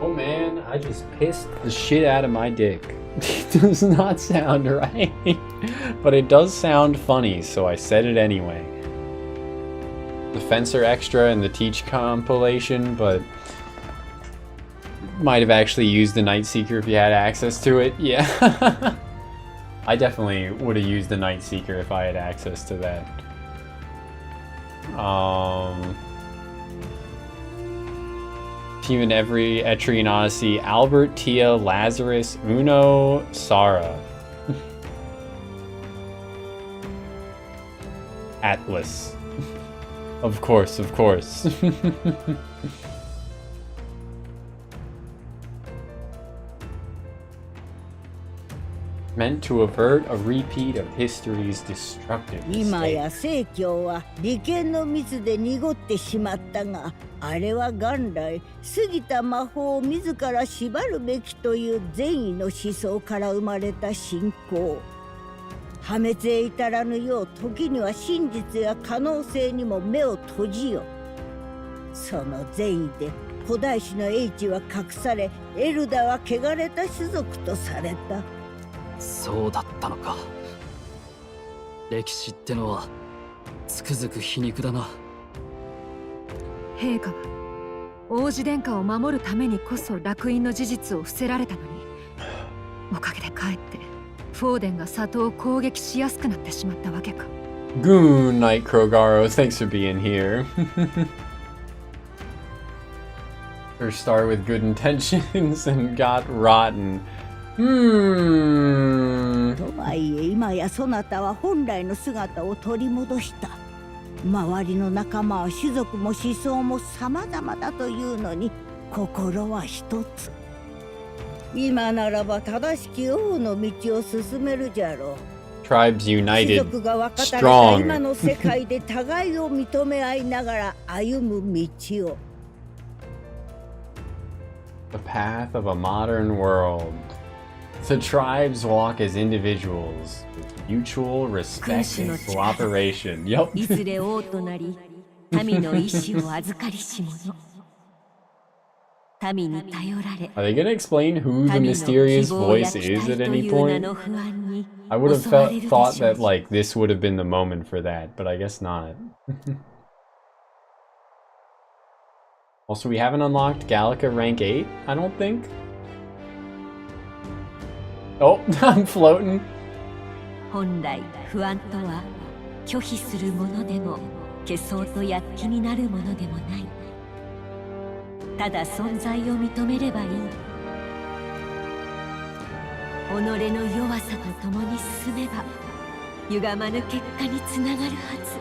Oh man, I just pissed the shit out of my dick. It does not sound right, but it does sound funny, so I said it anyway. The Fencer Extra and the Teach compilation, but might have actually used the Night Seeker if you had access to it. Yeah. I definitely would have used the Night Seeker if I had access to that. Team in every Etrian Odyssey: Albert, Tia, Lazarus, Uno, Sarah. Atlas. Of course, of course. Meant to avert a repeat of history's destructive 今や mistakes. 聖教は利権の蜜で濁ってしまったが、あれは元来過ぎた魔法を自ら縛るべきという善意の思想から生まれた信仰。破滅へ至らぬよう時には真実や可能性にも目を閉じよ。その善意で古代史の英知は隠され、エルダは汚れた種族とされた。そうだったのか。歴史ってのはつくづく皮肉だな。陛下は王子殿下を守るためにこそ烙印の事実を伏せられたのに、おかげでかえってフォーデンが里を攻撃しやすくなってしまったわけか。Goon Knight Krogaro, thanks for being here. First started with good intentions and got rotten. とはいえ今やそなたは本来の姿を取り戻した。周りの仲間は種族も思想も様々だというのに心は一つ。今ならば正しき王の道を進めるじゃろう。Tribes 種 united, 族が分かたれた strong. 今の世界で互いを認め合いながら歩む道を。The path of a modern world. The tribes walk as individuals with mutual respect and cooperation. Yup. いずれ王となり、民の意志を預かりし者。民に頼られ。 Are they gonna explain who the mysterious voice is at any point? I would have thought that like this would have been the moment for that, but I guess not. Also, we haven't unlocked Gallica rank 8, I don't think. Oh, I'm floating. 本来不安とは拒否するものでも消そうと躍起になるものでもない。ただ存在を認めればいい。己の弱さと共に進めば歪まぬ結果につながるはず。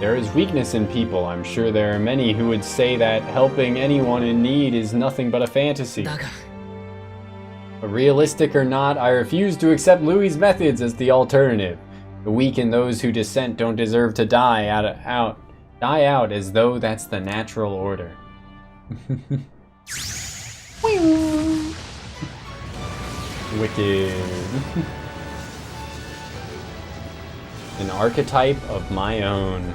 There is weakness in people. I'm sure there are many who would say that helping anyone in need is nothing but a fantasy. But realistic or not, I refuse to accept Louis's methods as the alternative. The weak and those who dissent don't deserve to die out as though that's the natural order. Wicked. An archetype of my own.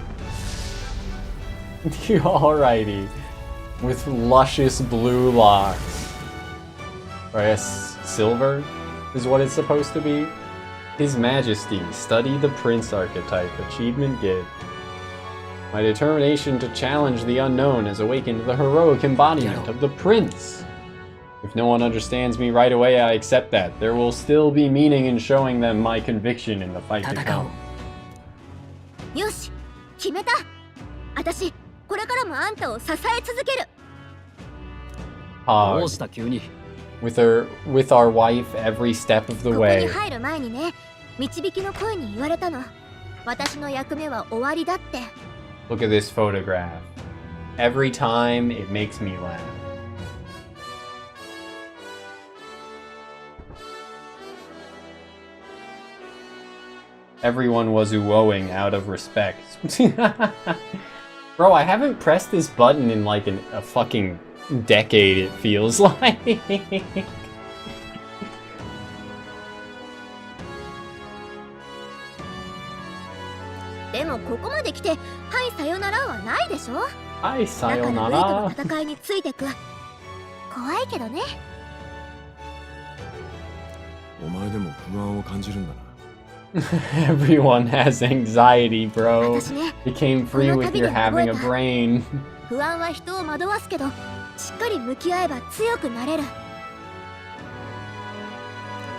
Alrighty. With luscious blue locks. Or I guess silver is what it's supposed to be. His Majesty, study the Prince archetype. Achievement get. My determination to challenge the unknown has awakened the heroic embodiment of the Prince. If no one understands me right away, I accept that. There will still be meaning in showing them my conviction in the fight to come. よし、決めた。私、これからもあんたを支え続ける。どうした急に。With our wife every step of the ここ way. に入る前にね、導きの声に言われたの。私の役目は終わりだって。Look at this photograph. Every time it makes me laugh. Everyone was uwoing out of respect. Bro, I haven't pressed this button in like a fucking decade, it feels like. でもここまで来て、はいさよならはないでしょ。はい、さよなだからら。ルイとの戦いについてく。怖いけどね。お前でも不安を感じるんだな。Everyone has anxiety, bro. 私ね、 It came free with your having a brain. 不安は人を惑わすけど、しっかり向き合えば強くなれる。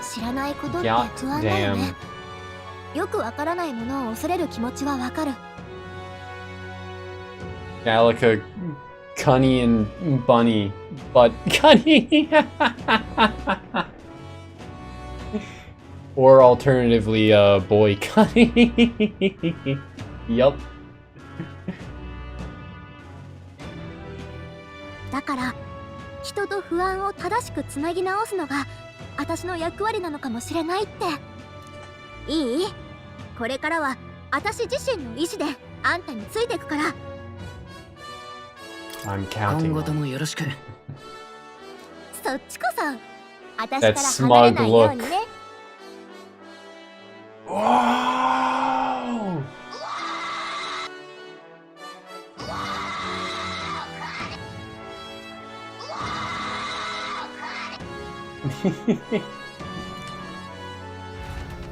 知らないことって不安だよね。よくわからないものを恐れる気持ちはわかる。Gallica, Cunny and Bunny, but Cunny. Or alternatively, Boy Cunny. Yup. だから人と不安を正しくつなぎ直すのが私の役割なのかもしれないって。いい？これからは私自身の意志であんたについていくから。I'm counting. 今後ともよろしく。そっちこそ私から離れないようにね。Wow!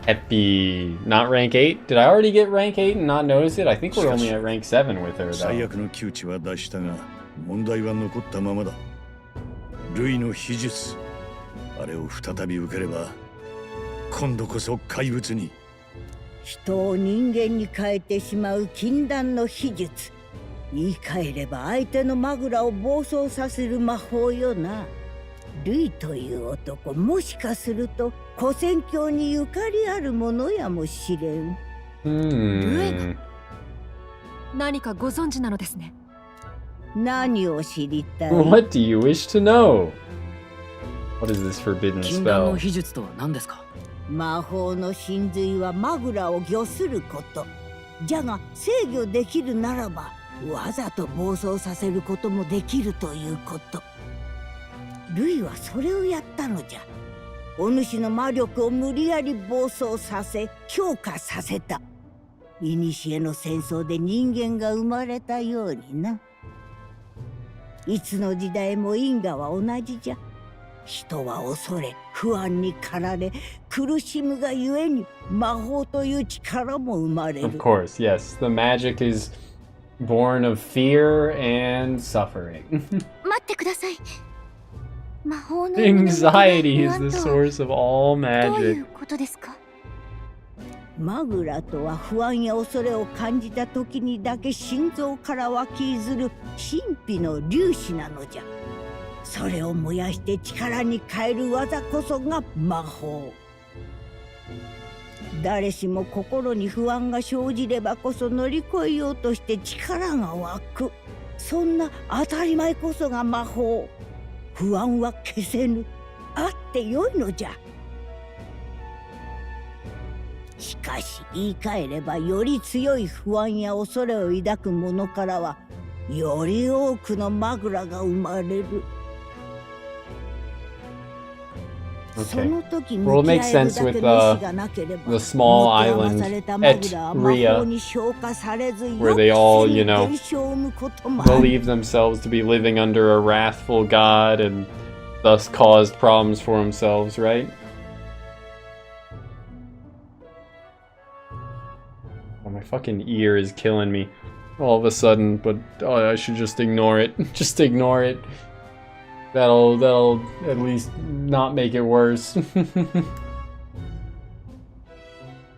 Epi, not rank 8? Did I already get rank 8 and not notice it? I think we're only at rank 7 with her, 最 though. 悪の窮地は脱したが、問題は残ったままだ。ルイの秘術、あれを再び受ければ、今度こそ怪物に。人を人間に変えてしまう禁断の秘術。言い換えれば相手のマグラを暴走させる魔法よな。ルイという男、もしかすると古戦郷にゆかりあるものやもしれん。ルイが何かご存知なのですね。何を知りたい？ What do you wish to know? What is this forbidden 禁断の spell? 秘術とは何ですか？魔法の真髄はマグラを御すること。じゃが制御できるならばわざと暴走させることもできるということ。ルイはそれをやったのじゃ。お主の魔力を無理やり暴走させ強化させた。古の戦争で人間が生まれたようにな。いつの時代も因果は同じじゃ。人は恐れ不安に駆られ苦しむがゆえに魔法という力も生まれる。 Of course, yes. The magic is born of fear and suffering. 待ってください。魔法の Anxiety is the source of all どういう magic. ことですか？マグラとは不安や恐れを感じた時にだけ心臓から湧き出る神秘の粒子なのじゃ。それを燃やして力に変える技こそが魔法。誰しも心に不安が生じればこそ乗り越えようとして力が湧く。そんな当たり前こそが魔法。不安は消せぬ。あってよいのじゃ。しかし言い換えればより強い不安や恐れを抱く者からはより多くのマグラが生まれる。Okay. Well, it makes sense with the small island Etria, where they all, you know, believe themselves to be living under a wrathful god and thus caused problems for themselves, right? Oh, my fucking ear is killing me all of a sudden, but I should just ignore it. Just ignore it. That'll at least not make it worse.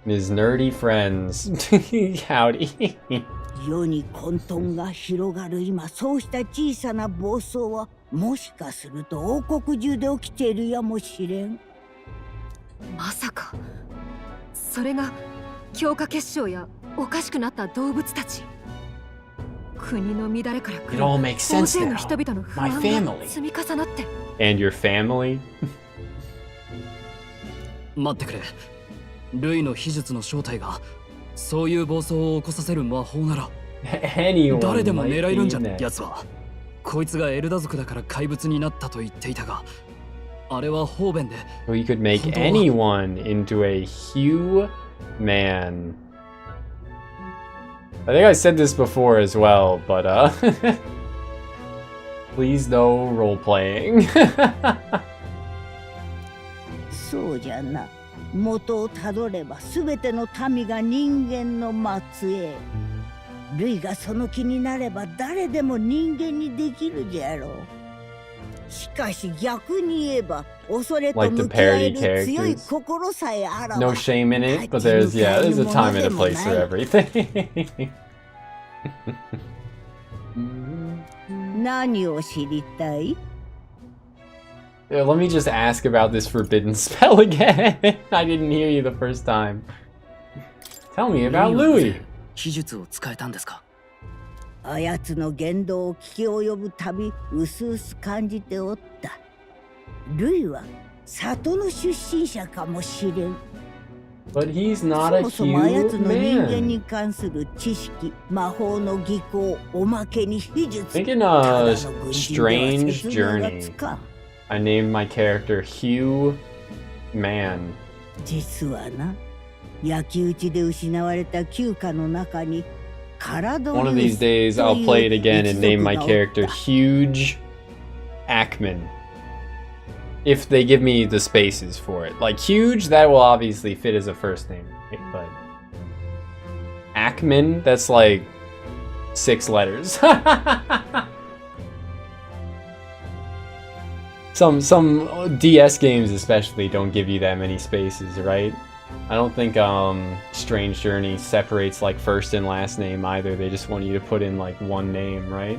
His nerdy friends. Howdy. 世に混沌が広がる今、そうした小さな暴走はもしかすると王国中で起きているやもしれん。まさかそれが強化結晶やおかしくなった動物たち。国の乱れから来る大勢の人々の不安が積み重なって。And your family? 待ってくれ。ルイの秘術の正体がそういう暴走を起こさせる魔法なら誰でも狙えるんじゃね。奴はこいつがエルダ族だから怪物になったと言っていたが、あれは方便で。Well, you could make anyone into a human. I think I said this before as well, but please no role-playing. そうじゃな。元をたどれば全ての民が人間の末裔。ルイがその気になれば誰でも人間にできるじゃろう。しかし逆に言えば恐れと向き合える強い心さえあらば。No shame in it, but there's a time and a place for everything. 何を知りたい? Yeah, let me just ask about this forbidden spell again. I didn't hear you the first time. Tell me about Louis. 秘術を使えたんですか? あやつの言動を聞き及ぶたびうすうす感じておった。ルイは里の出身者かもしれん。 But he's not a そもそもあやつの人間 human. に関する知識、魔法の技巧、おまけに秘術。 I think in a strange journey, I named my character Hugh Man. 実はな、焼き討ちで失われた旧家の中に One of these days, I'll play it again and name my character Huge Ackman. If they give me the spaces for it. Like, Huge, that will obviously fit as a first name. But Ackman, that's like 6 letters. Some DS games especially don't give you that many spaces, right? I don't think Strange Journey separates like first and last name either. They just want you to put in like one name, right?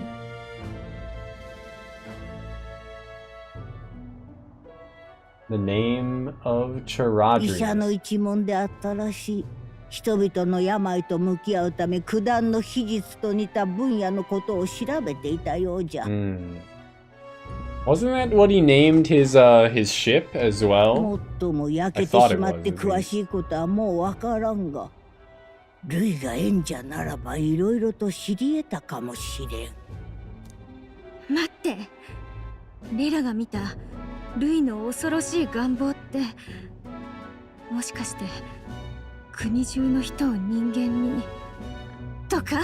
The name of Charadri. 医者の一門であったらしい。人々の病と向き合うため九段の秘術と似た分野のことを調べていたようじゃ。Wasn't that what he named his ship as well? もっとも焼けてしまって詳しいことはもうわからんが、ルイが縁者ならばいろいろと知り得たかもしれん。待って、リラが見たルイの恐ろしい願望って、もしかして国中の人を人間にとか？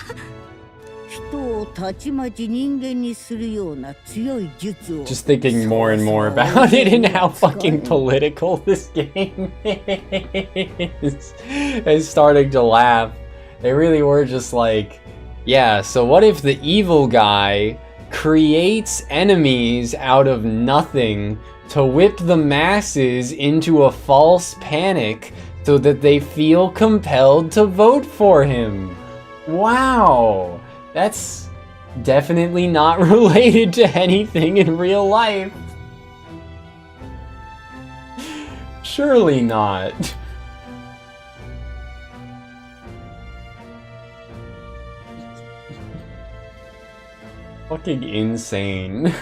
人をたちまち人間にするような強い術を。Just thinking more and more about it and how fucking political this game is. I'm starting to laugh. They really were just like, yeah, so what if the evil guy creates enemies out of nothing to whip the masses into a false panic so that they feel compelled to vote for him? Wow! That's definitely not related to anything in real life. Surely not. Fucking insane.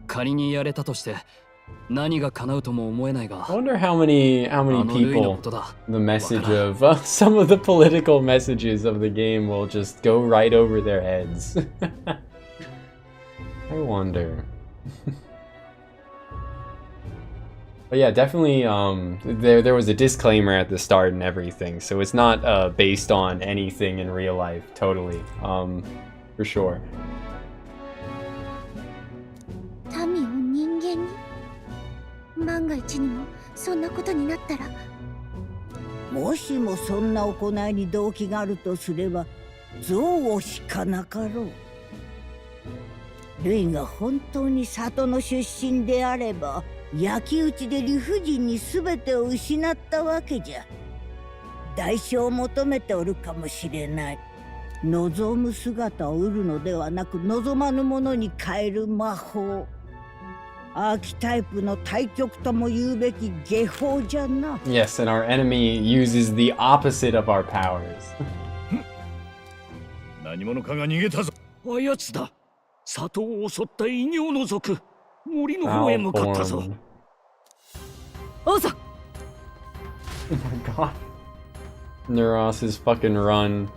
仮にやれたとして何が叶うとも思えないが。 I wonder how many people the message of some of the political messages of the game will just go right over their heads. I wonder. But yeah, definitely there was a disclaimer at the start and everything, so it's not based on anything in real life, totally. For sure. 民を人間に万が一にもそんなことになったら、もしもそんな行いに動機があるとすれば憎悪しかなかろう。ルイが本当に里の出身であれば焼き討ちで理不尽に全てを失ったわけじゃ。代償を求めておるかもしれない。望む姿を売るのではなく望まぬものに変える魔法。アーキタイプの対極とも言うべき下法じゃな。Yes, and our enemy uses the opposite of our powers. 何者かが逃げたぞ。あやつだ。里を襲った異形の族。森の方へ向かったぞ。おうぞ。 Oh my god. Neuros's fucking run.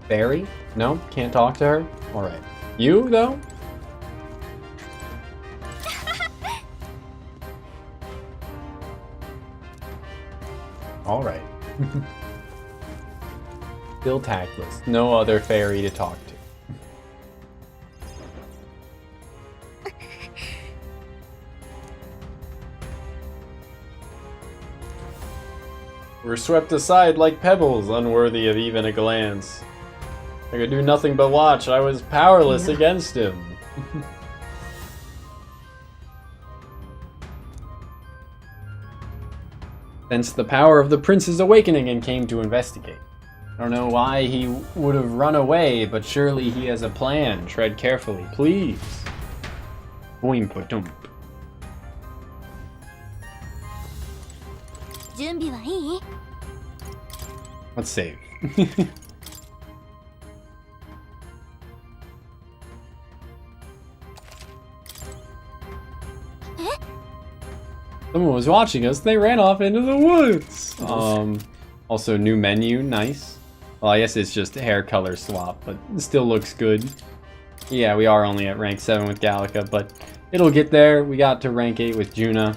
Barry? No? Can't talk to her? Alright. You, though? Alright. Still tactless. No other fairy to talk to. We're swept aside like pebbles, unworthy of even a glance. I could do nothing but watch. I was powerless against him. Sensed the power of the prince's awakening and came to investigate. I don't know why he would have run away, but surely he has a plan. Tread carefully, please. Boing pa-dum. Let's save. Someone was watching us, they ran off into the woods! Also new menu, nice. Well, I guess it's just a hair color swap, but it still looks good. Yeah, we are only at rank 7 with Gallica, but it'll get there. We got to rank 8 with Juna.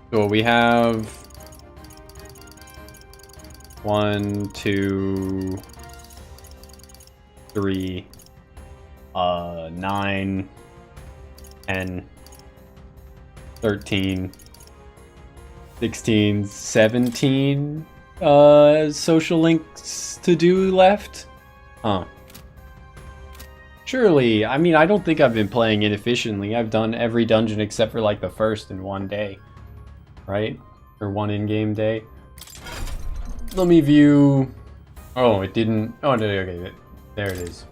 So we have 1, 2, 3, 9, 10, 13, 16, 17 social links to do left? Huh. Surely, I mean, I don't think I've been playing inefficiently. I've done every dungeon except for like the first in one day. Right? Or one in-game day. Let me view... Oh, it didn't... Oh, no, okay, there it is.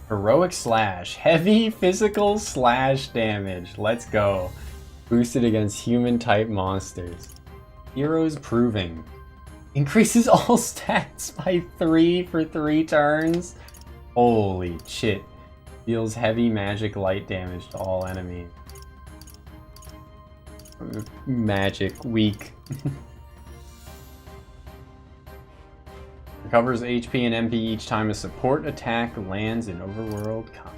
Heroic slash. Heavy physical slash damage. Let's go. Boosted against human-type monsters. Heroes proving. Increases all stats by 3 for 3 turns. Holy shit. Deals heavy magic light damage to all enemies. Magic weak. Recovers HP and MP each time a support attack lands in overworld combat.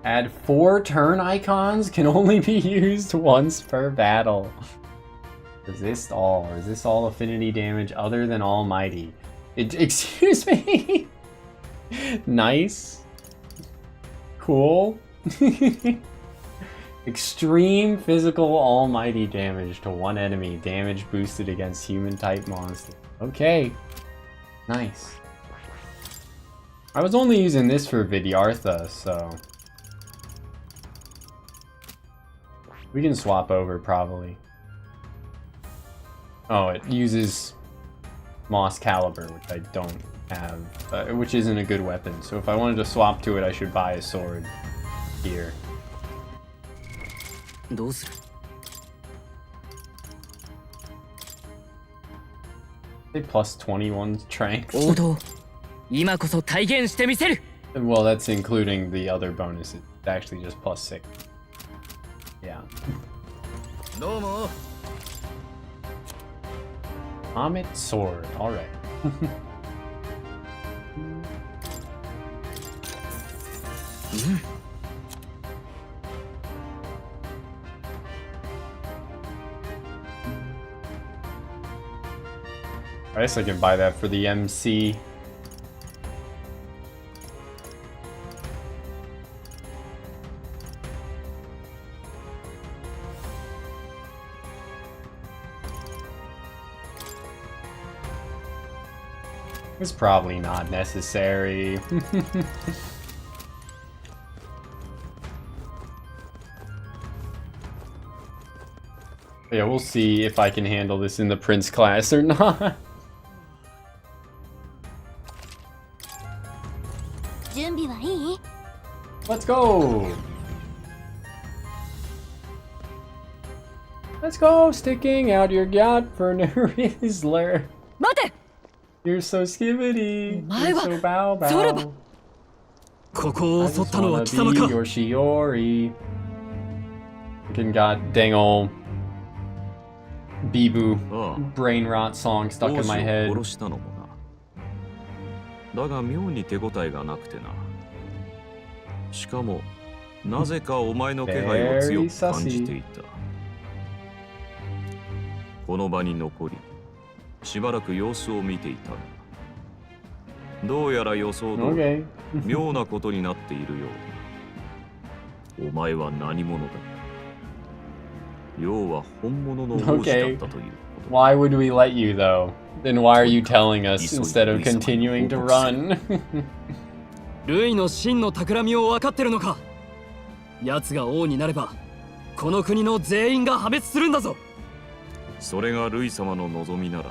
Add 4 turn icons, can only be used once per battle. Resist all. Resist all affinity damage other than almighty. Excuse me? Nice. Cool. Extreme physical almighty damage to one enemy. Damage boosted against human type monsters. Okay. Nice. I was only using this for Vidyartha, so... we can swap over, probably. Oh, it uses Moss Caliber, which I don't have, which isn't a good weapon. So if I wanted to swap to it, I should buy a sword here. Say plus 21 strength. Well, that's including the other bonuses. It's actually just plus 6. Yeah. Comet sword. All right. I guess I can buy that for the MC. It's probably not necessary. Yeah, we'll see if I can handle this in the Prince class or not. Let's go! Let's go! Sticking out your yacht for no Rizzler. You're so skibbity. You're so bow bow. I just wanna be your Shiori. Fucking got dang ol' Bibu brain rot song stuck in my head. だが妙に手応えがなくてな。しかもなぜかお前の気配を強く感じていた。この場に残り、しばらく様子を見ていた。どうやら予想通り、妙なことになっているようだ。お前は何者だ。要は本物の王子だったという。Why would we let you though? Then why are you telling us instead of continuing to run? ルイの真の企みを分かってるのか。奴が王になればこの国の全員が破滅するんだぞ。それがルイ様の望みなら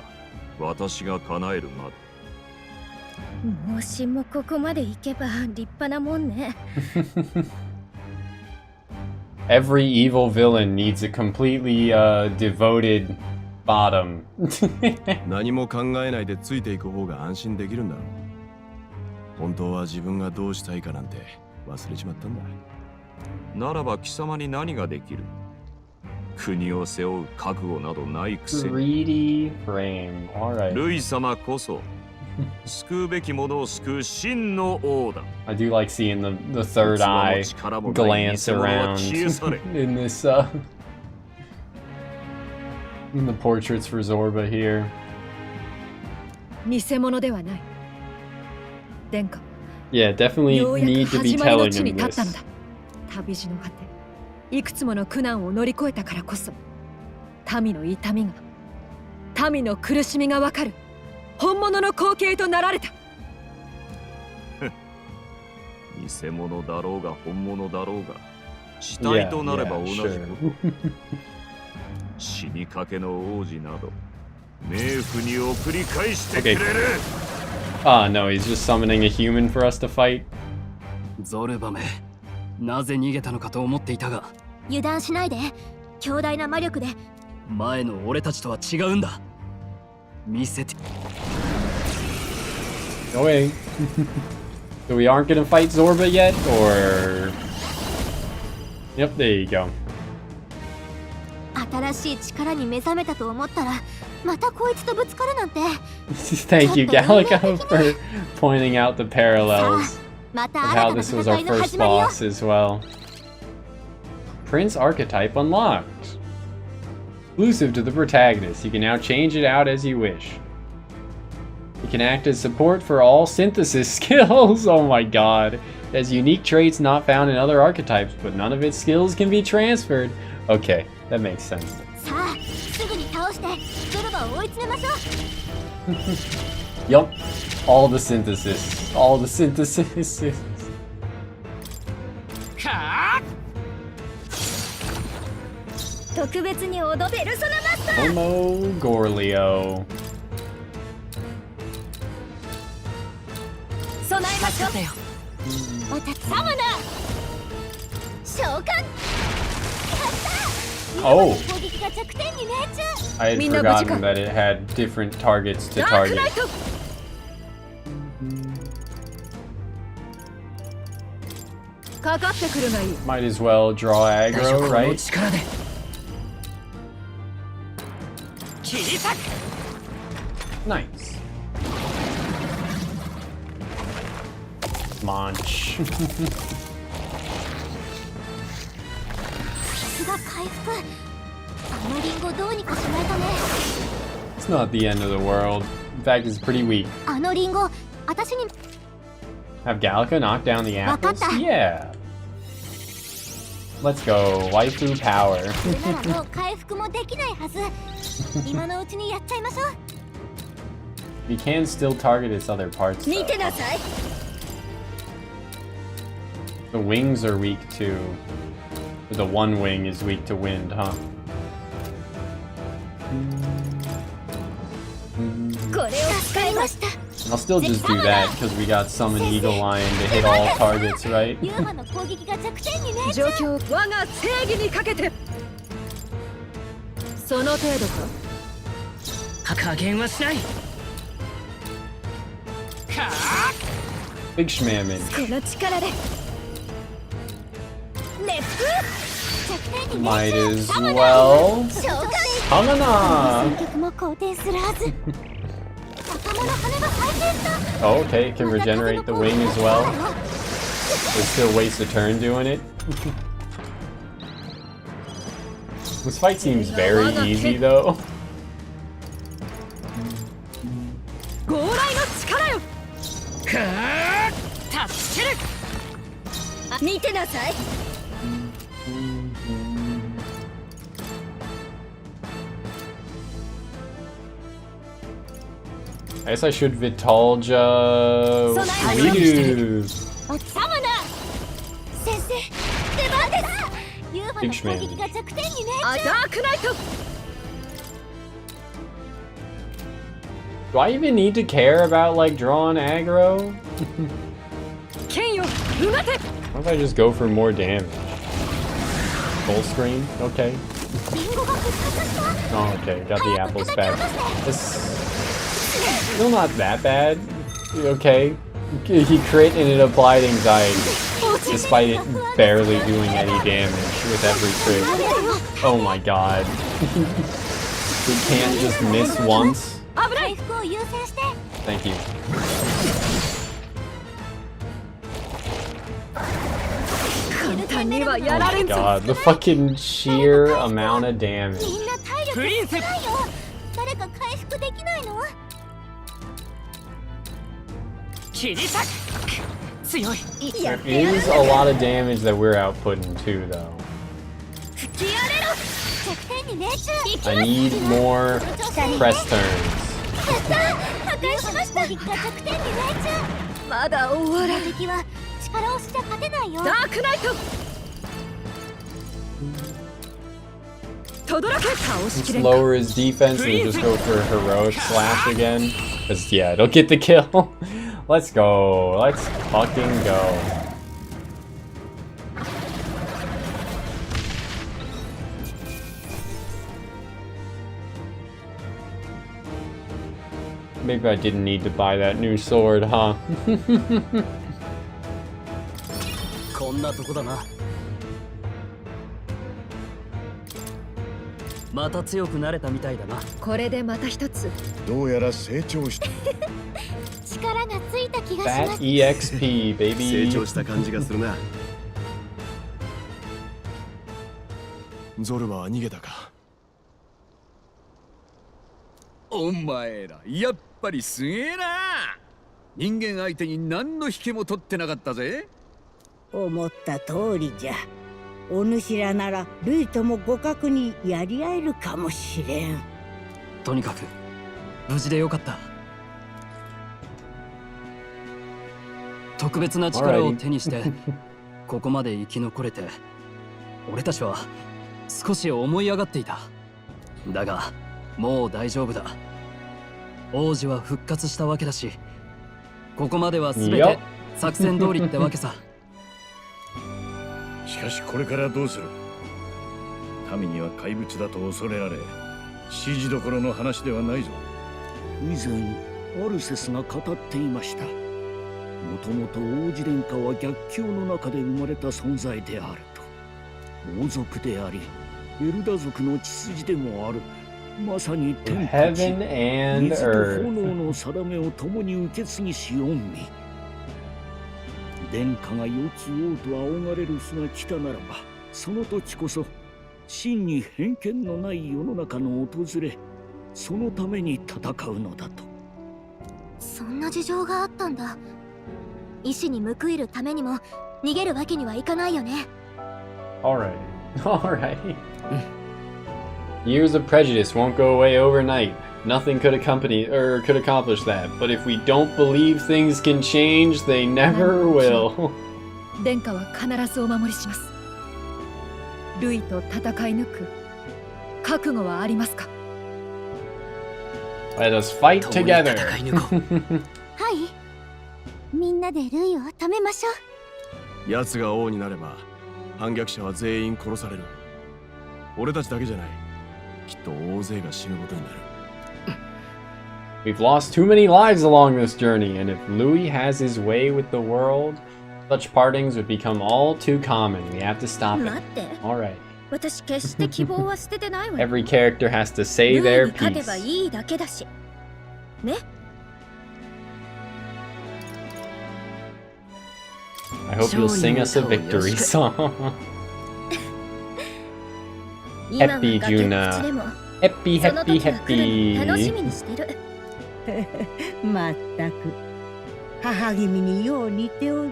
私が叶えるまで。もしもここまで行けば立派なもんね。Every evil villain needs a completely devoted bottom. 何も考えないでついていく方が安心できるんだろう。本当は自分がどうしたいかなんて忘れちまったんだ。ならば貴様に何ができる。国を背負う覚悟などないくせに。3D frame. Alright. ルイ様こそ救うべきものを救う真の王だ。I do like seeing the third eye glance around in this in the portraits for Zorba here. 偽物ではない。殿下。 Yeah, definitely need to be telling him this. 旅路の果て、いくつもの苦難を乗り越えたからこそ、民の痛みが、民の苦しみがわかる。本物の光景となられた。偽物だろうが本物だろうが死体となれば同じこと。死にかけの王子など冥府に送り返してくれる。Ah, no, he's just summoning a human for us to fight. ゾルバめ、なぜ逃げたのかと思っていたが、油断しないで。強大な魔力で前の俺たちとは違うんだ。見せて。Okay. So we aren't gonna fight Zorba yet, or? Yep, there you go. 新しい力に目覚めたと思ったら、またこいつとぶつかるなんて。Thank you, Gallica, for pointing out the parallels of how this was our first boss as well. Prince archetype unlocked. Exclusive to the protagonist. You can now change it out as you wish. It can act as support for all synthesis skills. Oh my god. It has unique traits not found in other archetypes, but none of its skills can be transferred. Okay, that makes sense. さあ、すぐに倒してゾルバを追い詰めましょう。Yup. All the synthesis. All the synthesis. 特別に踊ペルソナマスター。Homo Gorlio. 備えましょう。またサムナ召喚。 Oh! I had forgotten that it had different targets to target. Might as well draw aggro, right? Nice. Munch. It's not the end of the world. In fact, it's pretty weak. Have Gallica knock down the apples? Yeah. Let's go. Waifu power. We can still target its other parts, though. The wings are weak too. The one wing is weak to wind, huh? I'll still just do that because we got Summon Eagle Lion to hit all targets, right? Big Schmammin. Might as well. Hamana! Oh, okay, it can regenerate the wing as well. It still wastes a turn doing it. This fight seems very easy though. I guess I should Vitalja Redo. Big Schman. Do I even need to care about like drawing aggro? What if I just go for more damage? Full screen? Okay. Oh, okay, got the apples back. It's still not that bad. Okay. He crit and it applied anxiety, despite it barely doing any damage with every crit. Oh my god. He can't just miss once. Thank you. Oh my god, the fucking sheer amount of damage. There is a lot of damage that we're outputting too, though. I need more press turns. Let's lower his defense and just go for a heroic slash again. Cause yeah, it'll get the kill. Let's go. Let's fucking go. Maybe I didn't need to buy that new sword, huh? Fat EXP, baby. ゾルバは逃げたか。お前らやっぱりすげえな。人間相手に何の引けも取ってなかったぜ。思った通りじゃ。お主らならルイとも互角にやり合えるかもしれん。とにかく無事でよかった。特別な力を手にしてここまで生き残れて、俺たちは少し思い上がっていた。だがもう大丈夫だ。王子は復活したわけだし、ここまでは全て作戦通りってわけさ。しかしこれからどうする？民には怪物だと恐れられ、指示どころの話ではないぞ。以前アルセスが語っていました。もともと王子殿下は逆境の中で生まれた存在であると。王族であり、エルダ族の血筋でもある。まさに天と地、水と炎の定めを共に受け継ぎし恩義。殿下が世継王と仰がれる日が来たならば、その時こそ真に偏見のない世の中の訪れ、そのために戦うのだと。そんな事情があったんだ。意志に報いるためにも逃げるわけにはいかないよね。Alright. Alright. Years of prejudice won't go away overnight. Nothing could accomplish that. But if we don't believe things can change, they never will. 殿下は必ずお守りします。ルイと戦い抜く覚悟はありますか？ Let us fight together. はい。みんなでルイを止めましょう。奴が王になれば反逆者は全員殺される。俺たちだけじゃない。きっと大勢が死ぬことになる。We've lost too many lives along this journey, and if Louis has his way with the world, such partings would become all too common. We have to stop it. Alright. Every character has to say their piece. I hope you'll sing us a victory song. Happy Juna. Happy, happy, happy. まったく母君によう似ておる。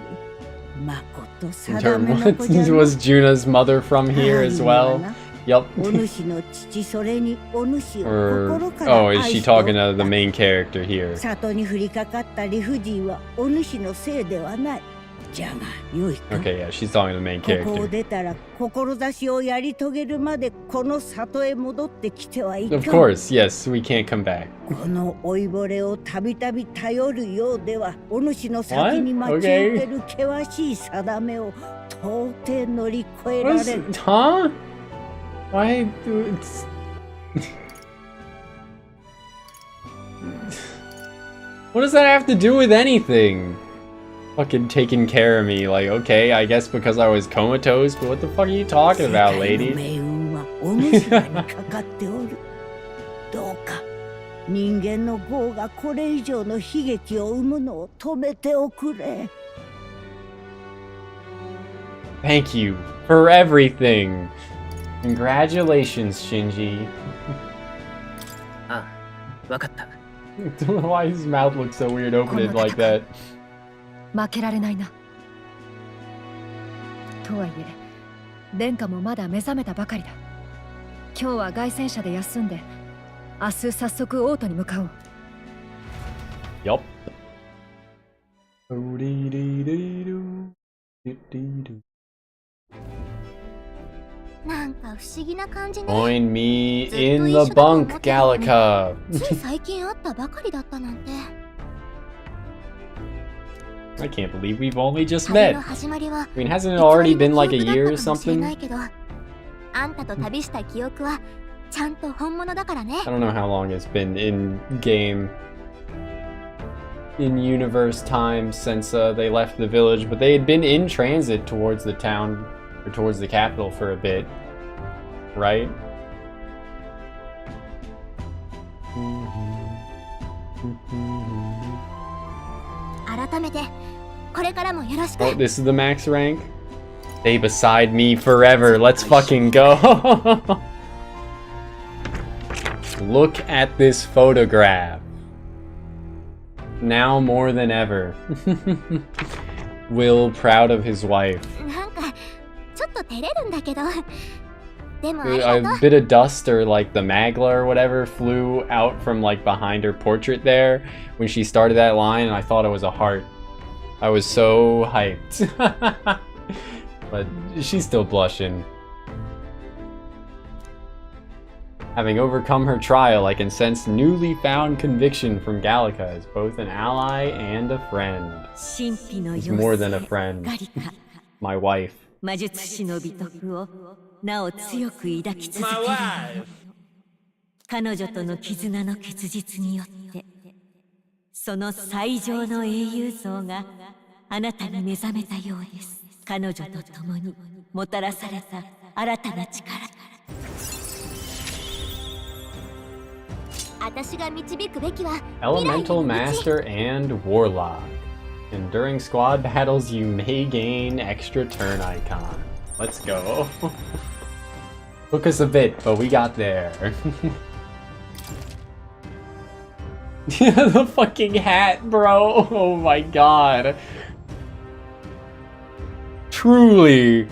まこと定めの子じゃな。Was Juna's mother from here as well? Yup. お主の父それにお主を心から Oh, is she talking to the main character here? 里に降りかかった理不尽はお主のせいではない。じゃがよいか。Okay, yeah, she's talking to the main ここを character. 出たら志をやり遂げるまでこの里へ戻ってきてはいかん。 Of course, yes, we can't come back. この老いぼれをたびたび頼るようではお主の先に待ち受ける険しい定めを到底乗り越えられる。Huh? Why do it? What does that have to do with anything? Fucking taking care of me, like, okay, I guess because I was comatose, but what the fuck are you talking about, lady? どうか人間の業がこれ以上の悲劇を生むのを止めておくれ。 Thank you for everything. Congratulations, Shinji. あ、わかった。 Why his mouth looks so weird opening like that? 負けられないな。とはいえ、殿下もまだ目覚めたばかりだ。今日は凱旋車で休んで、明日早速王都に向かおう。Yup. なんか不思議な感じね。 Join me in the bunk, Gallica. つい最近会ったばかりだったなんて。 I can't believe we've only just met. 旅の始まりは I mean, hasn't it already been like a year or いつもの記憶だったかもしれ something? ないけど、あんたと旅した記憶はちゃんと本物だからね。 I don't know how long it's been in game, in universe time since they left the village, but they had been in transit towards the town, or towards the capital for a bit, right? Oh, this is the max rank? Stay beside me forever. Let's fucking go. Look at this photograph. Now more than ever. Will proud of his wife. A bit of dust or like the magla or whatever flew out from like behind her portrait there when she started that line, and I thought it was a heart. I was so hyped. But she's still blushing. Having overcome her trial, I can sense newly found conviction from Gallica as both an ally and a friend. She's more than a friend. My wife. 魔術師の美徳をなお強く抱き続ける彼女との絆の結実によってその最上の英雄像があなたに目覚めたようです。彼女と共にもたらされた新たな力。私が導くべきは Elemental Master and Warlock. And during squad battles, you may gain extra turn icon. Let's go. Took us a bit, but we got there. Yeah, the fucking hat, bro. Oh my god. Truly.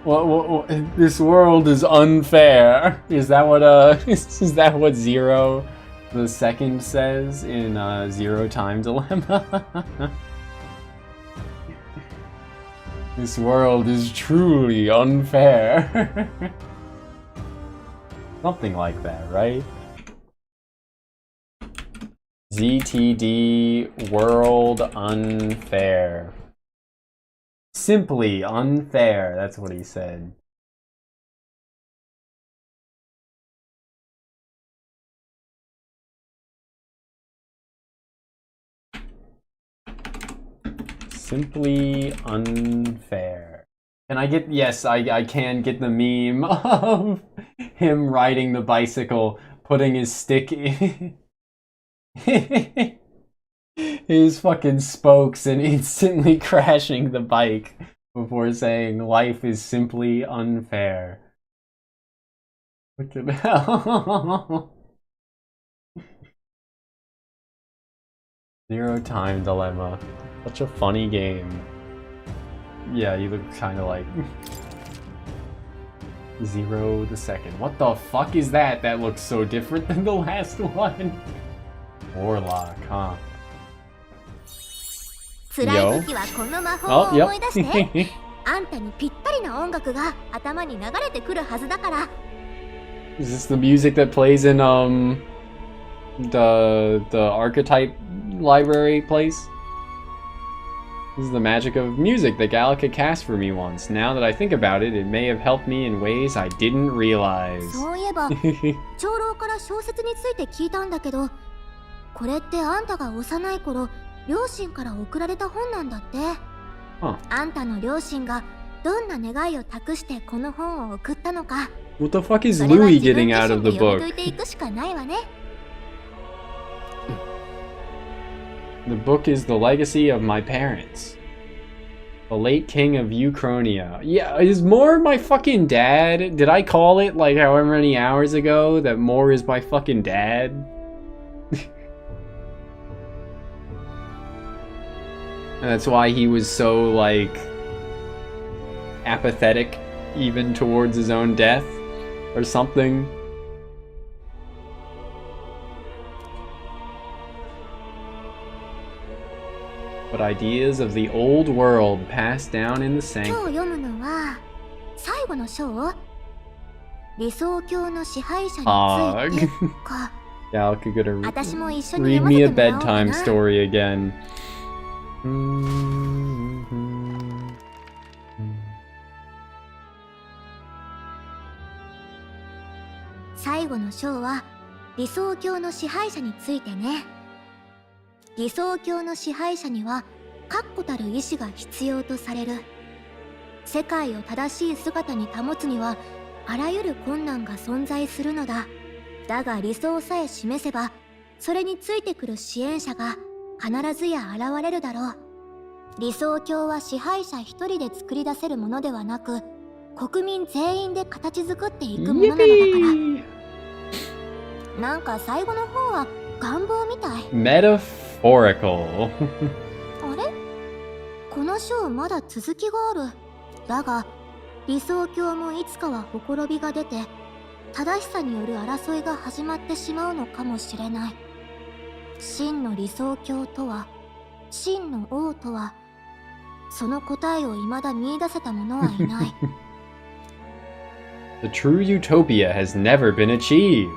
What, this world is unfair. Is that what is that what Zero the Second says in Zero Time Dilemma? This world is truly unfair. Something like that, right? ZTD World Unfair. Simply unfair, that's what he said. Simply unfair. Can I get... Yes, I can get the meme of him riding the bicycle, putting his stick in his fucking spokes and instantly crashing the bike before saying, "Life is simply unfair." What the hell? Zero Time Dilemma. Such a funny game. Yeah, you look kind of like... Zero the Second. What the fuck is that? That looks so different than the last one. Warlock, huh? Yo. Oh, yep. あんたにぴったりな音楽が頭に流れてくるはずだから。 Is this the music that plays in the archetype library place? This is the magic of music that Gallica cast for me once. Now that I think about it, it may have helped me in ways I didn't realize. そういえば、長老から小説について聞いたんだけど、これってあんたが幼い頃、両親から送られた本なんだって。あんたの両親がどんな願いを託してこの本を送ったのか。 What the fuck is Louis getting out of the book? The book is the legacy of my parents. The late king of Uchronia. Yeah, is Moore my fucking dad? Did I call it like however many hours ago that Moore is my fucking dad? And that's why he was so, like, apathetic even towards his own death or something. But ideas of the old world passed down in the sanctum. 今日読むのは最後の章。理想郷の支配者についてか。Gallica gonna read me a bedtime story again. 最後の章は理想郷の支配者についてね。理想郷の支配者には確固たる意志が必要とされる。世界を正しい姿に保つにはあらゆる困難が存在するのだ。だが理想さえ示せばそれについてくる支援者が必ずや現れるだろう。理想郷は支配者一人で作り出せるものではなく、国民全員で形作っていくものなのだから。なんか最後の方は願望みたい。Metaphorical あれ？この章まだ続きがある。だが理想郷もいつかはほころびが出て、正しさによる争いが始まってしまうのかもしれない。真の理想郷とは、真の王とは、その答えを未だ見出せた者はいない。The true utopia has never been achieved.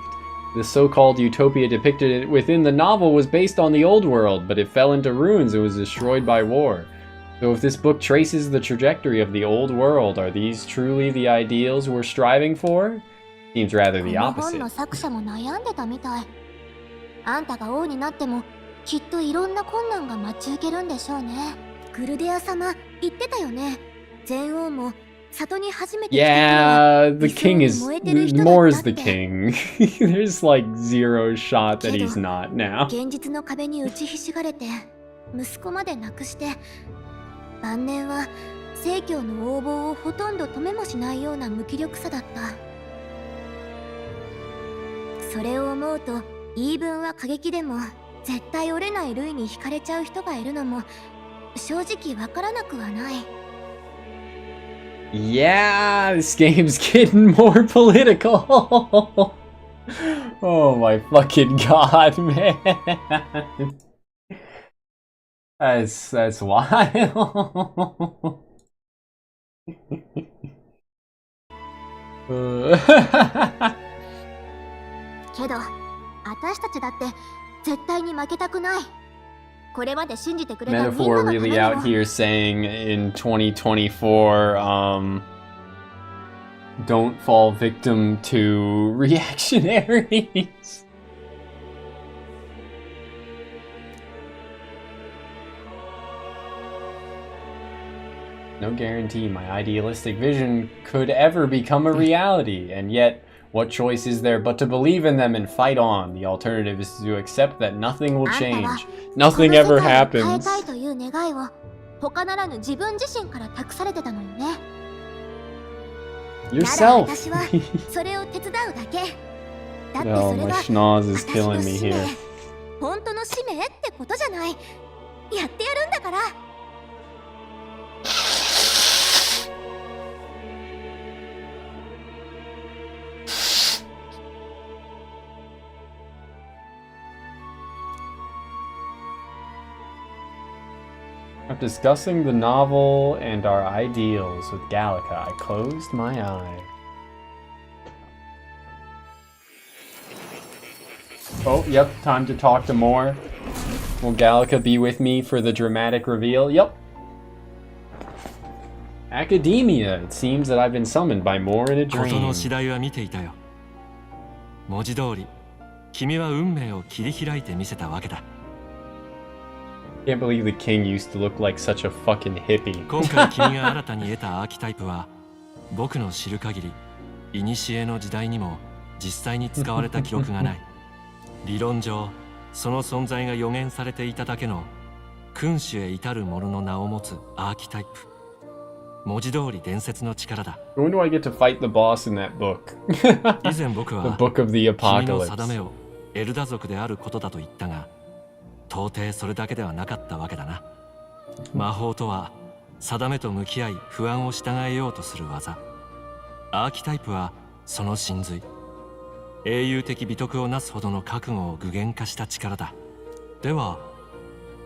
The so-called utopia depicted within the novel was based on the old world, but it fell into ruins and was destroyed by war. So if this book traces the trajectory of the old world, are these truly the ideals we're striving for? Seems rather the opposite. この本の作者も悩んでたみたい。あんたが王になってもきっといろんな困難が待ち受けるんでしょうね。グルデア様言ってたよね。全王も里に初めて来たのは Yeah, the king is more is the king. There's like zero shot that he's not now. 現実の壁に打ちひしがれて息子まで亡くして、晩年は正教の横暴をほとんど止めもしないような無気力さだった。それを思うと言い分は過激でも絶対折れない類に惹かれちゃう人がいるのも正直わからなくはない。Yeah, this game's getting more political. Oh my fucking god, man. That's wild. けど、私たちだって絶対に負けたくない。これまで信じてくれたみんなのため Metaphor にも。 really out here saying in 2024, don't fall victim to reactionaries. no guarantee my idealistic vision could ever become a reality, and yet, what choice is there but to believe in them and fight on? The alternative is to accept that nothing will change. Nothing ever happens. Yourself! Oh, my schnoz is killing me here. After discussing the novel and our ideals with Gallica, I closed my eye. Oh, yep, time to talk to more. Will Gallica be with me for the dramatic reveal? Yep. Academia, it seems that I've been summoned by more in a dream. Can't believe the king used to look like such a fucking hippie. 今回君が新たに得たアーキタイプは僕の知る限り古の時代にも実際に使われた記録がない。理論上その存在が予言されていただけの君主へ至る者の名を持つアーキタイプ。文字通り伝説の力だ。When do I get to fight the boss in that book? 以前僕は The Book of the 君の Apocalypse. 定めをエルダ族であることだと言ったが、到底それだけではなかったわけだな。魔法とは定めと向き合い不安を従えようとする技。アーキタイプはその真髄。英雄的美徳をなすほどの覚悟を具現化した力だ。では、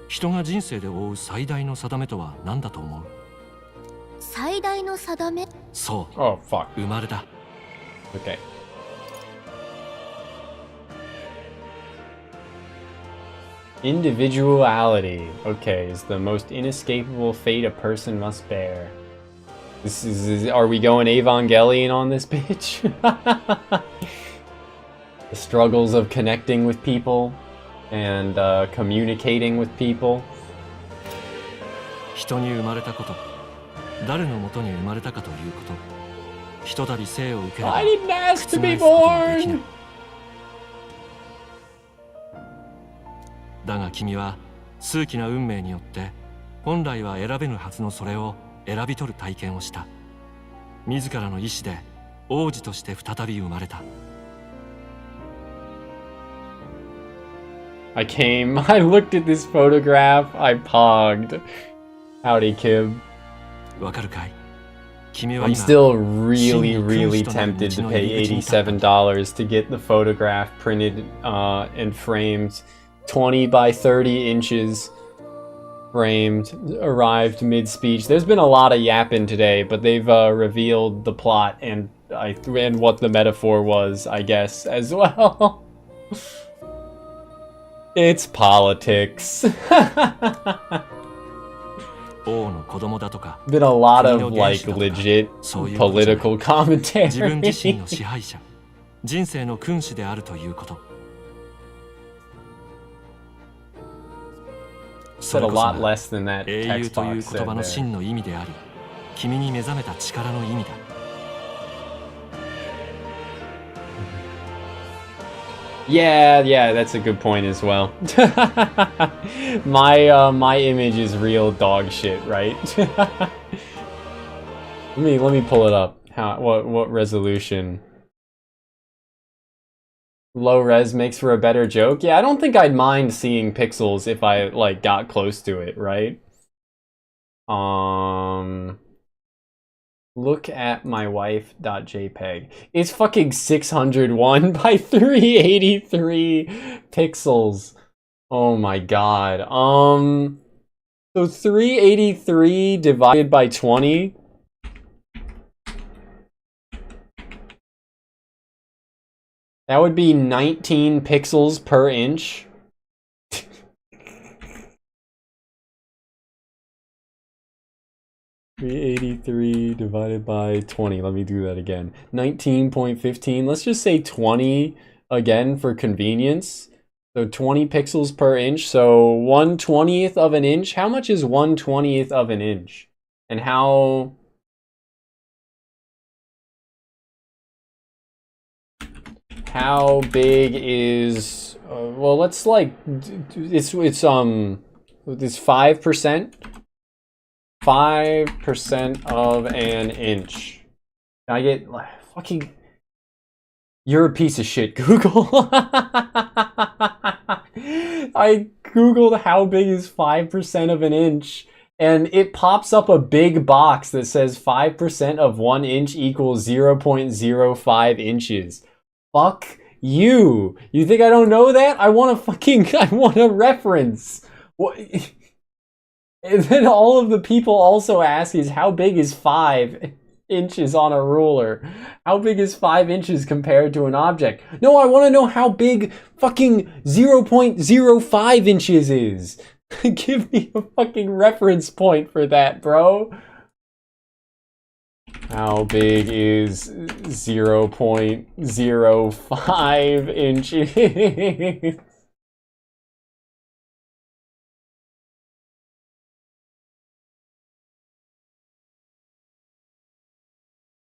人が人生で負う最大の定めとは何だと思う？最大の定め？そう。Oh, fuck. 生まれだ。Okay. Individuality, okay, is the most inescapable fate a person must bear. This is are we going Evangelion on this bitch? The struggles of connecting with people and communicating with people. 人に生まれたこと、誰のもとに生まれたかということ、ひとたび生を受ければ I didn't ask to be 覆すことはできない。 born. だが君は数奇な運命によって本来は選べぬはずのそれを選び取る体験をした。自らの意志で王子として再び生まれた。I looked at this photograph, I pogged. Howdy, Kib. わかるかい？君は I'm 今 still really tempted to pay $87 to get the photograph printed and framed 20 by 30 inches framed. Arrived mid-speech. There's been a lot of yapping today, but they've revealed the plot and what the metaphor was, I guess, as well. It's politics. Been a lot of like legit political commentary. 自分自身の支配者、人生の君主であるということ。 Said a lot less than that 英雄 text という box 言葉 said の there. 真の意味であり、君に目覚めた力の意味だ。 Yeah, that's a good point as well. My image is real dog shit, right? let me pull it up. What resolution? Low res makes for a better joke. Yeah, I don't think I'd mind seeing pixels if I like got close to it, right? Look at my wife.jpg. It's fucking 601 by 383 pixels. Oh my god. So 383 divided by 20. That would be 19 pixels per inch. 383 divided by 20. Let me do that again. 19.15. Let's just say 20 again for convenience. So 20 pixels per inch. So 1/20th of an inch. How much is 1/20th of an inch? And how big is well, let's like it's 5%. 5% of an inch. I get fucking. You're a piece of shit, Google. I googled how big is 5% of an inch, and it pops up a big box that says 5% of 1 inch equals 0.05 inches. Fuck you. You think I don't know that? I want a reference. What? And then all of the people also ask is, how big is 5 inches on a ruler? How big is 5 inches compared to an object? No, I want to know how big fucking 0.05 inches is. Give me a fucking reference point for that, bro. How big is 0.05 inches?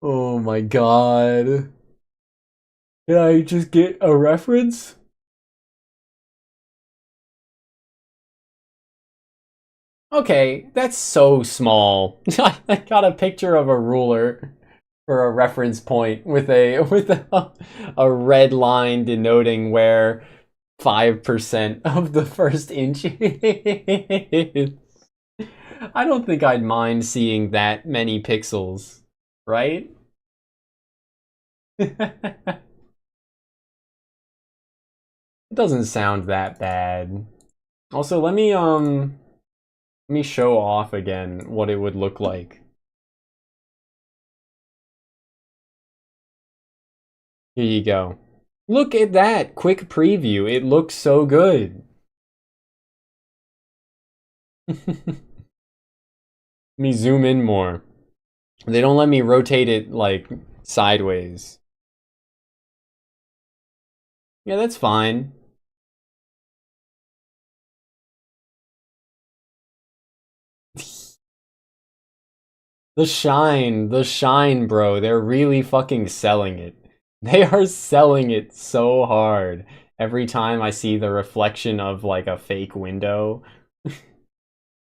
Oh my god. Can I just get a reference? Okay, that's so small. I got a picture of a ruler for a reference point with a red line denoting where 5% of the first inch is. I don't think I'd mind seeing that many pixels, right? It doesn't sound that bad. Also, let me show off again what it would look like. Here you go. Look at that quick preview. It looks so good. Let me zoom in more. They don't let me rotate it like sideways. Yeah, that's fine. The shine, bro. They're really fucking selling it. They are selling it so hard. Every time I see the reflection of like a fake window,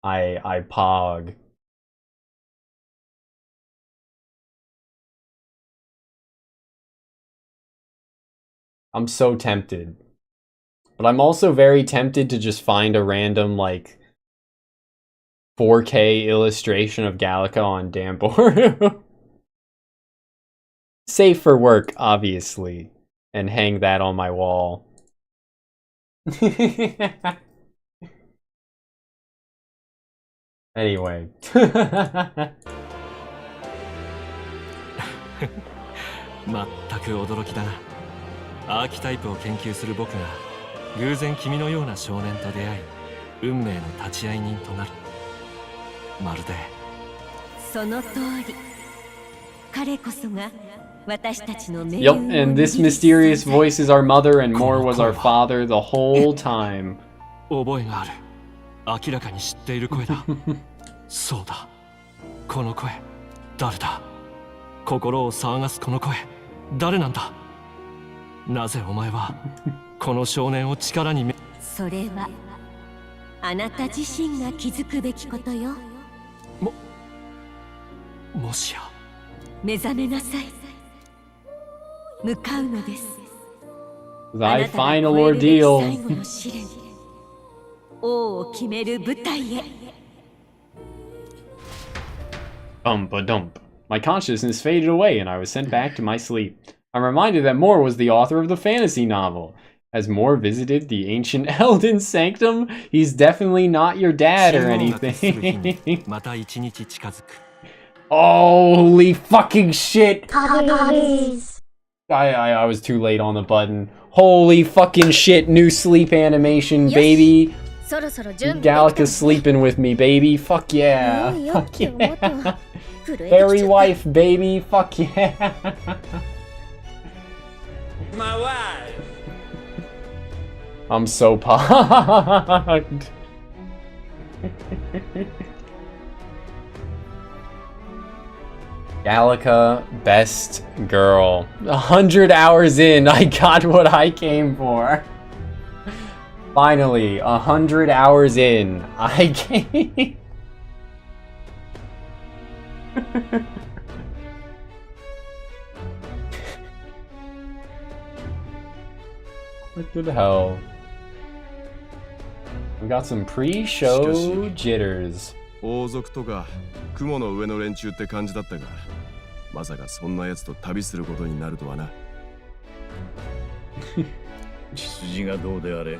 I pog. I'm so tempted. But I'm also very tempted to just find a random like 4K illustration of Gallica on Damboard. Safe for work, obviously, and hang that on my wall. Anyway. まったく驚きだな。アーキタイプを研究する僕が偶然君のような少年と出会い、運命の立ち会い人となる。まるでその通り。彼こそが私たちの命運を。 Yep, and this mysterious voice is our mother and Moore was our father the whole time. 覚えがある。明らかに知っている声だ。そうだ。この声、誰だ？心を騒がすこの声、誰なんだ？なぜお前はこの少年を力に。それはあなた自身が気づくべきことよ。もしや目覚めなさい。向かうのです。 Thy final ordeal. 最後の試練。王を決める舞台へ。Dump. My consciousness faded away and I was sent back to my sleep. I'm reminded that Moore was the author of the fantasy novel. Has Moore visited the ancient Elden Sanctum? He's definitely not your dad or anything. Holy fucking shit! I was too late on the button. Holy fucking shit, new sleep animation, baby. Gallica's sleeping with me, baby. Fuck yeah. Fuck yeah. Fairy wife, baby. Fuck yeah. My wife. I'm so pumped. Gallica, best girl. 100 hours in, I got what I came for. Finally, 100 hours in, I came. What the hell? We got some pre-show jitters. 王族とか雲の上の連中って感じだったが、まさかそんな奴と旅することになるとはな。血筋がどうであれ、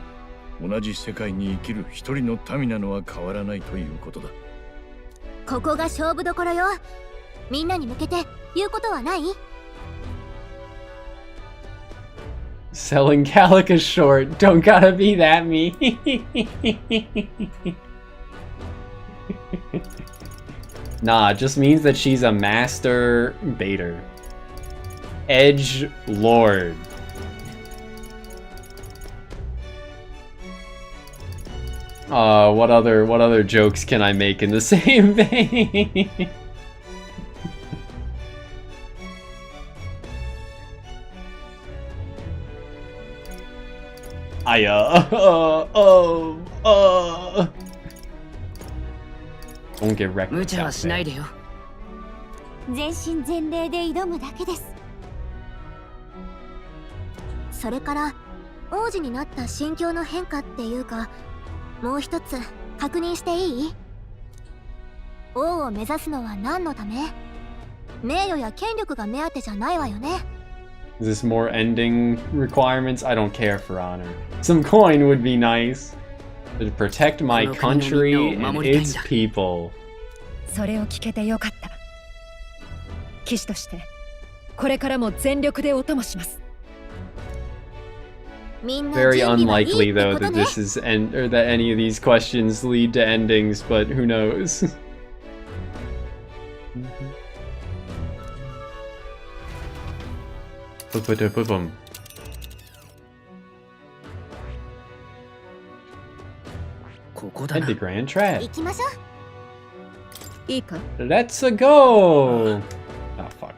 同じ世界に生きる一人の民なのは変わらないということだ。ここが勝負どころよ。みんなに向けて言うことはない？ Selling Gallica short, don't gotta be that me. Nah, it just means that she's a master baiter. Edge Lord. What other jokes can I make in the same vein? Don't get wrecked. 無茶はしないでよ。全身全霊で挑むだけです。それから王子になった心境の変化っていうか、もう一つ確認していい？王を目指すのは何のため？名誉や権力が目当てじゃないわよね。Is this more ending requirements? I don't care for honor. Some coin would be nice. To protect my country and its people. それを聞けてよかった。騎士としてこれからも全力でお供します。Very unlikely though that this is or that any of these questions lead to endings, but who knows? Boom. And the Grand Trap. Let's go! Oh fuck.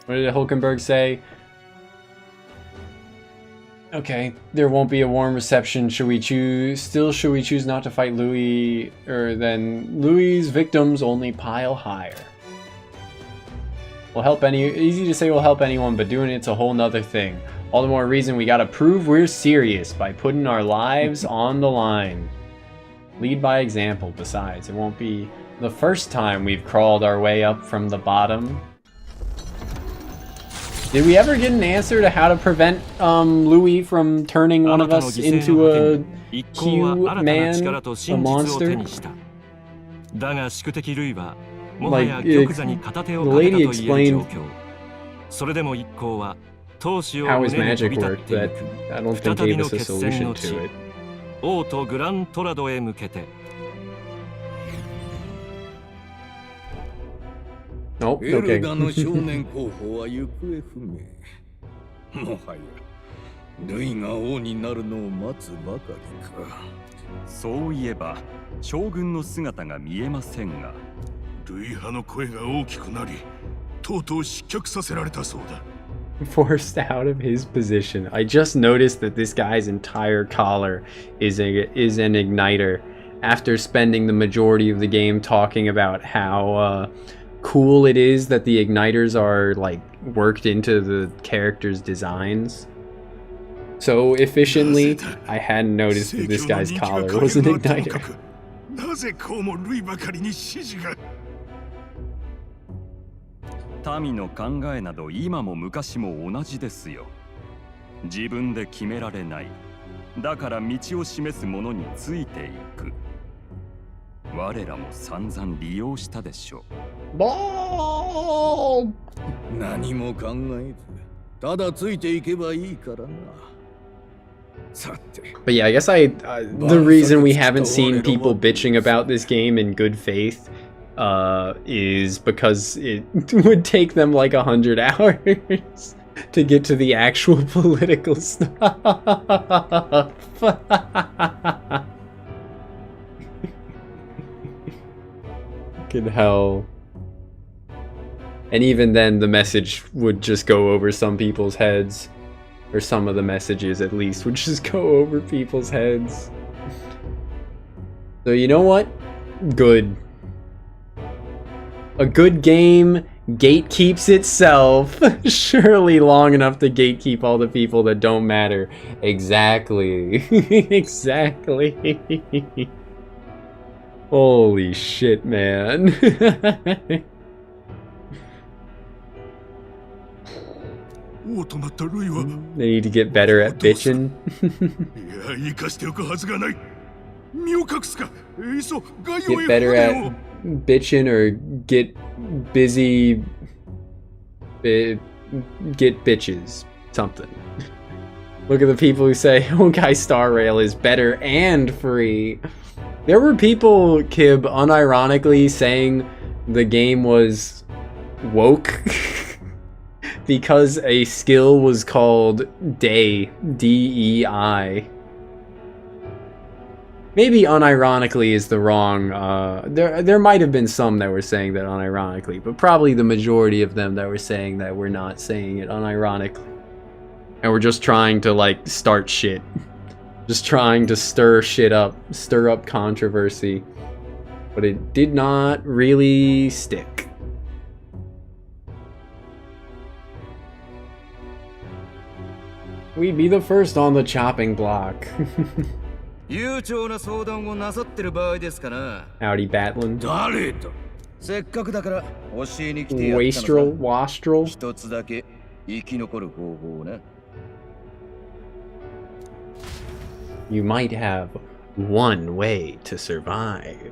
What did Hulkenberg say? Okay, there won't be a warm reception. Should we choose not to fight Louis, or then Louis's victims only pile higher? Easy to say we'll help anyone, but doing it's a whole nother thing. All the more reason we gotta prove we're serious by putting our lives on the line. Lead by example. Besides, it won't be the first time we've crawled our way up from the bottom. Did we ever get an answer to how to prevent Louis from turning one of us into a Q-man, a monster? Like, the lady explained how his magic worked, but I don't think gave us a solution to it. 王とグラントラドへ向けて。Nope, エルダの少年候補は行方不明。もはやルイが王になるのを待つばかりか。そういえば将軍の姿が見えませんが、ルイ派の声が大きくなり、とうとう失脚させられたそうだ。Forced out of his position. I just noticed that this guy's entire collar is an igniter after spending the majority of the game talking about how cool it is that the igniters are like worked into the characters' designs so efficiently. I hadn't noticed that this guy's collar was an igniter. なぜこうもルイばかりに指示が。民の考えなど今も昔も同じですよ。自分で決められない。だから道を示す者についていく。我らも散々利用したでしょう。何も考えず、ただついていけばいいからな。But yeah, I guess the reason we haven't seen people bitching about this game in good faith is because it would take them like 100 hours to get to the actual political stuff. Fucking hell. And even then, the message would just go over some people's heads. Or some of the messages, at least, would just go over people's heads. So you know what? Good. A good game gatekeeps itself. Surely long enough to gatekeep all the people that don't matter. Exactly. Exactly. Holy shit, man. They need to get better at bitching. Get better at bitching or get busy. Get bitches. Something. Look at the people who say Honkai Star Rail is better and free. There were people, Kib, unironically saying the game was woke because a skill was called DEI. D-E-I. Maybe unironically is the wrong, there might have been some that were saying that unironically, but probably the majority of them that were saying that were not saying it unironically. And we're just trying to, like, start shit. Just trying to stir shit up, stir up controversy. But it did not really stick. We'd be the first on the chopping block. Howdy, Batlin. Wastrel? You might have one way to survive.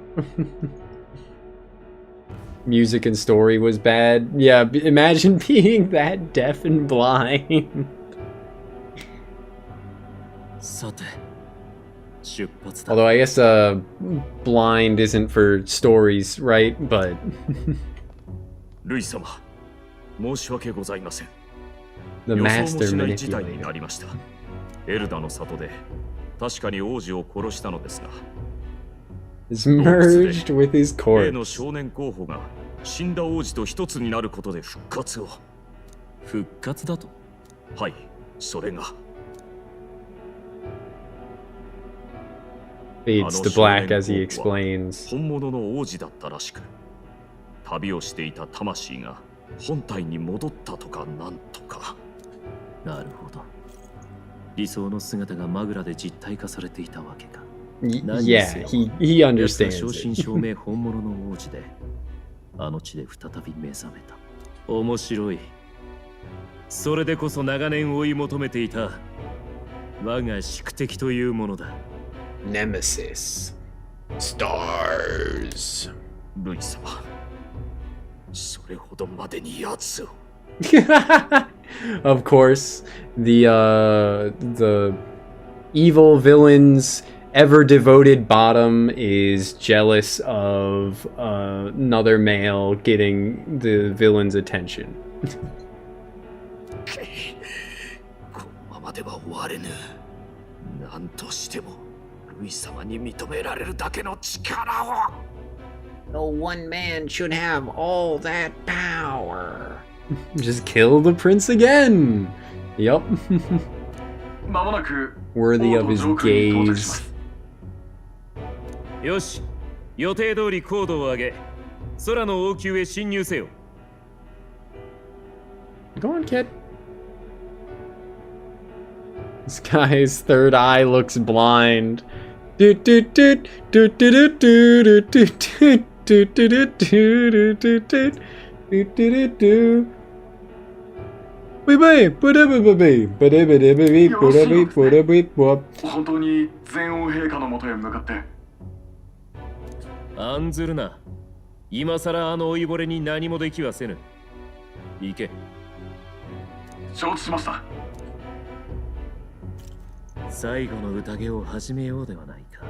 Music and story was bad. Yeah, imagine being that deaf and blind. Although I guess blind isn't for stories, right? But the master manipulator. エルダの里で確かに王子を殺したのですが is merged with his 例の corpse. 少年候補が死んだ王子と一つになることで復活を復活だとはいそれが Fades to black as he explains. 本物の王子だったらしく旅をしていた魂が本体に戻ったとかなんとかなるほど理想の姿がマグラで実体化されていたわけか。Yeah, he understands. 正真正銘本物の王子で、あの地で再び目覚めた。面白い。それでこそ長年追い求めていた我が宿敵というものだ。Nemesis. Stars. ルイ様、それほどまでに奴を。Of course, the evil villain's ever devoted bottom is jealous of another male getting the villain's attention. このままでは終われぬ。何としてもルイ様に認められるだけの力を。No one man should have all that power. Just kill the prince again. Yup. Worthy of his gaze. よし、予定通り高度を上げ、空の王宮へ侵入せよ。Go on, kid. This guy's third eye looks blind. Do do do do do do do do do do do do do do.案ずるな。今さらあの老いぼれに何もできはせぬ。行け。承知しました。最後の宴を始めようではないか。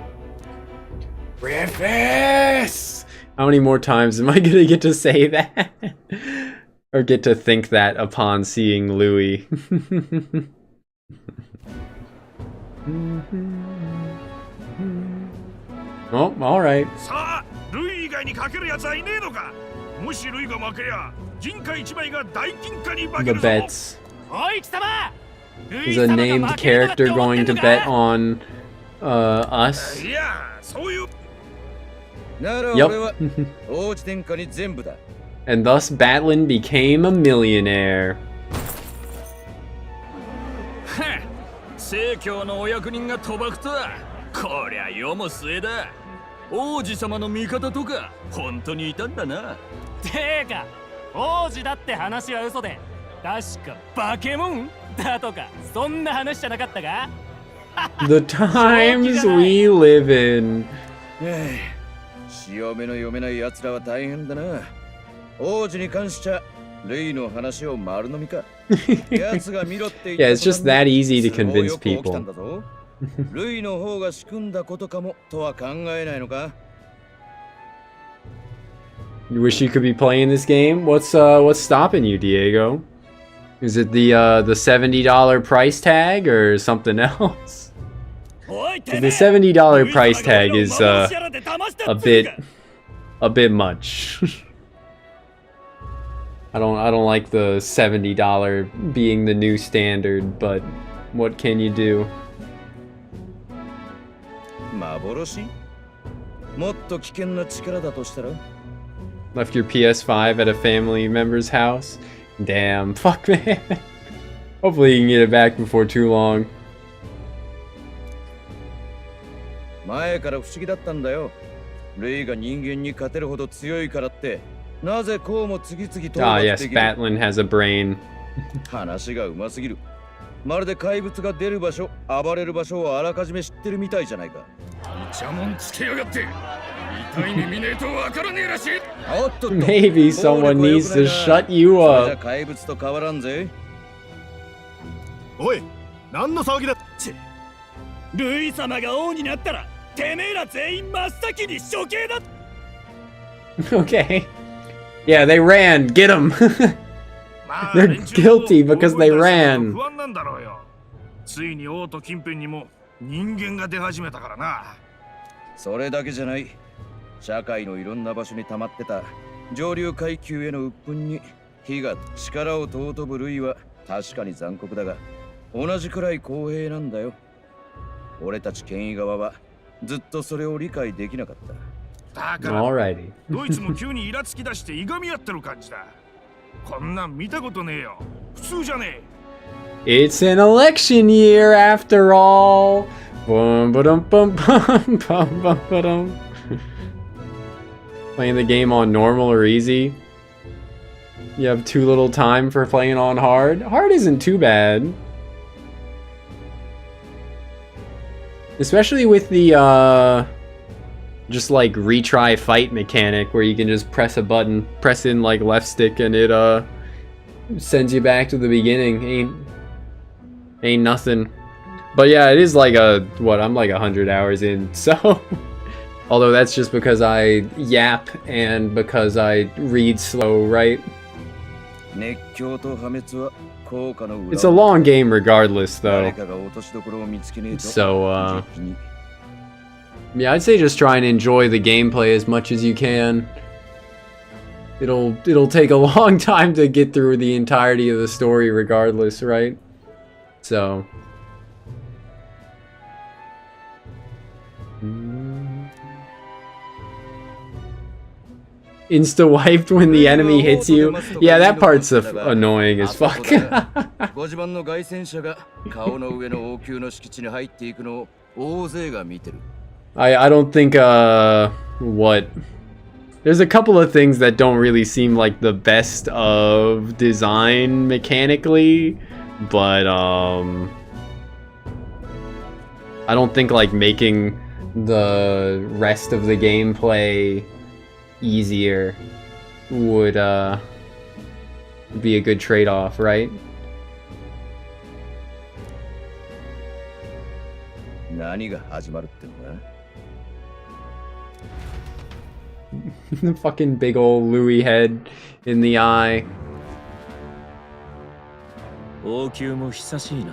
Rufus! How many more times am I gonna get to say that? Or get to think that upon seeing Louis? Oh, alright. さあ、ルイ以外にかけるやつはいねえのか。もしルイが負けりゃ The bets. Is a named character going to bet on us? Yup. And thus Batlin became a millionaire. 正教のお役人が賭博とはこりゃ世も末だ。王子様の味方とか本当にいたんだな。てか王子だって話は嘘で、確かバケモンだとかそんな話じゃなかったか。The times we live in. 潮目の読めない奴らは大変だな。王子に関しちゃルイの話を丸飲みか。Yeah, it's just that easy to convince people. ルイの方が仕組んだことかもとは考えないのか。 You wish you could be playing this game? What's stopping you, Diego? Is it the $70 price tag or something else? The $70 price tag is a bit much. I don't like the $70 being the new standard, but what can you do? 幻？もっと危険な力だとしたら？ Left your PS5 at a family member's house? Damn, fuck man. Hopefully you can get it back before too long. 前から不思議だったんだよ。ルイが人間に勝てるほど強いからって、なぜこうも次々と討伐できる。Ah, yes, Batlin has a brain. 話がうますぎる。まるで怪物が出る場所、暴れる場所をあらかじめ知ってるみたいじゃないか。イチャモンつけやがって。痛い目見ねえとわからねえらしい。おっとっと。Maybe someone needs to shut you up. 怪物と変わらんぜ。おい、何の騒ぎだ。ルイ様が王になったら、てめえら全員真っ先に処刑だ。Okay. Yeah, they ran. Get them. They're guilty because they ran. ついに王と近辺にも人間が出始めたからな。それだけじゃない。社会のいろんな場所に溜まってた上流階級への鬱憤に火が力を尊ぶルイは確かに残酷だが、同じくらい公平なんだよ。俺たち権威側はずっとそれを理解できなかった。だから Alrighty. ドイツも急にイラつき出していがみ合ってる感じだ。こんなん見たことねえよ。普通じゃねえ。It's an election year after all. Bum ba-dum bum bum bum bum ba-dum. Playing the game on normal or easy. You have too little time for playing on hard. Hard isn't too bad. Especially with the just like retry fight mechanic where you can just press a button, press in like left stick and it sends you back to the beginning. Ain't nothing. But yeah, it is like I'm like 100 hours in, so although that's just because I yap and because I read slow, right? It's a long game regardless though. So yeah, I'd say just try and enjoy the gameplay as much as you can. It'll take a long time to get through the entirety of the story regardless, right? So insta wiped when the enemy hits you. Yeah, that part's annoying as fuck. I don't think what there's a couple of things that don't really seem like the best of design mechanically, but I don't think like making the rest of the gameplay easier would be a good trade-off, right? The fucking big old Louis head in the eye. 王宮も久しいな。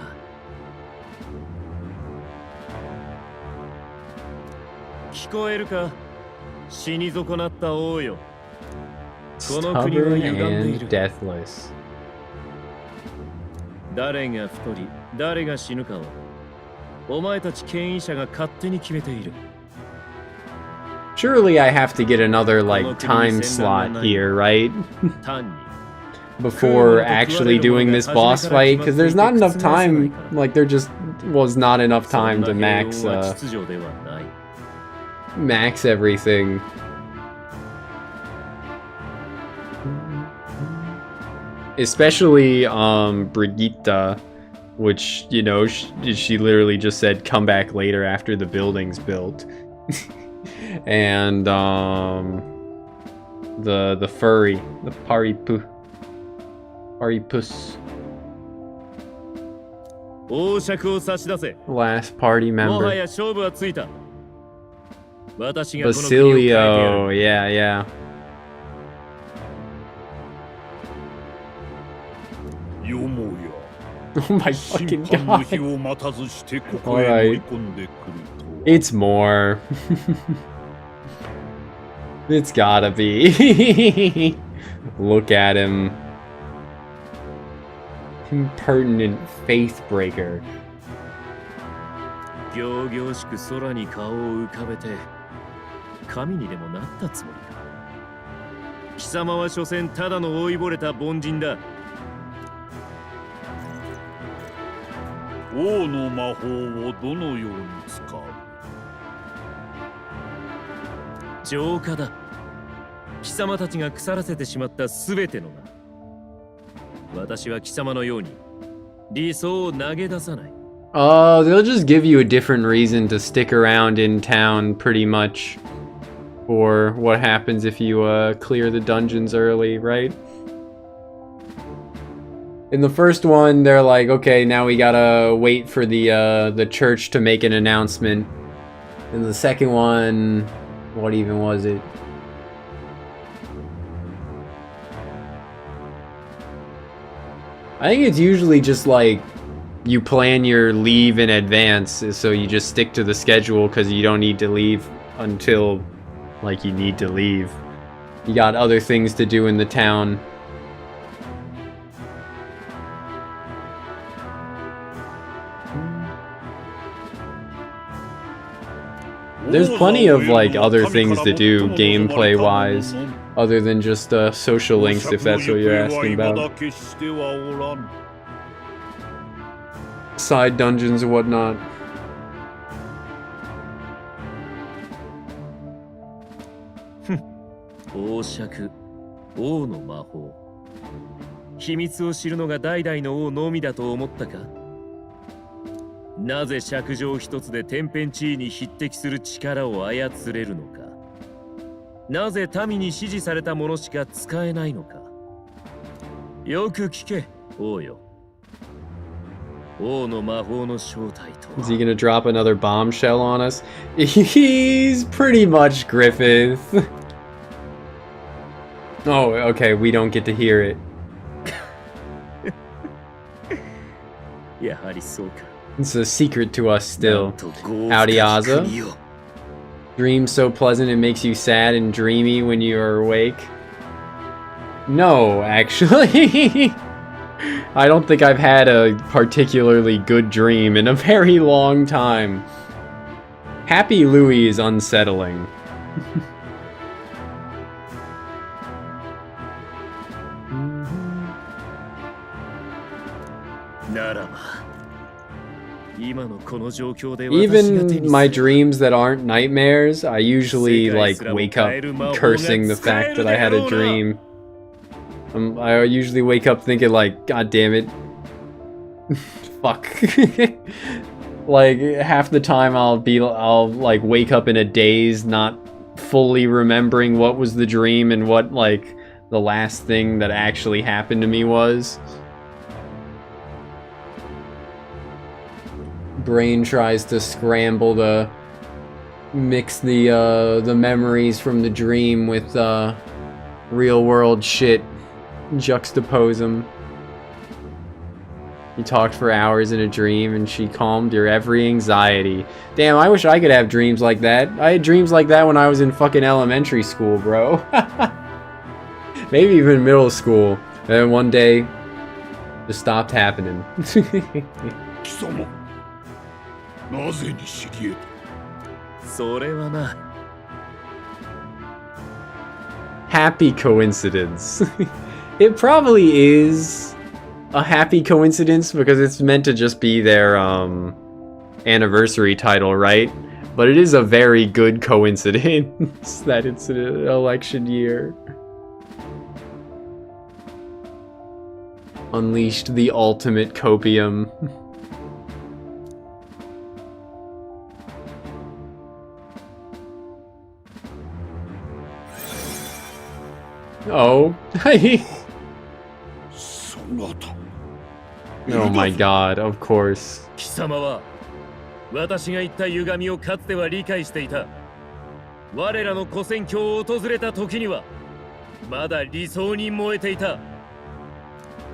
聞こえるか？死に損なった王よ。Stubborn and deathless. 誰が太り、誰が死ぬかは、お前たち権威者が勝手に決めている。 Surely I have to get another, like, time slot here, right? Before actually doing this boss fight, because there's not enough time, like, there just was not enough time to max, max everything. Especially, Brigitte, which, you know, she literally just said, come back later after the building's built. And, the furry, the Paripus. Last party member. Basilio, yeah. Oh my fucking god. Alright. It's more. It's gotta be. Look at him. Impertinent faith breaker. 仰々しく空に顔を浮かべて神にでもなったつもりか。貴様は所詮ただの老いぼれた凡人だ。王の魔法をどのように使う？浄化だ。貴様たちが腐らせてしまったすべてのな。私は貴様のように理想を投げ出さない。They'll just give you a different reason to stick around in town, pretty much, for what happens if you clear the dungeons early, right? In the first one, they're like, okay, now we gotta wait for the church to make an announcement. In the second one, what even was it? I think it's usually just like you plan your leave in advance, so you just stick to the schedule because you don't need to leave until like you need to leave. You got other things to do in the town. There's plenty of like other things to do gameplay wise, other than just social links, if that's what you're asking about. Side dungeons and whatnot. Oh, 王の魔法。秘密を知るのが代々の王のみだと思ったか？なぜ尺状一つで天変地異に匹敵する力を操れるのか？なぜ民に支持されたものしか使えないのか？よく聞け、王よ。王の魔法の正体とは。Is he gonna drop another bombshell on us? He's pretty much Griffith. Oh, okay, we don't get to hear it. やはりそうか。It's a secret to us still. Howdy, Aza. Dream so pleasant it makes you sad and dreamy when you are awake. No, actually. I don't think I've had a particularly good dream in a very long time. Happy Louie is unsettling. Even my dreams that aren't nightmares, I usually like wake up cursing the fact that I had a dream. I usually wake up thinking like, God damn it. Fuck. Like half the time I'll like wake up in a daze, not fully remembering what was the dream and what like the last thing that actually happened to me was. Brain tries to scramble to mix the memories from the dream with real world shit, juxtapose them. You talked for hours in a dream and she calmed your every anxiety. Damn, I wish I could have dreams like that. I had dreams like that when I was in fucking elementary school, bro. Maybe even middle school. And then one day, just stopped happening. 貴様なぜに知り得たそれはな Happy coincidence. It probably is a happy coincidence because it's meant to just be their anniversary title, right? But it is a very good coincidence that it's an election year. Unleashed the ultimate copium. Oh. Oh my god, of course. 貴様は私が言った歪みをかつては理解していた。我らの古戦郷を訪れた時にはまだ理想に燃えていた。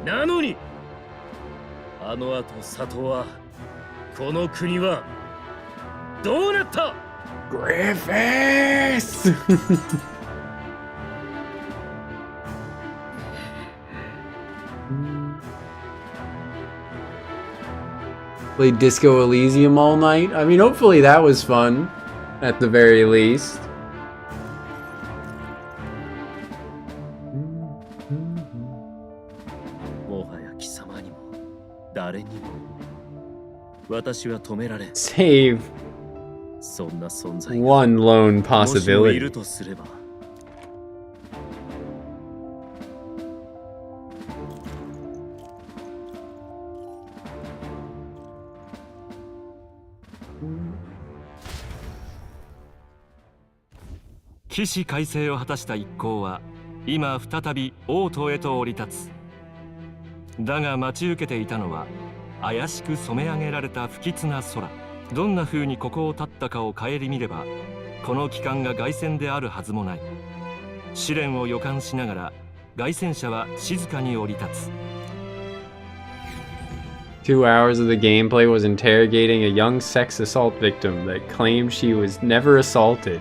なのにあの後里はこの国はどうなった？ Griffiths! Played Disco Elysium all night. I mean, hopefully that was fun, at the very least. Save one lone possibility. 起死回生を果たした一行は今再び王都へと降り立つ。だが待ち受けていたのは怪しく染め上げられた不吉な空。どんな風にここを立ったかを顧みればこの期間が凱旋であるはずもない。試練を予感しながら凱旋者は静かに降り立つ。 2 hours of the gameplay was interrogating a young sex assault victim that claimed she was never assaulted.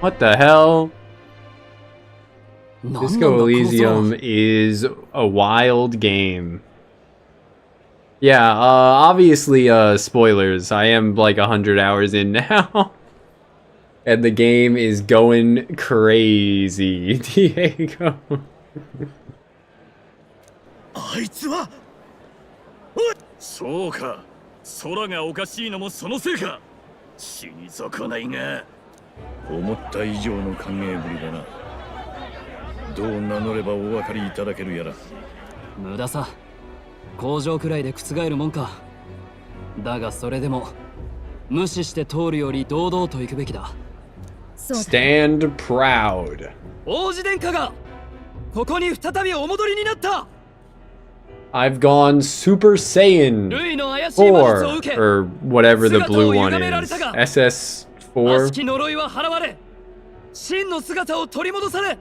What the hell? Disco Elysium is a wild game. Yeah, obviously, spoilers. I am like 100 hours in now. And the game is going crazy, Diego. あいつはそうか、空がおかしいのもそのせいか。死に損ないが。思った以上の歓迎ぶりだな。どう名乗ればお分かりいただけるやら。無駄さ。工場くらいで覆るもんか。だがそれでも無視して通るより堂々と行くべきだ。Stand proud. 王子殿下がここに再びお戻りになった。 I've gone Super Saiyan 4 or whatever the blue one is. SS4. 悪しき呪いは払われ、真の姿を取り戻され。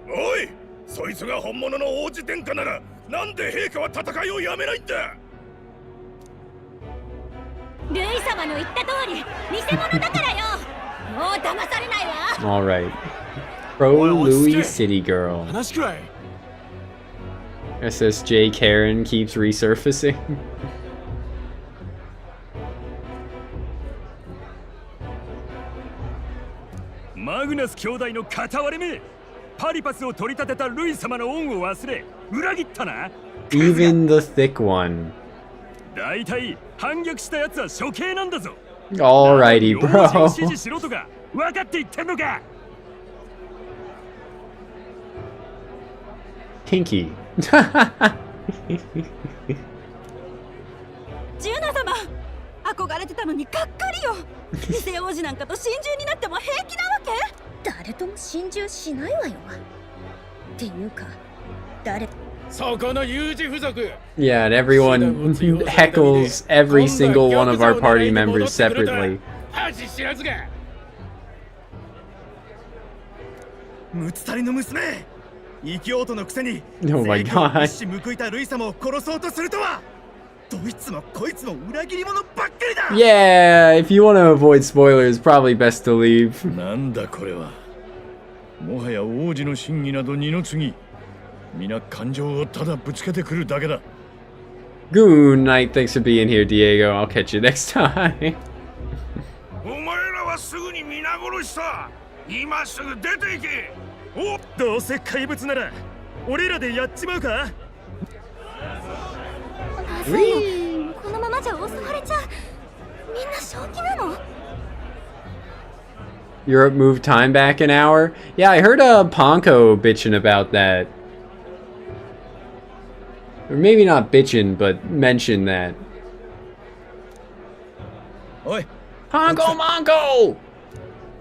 おい、そいつが本物の王子殿下なら、なんで陛下は戦いをやめないんだ。ルイ様の言った通り、偽物だからよ。もう騙されないわ。All right. Pro Louis City Girl. SSJ Karen keeps resurfacing. マグナス兄弟の片割れ目。パリパスを取り立てたルイ様の恩を忘れ、裏切ったな。Even the thick one. だいたい反逆したやつは処刑なんだぞ。Alrighty, bro. 指示しろとか分かって言ってんのか。Kinky. ジュナ様、憧れてたのにがっかりよ。偽王子なんかと心中になっても平気なわけ？誰とも心中しないわよ。っていうか、誰？ Yeah, and everyone heckles every single one of our party members separately. ムツタリの娘、生きようとのくせに Oh my god. 報いたルイ様を殺そうとするとは。Yeah, if you want to avoid spoilers, probably best to leave. なんだこれは。もはや王子の真偽など二の次。皆感情をただぶつけてくるだけだ。Good night, thanks for being here, Diego. I'll catch you next time. お前らはすぐに皆殺しさ。今すぐ出て行け。どうせ怪物なら俺らでやっちまうか。まずいよ。このままじゃ襲われちゃう。みんな正気なの？ Europe moved time back an hour? Yeah, I heard Ponko bitching about that. Or maybe not bitching, but mention that. Oi! Ponko Monko!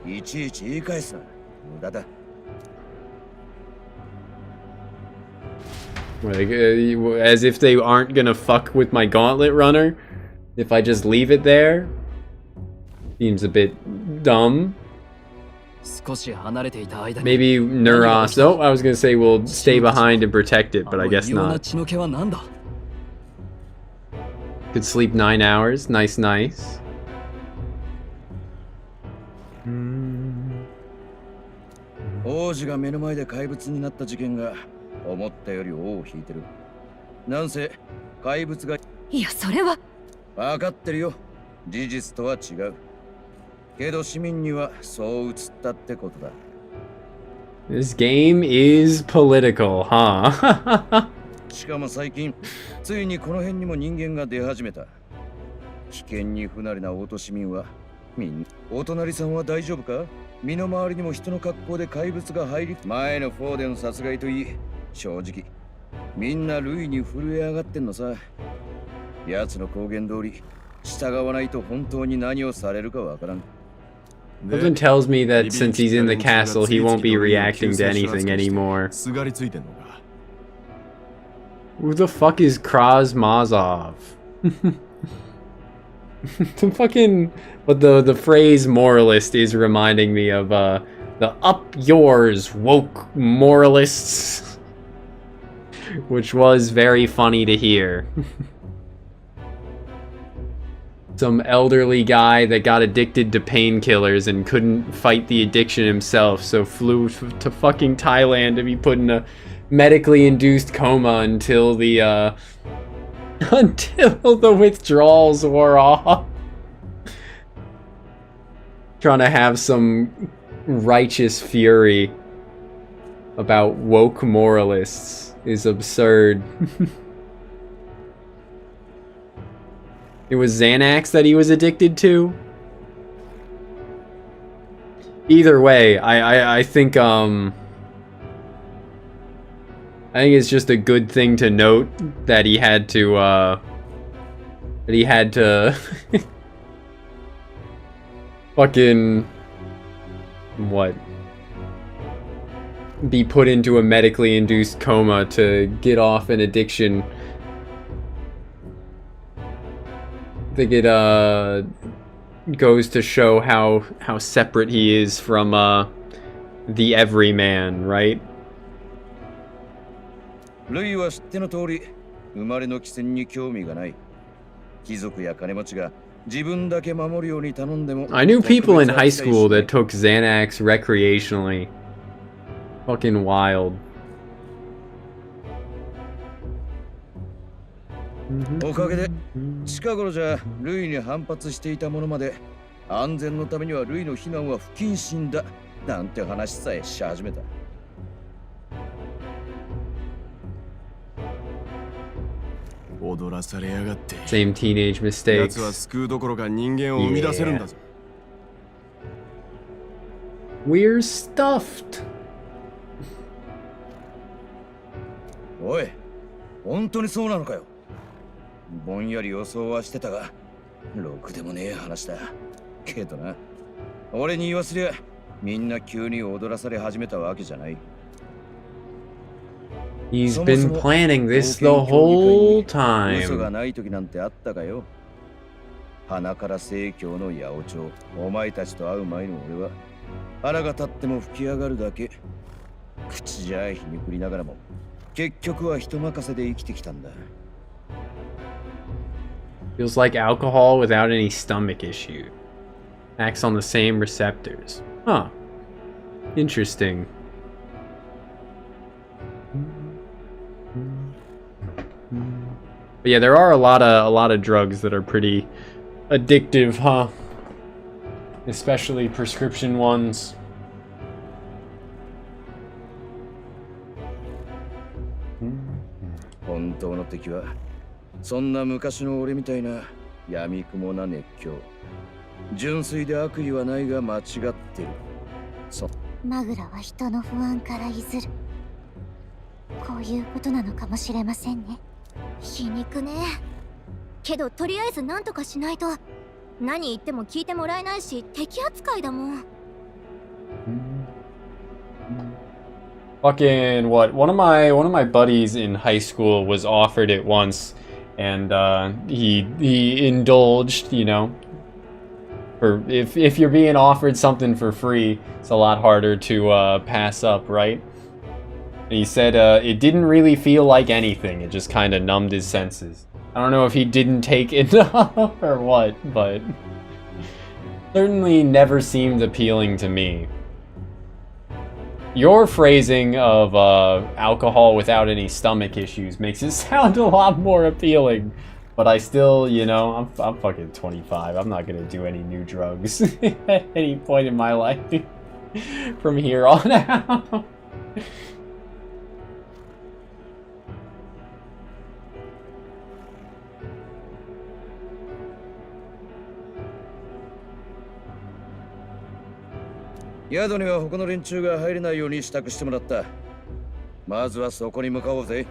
いちいち言い返すな。無駄だ。As if they aren't gonna fuck with my gauntlet runner? If I just leave it there? Seems a bit dumb. Maybe Neuros. Oh, I was gonna say we'll stay behind and protect it, but I guess not. Could sleep 9 hours. Nice, nice. 王子が目の前で怪物になった事件が思ったより尾を引いてる。なんせ怪物がいやそれは分かってるよ。事実とは違う。けど市民にはそう映ったってことだ。This game is political, huh? しかも最近ついにこの辺にも人間が出始めた。危険に不慣れなオート市民はみんなお隣さんは大丈夫か？身の回りにも人の格好で怪物が入り、前のフォーデン殺害といい、正直みんな類に震え上がってんのさ。奴の公言通り従わないと本当に何をされるかわからん。Something tells me that since he's in the castle, he won't be reacting to anything anymore. Who the fuck is Krasmazov? The fucking... But the phrase moralist is reminding me of the up yours woke moralists. Which was very funny to hear. Some elderly guy that got addicted to painkillers and couldn't fight the addiction himself, so flew to fucking Thailand to be put in a medically induced coma until the until the withdrawals wore off. Trying to have some righteous fury about woke moralists is absurd. It was Xanax that he was addicted to? Either way, I think it's just a good thing to note that he had to fucking what? Be put into a medically induced coma to get off an addiction. I think it goes to show how separate he is from the everyman, right? ルイは知っての通り生まれの貴船に興味がない。貴族や金持ちが自分だけ守るように頼んでも。I knew people in high school that took Xanax recreationally. Fucking wild. おかげで近頃じゃルイに反発していたものまで安全のためにはルイの避難は不謹慎だなんて話さえし始めた。踊らされやがって。 Same teenage mistakes. 奴は救うどころか人間を生み出せるんだぞ。We're stuffed. おい、本当にそうなのかよ。ぼんやり予想はしてたが、ろくでもねえ話だ。けどな、俺に言わせりゃ、みんな急に踊らされ始めたわけじゃない。He's been planning this the whole time. 嘘がない時なんてあったかよ。鼻から正教の八百長、お前たちと会う前の俺は、腹が立っても吹き上がるだけ。口じゃ皮肉りながらも、結局は人任せで生きてきたんだ。Feels like alcohol without any stomach issue. Acts on the same receptors. Huh. Interesting. But yeah, there are a lot of drugs that are pretty addictive, huh? Especially prescription ones.本当の敵はそんな昔の俺みたいな闇雲な熱狂。純粋で悪意はないが間違ってる。マグラは人の不安から譲る。こういうことなのかもしれませんね。皮肉ね。けどとりあえず何とかしないと。何言っても聞いてもらえないし、敵扱いだもん。Fucking what? One of my buddies in high school was offered it once, and he indulged, you know. For if you're being offered something for free, it's a lot harder to pass up, right? And he said it didn't really feel like anything. It just kind of numbed his senses. I don't know if he didn't take enough or what, but certainly never seemed appealing to me. Your phrasing of alcohol without any stomach issues makes it sound a lot more appealing. But I still, you know, I'm fucking 25. I'm not gonna do any new drugs at any point in my life from here on out.宿には他の連中が入れないように支度してもらった。まずはそこに向かおうぜ。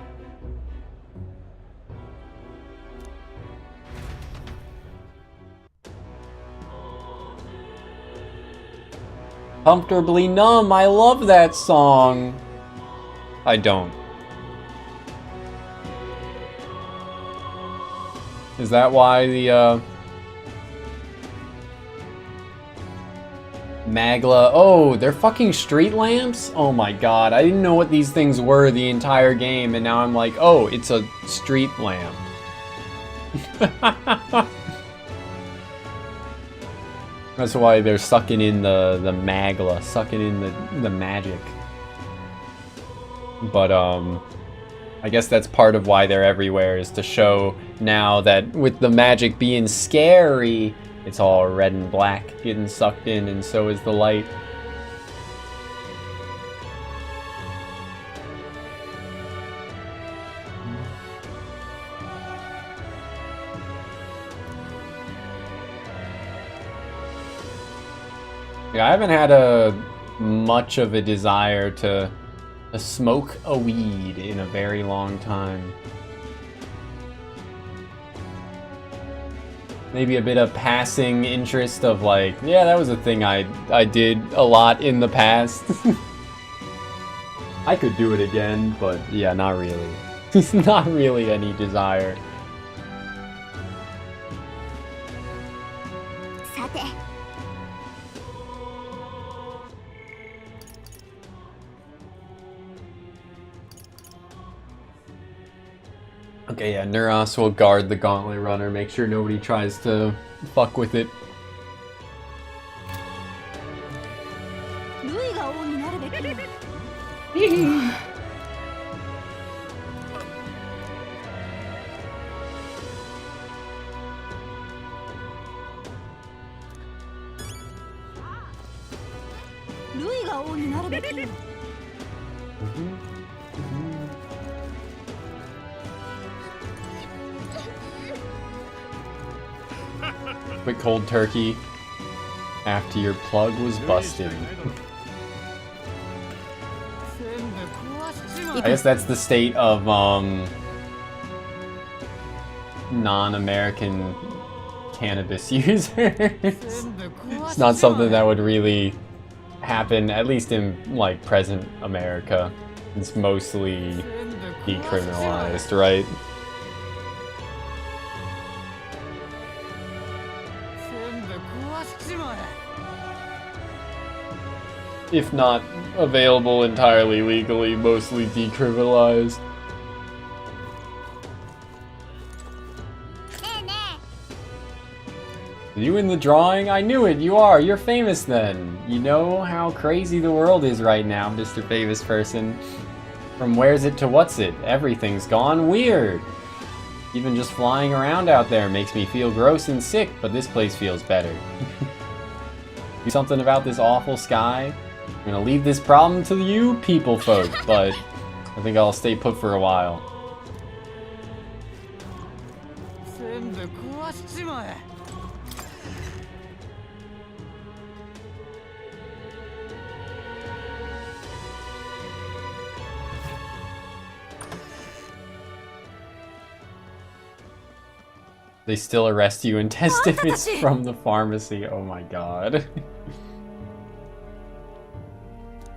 Comfortably Numb, I love that song. I don't. Is that why the Magla? Oh, they're fucking street lamps? Oh my god, I didn't know what these things were the entire game, and now I'm like, oh, it's a street lamp. That's why they're sucking in the magla, sucking in the magic. But I guess that's part of why they're everywhere, is to show now that with the magic being scary, it's all red and black getting sucked in, and so is the light. Yeah, I haven't had much of a desire to smoke a weed in a very long time. Maybe a bit of passing interest of like, yeah, that was a thing I did a lot in the past. I could do it again, but yeah, not really. Not really any desire. Okay, yeah, Neuros will guard the Gauntlet Runner, make sure nobody tries to fuck with it. Quick cold turkey after your plug was busted. I guess that's the state of non-American cannabis users. It's not something that would really happen, at least in like present America. It's mostly decriminalized, right? If not available entirely legally, mostly decriminalized. You in the drawing? I knew it, you are. You're famous then. You know how crazy the world is right now, Mr. Famous Person. From where's it to what's it? Everything's gone weird. Even just flying around out there makes me feel gross and sick, but this place feels better. Do something about this awful sky. I'm gonna leave this problem to you people folk, but I think I'll stay put for a while. They still arrest you and test if it's from the pharmacy. Oh my god.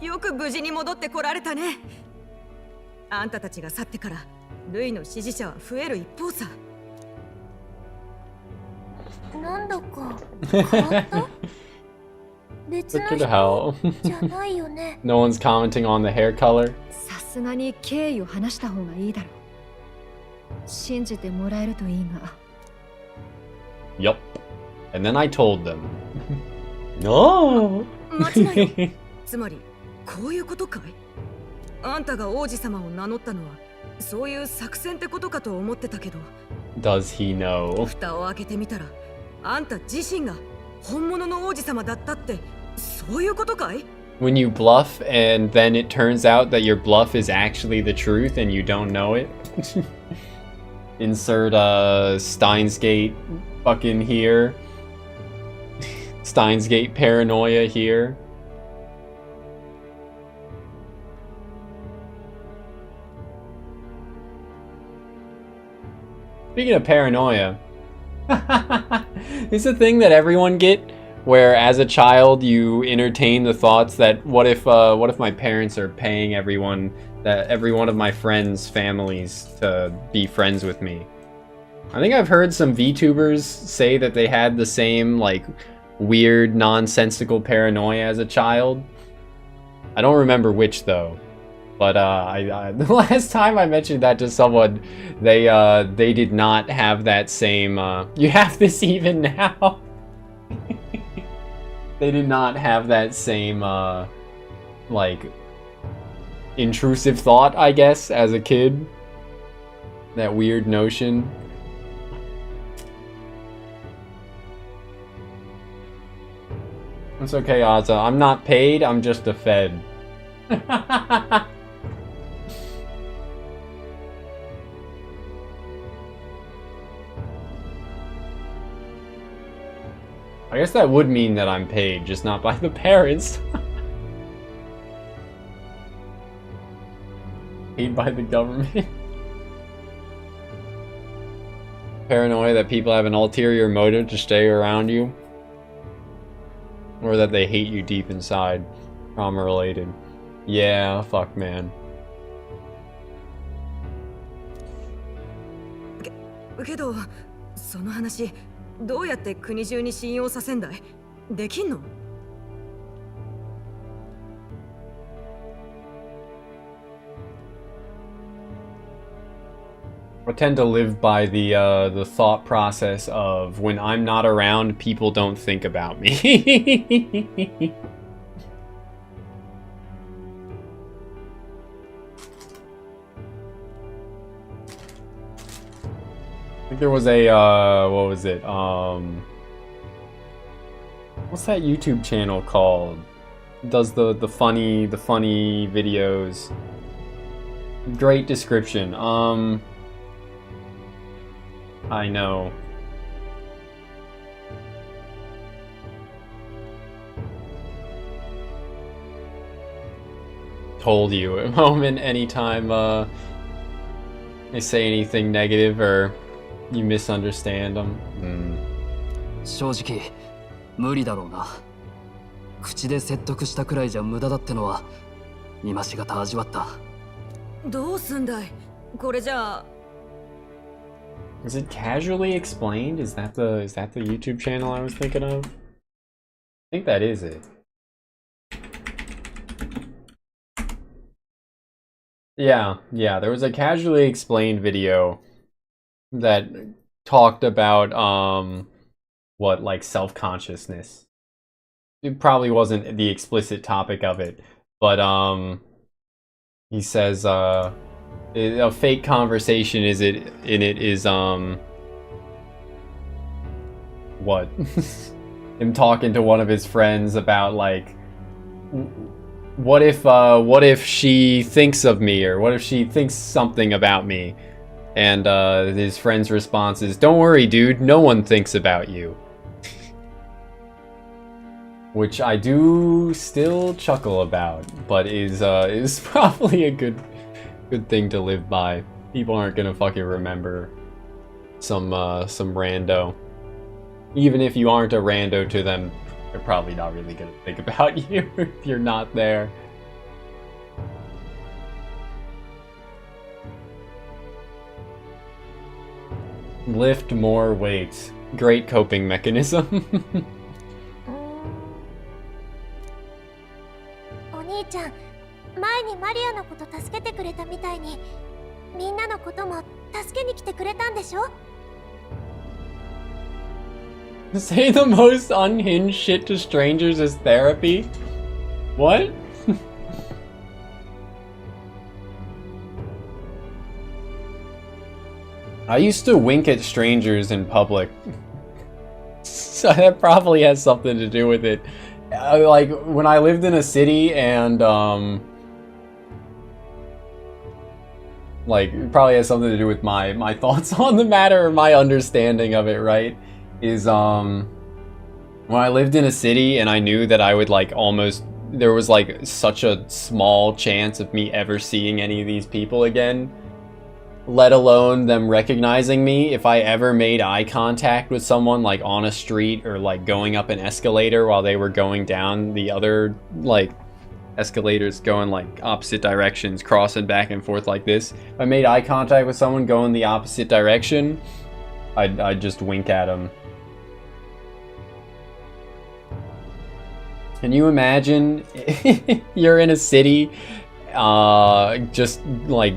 よく無事に戻ってこられたね。あんたたちが去ってからルイの支持者は増える一方さ。なんだか変わった？別の人じゃないよね。No one's commenting on the hair color. さすがに経緯を話した方がいいだろう。信じてもらえるといいが。Yup. And then I told them. No! 待ちなよ。つまりこういうことかい？あんたが王子様を名乗ったのはそういう作戦ってことかと思ってたけど。Does he know? 蓋を開けてみたらあんた自身が本物の王子様だったってそういうことかい？ When you bluff and then it turns out that your bluff is actually the truth and you don't know it. Insert Steins Gate fucking here. Steins Gate paranoia here. Speaking of paranoia, it's a thing that everyone get, where as a child you entertain the thoughts that what if my parents are paying every one of my friends' families to be friends with me. I think I've heard some VTubers say that they had the same like weird nonsensical paranoia as a child. I don't remember which though. But the last time I mentioned that to someone, they did not have that same. You have this even now. They did not have that same like intrusive thought, I guess, as a kid. That weird notion. It's okay, Ozza. I'm not paid. I'm just a fed. I guess that would mean that I'm paid, just not by the parents. Paid by the government. Paranoia that people have an ulterior motive to stay around you. Or that they hate you deep inside. Trauma related. Yeah, fuck man. けど、その話どうやって国中に信用させんだい？できんの？ I tend to live by the thought process of when I'm not around, people don't think about me. I think there was a what was it? What's that YouTube channel called? It does the funny videos. Great description. I know. Told you a moment anytime they say anything negative or you misunderstand them. 正直無理だろうな。口で説得したくらいじゃ無駄だってのは今しがた味わった。どうすんだい？これじゃあ。 Is it casually explained? Is that the YouTube channel I was thinking of? I think that is it. Yeah, there was a casually explained video that talked about what, like, self-consciousness. It probably wasn't the explicit topic of it, but he says a fake conversation is what? Him talking to one of his friends about, like, what if she thinks of me, or what if she thinks something about me? And his friend's response is, "Don't worry, dude, no one thinks about you." Which I do still chuckle about, but is probably a good thing to live by. People aren't gonna fucking remember some rando. Even if you aren't a rando to them, they're probably not really gonna think about you if you're not there. Lift more weights. Great coping mechanism. お兄ちゃん、前にマリアのこと助けてくれたみたいに、みんなのことも助けに来てくれたんでしょ? Say the most unhinged shit to strangers as therapy? What? I used to wink at strangers in public. So that probably has something to do with it. Like, when I lived in a city and, like, it probably has something to do with my thoughts on the matter, or my understanding of it, right? Is, when I lived in a city and I knew that I would, like, there was, like, such a small chance of me ever seeing any of these people again, let alone them recognizing me. If I ever made eye contact with someone, like, on a street, or, like, going up an escalator while they were going down the other, like, escalators going, like, opposite directions, crossing back and forth like this. If I made eye contact with someone going the opposite direction, I'd just wink at them. Can you imagine you're in a city, just, like,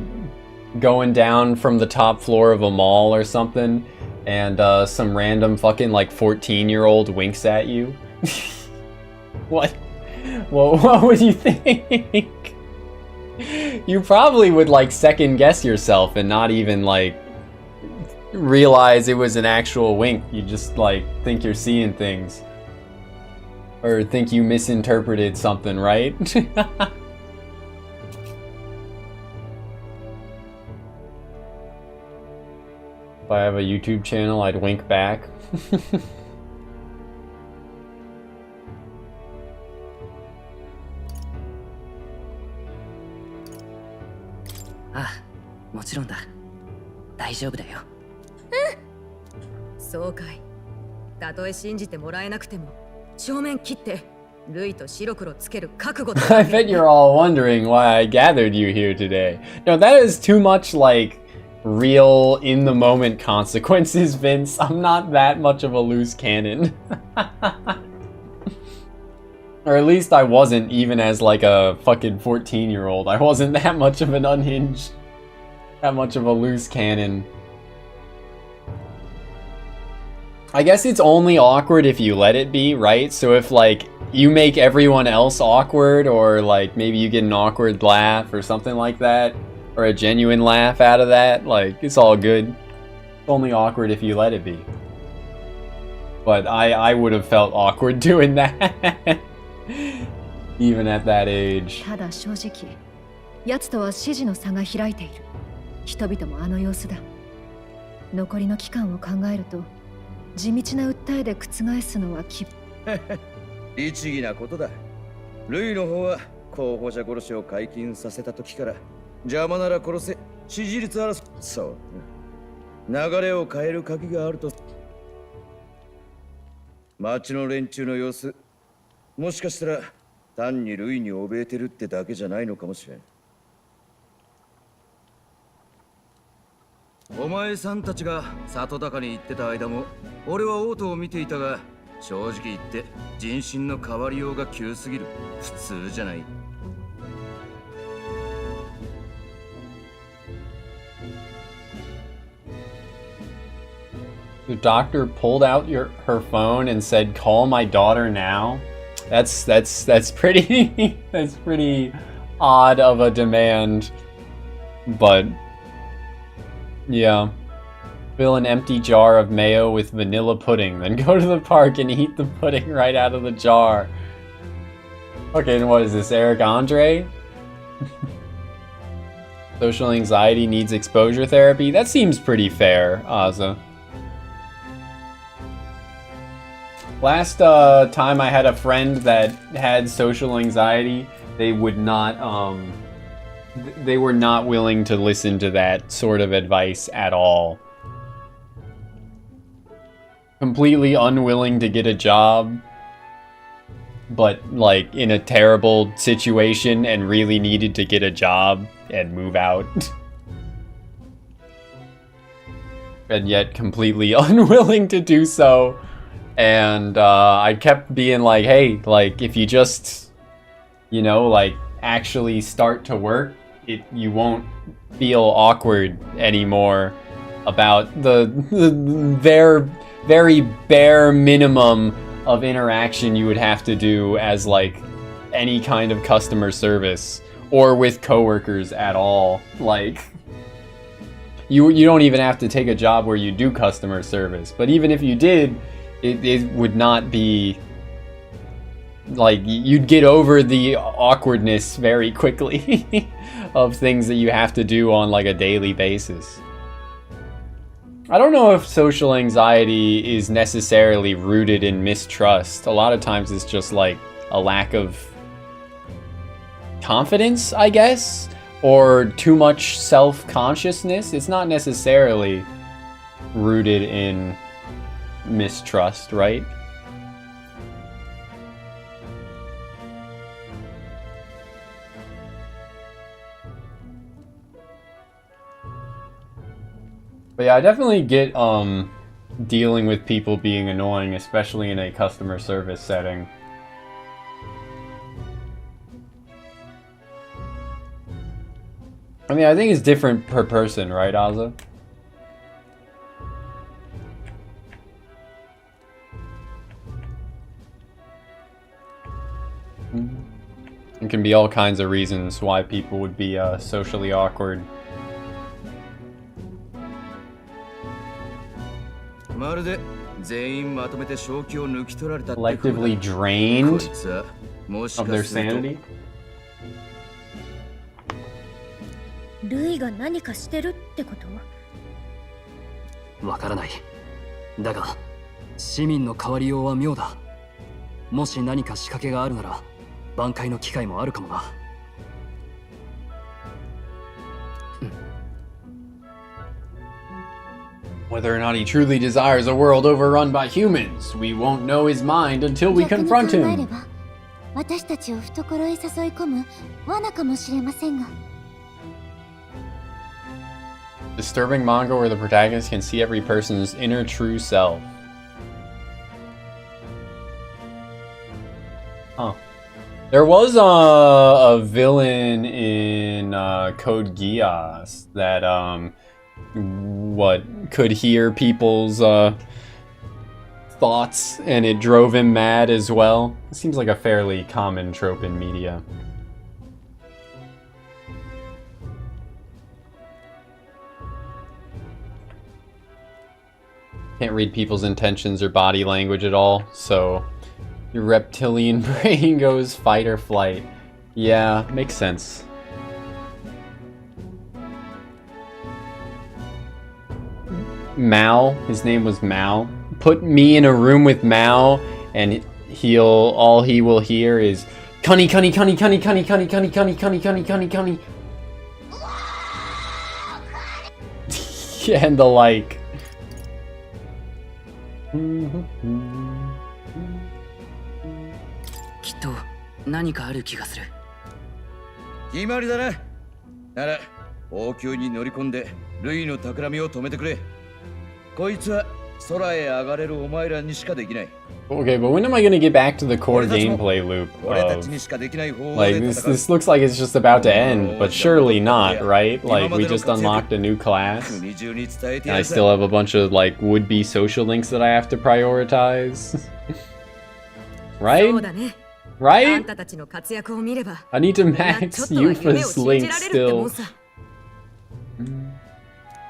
going down from the top floor of a mall or something, and some random fucking, like, 14-year-old winks at you? What? Well, what would you think? You probably would, like, second guess yourself and not even, like, realize it was an actual wink. You just, like, think you're seeing things. Or think you misinterpreted something, right? If I have a YouTube channel, I'd wink back. Ah, もちろんだ。大丈夫だよ。そうかい。たとえ信じてもらえなくても、正面切ってルイと白黒つける覚悟だ。I bet you're all wondering why I gathered you here today. No, that is too much like real in the moment consequences, Vince. I'm not that much of a loose cannon. Or at least I wasn't, even as like a fucking 14-year-old. I wasn't that much of an unhinged, that much of a loose cannon. I guess it's only awkward if you let it be, right? So if, like, you make everyone else awkward, or, like, maybe you get an awkward laugh or something like that, or a genuine laugh out of that, like, it's all good. It's only awkward if you let it be. But I would have felt awkward doing that. Even at that age. ただ正直、奴とは支持の差が開いている。人々もあの様子だ。残りの期間を考えると、地道な訴えで覆すのは律儀なことだ。ルイの方は候補者殺しを解禁させた時から邪魔なら殺せ、支持率争い。そう流れを変える鍵があると。町の連中の様子、もしかしたら単にルイに怯えてるってだけじゃないのかもしれん。お前さんたちが里高に行ってた間も俺は王都を見ていたが、正直言って人心の変わりようが急すぎる。普通じゃない。The doctor pulled out her phone and said, "Call my daughter now." That's pretty that's pretty odd of a demand. But yeah. Fill an empty jar of mayo with vanilla pudding, then go to the park and eat the pudding right out of the jar. Okay, and what is this, Eric Andre? Social anxiety needs exposure therapy? That seems pretty fair, Aza. Last time I had a friend that had social anxiety, they would not, they were not willing to listen to that sort of advice at all. Completely unwilling to get a job, but like in a terrible situation and really needed to get a job and move out. And yet completely unwilling to do so. And I kept being like, hey, like if you just, you know, like actually start to work, you won't feel awkward anymore about the very bare minimum of interaction you would have to do as like any kind of customer service or with coworkers at all. Like you don't even have to take a job where you do customer service, but even if you did, it would not be like, you'd get over the awkwardness very quickly of things that you have to do on like a daily basis. I don't know if social anxiety is necessarily rooted in mistrust. A lot of times it's just like a lack of confidence, I guess, or too much self-consciousness. It's not necessarily rooted in mistrust, right? But yeah, I definitely get dealing with people being annoying, especially in a customer service setting. I mean, I think it's different per person, right, Aza? It can be all kinds of reasons why people would be socially awkward. Collectively drained of their sanity? ルイが何かしてるってこと？わからない。だが、市民の変わりようは妙だ。もし何か仕掛けがあるなら、挽回の機会もあるかもな。Whether or not he truly desires a world overrun by humans, we won't know his mind until we confront him. 私たちを懐へ誘い込む罠かもしれませんが。Disturbing manga where the protagonist can see every person's inner true self. Huh. There was a villain in Code Geass that could hear people's thoughts, and it drove him mad as well. It seems like a fairly common trope in media. Can't read people's intentions or body language at all, so your reptilian brain goes fight or flight. Yeah, makes sense. Mao, his name was Mao. Put me in a room with Mao, and all he will hear is cunny, cunny, cunny, cunny, cunny, cunny, cunny, cunny, cunny, cunny, cunny, cunny. And the like. きっと何かある気がする。決まりだな。なら王宮に乗り込んでルイの企みを止めてくれ。こいつは空へ上がれるお前らにしかできない。Okay, but when am I gonna get back to the core gameplay loop of, like, this looks like it's just about to end, but surely not, right? Like, we just unlocked a new class, and I still have a bunch of, like, would-be social links that I have to prioritize. Right? Right? I need to max Yufa's links still.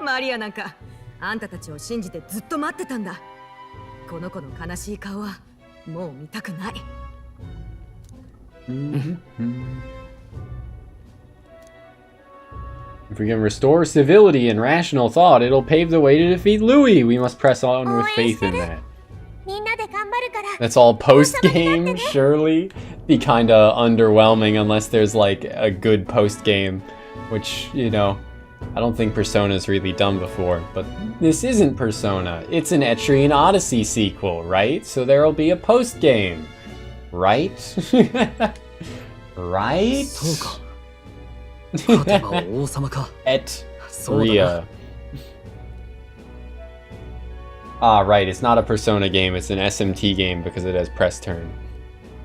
マリアなんかあんたたちを信じてずっと待ってたんだ。この子の悲しい顔はもう見たくない。If we can restore civility and rational thought, it'll pave the way to defeat Louis. We must press on with faith in that. That's all post-game, surely? Be kinda underwhelming unless there's like a good post-game, which, you know, I don't think Persona's really done before, but this isn't Persona. It's an Etrian Odyssey sequel, right? So there'll be a post-game, right? Right? Etria. Ah, right, it's not a Persona game, it's an SMT game because it has press turn.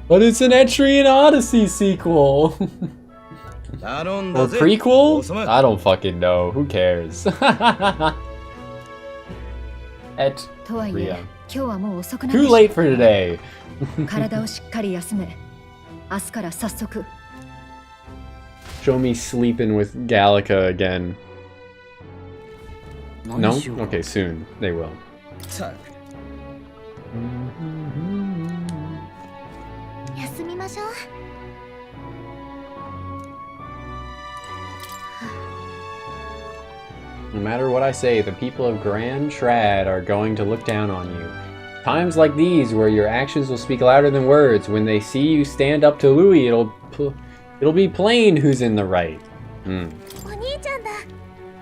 But it's an Etrian Odyssey sequel! Or prequel? I don't fucking know, who cares? Etria. Too late for today! Show me sleeping with Gallica again. No? Okay, soon. They will. No matter what I say, the people of Grand Trad are going to look down on you. Times like these, where your actions will speak louder than words, when they see you stand up to Louis, it'll be plain who's in the right.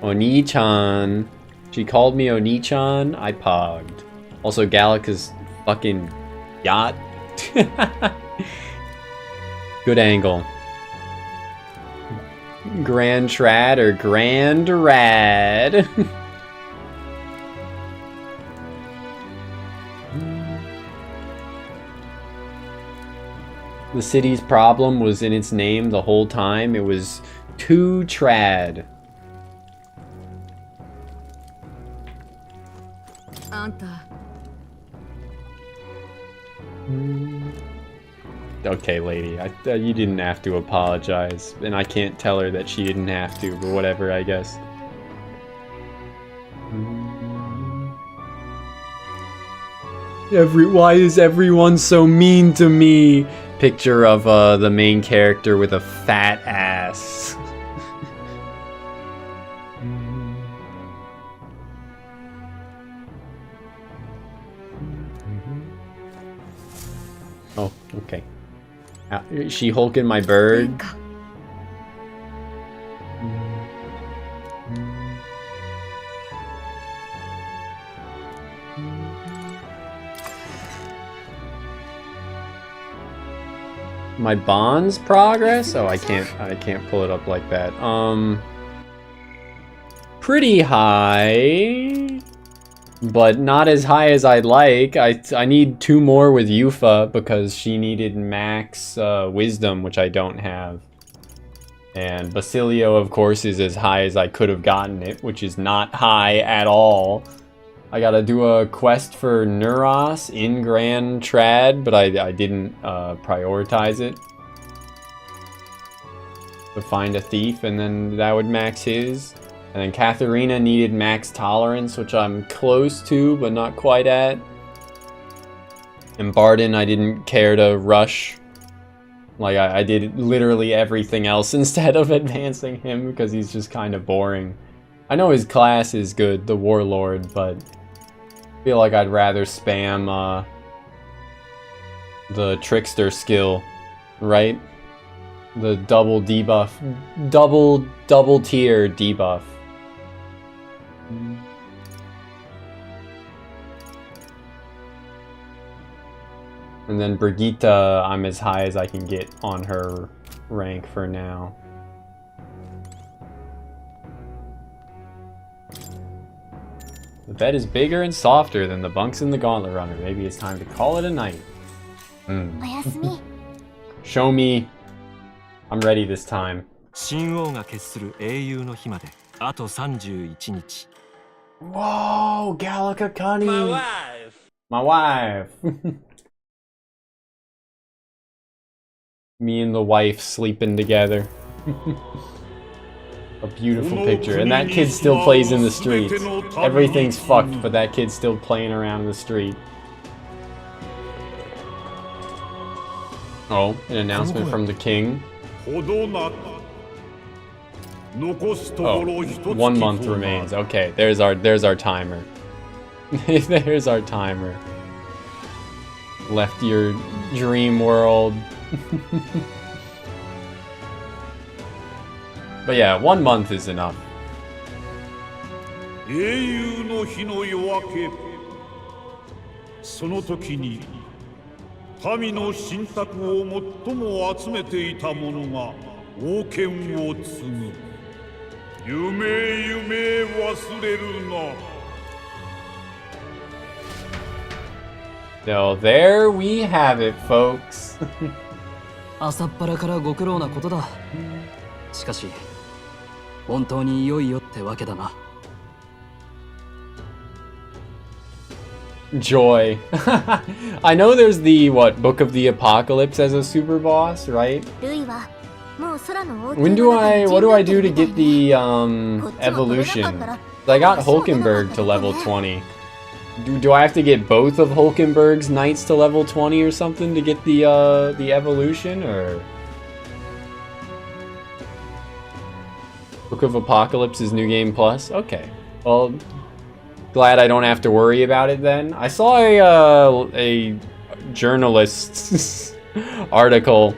Oni-chan. She called me Oni-chan, I pogged. Also, Gallica's fucking yacht. Good angle. Grand Trad or Grand Rad. The city's problem was in its name the whole time. It was too trad. Okay, lady, you didn't have to apologize, and I can't tell her that she didn't have to, but whatever, I guess. Why is everyone so mean to me? Picture of the main character with a fat ass. Oh, okay. She-Hulk and my bird. My bonds progress? Oh, I can't pull it up like that. Pretty high, but not as high as I'd like. I need 2 more with Yufa because she needed max wisdom, which I don't have. And Basilio, of course, is as high as I could have gotten it, which is not high at all. I gotta do a quest for Neuros in Grand Trad, but I didn't prioritize it. To find a thief, and then that would max his. And then Katharina needed max tolerance, which I'm close to, but not quite at. And Barden, I didn't care to rush. Like, I did literally everything else instead of advancing him, because he's just kind of boring. I know his class is good, the Warlord, but I feel like I'd rather spam the Trickster skill, right? The double debuff, double tier debuff. And then Brigitte, I'm as high as I can get on her rank for now. The bed is bigger and softer than the bunks in the Gauntlet Runner. Maybe it's time to call it a night. Show me. I'm ready this time. 神王が決する英雄の日まであと31日。 Whoa, Gallica Cunny! My wife! Me and the wife sleeping together. A beautiful picture. And that kid still plays in the streets. Everything's fucked, but that kid's still playing around in the street. Oh, an announcement from the king. Oh, 1 month remains. Okay, there's our timer. There's our timer. Left your dream world. But yeah, 1 month is enough. 英雄の日の夜明け、その時に民の信託を最も集めていた者が王権を継ぐ。夢夢忘れるな。 So there we have it, folks. 朝っぱらからご苦労なことだ。しかし本当にいよいよってわけだな。Joy. I know there's the Book of the Apocalypse as a super boss, right? What do I do to get the evolution? I got Hulkenberg to level 20. Do I have to get both of Hulkenberg's knights to level 20 or something to get the evolution, or Book of Apocalypse is New Game Plus? Okay. Well, glad I don't have to worry about it then. I saw a journalist's article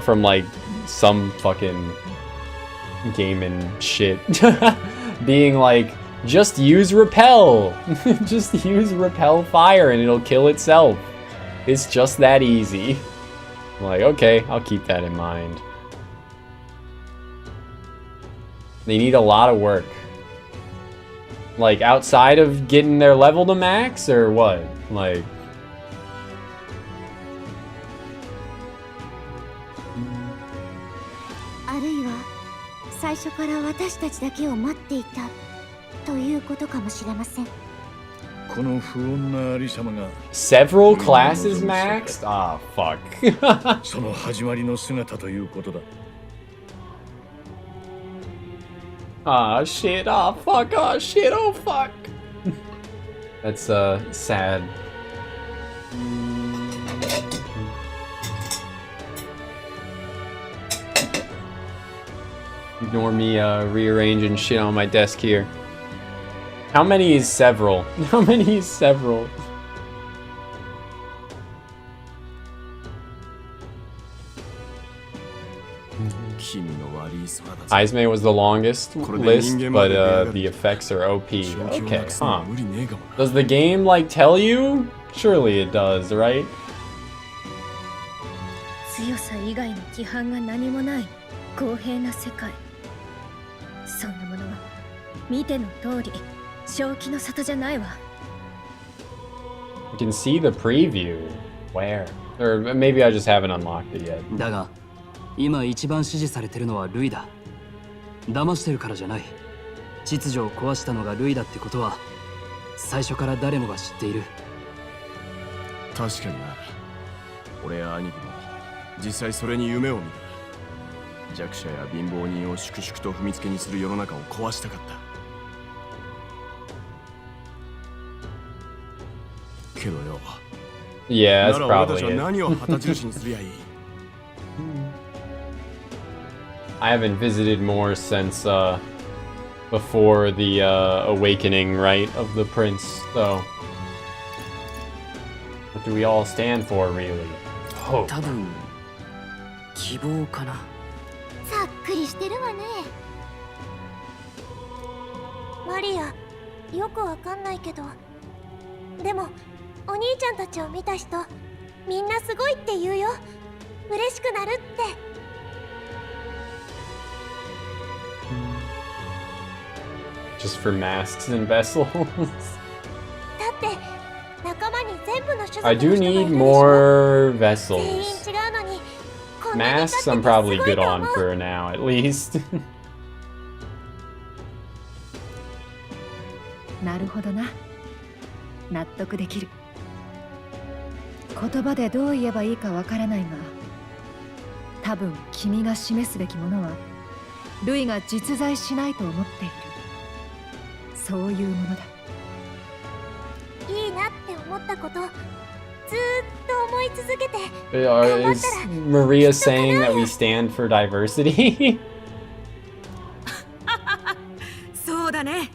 from like some fucking gaming shit being like, just use repel. Just use repel fire and it'll kill itself. It's just that easy. I'm like, okay, I'll keep that in mind. They need a lot of work. Like, outside of getting their level to max, or what? Like... Several classes maxed? Ah, fuck. Ah, shit, oh fuck, oh shit, oh fuck. That's sad. Ignore me rearranging shit on my desk here. How many is several? How many is several? Izme was the longest list, but the effects are OP. Okay, huh. Does the game, like, tell you? Surely it does, right? 強さ以外の規範が何もない公平な世界。そんなものは見ての通り正気の沙汰じゃないわ。You can see the preview. Where? Or maybe I just haven't unlocked it yet. だが今一番支持されてるのはルイだ。騙してるからじゃない。秩序を壊したのがルイだってことは最初から誰もが知っている。確かにな。俺や兄貴も実際それに夢を見た。弱者や貧乏人を粛々と踏みつけにする世の中を壊したかった。けどよ。Yeah, that's probably it. I haven't visited more since before the awakening, right, of the prince, so what do we all stand for, really? Hope. 多分希望かな。ざっくりしてるわね。マリア、よくわかんないけど、でもお兄ちゃんたちを見た人、みんなすごいって言うよ。嬉しくなるって。Just for masks and vessels. I do need more vessels. Masks I'm probably good on for now, at least. なるほどな。納得できる。言葉でどう言えばいいかわからないが、多分君が示すべきものは、ルイが実在しないと思っている。そういうものだ。いいなって思ったこと、ずーっと思い続けて。Is Maria saying that we stand for diversity? そうだね。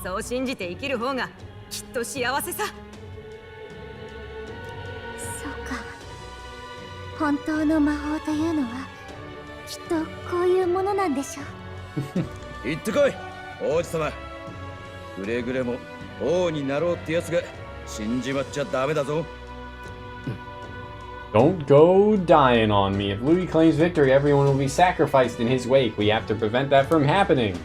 そう信じて生きる方がきっと幸せさ。そうか。本当の魔法というのはきっとこういうものなんでしょう。行ってこい、王子様。くれぐれも王になろうってやつが死んじまっちゃダメだぞ。Don't go dying on me. If Louis claims victory, everyone will be sacrificed in his wake. We have to prevent that from happening.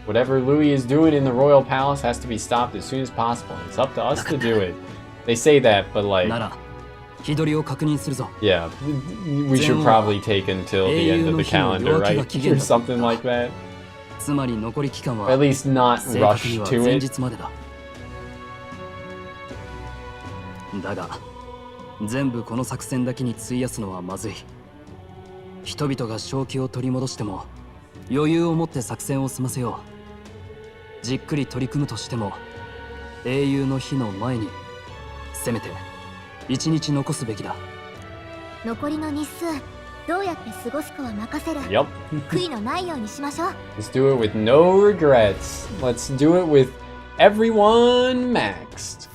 Whatever Louis is doing in the royal palace has to be stopped as soon as possible. It's up to us to do it. They say that, but like... Yeah, we should probably take until the end of the calendar, right? Or something like that. Or at least not rush to it. だが全部この作戦だけに費やすのはまずい。人々が正気を取り戻しても余裕を持って作戦を済ませよう。じっくり取り組むとしても英雄の日の前にせめて1日残すべきだ。残りの日数どうやって過ごすかは任せる。 Yup. 悔いのないようにしましょう。 Let's do it with no regrets. Let's do it with everyone maxed.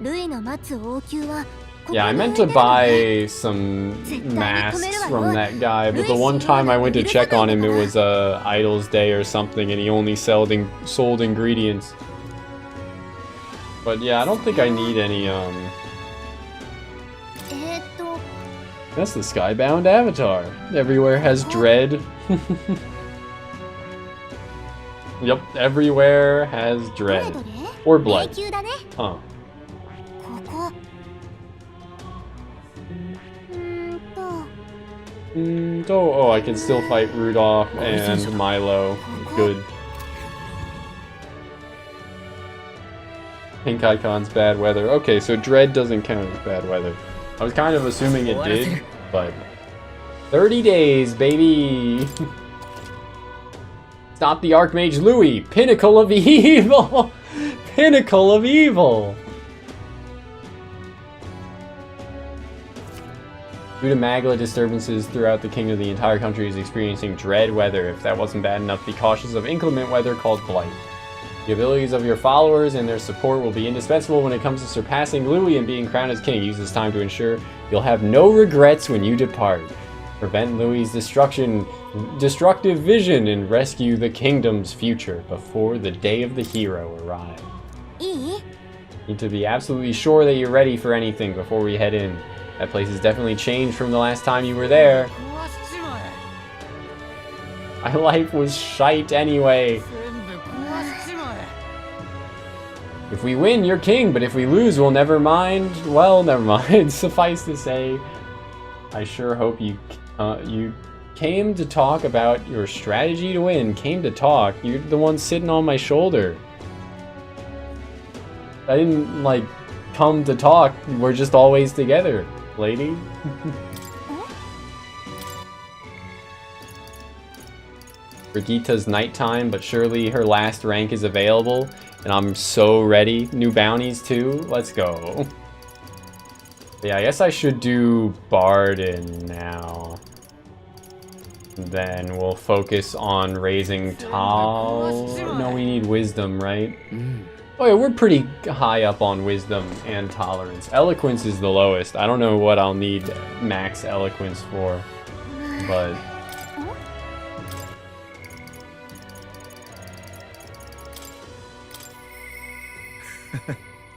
ルイの待つ王宮は Yeah, I meant to buy some masks from that guy, but the one time I went to check on him, it was Idol's Day or something, and he only sold ingredients. But yeah, I don't think I need any, That's the Skybound avatar. Everywhere has dread. Yep, everywhere has dread. Or blood. Huh. Oh, I can still fight Rudolph and Milo. Good. Pink Icon's bad weather. Okay, so Dread doesn't count as bad weather. I was kind of assuming it did, but... 30 days, baby! Stop the Archmage Louis! Pinnacle of evil! Pinnacle of evil! Due to Magla disturbances throughout the kingdom, the entire country is experiencing dread weather. If that wasn't bad enough, be cautious of inclement weather called blight. The abilities of your followers and their support will be indispensable when it comes to surpassing Louis and being crowned as king. Use this time to ensure you'll have no regrets when you depart. Prevent Louis' destructive vision and rescue the kingdom's future before the day of the hero arrives. Need to be absolutely sure that you're ready for anything before we head in. That place has definitely changed from the last time you were there. My life was shite anyway. If we win, you're king, but if we lose, we'll never mind. Well, never mind. Suffice to say, I sure hope you came to talk about your strategy to win. Came to talk. You're the one sitting on my shoulder. I didn't, like, come to talk. We're just always together, lady. Brigitta's nighttime, but surely her last rank is available. And I'm so ready. New bounties too. Let's go. Yeah, I guess I should do Barden now. Then we'll focus on raising Tal. No, we need wisdom, right? Oh yeah, we're pretty high up on wisdom and tolerance. Eloquence is the lowest. I don't know what I'll need max eloquence for, but...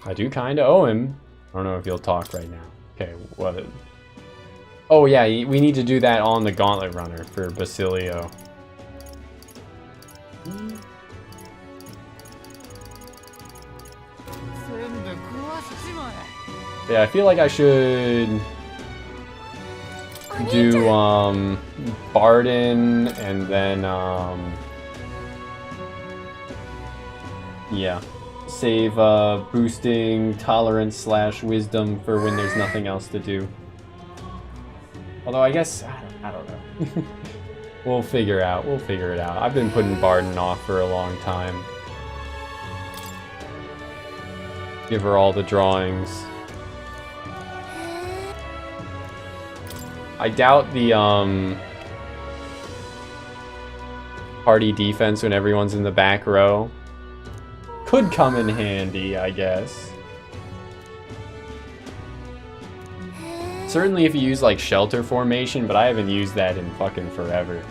I do kinda owe him. I don't know if he'll talk right now. Okay, what? Oh yeah, we need to do that on the Gauntlet Runner for Basilio. Yeah, I feel like I should do Barden and then yeah, save boosting tolerance / wisdom for when there's nothing else to do. Although I guess I don't know. We'll figure it out. I've been putting Barden off for a long time. Give her all the drawings. I doubt the party defense when everyone's in the back row could come in handy, I guess. Certainly if you use like shelter formation, but I haven't used that in fucking forever.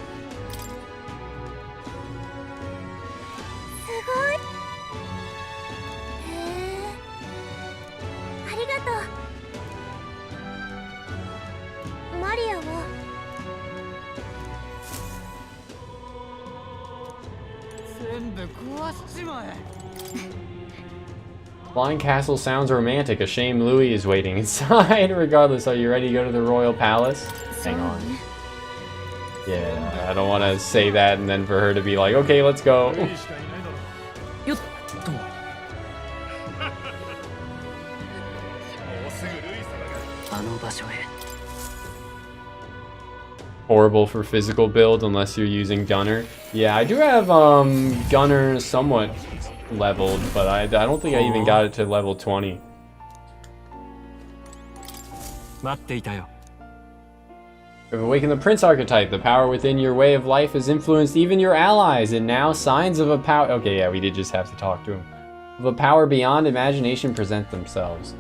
Flying castle sounds romantic. A shame Louis is waiting inside. Regardless, are you ready to go to the royal palace? Hang on. Yeah, I don't want to say that and then for her to be like, okay, let's go. Horrible for physical build unless you're using Gunner. Yeah, I do have Gunner somewhat leveled, but I don't think I even got it to level 20. You've awakened the Prince archetype. The power within your way of life has influenced even your allies, and now signs of a power... Okay, yeah, we did just have to talk to him. Of a power beyond imagination present themselves.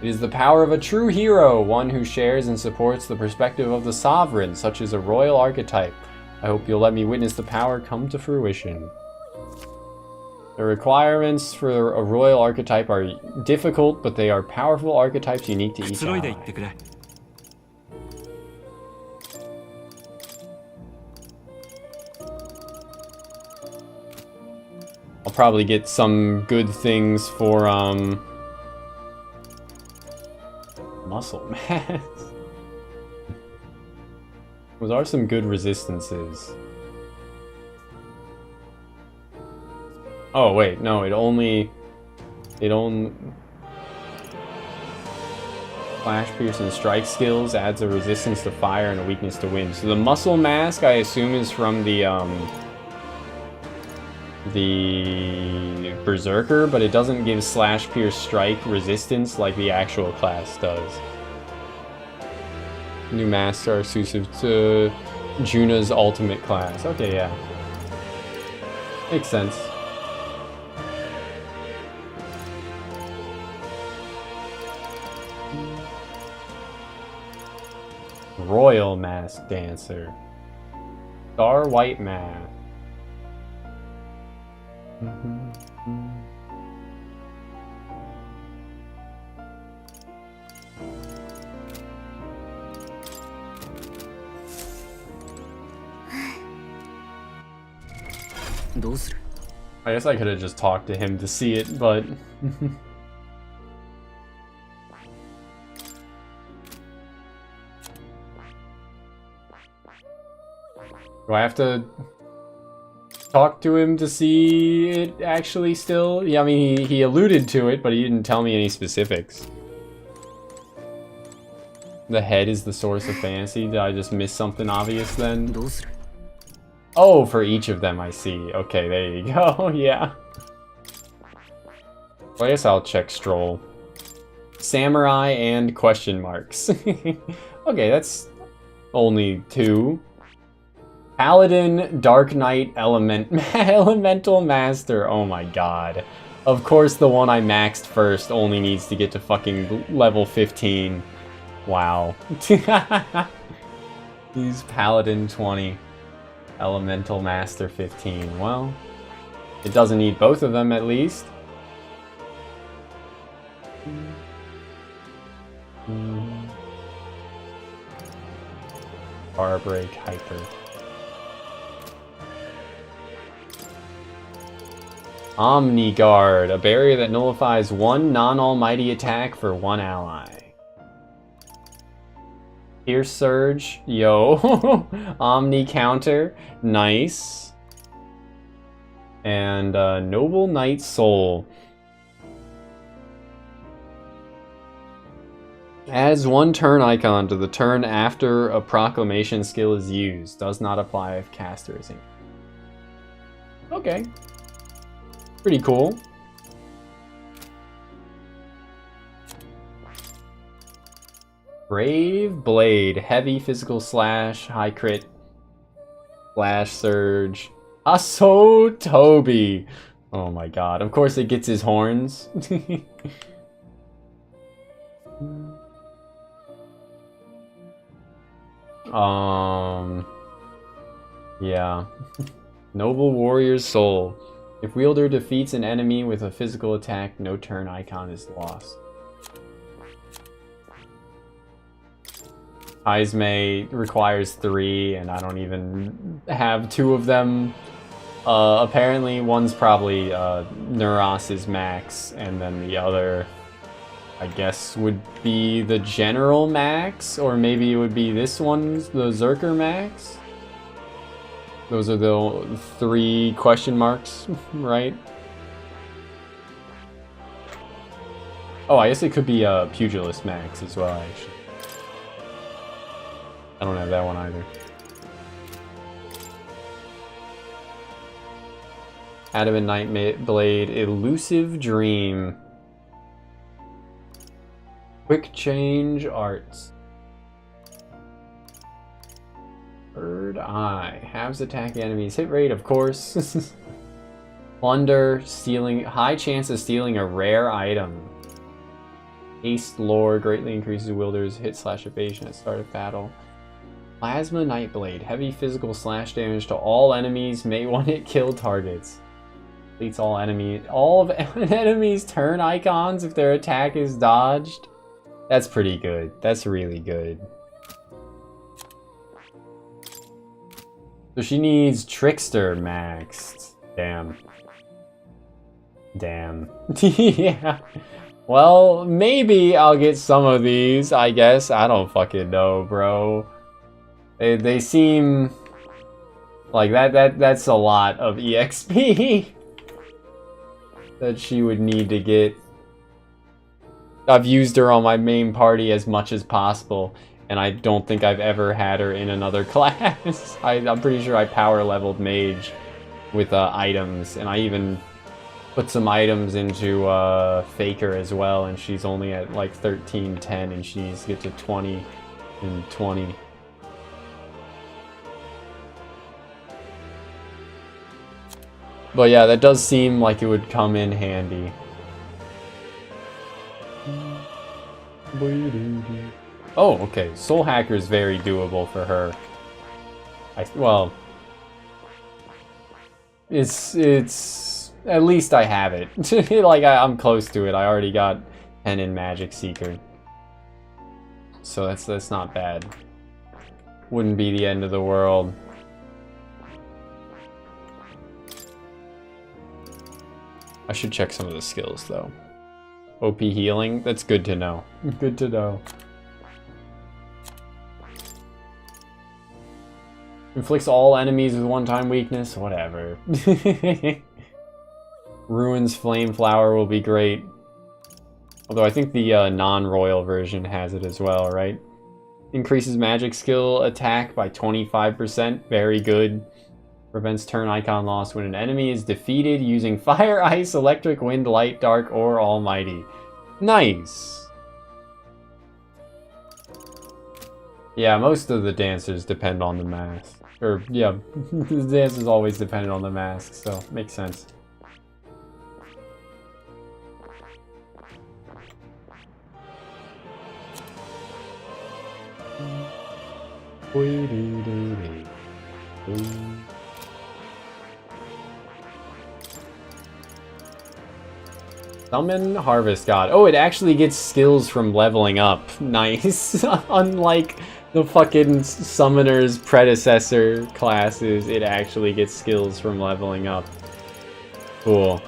It is the power of a true hero, one who shares and supports the perspective of the sovereign, such as a royal archetype. I hope you'll let me witness the power come to fruition. The requirements for a royal archetype are difficult, but they are powerful archetypes unique to each ally. I'll probably get some good things for muscle mass. Those are some good resistances. Oh wait, no, it only Flash, Pierce, and Strike skills adds a resistance to fire and a weakness to wind. So the muscle mask, I assume, is from the Berserker, but it doesn't give Slash, Pierce, Strike resistance like the actual class does. New masks are exclusive to Juna's ultimate class. Okay, yeah. Makes sense. Royal Mask Dancer. Star White Mask. I guess I could have just talked to him to see it, but... Do I have to talk to him to see it actually still? Yeah, I mean, he alluded to it, but he didn't tell me any specifics. The head is the source of fantasy. Did I just miss something obvious then? Oh, for each of them, I see. Okay, there you go. Yeah. Well, I guess I'll check Stroll. Samurai and question marks. Okay, that's only 2. Paladin, Dark Knight, Elemental Master. Oh my god. Of course the one I maxed first only needs to get to fucking level 15. Wow. He's Paladin 20. Elemental Master 15. Well, it doesn't need both of them at least. Bar Break Hyper. Omni Guard, a barrier that nullifies one non-almighty attack for one ally. Pierce Surge, yo. Omni Counter, nice. And Noble Knight Soul. Adds one turn icon to the turn after a proclamation skill is used. Does not apply if caster is in. Okay. Pretty cool. Brave Blade, heavy physical slash, high crit, flash surge. Aso Toby. Oh my god. Of course it gets his horns. Yeah. Noble Warrior's Soul. If wielder defeats an enemy with a physical attack, no turn icon is lost. Izme requires 3, and I don't even have 2 of them. Apparently, one's probably Neuros's max, and then the other, I guess, would be the General max, or maybe it would be this one's, the Zerker max. Those are the 3 question marks, right? Oh, I guess it could be a Pugilist max as well, actually. I don't have that one either. Adamant Nightblade, Elusive Dream. Quick Change Arts. Third Eye. Halves attack enemies hit rate, of course. Plunder, stealing, high chance of stealing a rare item. Haste Lore greatly increases wielder's hit slash evasion at start of battle. Plasma Nightblade, heavy physical slash damage to all enemies, may one-hit kill targets. Deletes all of an enemy's turn icons if their attack is dodged. That's pretty good. That's really good. So she needs Trickster maxed. Damn. Damn. Yeah. Well, maybe I'll get some of these, I guess. I don't fucking know, bro. They seem like that's a lot of EXP that she would need to get. I've used her on my main party as much as possible, and I don't think I've ever had her in another class. I'm pretty sure I power leveled mage with items, and I even put some items into Faker as well, and she's only at like 13-10, and she needs to get to 20 and 20. But yeah, that does seem like it would come in handy. Oh, okay. Soul Hacker is very doable for her. Well, it's at least I have it. Like I'm close to it. I already got 10 in Magic Seeker, so that's not bad. Wouldn't be the end of the world. I should check some of the skills though. OP healing, that's good to know. Good to know. Inflicts all enemies with one-time weakness, whatever. Ruins Flame Flower will be great. Although I think the non-royal version has it as well, right? Increases magic skill attack by 25%, very good. Prevents turn icon loss when an enemy is defeated using Fire, Ice, Electric, Wind, Light, Dark, or Almighty. Nice! Yeah, most of the dancers depend on the mask. Or, yeah, the dancers always depend on the mask, so makes sense. Summon Harvest God. Oh, it actually gets skills from leveling up. Nice. Unlike the fucking Summoner's predecessor classes, it actually gets skills from leveling up. Cool.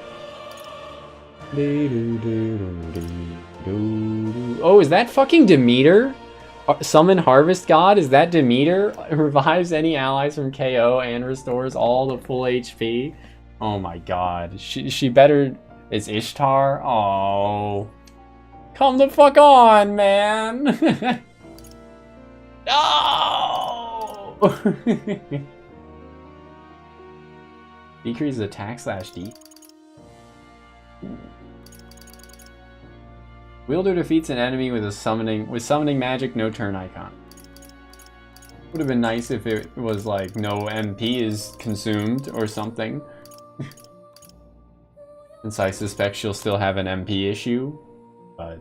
Oh, is that fucking Demeter? Summon Harvest God? Is that Demeter? Revives any allies from KO and restores all the full HP? Oh my god. She better... It's Ishtar? Oh. Come the fuck on, man! No! Decreases attack / D. Wielder defeats an enemy with summoning magic, no turn icon. Would have been nice if it was like no MP is consumed or something. Since I suspect she'll still have an MP issue, but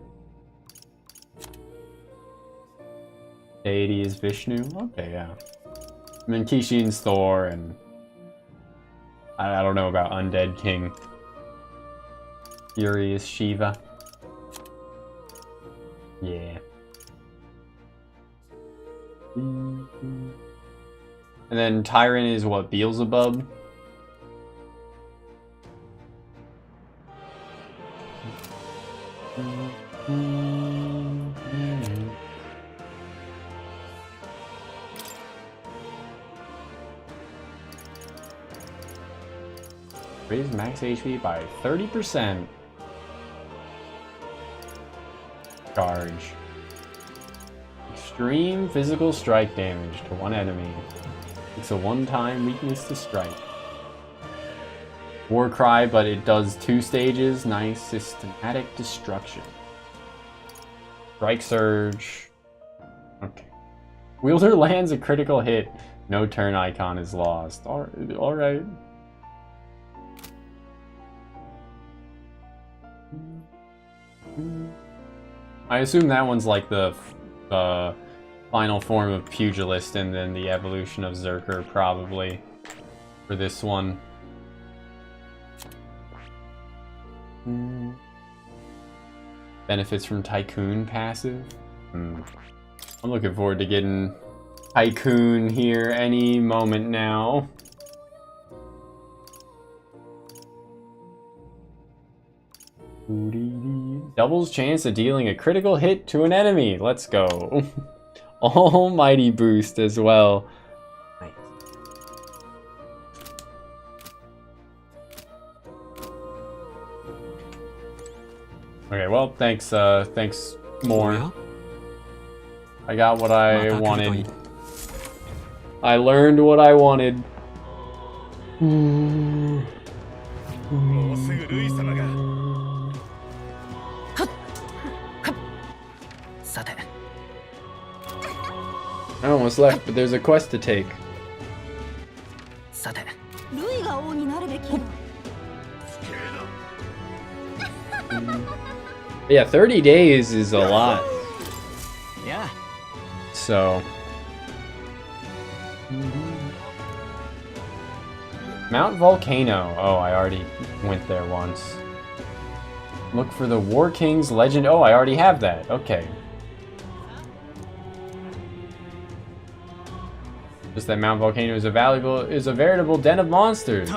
deity is Vishnu. Okay, yeah. I mean Kishin's Thor, and I don't know about Undead King. Yuri is Shiva. Yeah. And then Tyrant is what, Beelzebub? Raise max HP by 30%. Charge. Extreme physical strike damage to one enemy. It's a one-time weakness to strike. War Cry, but it does 2 stages. Nice. Systematic destruction. Strike Surge. Okay. Wielder lands a critical hit. No turn icon is lost. Alright. I assume that one's like the final form of Pugilist and then the evolution of Zerker, probably, for this one. Benefits from Tycoon passive. I'm looking forward to getting Tycoon here any moment now. Doubles chance of dealing a critical hit to an enemy. Let's go. Almighty boost as well. Nice. Okay, well, thanks more. I got what I wanted. I learned what I wanted. I almost left, but there's a quest to take. Yeah, 30 days is a lot. Yeah. So. Mount Volcano. Oh, I already went there once. Look for the War King's Legend. Oh, I already have that. Okay. Just that Mount Volcano is a veritable den of monsters.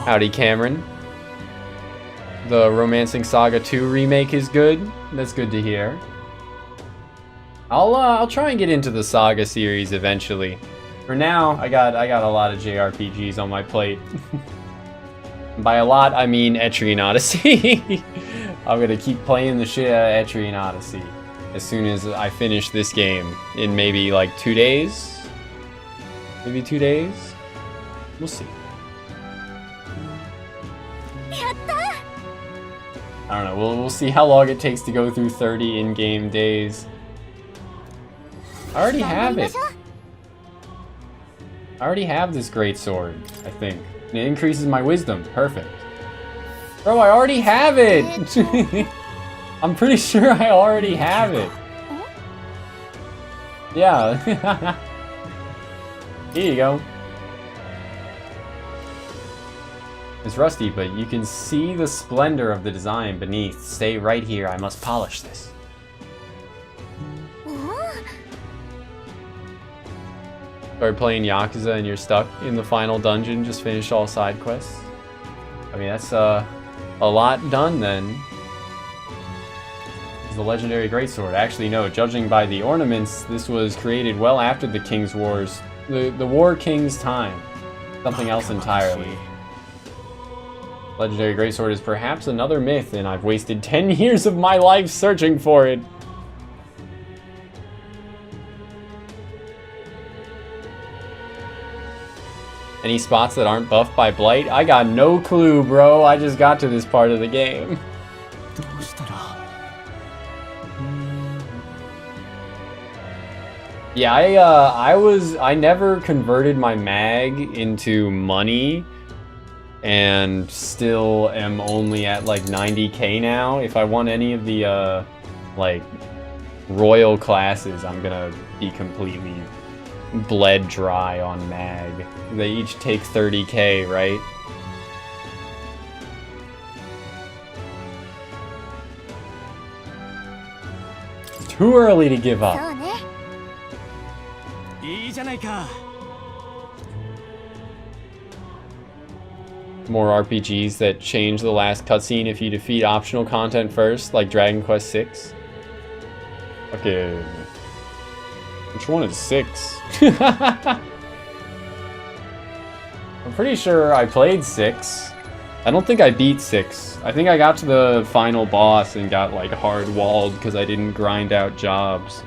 Howdy, Cameron. The Romancing Saga 2 remake is good. That's good to hear. I'll try and get into the Saga series eventually. For now, I got a lot of JRPGs on my plate. By a lot, I mean Etrian Odyssey. I'm gonna keep playing the shit out of Etrian Odyssey as soon as I finish this game in maybe like 2 days. Maybe 2 days. We'll see. I don't know. We'll see how long it takes to go through 30 in-game days. I already have it. I already have this great sword, I think. And it increases my wisdom. Perfect. Bro, I already have it! I'm pretty sure I already have it. Yeah. Here you go. It's rusty, but you can see the splendor of the design beneath. Stay right here. I must polish this. Start playing Yakuza and you're stuck in the final dungeon, just finish all side quests. I mean, that's a lot done then. The legendary greatsword. Actually, no, judging by the ornaments, this was created well after the King's Wars, the War King's time. Something else entirely. Legendary greatsword is perhaps another myth, and I've wasted 10 years of my life searching for it. Any spots that aren't buffed by Blight? I got no clue, bro. I just got to this part of the game. Yeah, I never converted my mag into money, and still am only at like 90k now. If I want any of the like royal classes, I'm gonna be completely bled dry on mag. They each take 30k, right? It's too early to give up. More RPGs that change the last cutscene if you defeat optional content first, like Dragon Quest VI. Okay. Which one is 6? I'm pretty sure I played 6. I don't think I beat 6. I think I got to the final boss and got like hard walled because I didn't grind out jobs.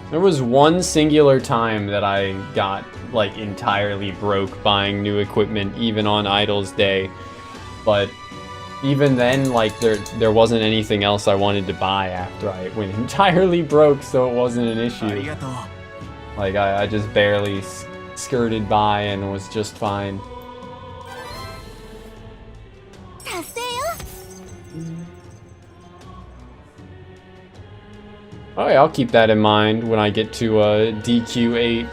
There was one singular time that I got like entirely broke buying new equipment, even on Idol's Day. But even then, like there wasn't anything else I wanted to buy after I went entirely broke, so it wasn't an issue. Like I just barely skirted by and was just fine. Oh yeah, I'll keep that in mind when I get to DQ8.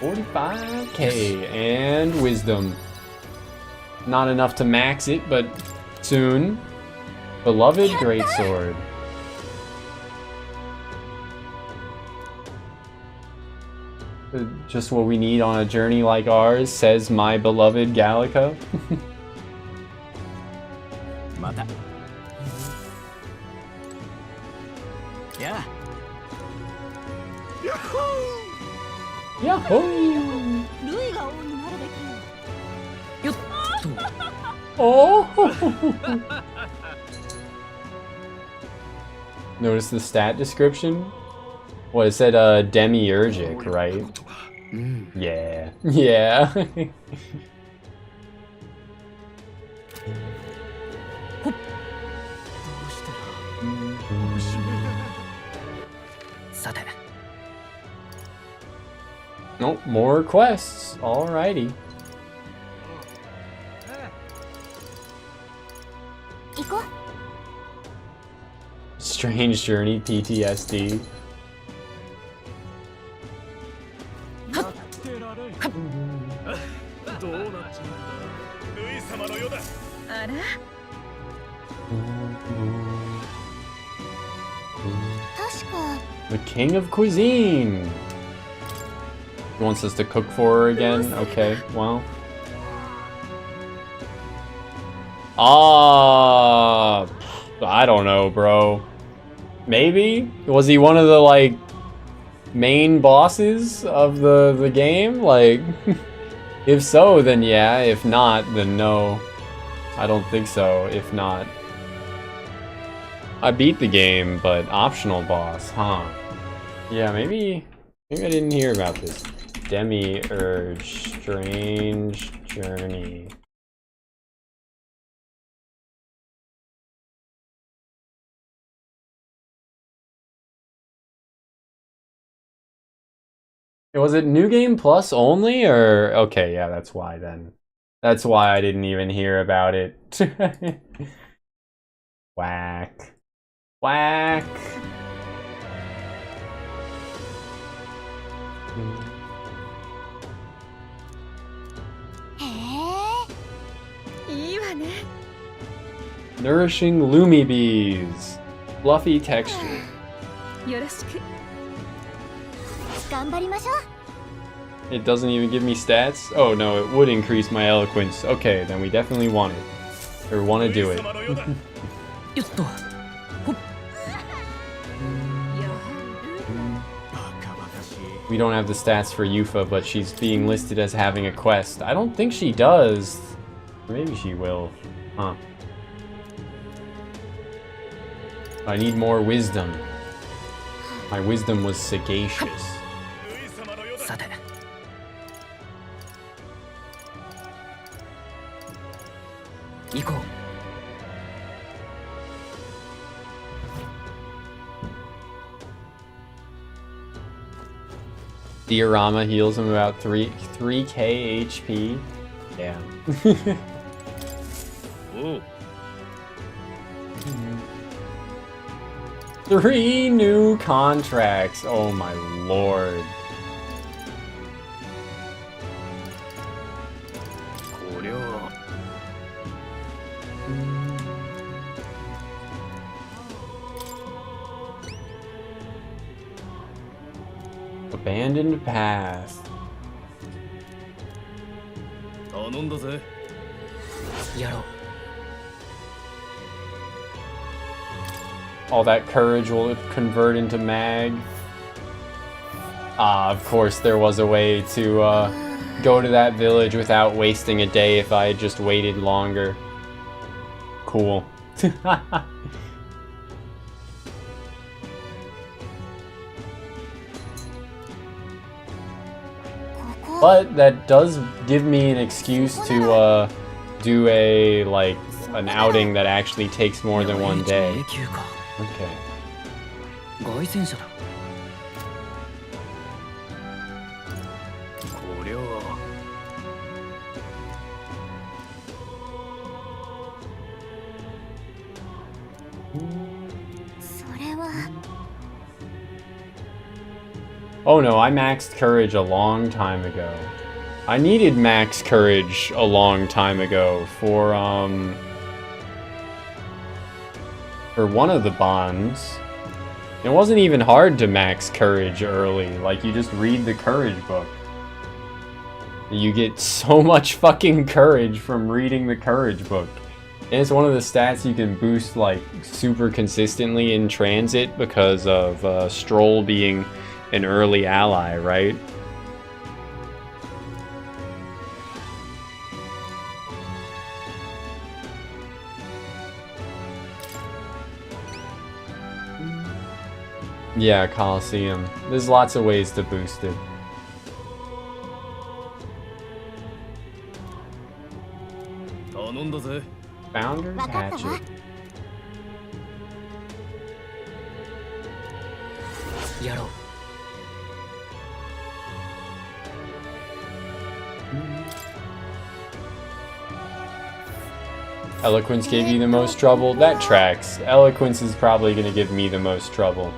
45k and wisdom. Not enough to max it, but soon. Beloved greatsword. Just what we need on a journey like ours, says my beloved Gallica. Yeah. Yahoo! Oh! Notice the stat description? What, it said demiurgic, right? Yeah. Yeah. Nope, more quests. Alrighty. Strange journey, PTSD. The king of cuisine. He wants us to cook for her again? Okay, well. I don't know, bro. Maybe? Was he one of the, like, main bosses of the game? Like, if so, then yeah. If not, then no. I don't think so, if not. I beat the game, but optional boss, huh? Yeah, maybe I didn't hear about this. Demiurge, strange journey. Was it New Game Plus only, or okay, yeah, that's why then. That's why I didn't even hear about it. Whack. Whack. Nourishing Lumi Bees. Fluffy texture. よろしく。頑張りましょう。 It doesn't even give me stats? Oh no, it would increase my eloquence. Okay, then we definitely want it. Or want to do it. We don't have the stats for Yufa, but she's being listed as having a quest. I don't think she does. Maybe she will. Huh. I need more wisdom. My wisdom was sagacious. Diorama heals him about 3k HP. Damn. Ooh. 3 new contracts. Oh my lord. Abandoned path. All that courage will convert into mag. Ah, of course there was a way to go to that village without wasting a day if I had just waited longer. Cool. But that does give me an excuse to do a an outing that actually takes more than one day. Okay. Oh no, I maxed courage a long time ago. I needed max courage a long time ago for one of the bonds. It wasn't even hard to max courage early. Like, you just read the courage book. You get so much fucking courage from reading the courage book. And it's one of the stats you can boost like super consistently in transit because of Stroll being an early ally, right? Yeah, Coliseum. There's lots of ways to boost it. Founder's Hatchet. Eloquence gave you the most trouble? That tracks. Eloquence is probably going to give me the most trouble.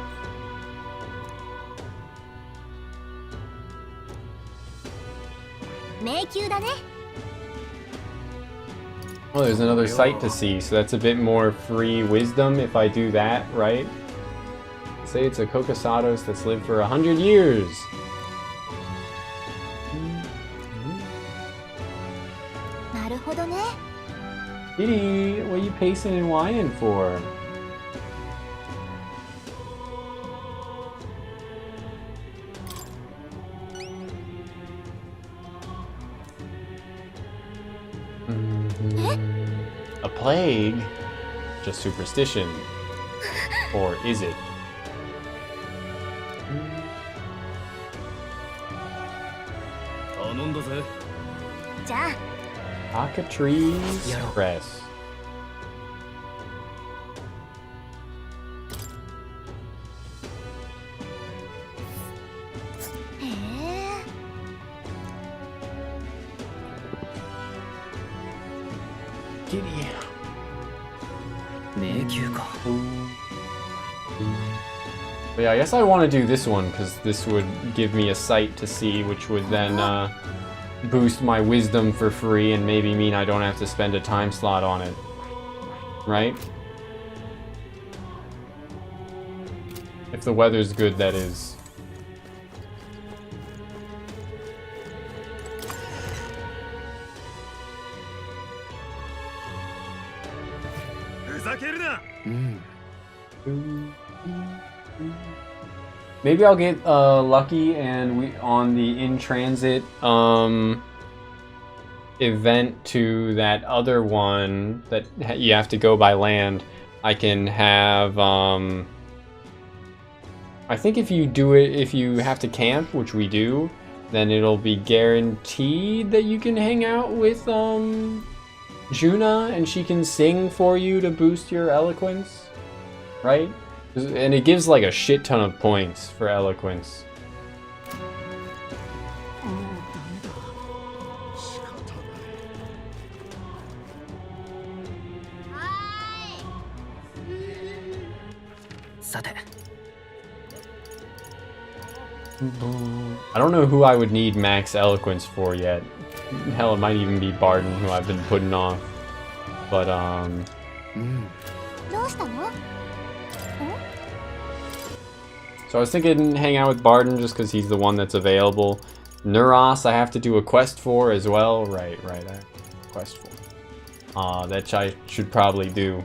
Oh, there's another sight to see, so that's a bit more free wisdom if I do that, right? Say it's a Kokosados that's lived for 100 years. Kitty, what are you pacing and whining for? A plague? Just superstition. Or is it? Cockatrice Press. Giddy. But yeah, I guess I want to do this one because this would give me a sight to see, which would then boost my wisdom for free and maybe mean I don't have to spend a time slot on it. Right? If the weather's good, that is. Maybe I'll get lucky and we on the in transit event to that other one that you have to go by land. I can have I think if you do it, if you have to camp, which we do, then it'll be guaranteed that you can hang out with Juna and she can sing for you to boost your eloquence, right? And it gives like a shit ton of points for eloquence. I don't know who I would need max eloquence for yet. Hell, it might even be Barden, who I've been putting off. But so I was thinking hang out with Barden just because he's the one that's available. Neuros I have to do a quest for as well. Right, I have a quest for. That I should probably do.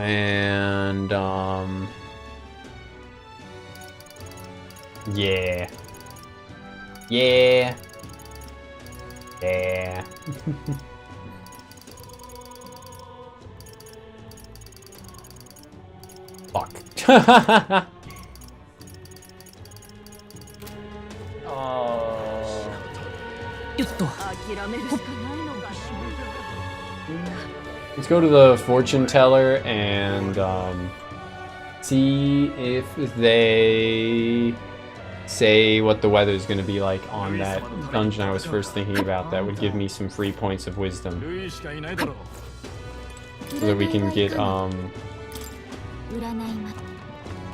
And yeah. Fuck. Let's go to the fortune teller and see if they say what the weather is going to be like on that dungeon I was first thinking about. That would give me some free points of wisdom so that we can get our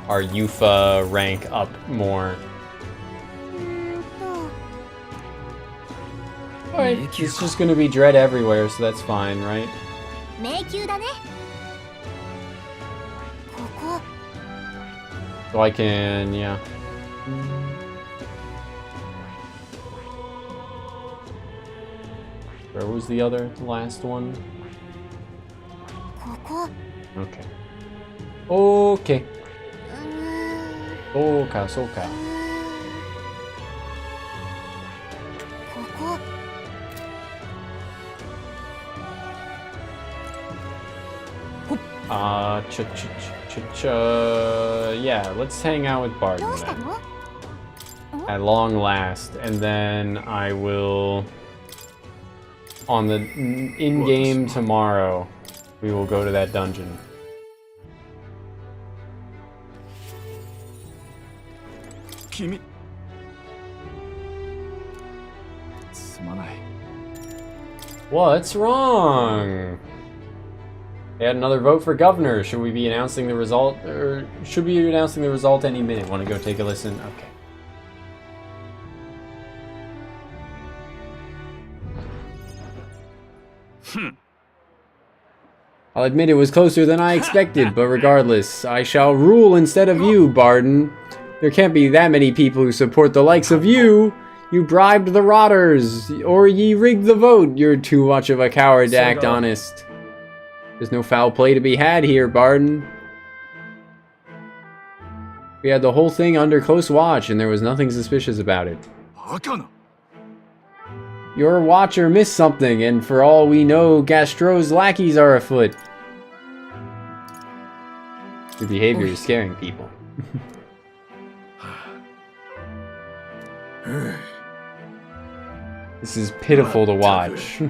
Yufa rank up more. Alright, it's just going to be dread everywhere, so that's fine, right? So I can, yeah. Where was the last one? Okay. Okay. Soka. Yeah, let's hang out with Barden then. At long last, and then I will, on the in-game tomorrow, we will go to that dungeon. What's wrong? They had another vote for governor. Should we be announcing the result, or should we be announcing the result any minute? Want to go take a listen? Okay. I'll admit it was closer than I expected, but regardless, I shall rule instead of you, Barden. There can't be that many people who support the likes of you. You bribed the rotters, or ye rigged the vote. You're too much of a coward to act honest. There's no foul play to be had here, Barden. We had the whole thing under close watch, and there was nothing suspicious about it. Your watcher missed something, and for all we know, Gastro's lackeys are afoot. Your behavior is scaring people. This is pitiful to watch.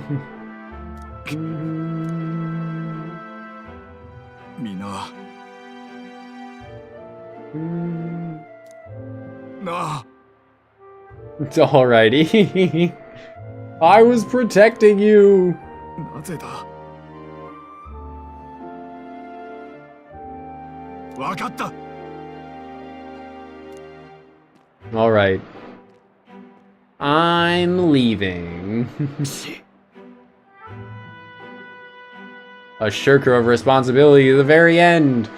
It's alrighty. I was protecting you. All right. I'm leaving. A shirker of responsibility to the very end.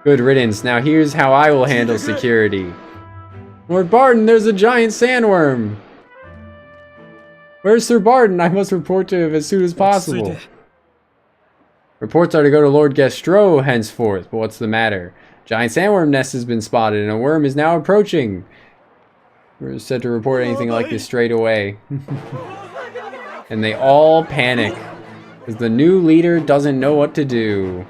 Good riddance. Now here's how I will handle security. Lord Barden, there's a giant sandworm. Where's Sir Barden? I must report to him as soon as possible. Reports are to go to Lord Gastro henceforth. But what's the matter? Giant sandworm nest has been spotted and a worm is now approaching. We're said to report anything like this straight away. And they all panic. Because the new leader doesn't know what to do.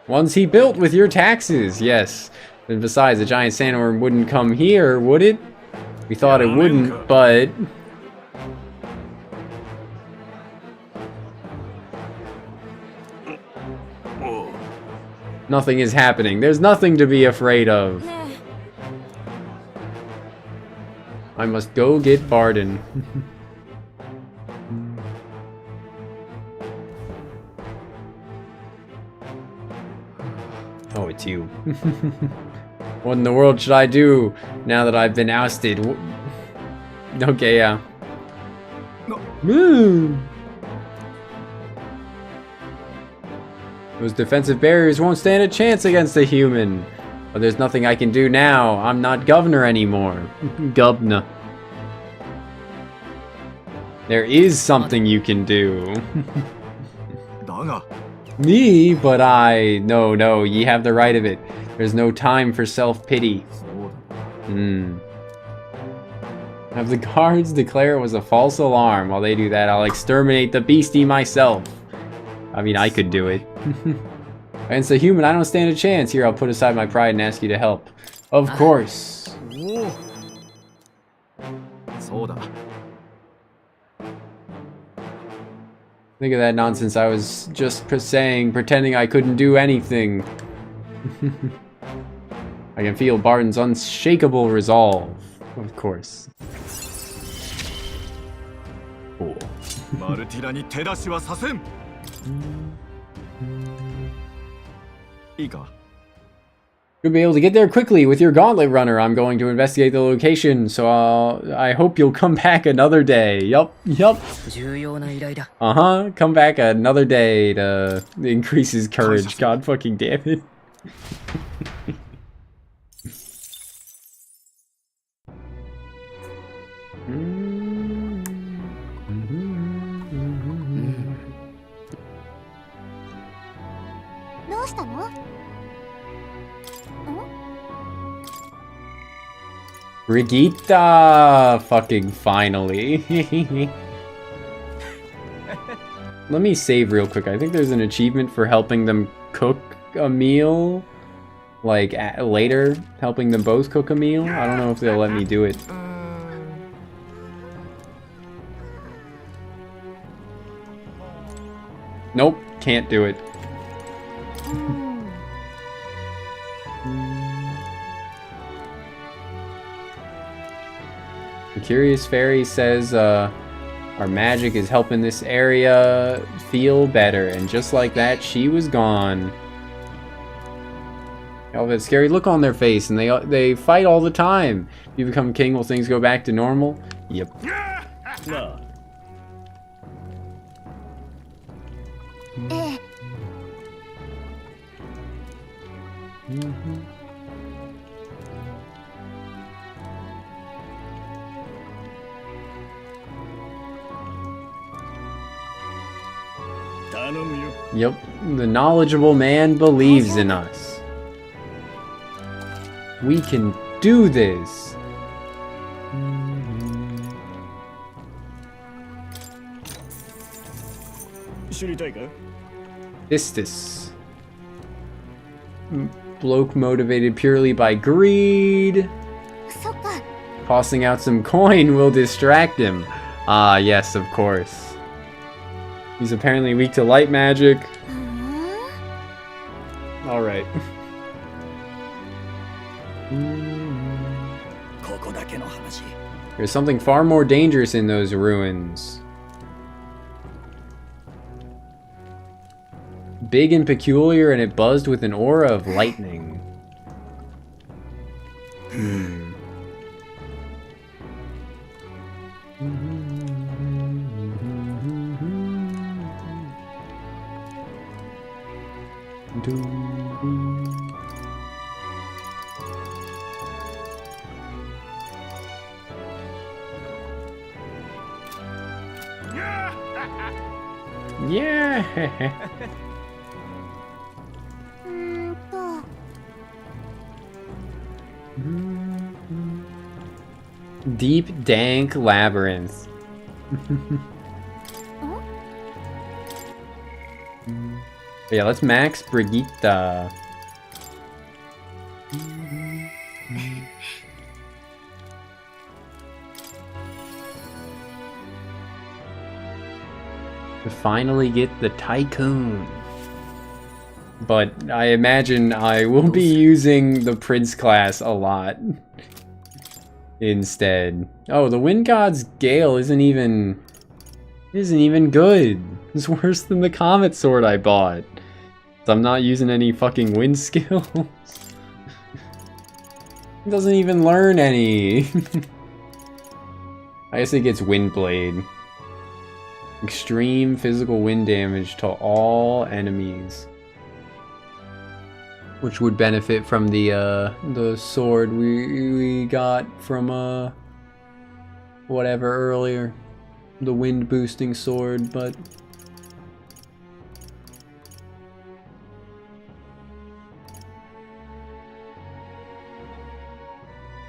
One's he built with your taxes, yes. And besides, a giant sandworm wouldn't come here, would it? We thought it wouldn't, but... Nothing is happening. There's nothing to be afraid of. I must go get Barden. Oh, it's you. What in the world should I do now that I've been ousted? Okay, yeah. Move! Those defensive barriers won't stand a chance against a human. But there's nothing I can do now. I'm not governor anymore. Governor. There is something you can do. Me? But I... No, ye have the right of it. There's no time for self-pity. Have the guards declare it was a false alarm. While they do that, I'll exterminate the beastie myself. I mean, I could do it. Against a human, I don't stand a chance. Here, I'll put aside my pride and ask you to help. Of course. Think of that nonsense I was just saying, pretending I couldn't do anything. I can feel Barton's unshakable resolve. Of course. Cool. You'll be able to get there quickly with your gauntlet runner. I'm going to investigate the location, so I hope you'll come back another day. Yup. Come back another day to increase his courage. God fucking damn it. Brigitte, fucking finally. Let me save real quick. I think there's an achievement for helping them cook a meal. Like, later, helping them both cook a meal. I don't know if they'll let me do it. Nope, can't do it. The Curious Fairy says our magic is helping this area feel better, and just like that, she was gone. All that scary look on their face, and they fight all the time. If you become king, will things go back to normal? Yep. Yep, the knowledgeable man believes in us. We can do this. Istis. Bloke motivated purely by greed. Tossing out some coin will distract him. Ah, yes, of course. He's apparently weak to light magic. Alright. There's something far more dangerous in those ruins. Big and peculiar, and it buzzed with an aura of lightning. Yeah. Deep, dank labyrinth. Yeah, let's max Brigitte. To finally get the Tycoon. But I imagine I will be using the Prince class a lot instead. Oh, the Wind God's Gale isn't even good. It's worse than the Comet Sword I bought. So I'm not using any fucking wind skills. It doesn't even learn any. I guess it gets Wind Blade. Extreme physical wind damage to all enemies. Which would benefit from the sword we got from whatever earlier. The wind boosting sword, but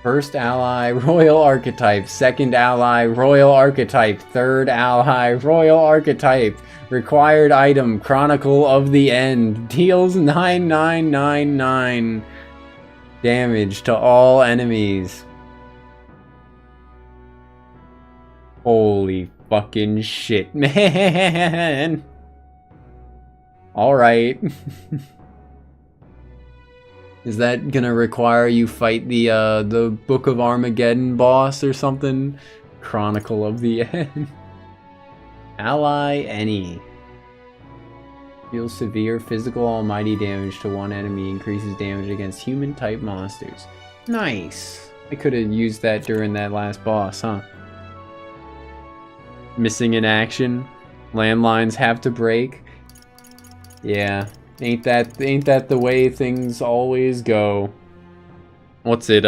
first ally, Royal Archetype. Second ally, Royal Archetype. Third ally, Royal Archetype. Required item, Chronicle of the End. Deals 9999 damage to all enemies. Holy fucking shit, man. Alright. Is that gonna require you fight the Book of Armageddon boss or something? Chronicle of the End. Ally any. Deals severe physical almighty damage to one enemy. Increases damage against human type monsters. Nice. I could have used that during that last boss, huh? Missing in action. Landlines have to break. Yeah. Ain't that the way things always go? What's it,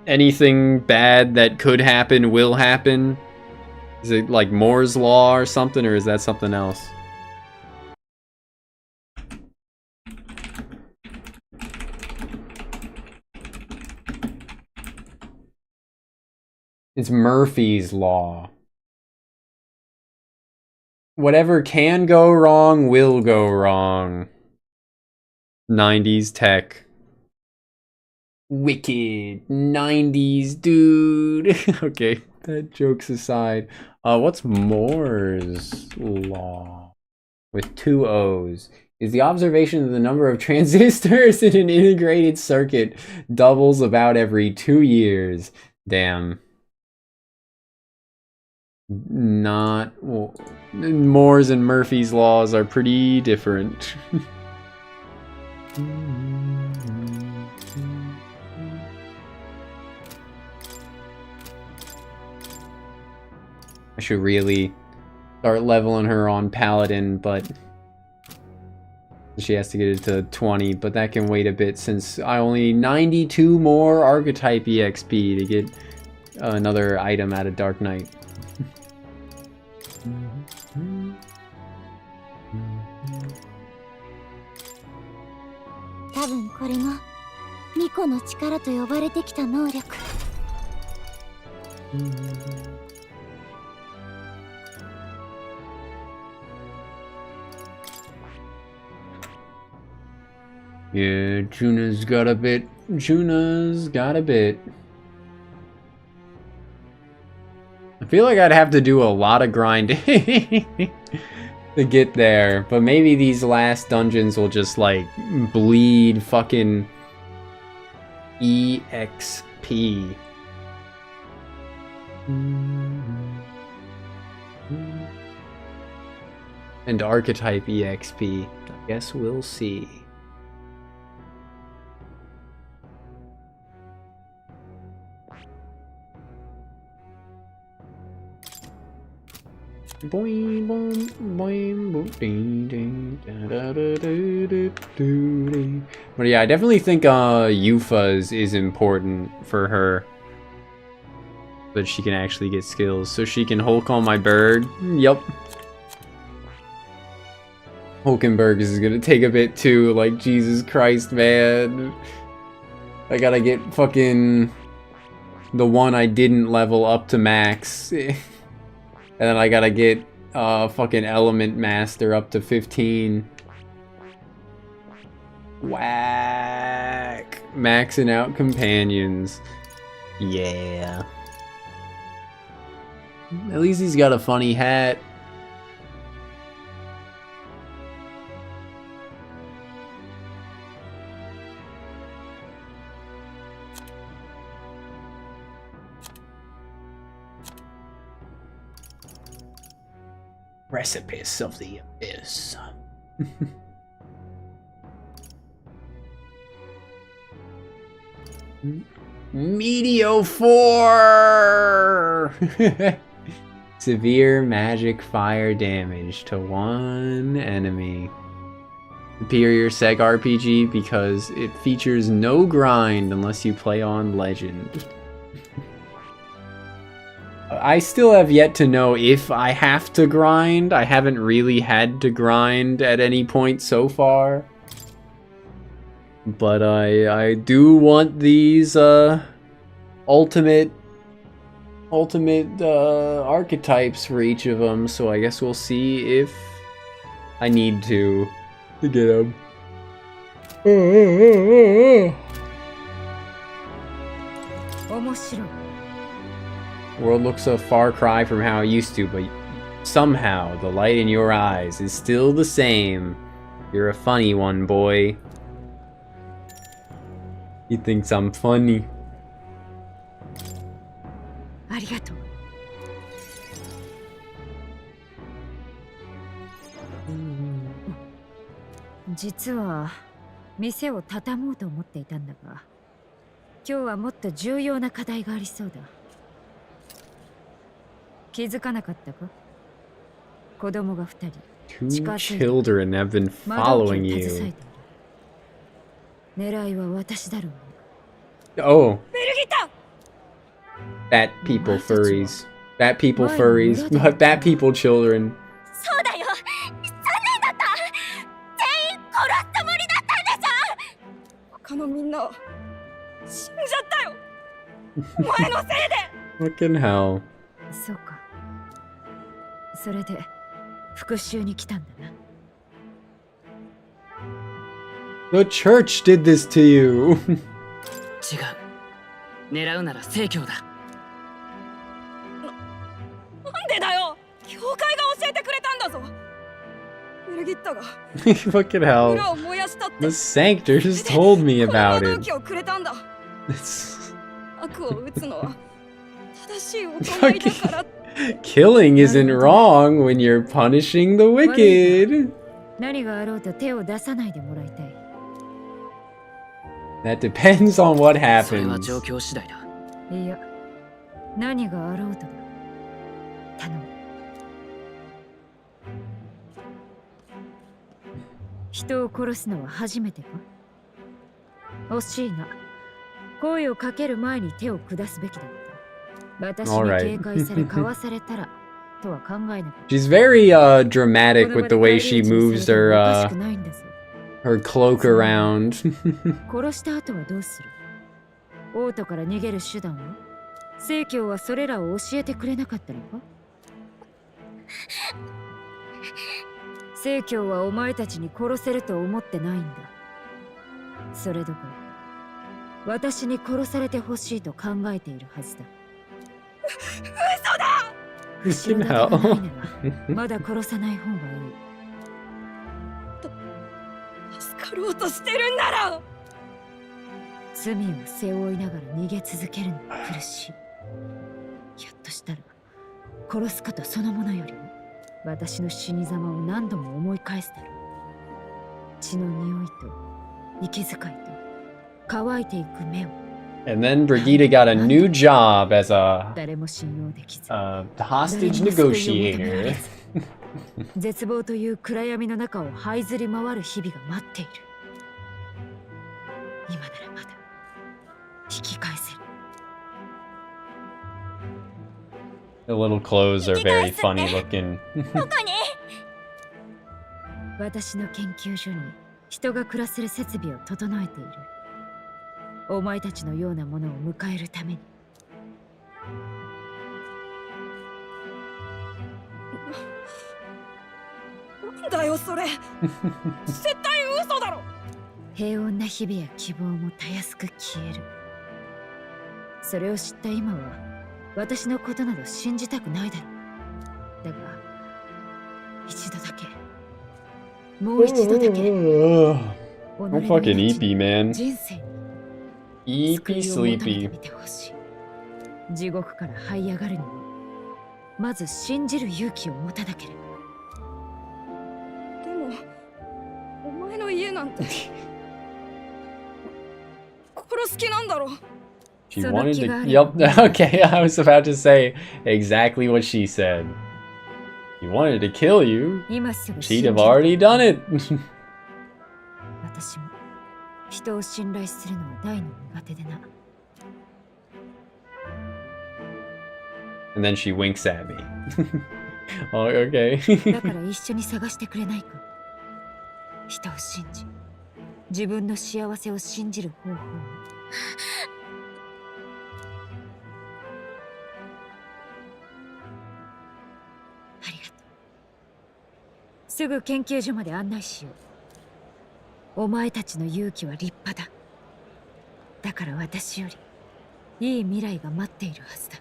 anything bad that could happen will happen? Is it like Moore's Law or something, or is that something else? It's Murphy's Law. Whatever can go wrong will go wrong. 90s tech. Wicked. 90s, dude. Okay, that jokes aside. What's Moore's Law? With 2 O's. Is the observation that the number of transistors in an integrated circuit doubles about every 2 years. Damn. Not... Well, Moore's and Murphy's laws are pretty different. I should really start leveling her on Paladin, but she has to get it to 20, but that can wait a bit since I only need 92 more Archetype EXP to get another item out of Dark Knight. 多分これが巫女の力と呼ばれてきた能力。Yeah, Juna's got a bit. Juna's got a bit. I feel like I'd have to do a lot of grinding to get there, but maybe these last dungeons will just like bleed fucking EXP. And Archetype EXP. I guess we'll see. Boing, boing, boing, boing, ding, ding, da, da, da, da, da, da, da. But yeah, I definitely think Yufa's is important for her. That she can actually get skills. So she can Hulk on my bird. Yup. Hulkenberg is gonna take a bit too. Like, Jesus Christ, man. I gotta get fucking the one I didn't level up to max. And then I gotta get fucking Element Master up to 15. Whack! Maxing out companions. Yeah. At least he's got a funny hat. Precipice of the Abyss. Meteo 4! Severe magic fire damage to one enemy. Superior Seg RPG because it features no grind unless you play on Legend. I still have yet to know if I have to grind. I haven't really had to grind at any point so far. But I do want these ultimate archetypes for each of them, so I guess we'll see if I need to get them. World looks a far cry from how it used to, but somehow the light in your eyes is still the same. You're a funny one, boy. He thinks I'm funny.実は店を畳もうと思っていたんだが、今日はもっと重要な課題がありそうだ。気づかなかったか？子供が2人。Two children have been following you. 狙いは私だろう。Oh. Bat people furries. Bat people furries. Bat people children. そうだよ。残念だった。全員殺すつもりだったんでしょ。他のみんな死んじゃったよ。お前のせいで。Fucking hell. そうか。それで復讐に来たんだな。The church did this to you. 違う。狙うなら正教だ。なんでだよ。教会が教えてくれたんだぞ。エルギッタが Fucking hell. 村を燃やしたって。 The Sanctor just told me about この it. 武器をくれたんだ。悪を撃つのは正しい行いだから。Killing isn't wrong when you're punishing the wicked. 何があろうと手を出さないでもらいたい。That depends on what それは happens. 状況次第だ。いや、何があろうとだ。頼む。人を殺すのは初めてか？惜しいな。声をかける前に手を下すべきだった。私に警戒され、かわされたらとは考えなかった。She's very dramatic with the way she moves her cloak around. 殺した後はどうする？王都から逃げる手段は？正教はそれらを教えてくれなかったのか？正教はお前たちに殺せると思ってないんだ。それどころ私に殺されてほしいと考えているはずだ。嘘だ。後ろ盾がないならまだ殺さない方がいい。助かろうとしてるんなら。罪を背負いながら逃げ続けるのが苦しい。ひょっとしたら殺すことそのものよりも私の死に様を何度も思い返すだろう。血の匂いと息遣いと乾いていく目を And then Brigida got a new job as a hostage negotiator. 絶望という暗闇の中を這いずり回る日々が待っている。今ならまだ引き返せる。 The little clothes are very funny looking. 私の研究所に人が暮らせる設備を整えている。お前たちのようなものを迎えるために。なんだよそれ。絶対嘘だろ。平穏な日々や希望もたやすく消える。それを知った今は私のことなど信じたくないだろう。だが一度だけ、もう一度だけ。I'm fucking eepy, man. 人生 Eepy sleepy. 地獄から這い上がるにもまず信じる勇気を持たなければ。でもお前の家なんて殺す気なんだろ。 She wanted to. Yep. Okay, I was about to say exactly what she said. She wanted to kill you. She'd have already done it. 私も人を信頼するのは大の苦手でな。 And then she winks at me. Oh, okay. だから一緒に探してくれないか。人を信じ、自分の幸せを信じる方法を。ありがとう。すぐ研究所まで案内しよう。お前たちの勇気は立派だ。だから私よりいい未来が待っているはずだ。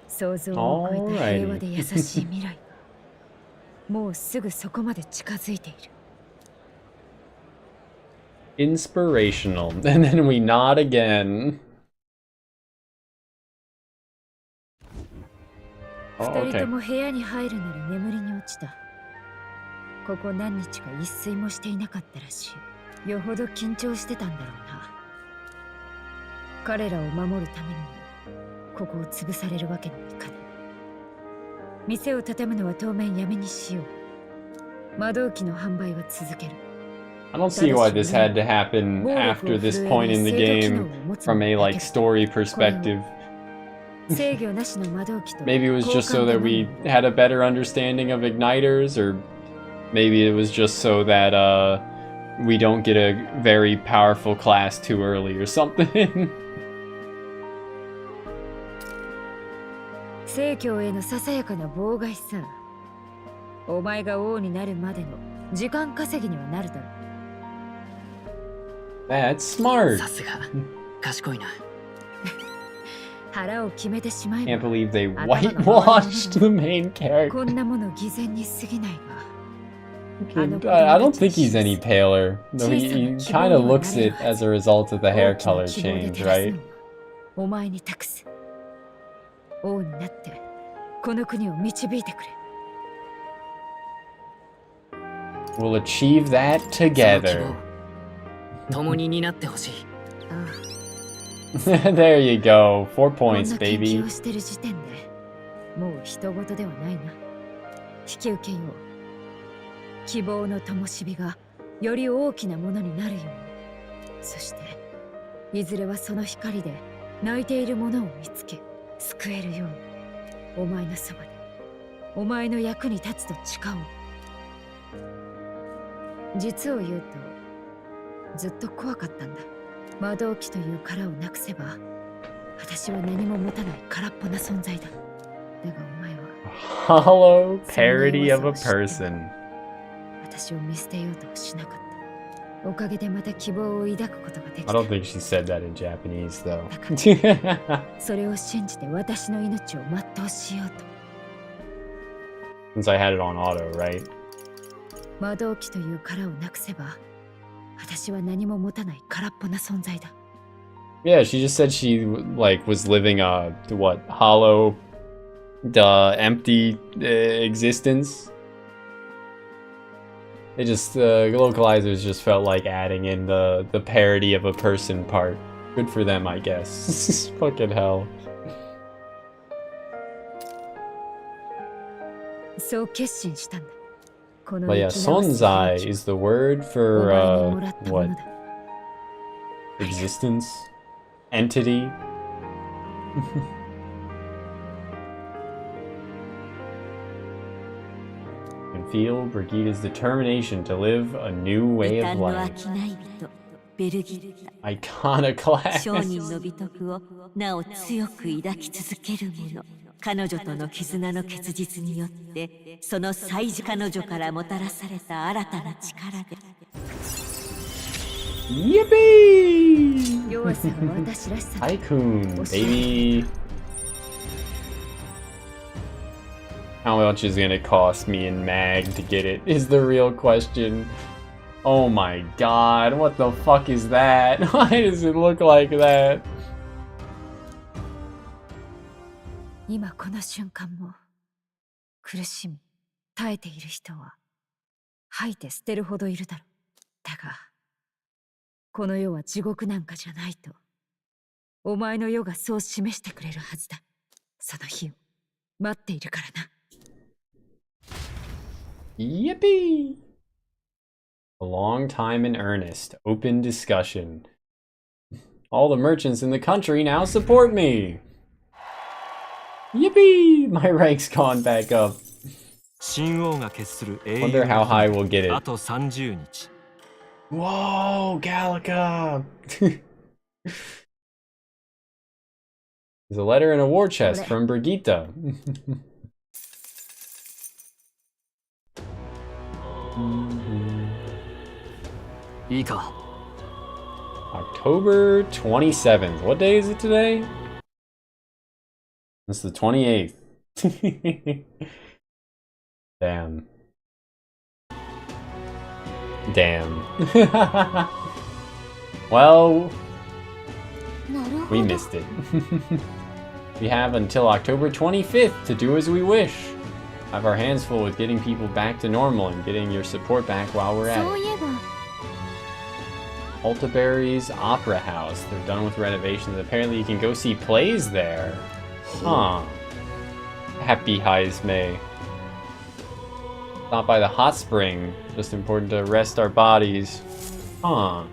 想像を超えた平和で優しい未来がもうすぐそこまで近づいている。Inspirational. And then we nod again. Oh, 二人 okay. とも部屋に入るなり眠りに落ちた。ここ何日か一睡もしていなかったらしい。よほど緊張してたんだろうな。彼らを守るためにもここを潰されるわけにはいかない。店を畳むのは当面やめにしよう。魔導機の販売は続ける。 I don't see why this had to happen after this point in the game from a like story perspective. Maybe it was just so that we had a better understanding of igniters, or maybe it was just so that we don't get a very powerful class too early or something. 聖教へのささやかな妨害さ。お前が王になるまでの時間稼ぎにはなるだろう。 That's smart. さすが賢いな。腹を決めてしまえば。 Can't believe they whitewashed the main character. こんなもの偽善に過ぎないが。 I don't think he's any paler. Though he kind of looks it as a result of the hair color change, right? お前に託す。王になってこの国を導いてくれ。 We'll achieve that together. 共に担ってほしい。There you go. 4 points, baby. こんな研究をしてる時点でもう人事ではないな。引き受けよう。希望の灯火がより大きなものになるように。そしていずれはその光で泣いている者を見つけ救えるように。お前のそばでお前の役に立つと誓おう。実を言うとずっと怖かったんだ。魔導機という殻をなくせば私は何も持たない空っぽな存在だ。だがお前は Hollow parody of a person. 私を見捨てようとはしなかった。おかげでまた希望を抱くことができた。 I don't think she said that in Japanese though. それを信じて私の命を全うしようと。 Since I had it on auto, right? 魔導機という殻をなくせば私は何も持たない空っぽな存在だ。 Yeah, she just said she like was living a what hollow, empty existence. It just localizers just felt like adding in the parody of a person part. Good for them, I guess. Fucking hell. But yeah, Sonzai is the word for, what? Existence? Entity? And feel Brigitte's determination to live a new way of life. Iconoclast. 商人の美徳をなお強く抱き続ける者。彼女との絆の結実によってその祭事彼女からもたらされた新たな力で Yippee! Tycoon, baby. How much is it gonna cost me in mag to get it is the real question. Oh my god, what the fuck is that? Why does it look like that? 今この瞬間も苦しみ耐えている人は吐いて捨てるほどいるだろう。だがこの世は地獄なんかじゃないとお前の世がそう示してくれるはずだ。その日を待っているからな。Yippee! A long time in earnest. Open discussion. All the merchants in the country now support me! Yippee! My rank's gone back up. Wonder how high we'll get it. Whoa, Gallica! There's a letter in a war chest from Brigitte. October 27th. What day is it today? It's the 28th. Damn. Damn. Well, we missed it. We have until October 25th to do as we wish. Have our hands full with getting people back to normal and getting your support back while we're at it. Altaberry's Opera House. They're done with renovations. Apparently you can go see plays there. Huh. Happy Highs May. Stop by the hot spring. Just important to rest our bodies. Huh.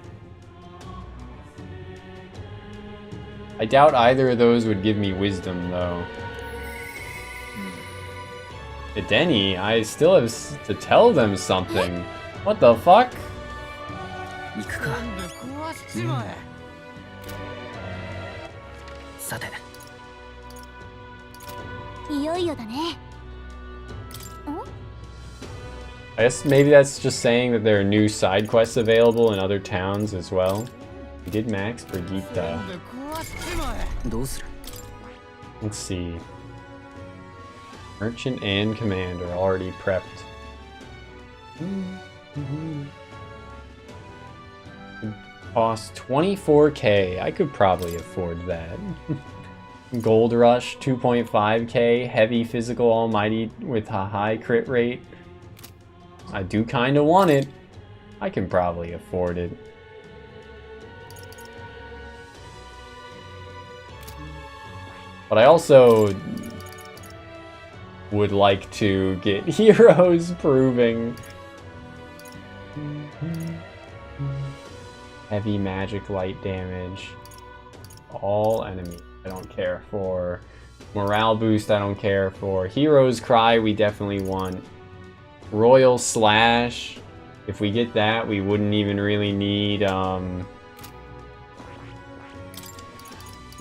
I doubt either of those would give me wisdom, though. Denny, I still have to tell them something. What the fuck? I guess maybe that's just saying that there are new side quests available in other towns as well. We did max Brigitte. Let's see. Merchant and Command are already prepped. Cost 24k. I could probably afford that. Gold Rush 2.5k. Heavy Physical Almighty with a high crit rate. I do kind of want it. I can probably afford it. But I also would like to get heroes proving. Heavy magic light damage. All enemies I don't care for. Morale boost I don't care for. Heroes Cry we definitely want. Royal Slash. If we get that, we wouldn't even really need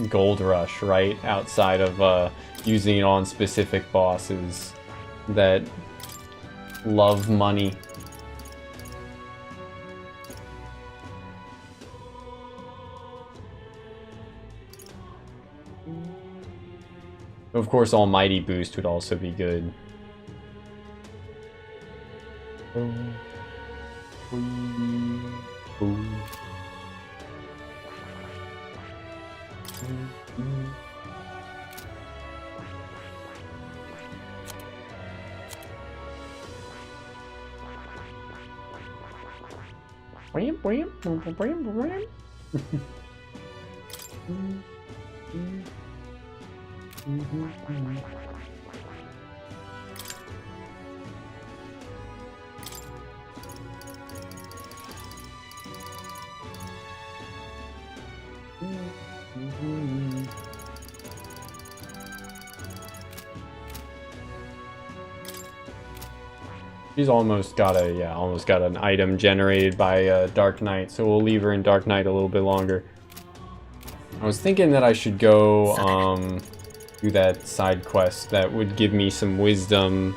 Gold Rush, right? Outside of using it on specific bosses that love money. Of course, Almighty Boost would also be good. She's almost got an item generated by Dark Knight, so we'll leave her in Dark Knight a little bit longer. I was thinking that I should go do that side quest that would give me some wisdom.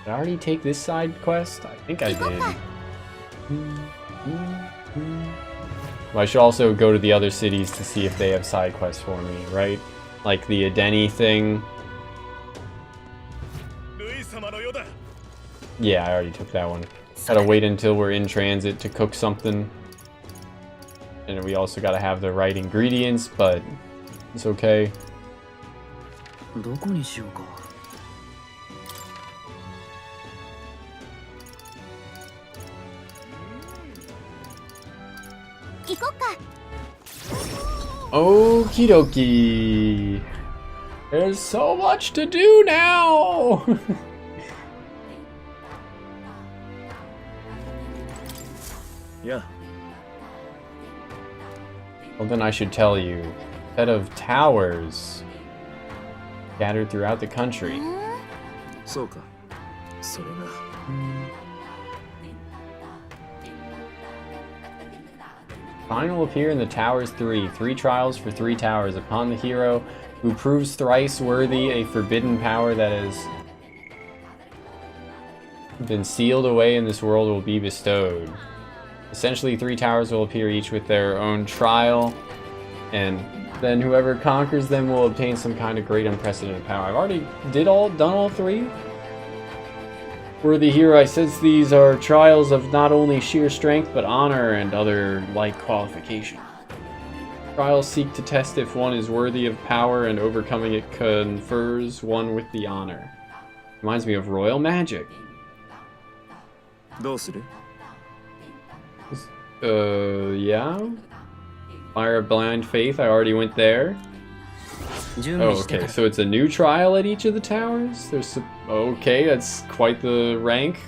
Did I already take this side quest? I think I did. Well, I should also go to the other cities to see if they have side quests for me, right? Like the Adeni thing. Yeah, I already took that one. Gotta wait until we're in transit to cook something. And we also gotta have the right ingredients, but it's okay. Okie dokie. There's so much to do now. Yeah. Well, then I should tell you. Set of towers scattered throughout the country. Find will appear in the Towers 3. 3 trials for 3 towers. Upon the hero who proves thrice worthy, a forbidden power that has been sealed away in this world will be bestowed. Essentially, 3 towers will appear each with their own trial, and then whoever conquers them will obtain some kind of great unprecedented power. I've already done all 3. Worthy hero, I sense these are trials of not only sheer strength, but honor and other like qualification. Trials seek to test if one is worthy of power, and overcoming it confers one with the honor. Reminds me of royal magic. Yeah? Fire of Blind Faith, I already went there. Oh, okay, so it's a new trial at each of the towers? Okay, that's quite the rank.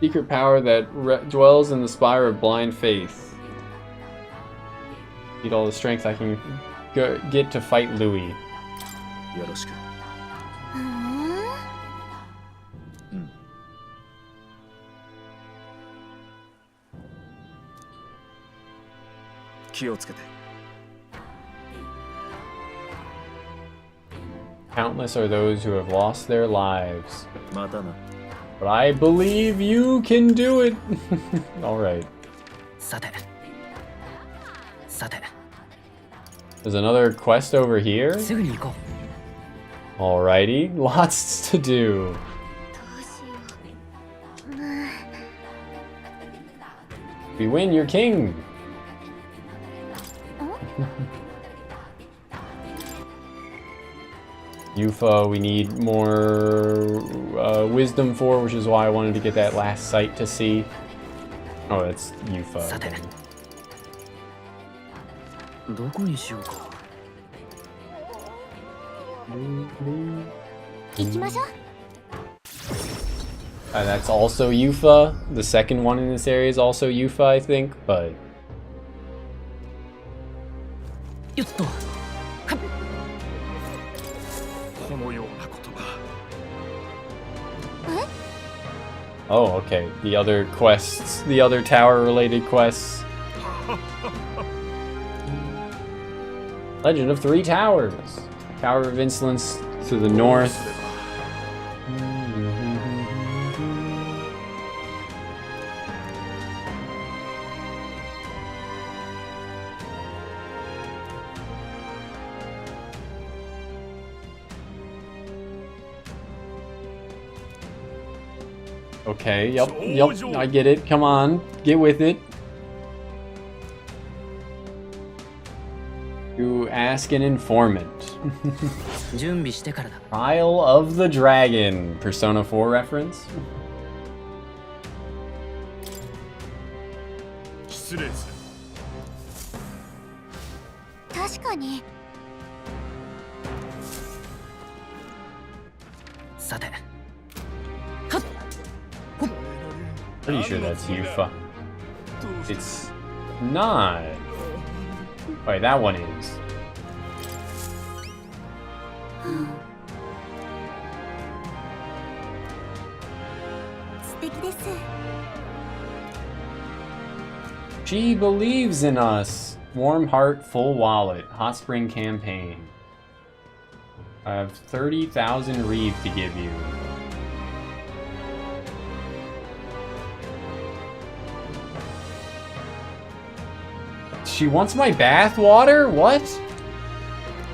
Secret power that dwells in the Spire of Blind Faith. Need all the strength I can get to fight Louis. Countless are those who have lost their lives. But I believe you can do it! Alright. There's another quest over here. Alrighty, lots to do. If we win, you're king! Yufa, we need more wisdom for, which is why I wanted to get that last site to see. Oh, that's Yufa. Okay. That's also Yufa. The second one in this area is also Yufa, I think, but... Oh, okay. The other quests, the other tower-related quests. Legend of 3 Towers. Tower of Insolence to the north. Okay, yep, I get it. Come on, get with it. You ask an informant. Trial of the Dragon. Persona 4 reference? 確かに。さて。 Pretty sure that's Yufa. It's not. Wait, that one is. 素敵です。 She believes in us. Warm heart, full wallet. Hot spring campaign. I have 30,000 reeve to give you. She wants my bath water? What?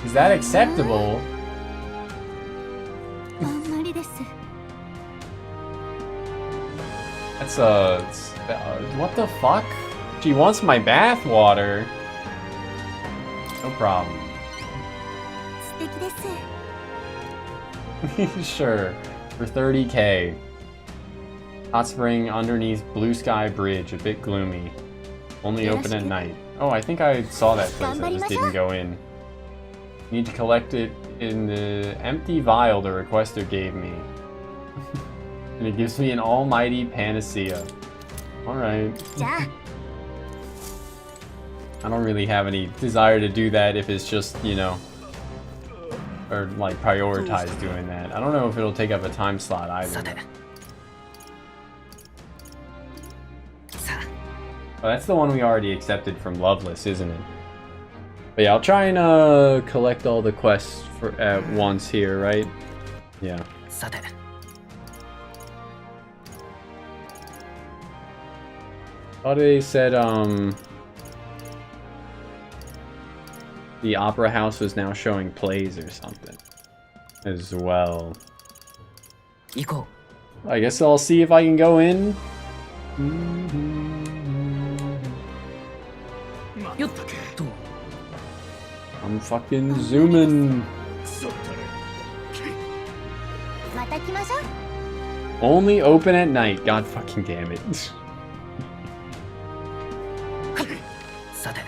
Is that acceptable? あんまりです。 That's what the fuck? She wants my bath water. No problem. 素敵です。 Sure. For 30k. Hot spring underneath blue sky bridge. A bit gloomy. Only open at night. Oh, I think I saw that place. I just didn't go in. Need to collect it in the empty vial the requester gave me. And it gives me an almighty panacea. Alright. I don't really have any desire to do that if it's just, you know, or like prioritize doing that. I don't know if it'll take up a time slot either. Oh, that's the one we already accepted from Loveless, isn't it? But yeah, I'll try and collect all the quests at once here, right? Yeah. Thought they said the opera house was now showing plays or something as well. I guess I'll see if I can go in. I'm fucking zooming. また来ましょう。 Only open at night. God fucking damn it. さて、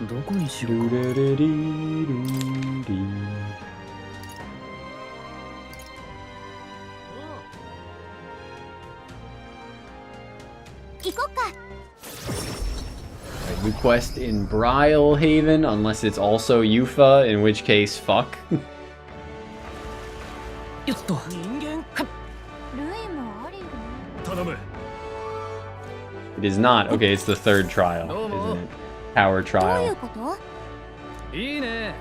どこにしようか。行こっか。 New quest in Brylehaven, unless it's also Yufa, in which case, fuck. よっと。ルイもあり。頼む。 It is not. Okay, it's the third trial, isn't it? Tower どういう trial. こと？ いいね。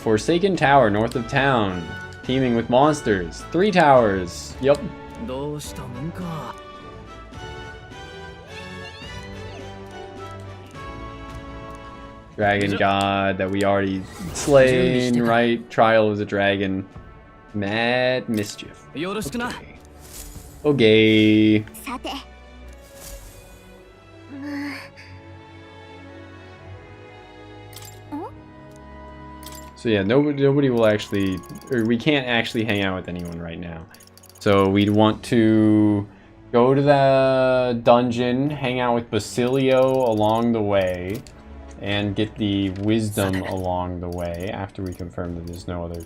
Forsaken Tower, north of town. Teeming with monsters. 3 towers. Yup. どうしたもんか。 Dragon god that we already slain, right? Trial is a dragon. Mad mischief. よろしくな。 Okay. さて。 So yeah, nobody will actually, or we can't actually hang out with anyone right now. So we'd want to go to the dungeon, hang out with Basilio along the way, and get the wisdom along the way after we confirm that there's no other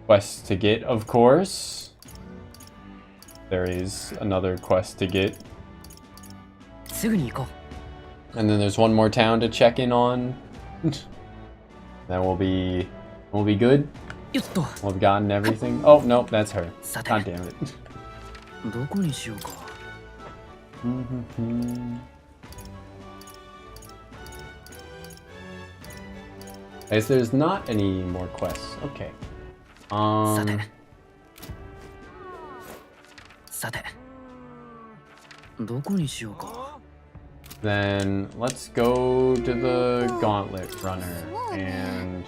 quests to get, of course. There is another quest to get. すぐに行こ And then there's one more town to check in on. Then we'll be good. う。よっと。 We'll have gotten everything. Oh, nope, that's her. God damn it. どこにしようか。 I guess there's not any more quests. Okay. さて。どこにしようか。 Then let's go to the Gauntlet Runner and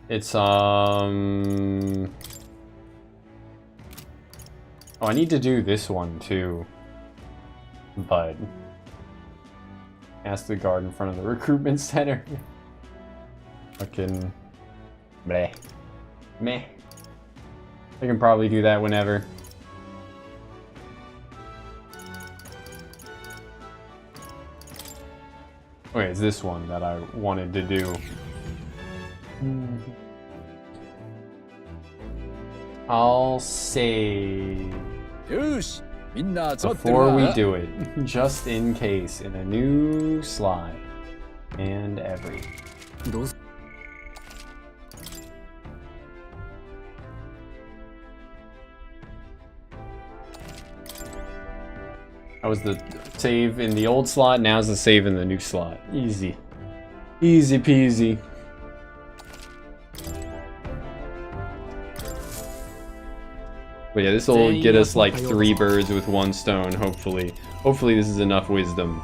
it's oh, I need to do this one too. But Ask the guard in front of the recruitment center. Fucking bleh. Meh. I can probably do that whenever. Wait, it's this one that I wanted to do. I'll save before we do it, just in case, in a new slot and every. That was the save in the old slot, now's the save in the new slot. Easy. Easy peasy. But yeah, this will get us like 3 birds with 1 stone, hopefully. Hopefully this is enough wisdom.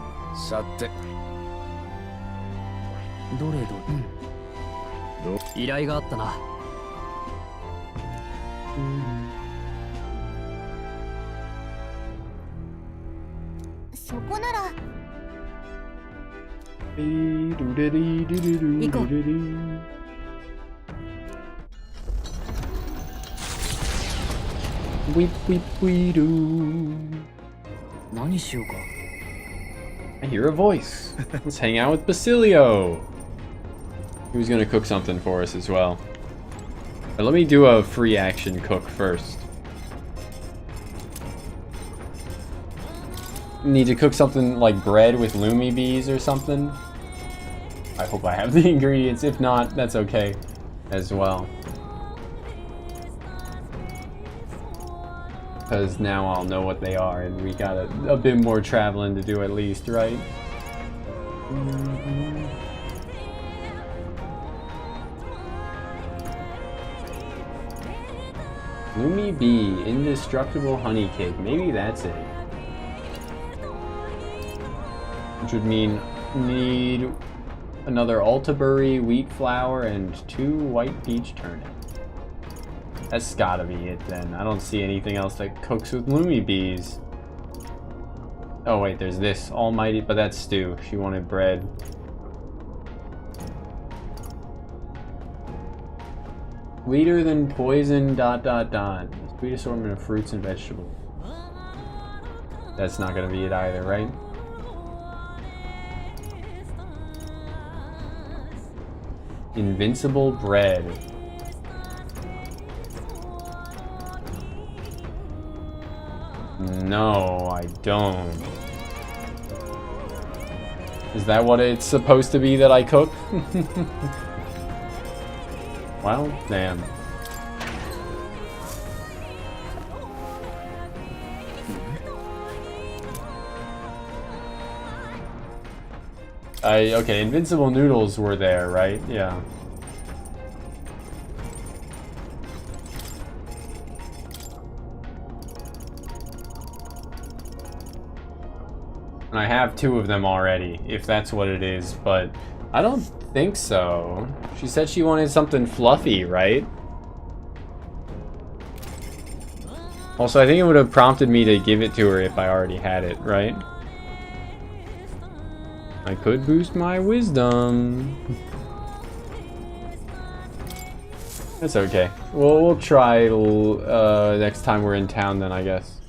依頼があったな。そこなら。行こう。Weep weep weedoo. 何しようか。I hear a voice. Let's hang out with Basilio. He was gonna cook something for us as well. But let me do a free action cook first. Need to cook something like bread with lumi bees or something. I hope I have the ingredients. If not, that's okay as well. Because now I'll know what they are, and we got a bit more traveling to do at least, right? Lumi Bee, indestructible honey cake. Maybe that's it. Which would mean need another Altaberry, wheat flour, and 2 white peach turnips. That's gotta be it then. I don't see anything else that cooks with Lumi Bees. Oh wait, there's this almighty, but that's stew. She wanted bread. Sweeter than poison ... Sweet assortment of fruits and vegetables. That's not gonna be it either, right? Invincible bread. No, I don't. Is that what it's supposed to be that I cook? Well, damn. Okay, invincible noodles were there, right? Yeah. And I have 2 of them already, if that's what it is, but I don't think so. She said she wanted something fluffy, right? Also, I think it would have prompted me to give it to her if I already had it, right? I could boost my wisdom. That's okay. We'll try next time we're in town then, I guess.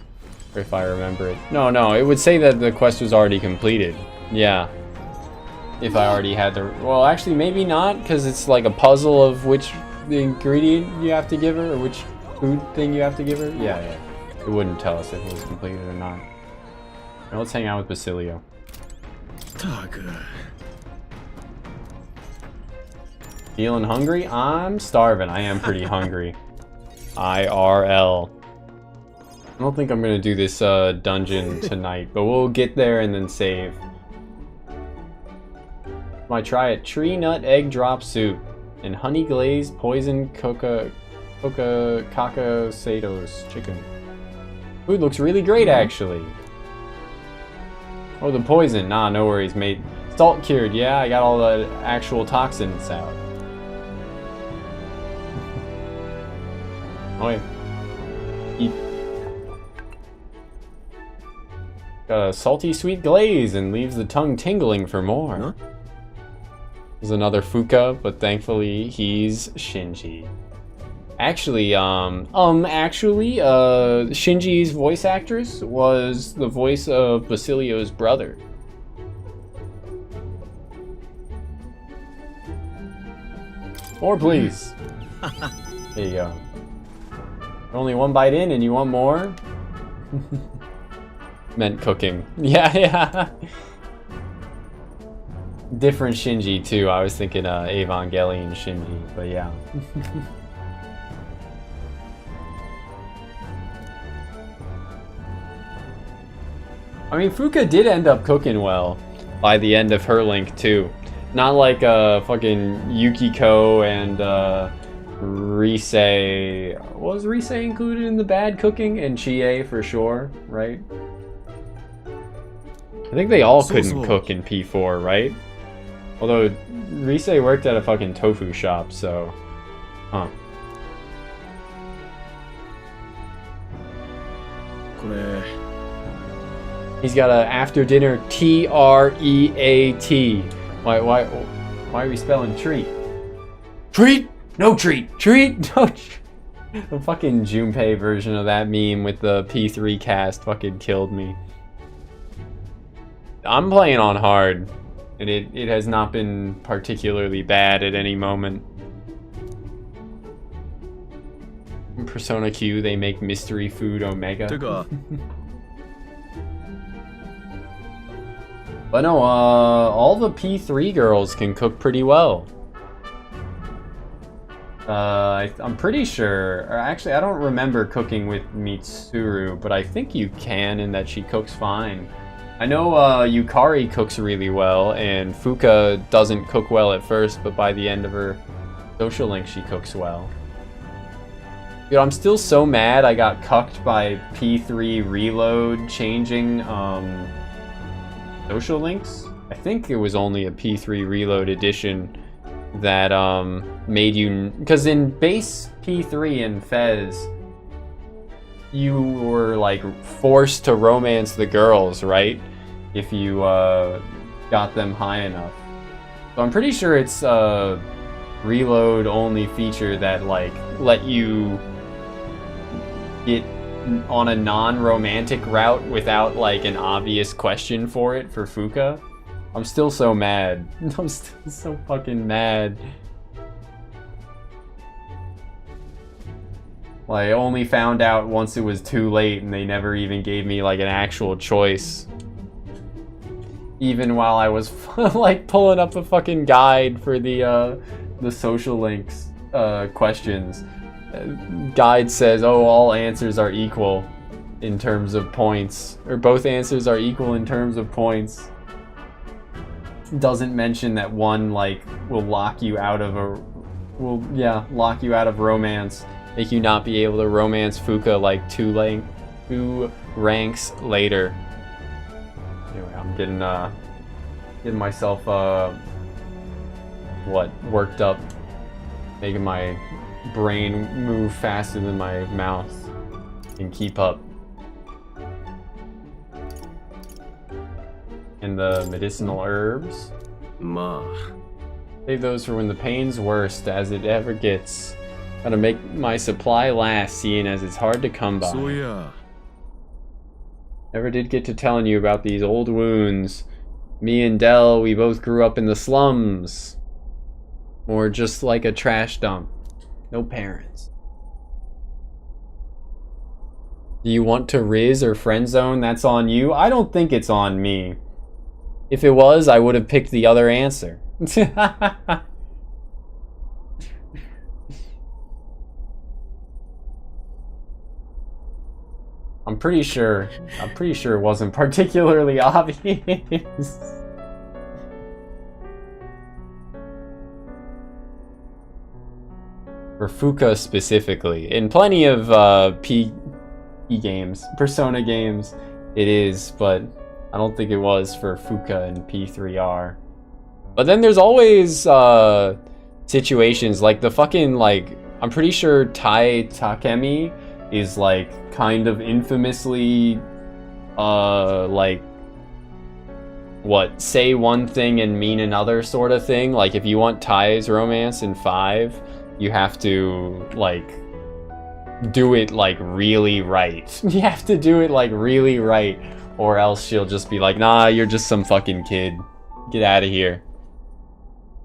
If I remember it. No, it would say that the quest was already completed. Yeah. If I already had the... Well, actually, maybe not, because it's like a puzzle of which the ingredient you have to give her, or which food thing you have to give her. Yeah. It wouldn't tell us if it was completed or not. Now let's hang out with Basilio. Feeling hungry? I'm starving. I am pretty hungry. IRL. I don't think I'm gonna do this dungeon tonight, but we'll get there and then save. Might try it. Tree nut egg drop soup and honey glazed poison Satos chicken. Food looks really great, actually. Oh, the poison. Nah, no worries, mate. Salt cured. Yeah, I got all the actual toxins out. Oh, yeah. Eat. Got a salty sweet glaze and leaves the tongue tingling for more. Huh? There's another Fuka, but thankfully he's Shinji. Actually, Shinji's voice actress was the voice of Basilio's brother. More, please. There you go. Only one bite in and you want more? Meant cooking. Yeah. Different Shinji too. I was thinking Evangelion Shinji, but yeah. I mean, Fuka did end up cooking well by the end of her link too. Not like fucking Yukiko and Rise. Was Rise included in the bad cooking? And Chie for sure, right? I think they all couldn't cook in P4, right? Although Rise worked at a fucking tofu shop, so... Huh. He's got a after dinner T-R-E-A-T. Why are we spelling treat? Treat? No treat. Treat? No treat. The fucking Junpei version of that meme with the P3 cast fucking killed me. I'm playing on hard, and it has not been particularly bad at any moment. In Persona Q, they make mystery food Omega. But no, all the P3 girls can cook pretty well. I'm pretty sure, or actually I don't remember cooking with Mitsuru, but I think you can and that she cooks fine. I know Yukari cooks really well, and Fuka doesn't cook well at first, but by the end of her social link she cooks well. Dude, I'm still so mad I got cucked by P3 Reload changing social links. I think it was only a P3 Reload edition that made you, because in base P3 and Fez you were like forced to romance the girls, right? If you got them high enough. So I'm pretty sure it's a reload only feature that like let you get on a non-romantic route without like an obvious question for it for Fuka. I'm still so mad. I'm still so fucking mad. Like, I only found out once it was too late and they never even gave me like an actual choice. Even while I was like pulling up a fucking guide for the social links questions. Guide says, oh, all answers are equal in terms of points, or both answers are equal in terms of points. Doesn't mention that one like will lock you out of lock you out of romance, make you not be able to romance Fuka like two ranks later. Anyway, I'm getting myself worked up, making my brain move faster than my mouth and keep up. And the medicinal herbs. Save those for when the pain's worst, as it ever gets. Gotta make my supply last, seeing as it's hard to come by. So yeah. Never did get to telling you about these old wounds. Me and Dell, we both grew up in the slums. Or just like a trash dump. No parents. Do you want to Riz or friend zone? That's on you. I don't think it's on me. If it was, I would have picked the other answer. I'm pretty sure it wasn't particularly obvious. For Fuka specifically. In plenty of P games, Persona games, it is, but I don't think it was for Fuka and P3R. But then there's always situations like the fucking like, I'm pretty sure Tai Takemi is like kind of infamously like, what, say one thing and mean another sort of thing. Like, if you want Tai's romance in 5, you have to, like, do it, like, really right. You have to do it, like, really right, or else she'll just be like, nah, you're just some fucking kid. Get out of here.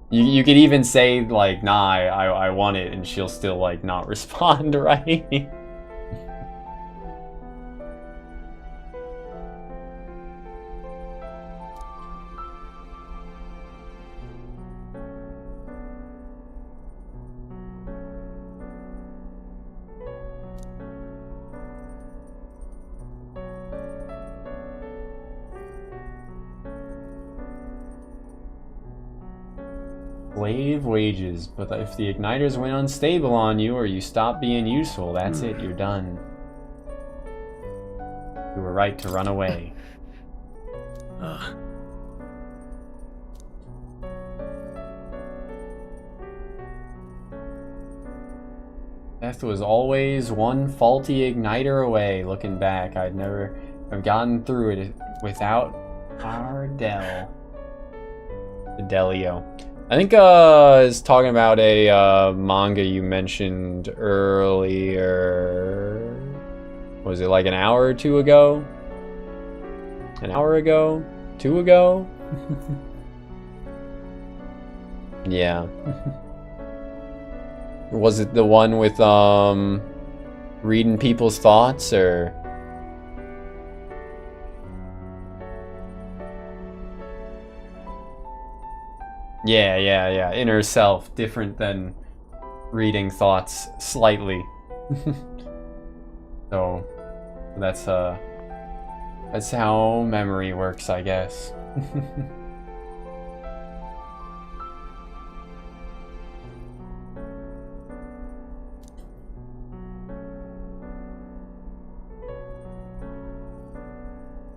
You could even say, like, nah, I want it, and she'll still, like, not respond, right? Slave wages, but if the igniters went unstable on you or you stop being useful, that's it, you're done. You were right to run away. Death was always one faulty igniter away. Looking back, I'd never have gotten through it without Ardell. Fidelio. I think is talking about a manga you mentioned earlier. Was it like an hour or two ago? An hour ago? 2 ago? Yeah. Was it the one with reading people's thoughts, or? Yeah. Inner self, different than reading thoughts slightly. So that's how memory works, I guess.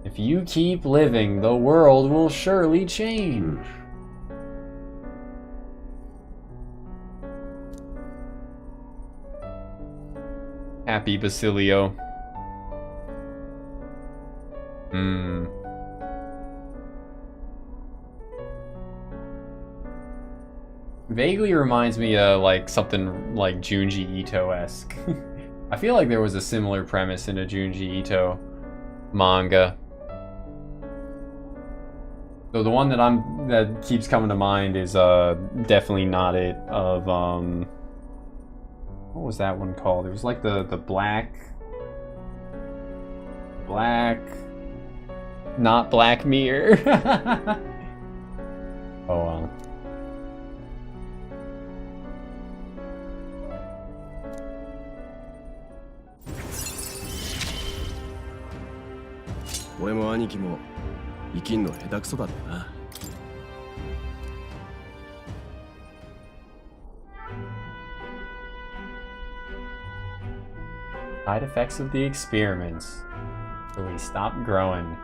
If you keep living, the world will surely change. Happy Basilio. Vaguely reminds me of like something like Junji Ito-esque. I feel like there was a similar premise in a Junji Ito manga. So the one that keeps coming to mind is definitely not it, of what was that one called? It was like the black not Black Mirror. Oh well.俺も兄貴も生きんの下手くそだったな。Side effects of the experiments. So we stop growing.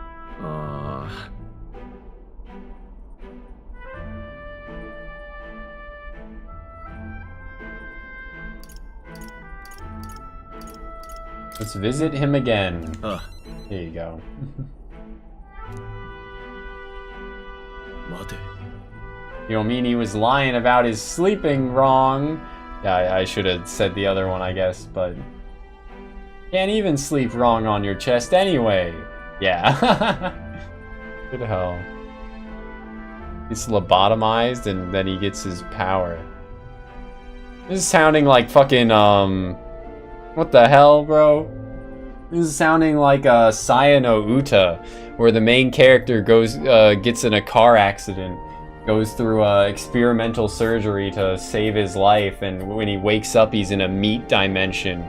Let's visit him again. Here you go. You don't mean he was lying about his sleeping wrong? Yeah, I should have said the other one, I guess, but... Can't even sleep wrong on your chest anyway. Yeah. Good hell. He's lobotomized and then he gets his power. This is sounding like fucking, what the hell, bro? This is sounding like Saya no Uta, where the main character gets in a car accident, goes through experimental surgery to save his life, and when he wakes up, he's in a meat dimension.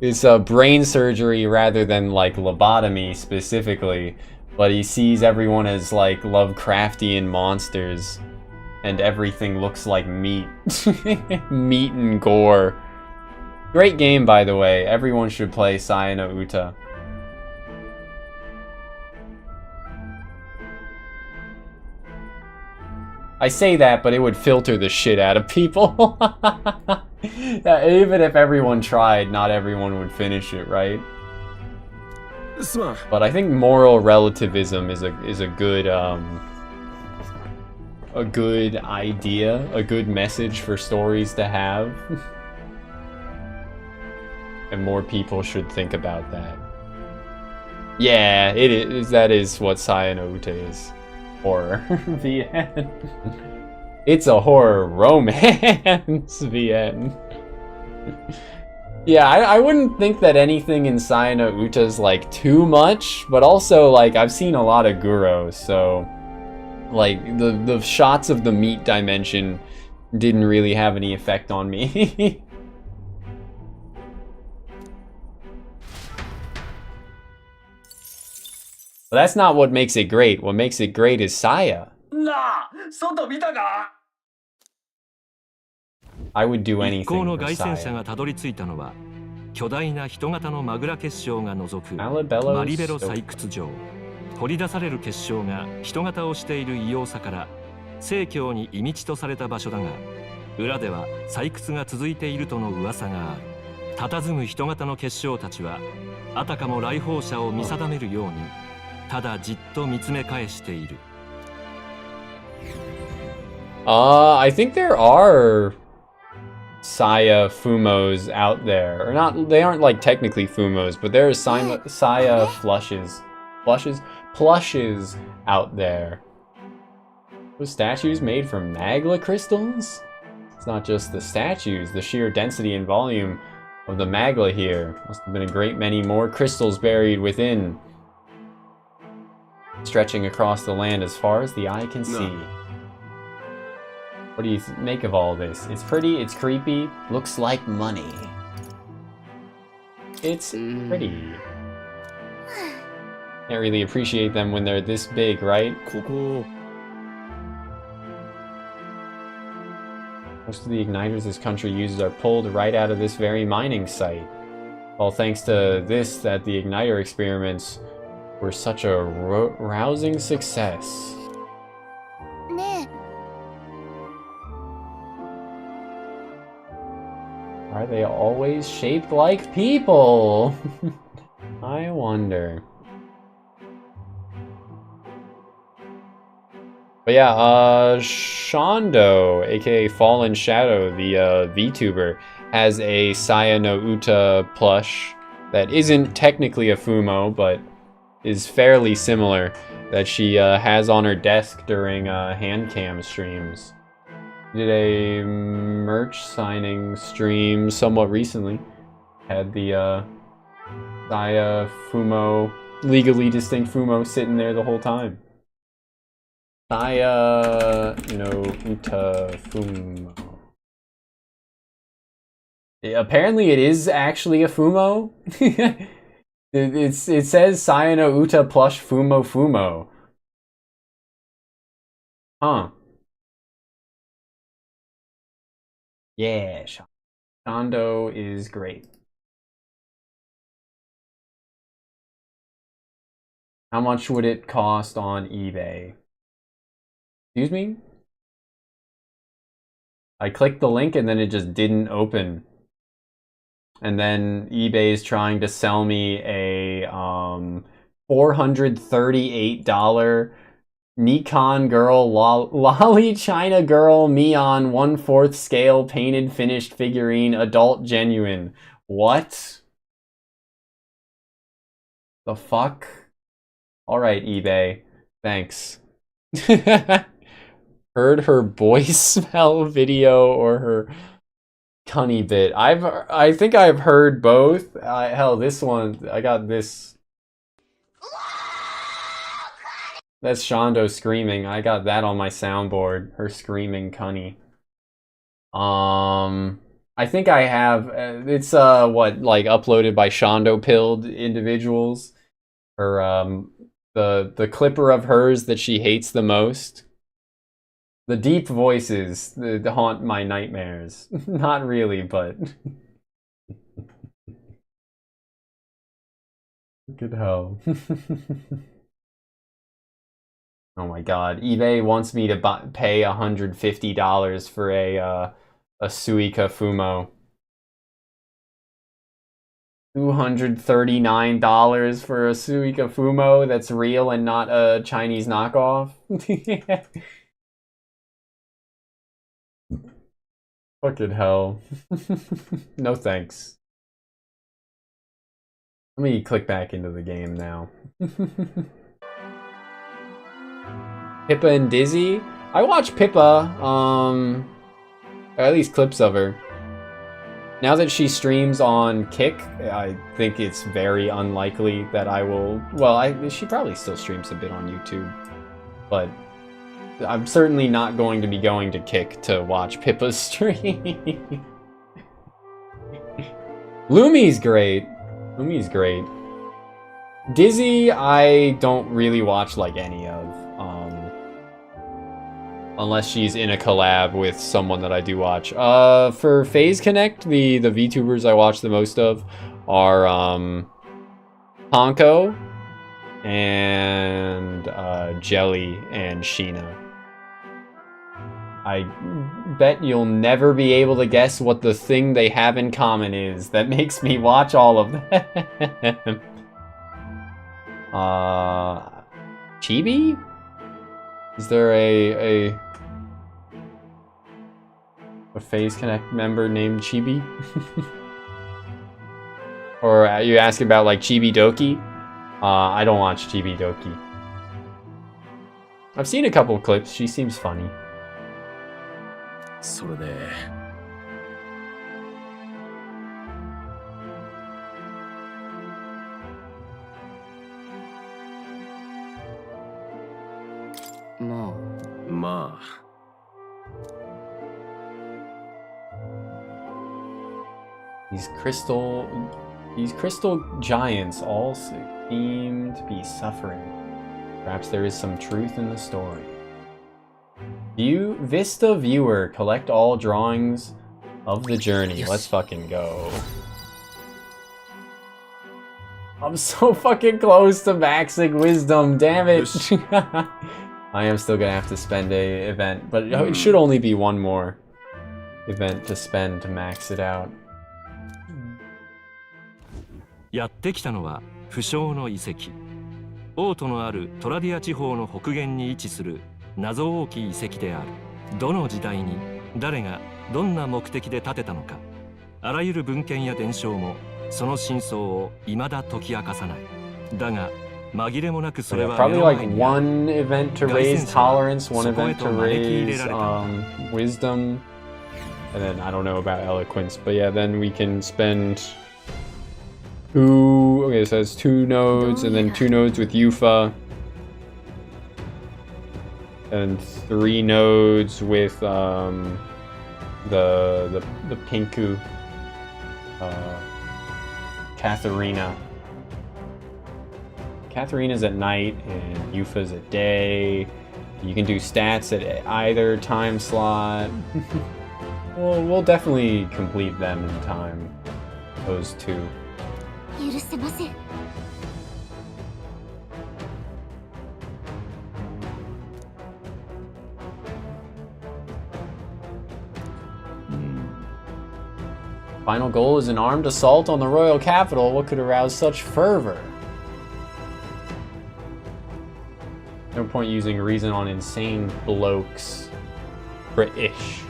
It's brain surgery rather than like lobotomy specifically, but he sees everyone as like Lovecraftian monsters, and everything looks like meat. Meat and gore. Great game, by the way. Everyone should play Saya no Uta. I say that, but it would filter the shit out of people. Yeah, even if everyone tried, not everyone would finish it, right? But I think moral relativism is a good idea, a good message for stories to have. And more people should think about that. Yeah, it is. That is what Saya no Uta is. Horror. VN. It's a horror romance. VN. Yeah, I wouldn't think that anything in Saya no Uta is like too much, but also like I've seen a lot of Guro, so like the shots of the meat dimension didn't really have any effect on me. But that's not what makes it great. What makes it great is Saya. I would do anything for Saya. 巨大な人型のマグラ結晶が除くマリベロ採掘場。掘り出される結晶が人型をしている異様さから正教に異道とされた場所だが、裏では採掘が続いているとの噂がある。佇む人型の結晶たちはあたかも来訪者を見定めるようにただじっと見つめ返している。I think there are Saya Fumos out there. Or not, they aren't like technically Fumos, but there are Saya plushes out there. Those statues made from magla crystals? It's not just the statues, the sheer density and volume of the magla here. Must have been a great many more crystals buried within, stretching across the land as far as the eye can see. What do you make of all this? It's pretty, it's creepy, looks like money. It's pretty. Can't really appreciate them when they're this big, right? Most of the igniters this country uses are pulled right out of this very mining site. Well, thanks to this, that the igniter experiments were such a rousing success. Are they always shaped like people? I wonder. But yeah, Shondo, aka Fallen Shadow, the VTuber, has a Saya no Uta plush that isn't technically a Fumo, but is fairly similar, that she has on her desk during hand cam streams. Did a merch signing stream somewhat recently. Had the Saya Fumo, legally distinct Fumo, sitting there the whole time. Saya no Uta Fumo. Apparently it is actually a Fumo. It says Saya no Uta plush Fumo. Huh. Yeah, Shondo is great. How much would it cost on eBay? Excuse me? I clicked the link and then it just didn't open. And then eBay is trying to sell me a $438 Nikon Girl Lolly China Girl Mion 1/4 scale painted finished figurine adult genuine. What? The fuck? Alright, eBay. Thanks. Heard her boy smell video or her cunny bit. I think I've heard both. Hell, this one, I got this. That's Shondo screaming. I got that on my soundboard. Her screaming cunny. I think I have. It's what, like uploaded by Shondo pilled individuals. Her the clipper of hers that she hates the most. The deep voices that haunt my nightmares. Not really, but good hell. Oh my god, eBay wants me to pay $150 for a Suika Fumo. $239 for a Suika Fumo that's real and not a Chinese knockoff. Fucking hell. No thanks. Let me click back into the game now. Pippa and Dizzy? I watch Pippa, or at least clips of her. Now that she streams on Kick, I think it's very unlikely that I will... Well, she probably still streams a bit on YouTube, but I'm certainly not going to be going to Kick to watch Pippa's stream. Lumi's great. Lumi's great. Dizzy, I don't really watch like any of. Unless she's in a collab with someone that I do watch. For FaZe Connect, the VTubers I watch the most of are Honko and Jelly and Sheena. I bet you'll never be able to guess what the thing they have in common is that makes me watch all of them. Chibi? Is there a FaZe Connect member named Chibi? Or are you asking about like Chibi Doki? I don't watch Chibi Doki. I've seen a couple clips. She seems funny. それでまあ These crystal giants all seem to be suffering. Perhaps there is some truth in the story. Vista viewer, collect all drawings of the journey. Yes. Let's fucking go. I'm so fucking close to maxing wisdom, damn it. I am still gonna have to spend a event, but it should only be one more event to spend to max it out. やってきたのは不詳の遺跡。王都のあるトラディア地方の北限に位置する謎多き遺跡である。どの時代に誰がどんな目的で建てたのか、あらゆる文献や伝承もその真相を未だ解き明かさない。だが紛れもなくそれは probably like one event to raise tolerance, one event to raise wisdom, and then I don't know about eloquence, but yeah, then we can spend okay, so that's 2 nodes, and then 2 nodes with Yufa, and 3 nodes with the Pinku, Katharina. Katharina's at night and Yufa's at day. You can do stats at either time slot. We'll definitely complete them in time. Those 2. Final goal is an armed assault on the royal capital. What could arouse such fervor? No point using reason on insane blokes. British.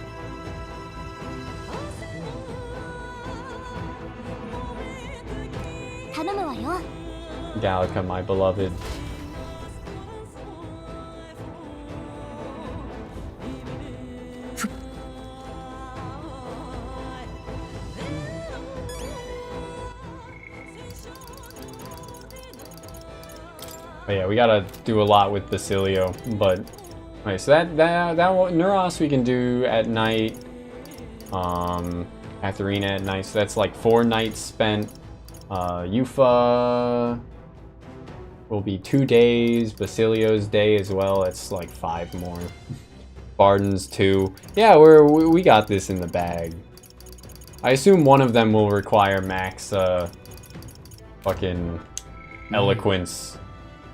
Gallica, my beloved. But yeah, we gotta do a lot with Basilio, but okay, so that Neuros we can do at night. Katharina at night, so that's like 4 nights spent. Yufa will be 2 days. Basilio's day as well. It's like 5 more. Barden's 2. Yeah, we got this in the bag. I assume one of them will require max fucking eloquence.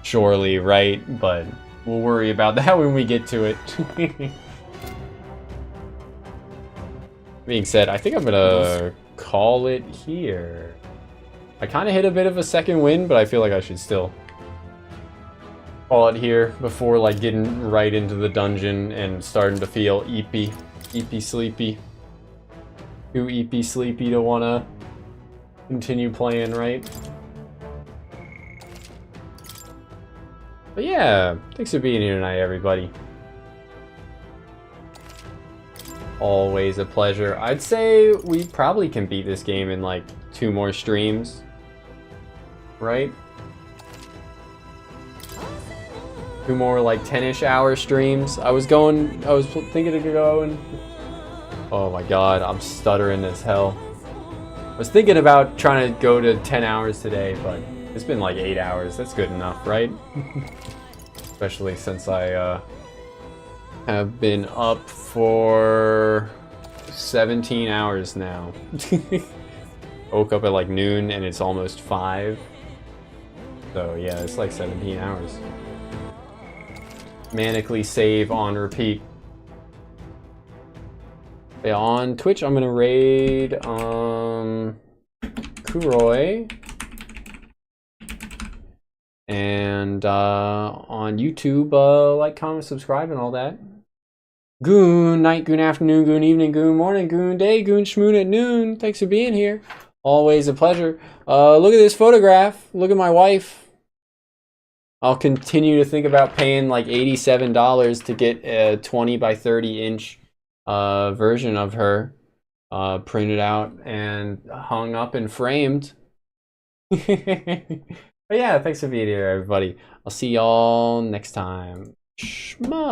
Surely, right? But we'll worry about that when we get to it. Being said, I think I'm gonna call it here. I kind of hit a bit of a second win, but I feel like I should still call it here before like getting right into the dungeon and starting to feel eepy sleepy. Too eepy sleepy to wanna continue playing, right? But yeah, thanks for being here tonight, everybody. Always a pleasure. I'd say we probably can beat this game in like 2 more streams, right? 2 more like 10-ish hour streams. I was thinking of going. Oh my god, I'm stuttering as hell. I was thinking about trying to go to 10 hours today, but it's been like 8 hours. That's good enough, right? Especially since I have been up for 17 hours now. Woke up at like noon and it's almost 5. So yeah, it's like 17 hours. Manically save on repeat. Yeah, on Twitch I'm gonna raid Kuroi. And on YouTube, like, comment, subscribe, and all that. Goon night, goon afternoon, goon evening, goon morning, goon day, goon schmoon at noon. Thanks for being here. Always a pleasure. Look at this photograph. Look at my wife. I'll continue to think about paying like $87 to get a 20 by 30 inch version of her printed out and hung up and framed. But yeah, thanks for being here, everybody. I'll see y'all next time. Shma.